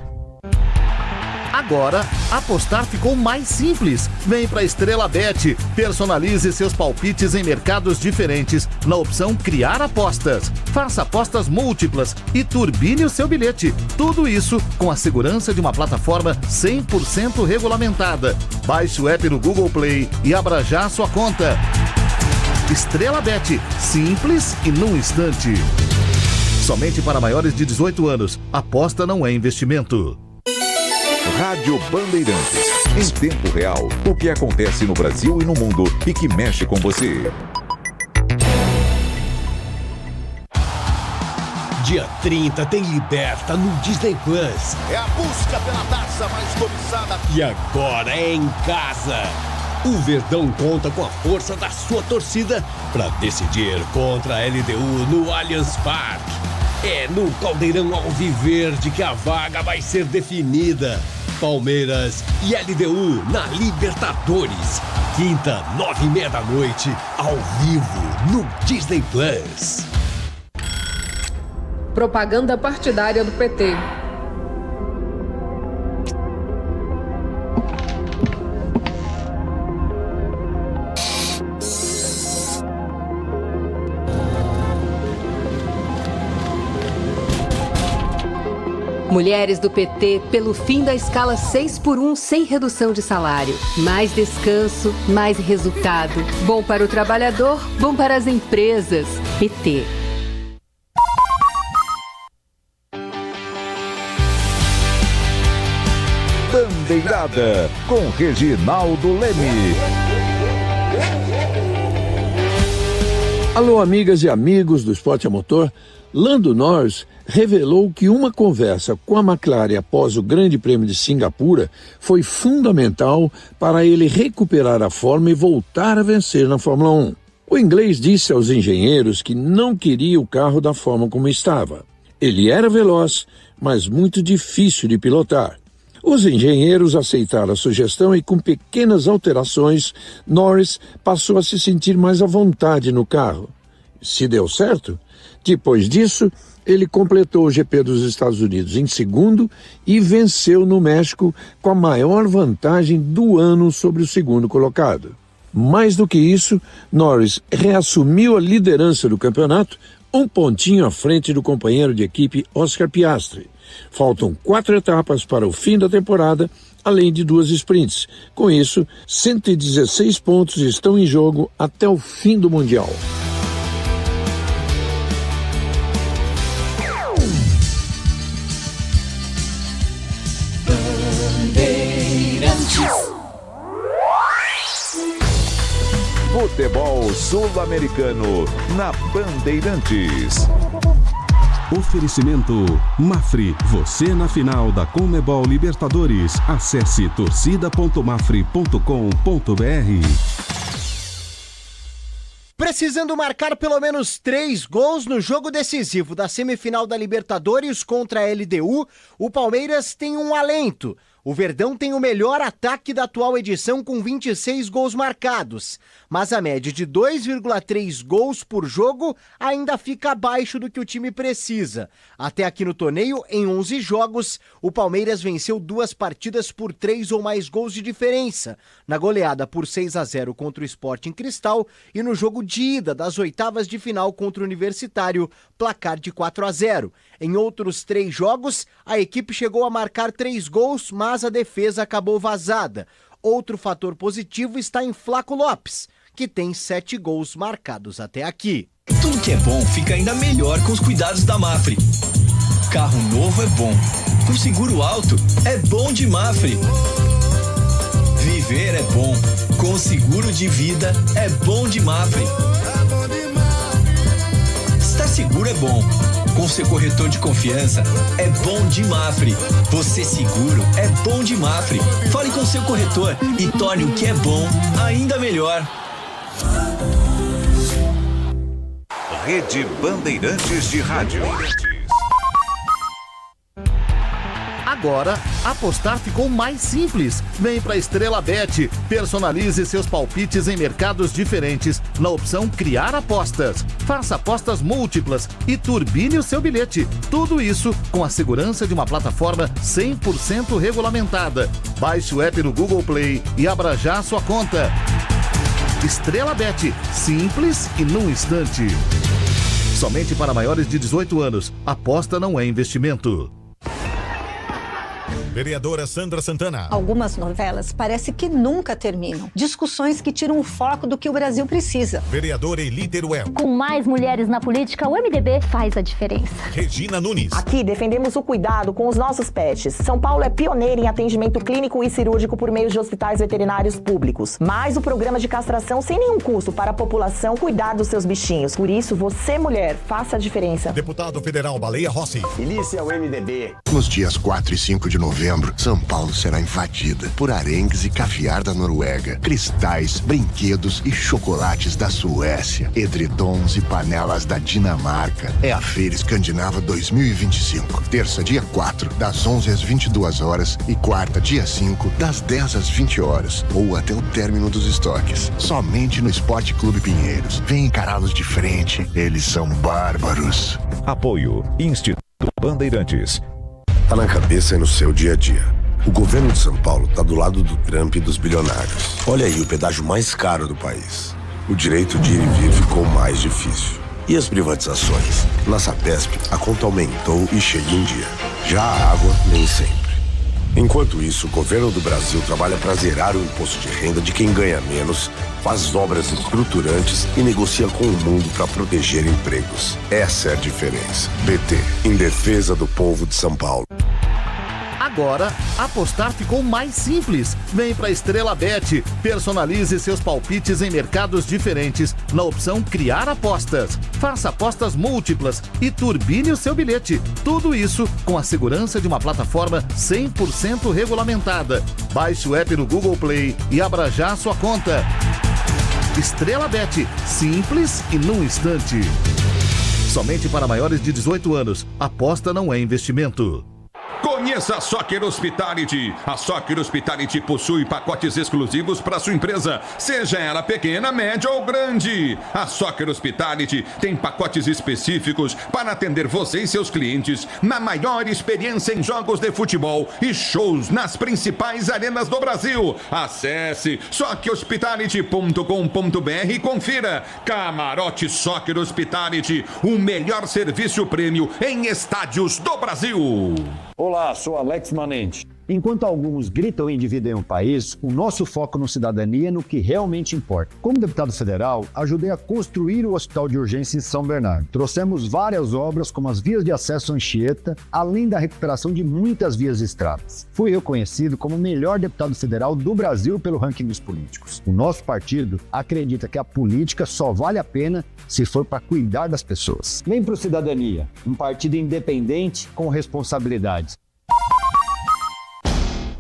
Agora, apostar ficou mais simples. Vem pra Estrela Bet. Personalize seus palpites em mercados diferentes na opção Criar Apostas. Faça apostas múltiplas e turbine o seu bilhete. Tudo isso com a segurança de uma plataforma 100% regulamentada. Baixe o app no Google Play e abra já a sua conta. Estrela Bet. Simples e num instante. Somente para maiores de 18 anos. Aposta não é investimento.
Rádio Bandeirantes. Em tempo real, o que acontece no Brasil e no mundo e que mexe com você.
Dia 30 tem Liberta no Disney Plus.
É a busca pela taça mais cobiçada.
E agora é em casa. O Verdão conta com a força da sua torcida para decidir contra a LDU no Allianz Parque. É no Caldeirão Alviverde que a vaga vai ser definida. Palmeiras e LDU na Libertadores. Quinta, 9h30 da noite, ao vivo, no Disney Plus.
Propaganda partidária do PT.
Mulheres do PT pelo fim da escala 6x1 sem redução de salário. Mais descanso, mais resultado. Bom para o trabalhador, bom para as empresas. PT.
Bandeirada com Reginaldo Leme.
Alô, amigas e amigos do Esporte a Motor. Lando Norris
revelou que uma conversa com a McLaren após o Grande Prêmio de Singapura foi fundamental para ele recuperar a forma e voltar a vencer na Fórmula 1. O inglês disse aos engenheiros que não queria o carro da forma como estava. Ele era veloz, mas muito difícil de pilotar. Os engenheiros aceitaram a sugestão e, com pequenas alterações, Norris passou a se sentir mais à vontade no carro. Se deu certo, depois disso, ele completou o GP dos Estados Unidos em segundo e venceu no México com a maior vantagem do ano sobre o segundo colocado. Mais do que isso, Norris reassumiu a liderança do campeonato, um pontinho à frente do companheiro de equipe Oscar Piastri. Faltam 4 etapas para o fim da temporada, além de 2 sprints. Com isso, 116 pontos estão em jogo até o fim do Mundial.
Futebol sul-americano na Bandeirantes.
Oferecimento Mafre, você na final da Conmebol Libertadores. Acesse torcida.mafre.com.br.
Precisando marcar pelo menos 3 gols no jogo decisivo da semifinal da Libertadores contra a LDU, o Palmeiras tem um alento. O Verdão tem o melhor ataque da atual edição com 26 gols marcados, mas a média de 2,3 gols por jogo ainda fica abaixo do que o time precisa. Até aqui no torneio, em 11 jogos, o Palmeiras venceu 2 partidas por 3 ou mais gols de diferença, na goleada por 6-0 contra o Sporting Cristal e no jogo de ida das oitavas de final contra o Universitário, placar de 4-0. Em outros 3 jogos, a equipe chegou a marcar 3 gols, mas a defesa acabou vazada. Outro fator positivo está em Flaco Lopes, que tem 7 gols marcados até aqui.
Tudo que é bom fica ainda melhor com os cuidados da Mafre. Carro novo é bom, com seguro alto é bom de Mafre. Viver é bom, com seguro de vida é bom de Mafre. Estar seguro é bom. Com seu corretor de confiança, é bom de Mafre. Você seguro é bom de Mafre. Fale com seu corretor e torne o que é bom ainda melhor.
Rede Bandeirantes de Rádio.
Agora, apostar ficou mais simples. Vem pra Estrela Bet. Personalize seus palpites em mercados diferentes na opção Criar Apostas. Faça apostas múltiplas e turbine o seu bilhete. Tudo isso com a segurança de uma plataforma 100% regulamentada. Baixe o app no Google Play e abra já a sua conta. Estrela Bet. Simples e num instante. Somente para maiores de 18 anos. Aposta não é investimento.
Vereadora Sandra Santana.
Algumas novelas parece que nunca terminam. Discussões que tiram o foco do que o Brasil precisa.
Vereadora Eli Teruel.
Com mais mulheres na política, o MDB faz a diferença.
Regina Nunes.
Aqui defendemos o cuidado com os nossos pets. São Paulo é pioneira em atendimento clínico e cirúrgico por meio de hospitais veterinários públicos. Mais o programa de castração sem nenhum custo para a população cuidar dos seus bichinhos. Por isso, você, mulher, faça a diferença.
Deputado Federal Baleia Rossi.
Milícia ao MDB.
Nos dias 4 e 5 de novembro, São Paulo será invadida por arengues e caviar da Noruega, cristais, brinquedos e chocolates da Suécia, edredons e panelas da Dinamarca. É a Feira Escandinava 2025. Terça, dia 4, das 11 às 22 horas e quarta, dia 5, das 10 às 20 horas ou até o término dos estoques. Somente no Esporte Clube Pinheiros. Vem encará-los de frente, eles são bárbaros.
Apoio Instituto Bandeirantes.
Tá na cabeça e no seu dia a dia. O governo de São Paulo tá do lado do Trump e dos bilionários. Olha aí o pedágio mais caro do país. O direito de ir e vir ficou mais difícil. E as privatizações? Na Sapesp, a conta aumentou e chega em dia. Já a água, nem sempre. Enquanto isso, o governo do Brasil trabalha para zerar o imposto de renda de quem ganha menos, faz obras estruturantes e negocia com o mundo para proteger empregos. Essa é a diferença. PT, em defesa do povo de São Paulo.
Agora, apostar ficou mais simples. Vem para Estrela Bet. Personalize seus palpites em mercados diferentes na opção Criar Apostas. Faça apostas múltiplas e turbine o seu bilhete. Tudo isso com a segurança de uma plataforma 100% regulamentada. Baixe o app no Google Play e abra já sua conta. Estrela Bet. Simples e num instante. Somente para maiores de 18 anos. Aposta não é investimento.
Conheça a Soccer Hospitality. A Soccer Hospitality possui pacotes exclusivos para sua empresa, seja ela pequena, média ou grande. A Soccer Hospitality tem pacotes específicos para atender você e seus clientes na maior experiência em jogos de futebol e shows nas principais arenas do Brasil. Acesse soccerhospitality.com.br e confira. Camarote Soccer Hospitality, o melhor serviço prêmio em estádios do Brasil.
Olá, sou Alex Manente. Enquanto alguns gritam em dividir um país, o nosso foco no cidadania é no que realmente importa. Como deputado federal, ajudei a construir o Hospital de Urgência em São Bernardo. Trouxemos várias obras, como as vias de acesso à Anchieta, além da recuperação de muitas vias e estradas. Fui reconhecido como o melhor deputado federal do Brasil pelo ranking dos políticos. O nosso partido acredita que a política só vale a pena se for para cuidar das pessoas. Vem pro Cidadania, um partido independente com responsabilidades.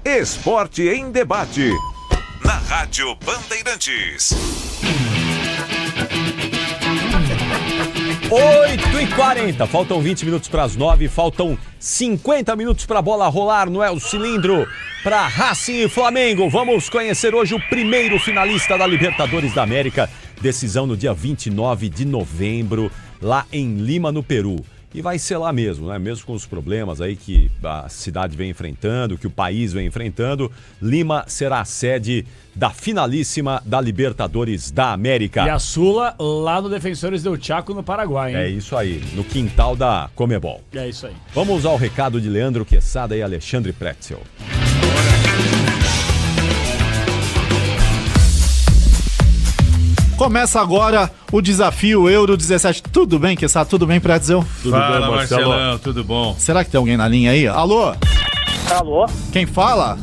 Esporte em Debate, na Rádio Bandeirantes.
8h40, faltam 20 minutos para as 9, faltam 50 minutos para a bola rolar no El Cilindro, para Racing e Flamengo. Vamos conhecer hoje o primeiro finalista da Libertadores da América, decisão no dia 29 de novembro, lá em Lima, no Peru. E vai ser lá mesmo, né? Mesmo com os problemas aí que a cidade vem enfrentando, que o país vem enfrentando, Lima será a sede da finalíssima da Libertadores da América.
E a Sula lá no Defensores del Chaco, no Paraguai, hein?
É isso aí, no quintal da Comebol.
É isso aí.
Vamos ao recado de Leandro Quesada e Alexandre Pretzel.
Começa agora o desafio Euro 17. Tudo bem, Quesada? Tudo bem, Pretzel?
Tudo bem, Marcelão, tudo bom.
Será que tem alguém na linha aí? Alô?
Alô?
Quem fala?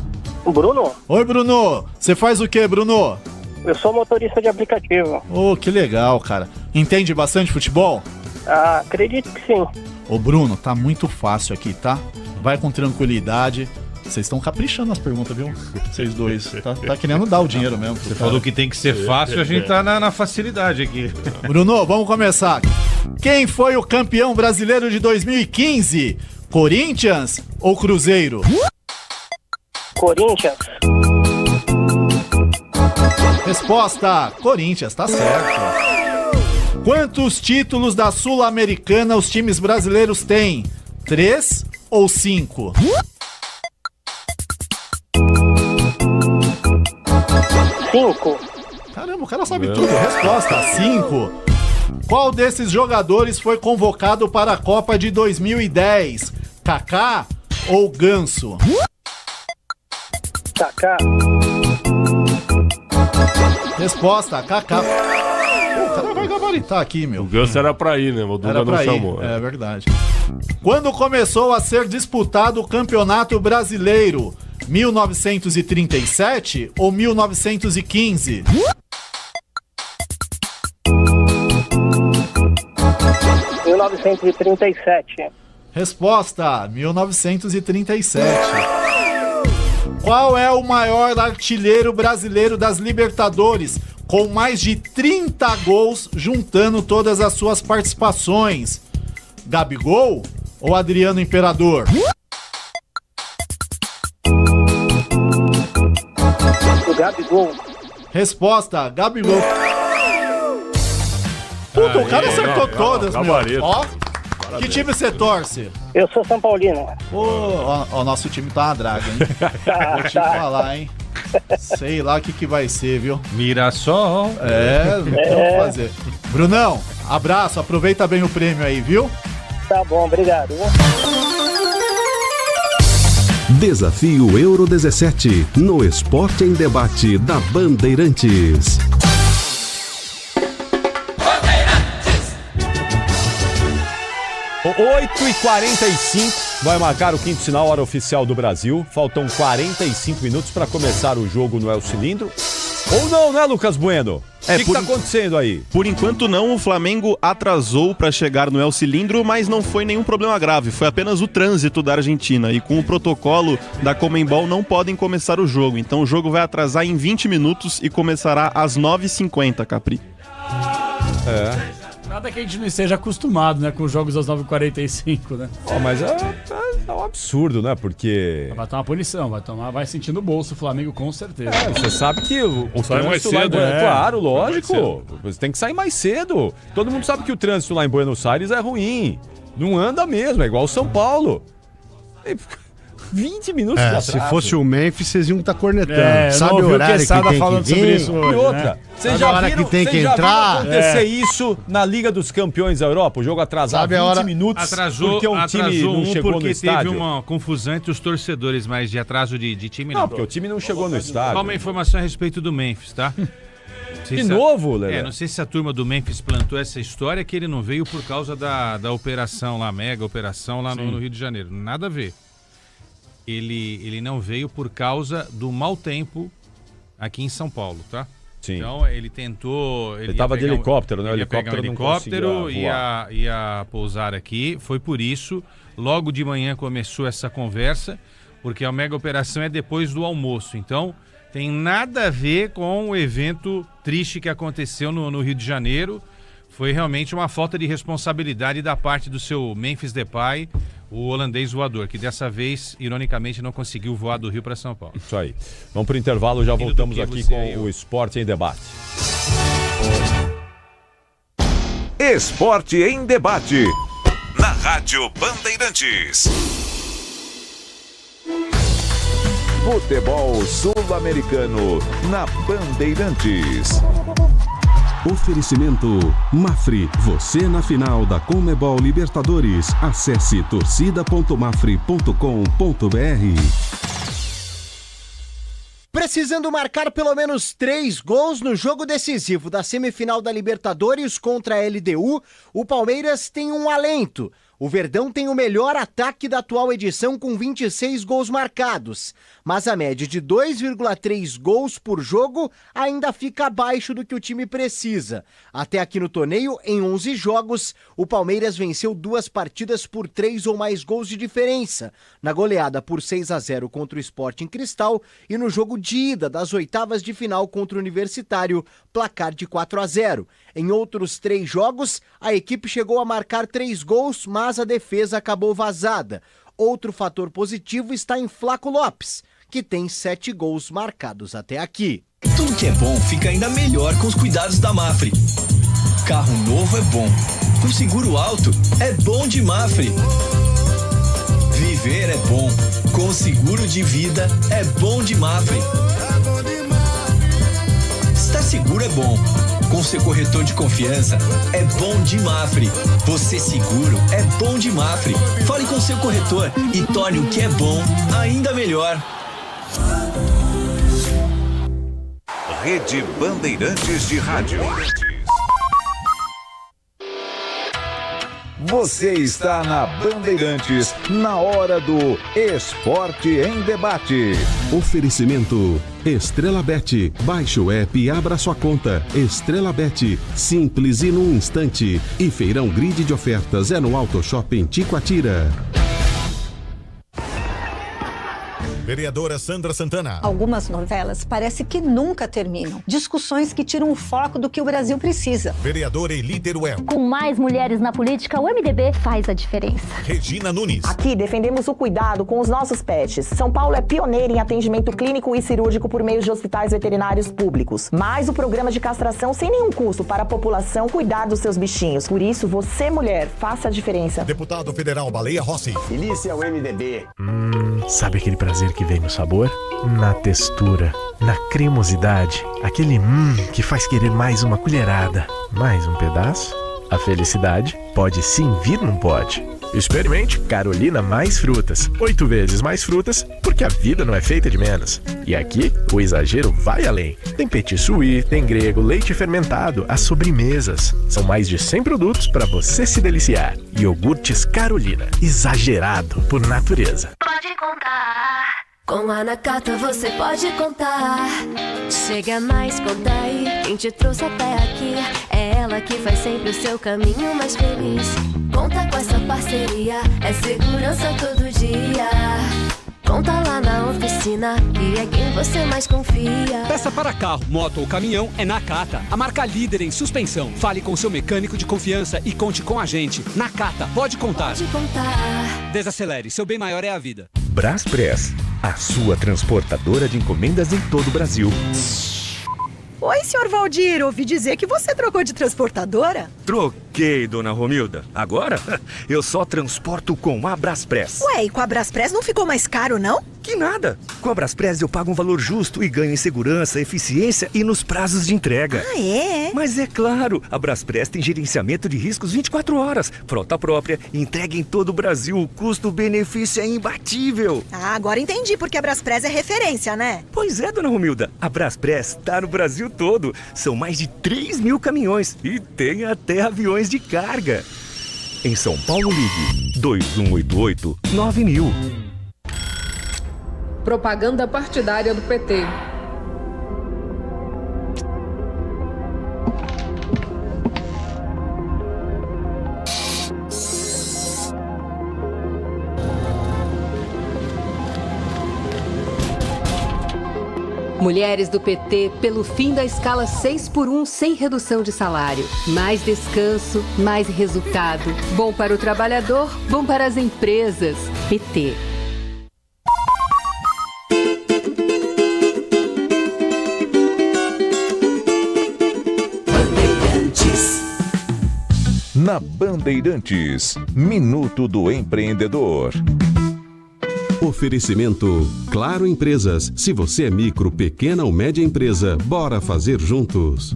O Bruno.
Oi, Bruno. Você faz o quê, Bruno?
Eu sou motorista de aplicativo.
Oh, que legal, cara. Entende bastante futebol?
Ah, acredito que sim.
Ô, Bruno, tá muito fácil aqui, tá? Vai com tranquilidade. Vocês estão caprichando as perguntas, viu? Vocês dois. Tá querendo dar o dinheiro mesmo.
Você falou que tem que ser fácil, a gente tá na facilidade aqui.
Bruno, vamos começar. Quem foi o campeão brasileiro de 2015? Corinthians ou Cruzeiro?
Corinthians.
Resposta: Corinthians, tá certo. Quantos títulos da Sul-Americana os times brasileiros têm? 3 ou 5?
5.
Caramba, o cara sabe tudo. Resposta: 5. Qual desses jogadores foi convocado para a Copa de 2010? Kaká ou Ganso?
Kaká.
Resposta: Kaká. O cara vai gabaritar aqui, meu.
O Ganso era pra ir, né? O Dunga não chamou.
É verdade. Quando começou a ser disputado o Campeonato Brasileiro? 1937 ou 1915?
1937.
Resposta: 1937. Qual é o maior artilheiro brasileiro das Libertadores, com mais de 30 gols juntando todas as suas participações? Gabigol ou Adriano Imperador?
Gabigol.
Resposta: Gabigol. Puta, o cara acertou todas, meu. Ó, que time você torce?
Eu sou São Paulino.
Ó, nosso time tá uma draga, hein? Vou te falar, hein? Sei lá o que vai ser, viu?
Mirassol.
Não tem o que fazer. Brunão, abraço, aproveita bem o prêmio aí, viu?
Tá bom, obrigado.
Desafio Euro 17, no Esporte em Debate da Bandeirantes.
8h45, vai marcar o quinto sinal, hora oficial do Brasil. Faltam 45 minutos para começar o jogo no El Cilindro. Ou não, né, Lucas Bueno? O que tá acontecendo aí?
Por enquanto não, o Flamengo atrasou para chegar no El Cilindro, mas não foi nenhum problema grave, foi apenas o trânsito da Argentina. E com o protocolo da Conmebol não podem começar o jogo, então o jogo vai atrasar em 20 minutos e começará às 9h50, Capri.
Nada que a gente não esteja acostumado, né, com os jogos às 9h45, né?
Mas é um absurdo, né? Porque...
Vai tomar punição, vai sentir no bolso o Flamengo, com certeza.
Você sabe que o
sai mais cedo,
claro, lógico. Você tem que sair mais cedo. Todo mundo sabe que o trânsito lá em Buenos Aires é ruim. Não anda mesmo, é igual o São Paulo. 20 minutos de atraso.
Se fosse o Memphis, vocês iam estar cornetando.
Sabe o horário que tem
falando
que vir?
Sobre isso
hoje, e outra,
né?
Vocês já viram
que tem que entrar?
Acontecer isso na Liga dos Campeões da Europa? O jogo atrasar 20 minutos
atrasou,
porque um time não chegou no estádio?
Teve uma confusão entre os torcedores, mas de atraso de time não.
Não, porque o time não chegou no estádio.
Só uma informação a respeito do Memphis, tá?
De novo, Lelé?
Não sei se a turma do Memphis plantou essa história que ele não veio por causa da operação lá, mega operação lá no Rio de Janeiro. Nada a ver. Ele não veio por causa do mau tempo aqui em São Paulo, tá?
Sim.
Então ele tentou...
Ele estava de helicóptero, né?
Ele ia pegar um helicóptero, ia pousar aqui. Foi por isso, logo de manhã começou essa conversa, porque a mega operação é depois do almoço. Então tem nada a ver com o evento triste que aconteceu no Rio de Janeiro. Foi realmente uma falta de responsabilidade da parte do seu Memphis Depay, o holandês voador, que dessa vez, ironicamente, não conseguiu voar do Rio para São Paulo.
Isso aí. Vamos para o intervalo, já voltamos aqui com o Esporte em Debate.
Esporte em Debate, na Rádio Bandeirantes. Futebol sul-americano, na Bandeirantes.
Oferecimento Mafre, você na final da Conmebol Libertadores. Acesse torcida.mafre.com.br.
Precisando marcar pelo menos 3 gols no jogo decisivo da semifinal da Libertadores contra a LDU, o Palmeiras tem um alento. O Verdão tem o melhor ataque da atual edição com 26 gols marcados, mas a média de 2,3 gols por jogo ainda fica abaixo do que o time precisa. Até aqui no torneio, em 11 jogos, o Palmeiras venceu 2 partidas por 3 ou mais gols de diferença, na goleada por 6-0 contra o Sporting Cristal e no jogo de ida das oitavas de final contra o Universitário, placar de 4-0. Em outros 3 jogos, a equipe chegou a marcar 3 gols, mas a defesa acabou vazada. Outro fator positivo está em Flaco Lopes, que tem 7 gols marcados até aqui.
Tudo que é bom fica ainda melhor com os cuidados da Mafre. Carro novo é bom. Um seguro alto é bom de Mafre. Viver é bom. Com seguro de vida é bom de Mafre. Estar seguro é bom. Com seu corretor de confiança, é bom de Mafre. Você seguro é bom de Mafre. Fale com seu corretor e torne o que é bom ainda melhor.
Rede Bandeirantes de Rádio. Você está na Bandeirantes, na hora do Esporte em Debate.
Oferecimento Estrela Bet. Baixe o app e abra sua conta. Estrela Bet, simples e num instante. E Feirão Grid de Ofertas é no Auto Shopping Ticoatira.
Vereadora Sandra Santana.
Algumas novelas parece que nunca terminam. Discussões que tiram o foco do que o Brasil precisa.
Vereadora Eli Teruel.
Com mais mulheres na política, o MDB faz a diferença.
Regina Nunes.
Aqui defendemos o cuidado com os nossos pets. São Paulo é pioneira em atendimento clínico e cirúrgico por meio de hospitais veterinários públicos. Mais o programa de castração sem nenhum custo para a população cuidar dos seus bichinhos. Por isso, você, mulher, faça a diferença.
Deputado Federal Baleia Rossi.
Delícia o MDB.
Sabe aquele prazer que vem no sabor? Na textura, na cremosidade, aquele que faz querer mais uma colherada, mais um pedaço? A felicidade pode sim vir num pote. Experimente Carolina Mais Frutas. 8 vezes mais frutas, porque a vida não é feita de menos. E aqui, o exagero vai além. Tem petit suí, tem grego, leite fermentado, as sobremesas. São mais de 100 produtos para você se deliciar. Iogurtes Carolina. Exagerado por natureza.
Pode contar. Com a Nakata você pode contar. Chega mais, conta aí. Quem te trouxe até aqui é ela que faz sempre o seu caminho mais feliz. Conta com essa parceria, é segurança todo dia. Conta lá na oficina, que é quem você mais confia.
Peça para carro, moto ou caminhão é Nakata, a marca líder em suspensão. Fale com seu mecânico de confiança e conte com a gente. Nakata, pode contar.
Pode contar.
Desacelere, seu bem maior é a vida.
Braspress, a sua transportadora de encomendas em todo o Brasil.
Oi, senhor Valdir, ouvi dizer que você trocou de transportadora?
Troquei, dona Romilda. Agora, eu só transporto com a Braspress.
Ué, e com a Braspress não ficou mais caro, não?
Que nada. Com a Braspress eu pago um valor justo e ganho em segurança, eficiência e nos prazos de entrega.
Ah, é?
Mas é claro, a Braspress tem gerenciamento de riscos 24 horas, frota própria, entrega em todo o Brasil, o custo-benefício é imbatível.
Ah, agora entendi porque a Braspress é referência, né?
Pois é, dona Romilda, a Braspress tá no Brasil todo. São mais de 3 mil caminhões e tem até aviões de carga. Em São Paulo, ligue 2188-9000.
Propaganda partidária do PT.
Mulheres do PT pelo fim da escala 6x1 sem redução de salário. Mais descanso, mais resultado. Bom para o trabalhador, bom para as empresas. PT.
Na Bandeirantes, Minuto do Empreendedor.
Oferecimento Claro Empresas. Se você é micro, pequena ou média empresa, bora fazer juntos.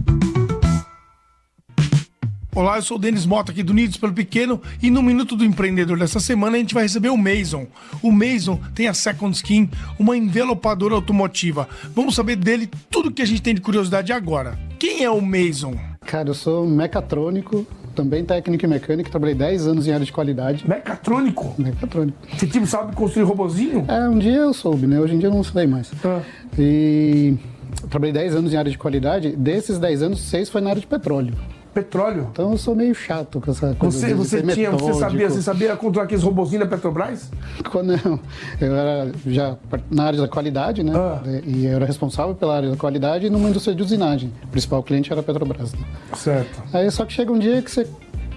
Olá, eu sou o Denis Mota aqui do Unidos pelo Pequeno e no Minuto do Empreendedor dessa semana a gente vai receber o Mason. O Mason tem a Second Skin, uma envelopadora automotiva. Vamos saber dele tudo que a gente tem de curiosidade agora. Quem é o Mason?
Cara, eu sou mecatrônico, também técnico e mecânico, trabalhei 10 anos em área de qualidade.
Mecatrônico?
Mecatrônico.
Você tipo sabe construir robozinho?
Um dia eu soube, né? Hoje em dia eu não sei mais. E trabalhei 10 anos em área de qualidade, desses 10 anos, 6 foi na área de petróleo.
Petróleo?
Então eu sou meio chato com essa coisa.
Você sabia controlar aqueles robozinhos da Petrobras?
Não, eu era já na área da qualidade, né? E eu era responsável pela área da qualidade e numa indústria de usinagem. O principal cliente era a Petrobras. Né?
Certo.
Aí só que chega um dia que você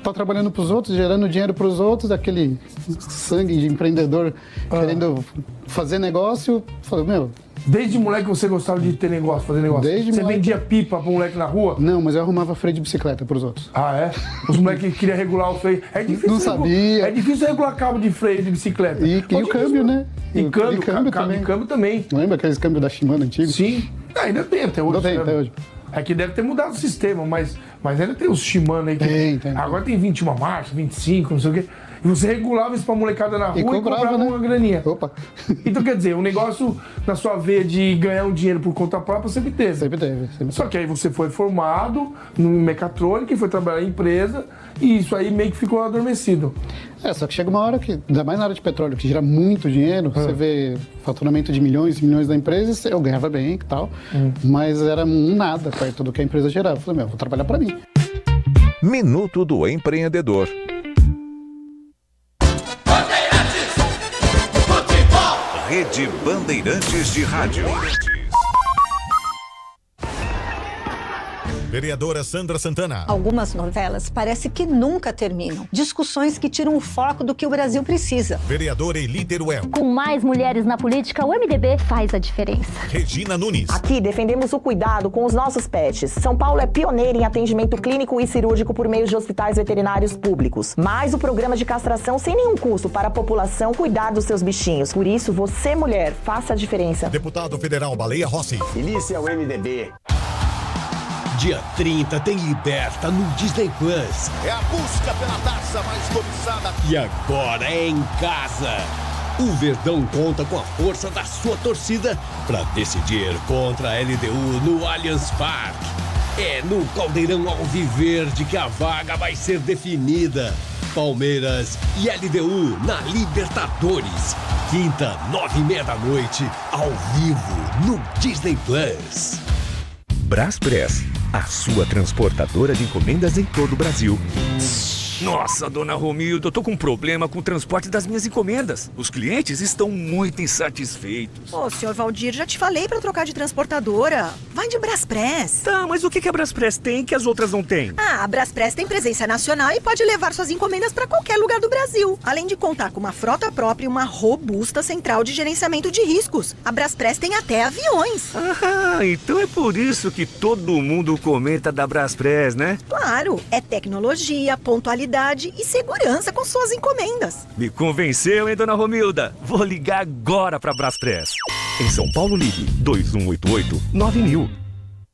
tá trabalhando pros outros, gerando dinheiro pros outros, aquele sangue de empreendedor querendo fazer negócio. Falei, meu...
Desde moleque você gostava de ter negócio, fazer negócio?
Desde
você
moleque...
vendia pipa pro moleque na rua?
Não, mas eu arrumava freio de bicicleta pros outros.
Ah, é? Os moleques queriam regular o freio. É difícil.
Não sabia.
É difícil regular cabo de freio de bicicleta.
E o câmbio, né?
E câmbio também.
Lembra aqueles câmbios da Shimano antigos?
Sim. Ainda tem até hoje.
Ainda tem até hoje.
É que deve ter mudado o sistema, mas ainda tem os Shimano aí.
Tem.
Agora tem 21 marchas, 25, não sei o quê. E você regulava isso pra molecada na rua e comprava uma graninha.
Opa.
Então, quer dizer, o negócio na sua veia de ganhar um dinheiro por conta própria sempre teve.
Sempre teve.
Só que aí você foi formado no mecatrônica e foi trabalhar em empresa e isso aí meio que ficou adormecido.
Só que chega uma hora que, ainda mais na área de petróleo, que gera muito dinheiro, você vê faturamento de milhões e milhões da empresa, eu ganhava bem e tal, mas era nada perto do que a empresa gerava. Eu falei, vou trabalhar pra mim.
Minuto do Empreendedor. Rede Bandeirantes de Rádio.
Vereadora Sandra Santana.
Algumas novelas parece que nunca terminam. Discussões que tiram o foco do que o Brasil precisa.
Vereadora Eliter Well.
Com mais mulheres na política, o MDB faz a diferença.
Regina Nunes.
Aqui defendemos o cuidado com os nossos pets. São Paulo é pioneira em atendimento clínico e cirúrgico por meio de hospitais veterinários públicos. Mais o programa de castração sem nenhum custo para a população cuidar dos seus bichinhos. Por isso, você, mulher, faça a diferença.
Deputado Federal Baleia Rossi.
Milícia é o MDB.
Dia 30 tem Liberta no Disney Plus.
É a busca pela taça mais cobiçada.
E agora é em casa. O Verdão conta com a força da sua torcida para decidir contra a LDU no Allianz Parque. É no Caldeirão Alviverde que a vaga vai ser definida. Palmeiras e LDU na Libertadores. Quinta, 9h30 da noite, ao vivo, no Disney Plus.
Braspress, a sua transportadora de encomendas em todo o Brasil.
Nossa, dona Romilda, eu tô com um problema com o transporte das minhas encomendas. Os clientes estão muito insatisfeitos.
Ô, senhor Valdir, já te falei pra trocar de transportadora. Vai de Braspress.
Tá, mas o que a Braspress tem que as outras não têm?
Ah, a Braspress tem presença nacional e pode levar suas encomendas pra qualquer lugar do Brasil. Além de contar com uma frota própria e uma robusta central de gerenciamento de riscos. A Braspress tem até aviões.
Ah, então é por isso que todo mundo comenta da Braspress, né?
Claro, é tecnologia, pontualidade e segurança com suas encomendas.
Me convenceu, hein, dona Romilda? Vou ligar agora pra Braspress.
Em São Paulo, ligue 2188-9000.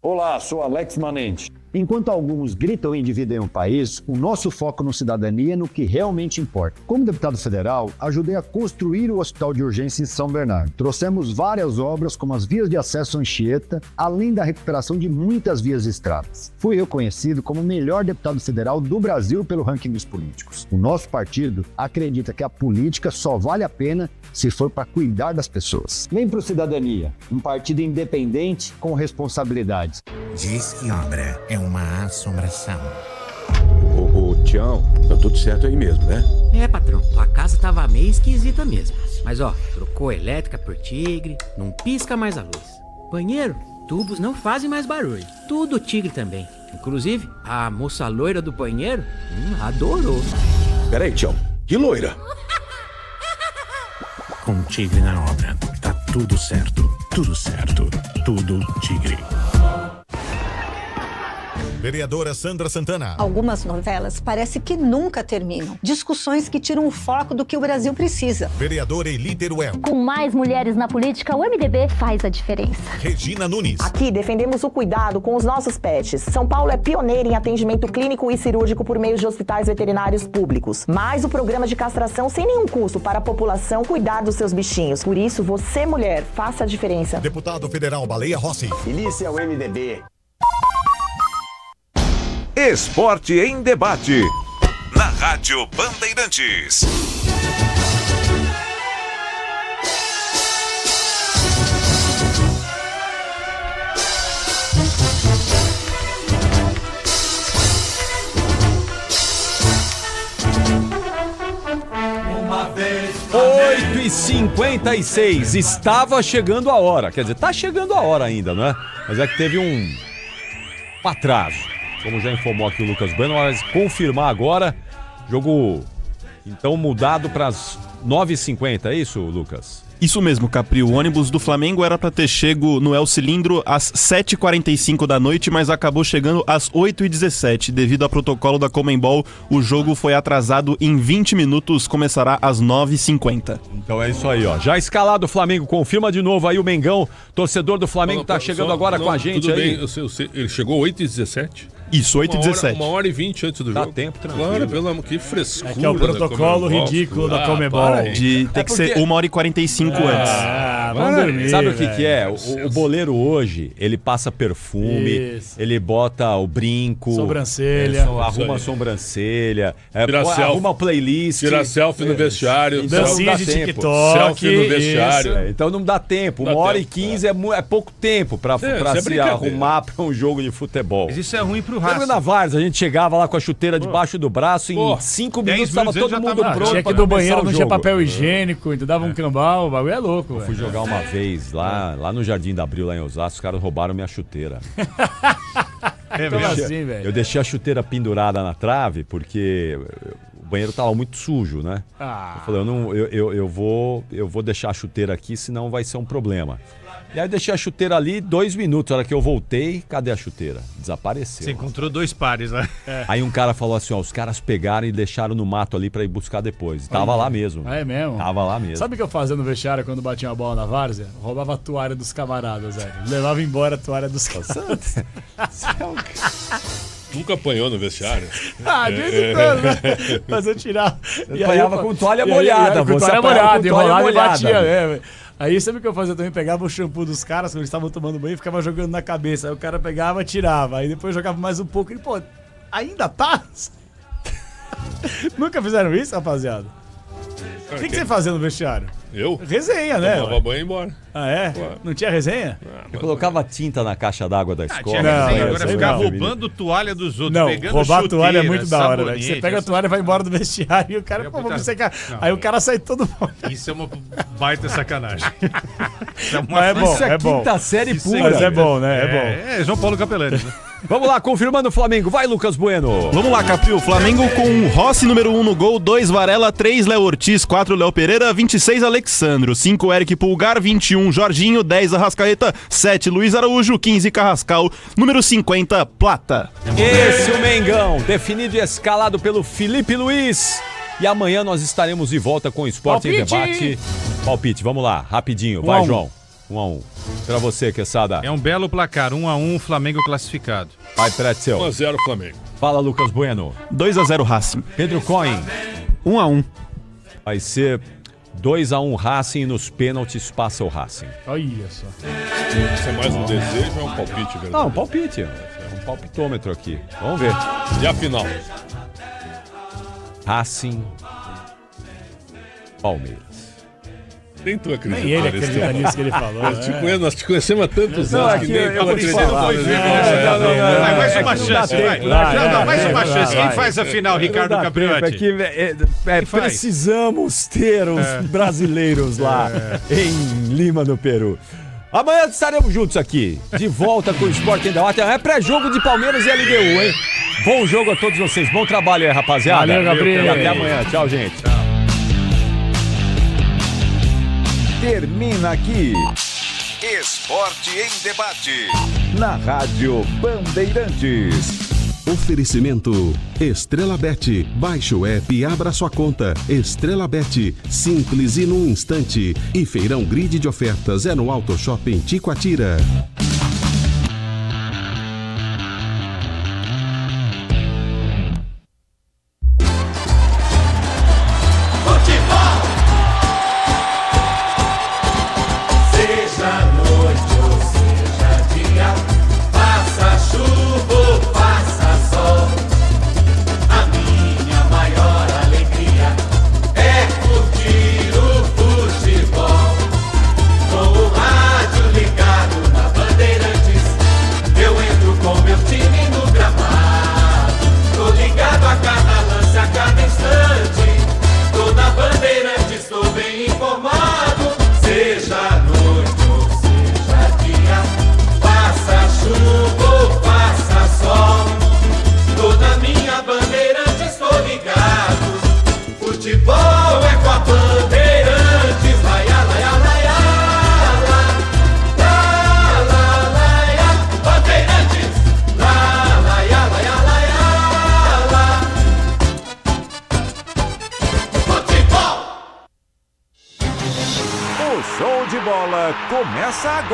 Olá, sou Alex Manente. Enquanto alguns gritam em dividir um país, o nosso foco no cidadania é no que realmente importa. Como deputado federal, ajudei a construir o Hospital de Urgência em São Bernardo. Trouxemos várias obras, como as vias de acesso à Anchieta, além da recuperação de muitas vias e estradas. Fui reconhecido como o melhor deputado federal do Brasil pelo ranking dos políticos. O nosso partido acredita que a política só vale a pena se for para cuidar das pessoas. Vem pro Cidadania, um partido independente com responsabilidades.
Diz que obra é uma assombração.
Ô, Tião, tá tudo certo aí mesmo, né?
É, patrão, tua casa tava meio esquisita mesmo. Mas ó, trocou a elétrica por Tigre, não pisca mais a luz. Banheiro, tubos não fazem mais barulho. Tudo Tigre também. Inclusive, a moça loira do banheiro adorou.
Peraí, Tião, que loira?
Com Tigre na obra, tá tudo certo, tudo Tigre.
Vereadora Sandra Santana.
Algumas novelas parece que nunca terminam. Discussões que tiram o foco do que o Brasil precisa.
Vereadora Eli Teruel.
Com mais mulheres na política, o MDB faz a diferença.
Regina Nunes.
Aqui defendemos o cuidado com os nossos pets. São Paulo é pioneira em atendimento clínico e cirúrgico por meio de hospitais veterinários públicos. Mais o programa de castração sem nenhum custo para a população cuidar dos seus bichinhos. Por isso, você, mulher, faça a diferença.
Deputado Federal Baleia Rossi.
Delícia o MDB.
Esporte em debate. Na Rádio Bandeirantes.
Uma vez 8h56. Estava chegando a hora. Quer dizer, tá chegando a hora ainda, não é? Mas é que teve um atraso. Como já informou aqui o Lucas Bueno, mas confirmar agora, jogo então mudado para as 9h50, é isso, Lucas?
Isso mesmo, Capri. O ônibus do Flamengo era para ter chego no El Cilindro às 7h45 da noite, mas acabou chegando às 8h17. Devido ao protocolo da Conmebol, o jogo foi atrasado em 20 minutos, começará às 9h50.
Então é isso aí, ó. Já escalado o Flamengo, confirma de novo aí o Mengão. Torcedor do Flamengo tá chegando agora com a gente
tudo
aí.
Bem, ele chegou 8h17?
Isso, 8h17.
1h20 antes do jogo.
Dá tempo, tranquilo.
Claro, pelo amor, que frescura.
É que é o protocolo ridículo da Conmebol.
Tem que ser 1h45 antes.
Vamos dormir.
Sabe o que é? O boleiro hoje, ele passa perfume, ele bota o brinco.
Sobrancelha.
Arruma a sobrancelha.
Arruma
a playlist.
Tira selfie no vestiário.
Dancinha de TikTok.
Selfie no vestiário.
Então não dá tempo. 1h15 é pouco tempo pra se arrumar pra um jogo de futebol.
Mas isso é ruim pro
Lembra na Várzea, a gente chegava lá com a chuteira debaixo do braço e em 5 minutos estava todo mundo pronto.
Tinha que ir do banheiro, não tinha papel higiênico, então dava um cambal, o bagulho é louco.
Eu fui jogar uma vez lá no Jardim da Abril, lá em Osasco, os caras roubaram minha chuteira. Eu deixei a chuteira pendurada na trave, porque o banheiro tava muito sujo, né? Eu falei, eu vou deixar a chuteira aqui, senão vai ser um problema. E aí eu deixei a chuteira ali 2 minutos. A hora que eu voltei, cadê a chuteira? Desapareceu.
Você encontrou 2 pares, né?
Aí um cara falou assim, ó, os caras pegaram e deixaram no mato ali pra ir buscar depois. E tava lá mesmo.
É mesmo?
Tava lá mesmo.
Sabe o que eu fazia no vestiário quando batia uma bola na várzea? Roubava a toalha dos camaradas, velho. Levava embora a toalha dos camaradas.
Nunca apanhou no vestiário?
De vez em quando, né? Mas eu tirava.
Eu apanhava com toalha molhada.
Com toalha molhada, enrolava e batia, velho. Aí sabe o que eu fazia também? Pegava o shampoo dos caras quando eles estavam tomando banho e ficava jogando na cabeça. Aí o cara pegava, tirava. Aí depois jogava mais um pouco e ele, pô, ainda tá? Nunca fizeram isso, rapaziada? O que você fazia no vestiário?
Eu?
Resenha, né?
Tomava banho e ia embora.
Ah, é? Não tinha resenha?
Eu colocava tinta na caixa d'água da escola.
Tinha resenha, agora ficar roubando toalha dos outros,
não,
pegando
roubar a toalha é muito da hora,
velho.
Você pega a toalha e vai embora do vestiário e o cara, pô, vamos secar. Aí o cara sai todo mundo.
Isso é uma baita sacanagem.
Isso é bom,
quinta série pura.
Mas é bom, né? É bom.
É João Paulo Capelani, né?
Vamos lá, confirmando o Flamengo. Vai, Lucas Bueno.
Vamos lá, Capril. Flamengo com Rossi, número 1 no gol, 2 Varela, 3 Léo Ortiz, 4 Léo Pereira, 26 Alexandro, 5 Eric Pulgar, 21 Jorginho, 10 Arrascaeta, 7 Luiz Araújo, 15 Carrascal, número 50 Plata.
Esse o Mengão, definido e escalado pelo Felipe Luiz. E amanhã nós estaremos de volta com o Esporte em Debate. Palpite, vamos lá, rapidinho. Vai, João. 1-1. Pra você, Quesada.
É um belo placar, 1-1, Flamengo classificado.
Vai, Pretzel.
1-0 Flamengo.
Fala, Lucas Bueno.
2-0 Racing.
Pedro Coin.
1-1.
Vai ser 2-1 Racing, nos pênaltis passa o Racing.
Olha só.
Isso é mais um desejo ou é um palpite, verdade?
Não, um palpite. É um palpitômetro aqui. Vamos ver.
E a final?
Racing, Palmeiras.
Nem tu acredita.
Nem ele acredita nisso que ele falou.
Nós te conhecemos há tantos anos que nem tu acredita.
Mais uma chance, vai. Mais uma chance. Quem faz a final, Ricardo Capriotti?
Precisamos ter os brasileiros lá em Lima, no Peru. Amanhã estaremos juntos aqui, de volta com o Esporte em Debate. É pré-jogo de Palmeiras e LDU, hein? Bom jogo a todos vocês. Bom trabalho aí, rapaziada.
Valeu, Gabriel.
E até amanhã. Tchau, gente.
Termina aqui Esporte em Debate na Rádio Bandeirantes.
Oferecimento Estrela Bet. Baixe o app e abra sua conta. Estrela Bet, simples e num instante. E Feirão Grid de Ofertas é no Auto Shopping Ticoatira.
Show de bola começa agora.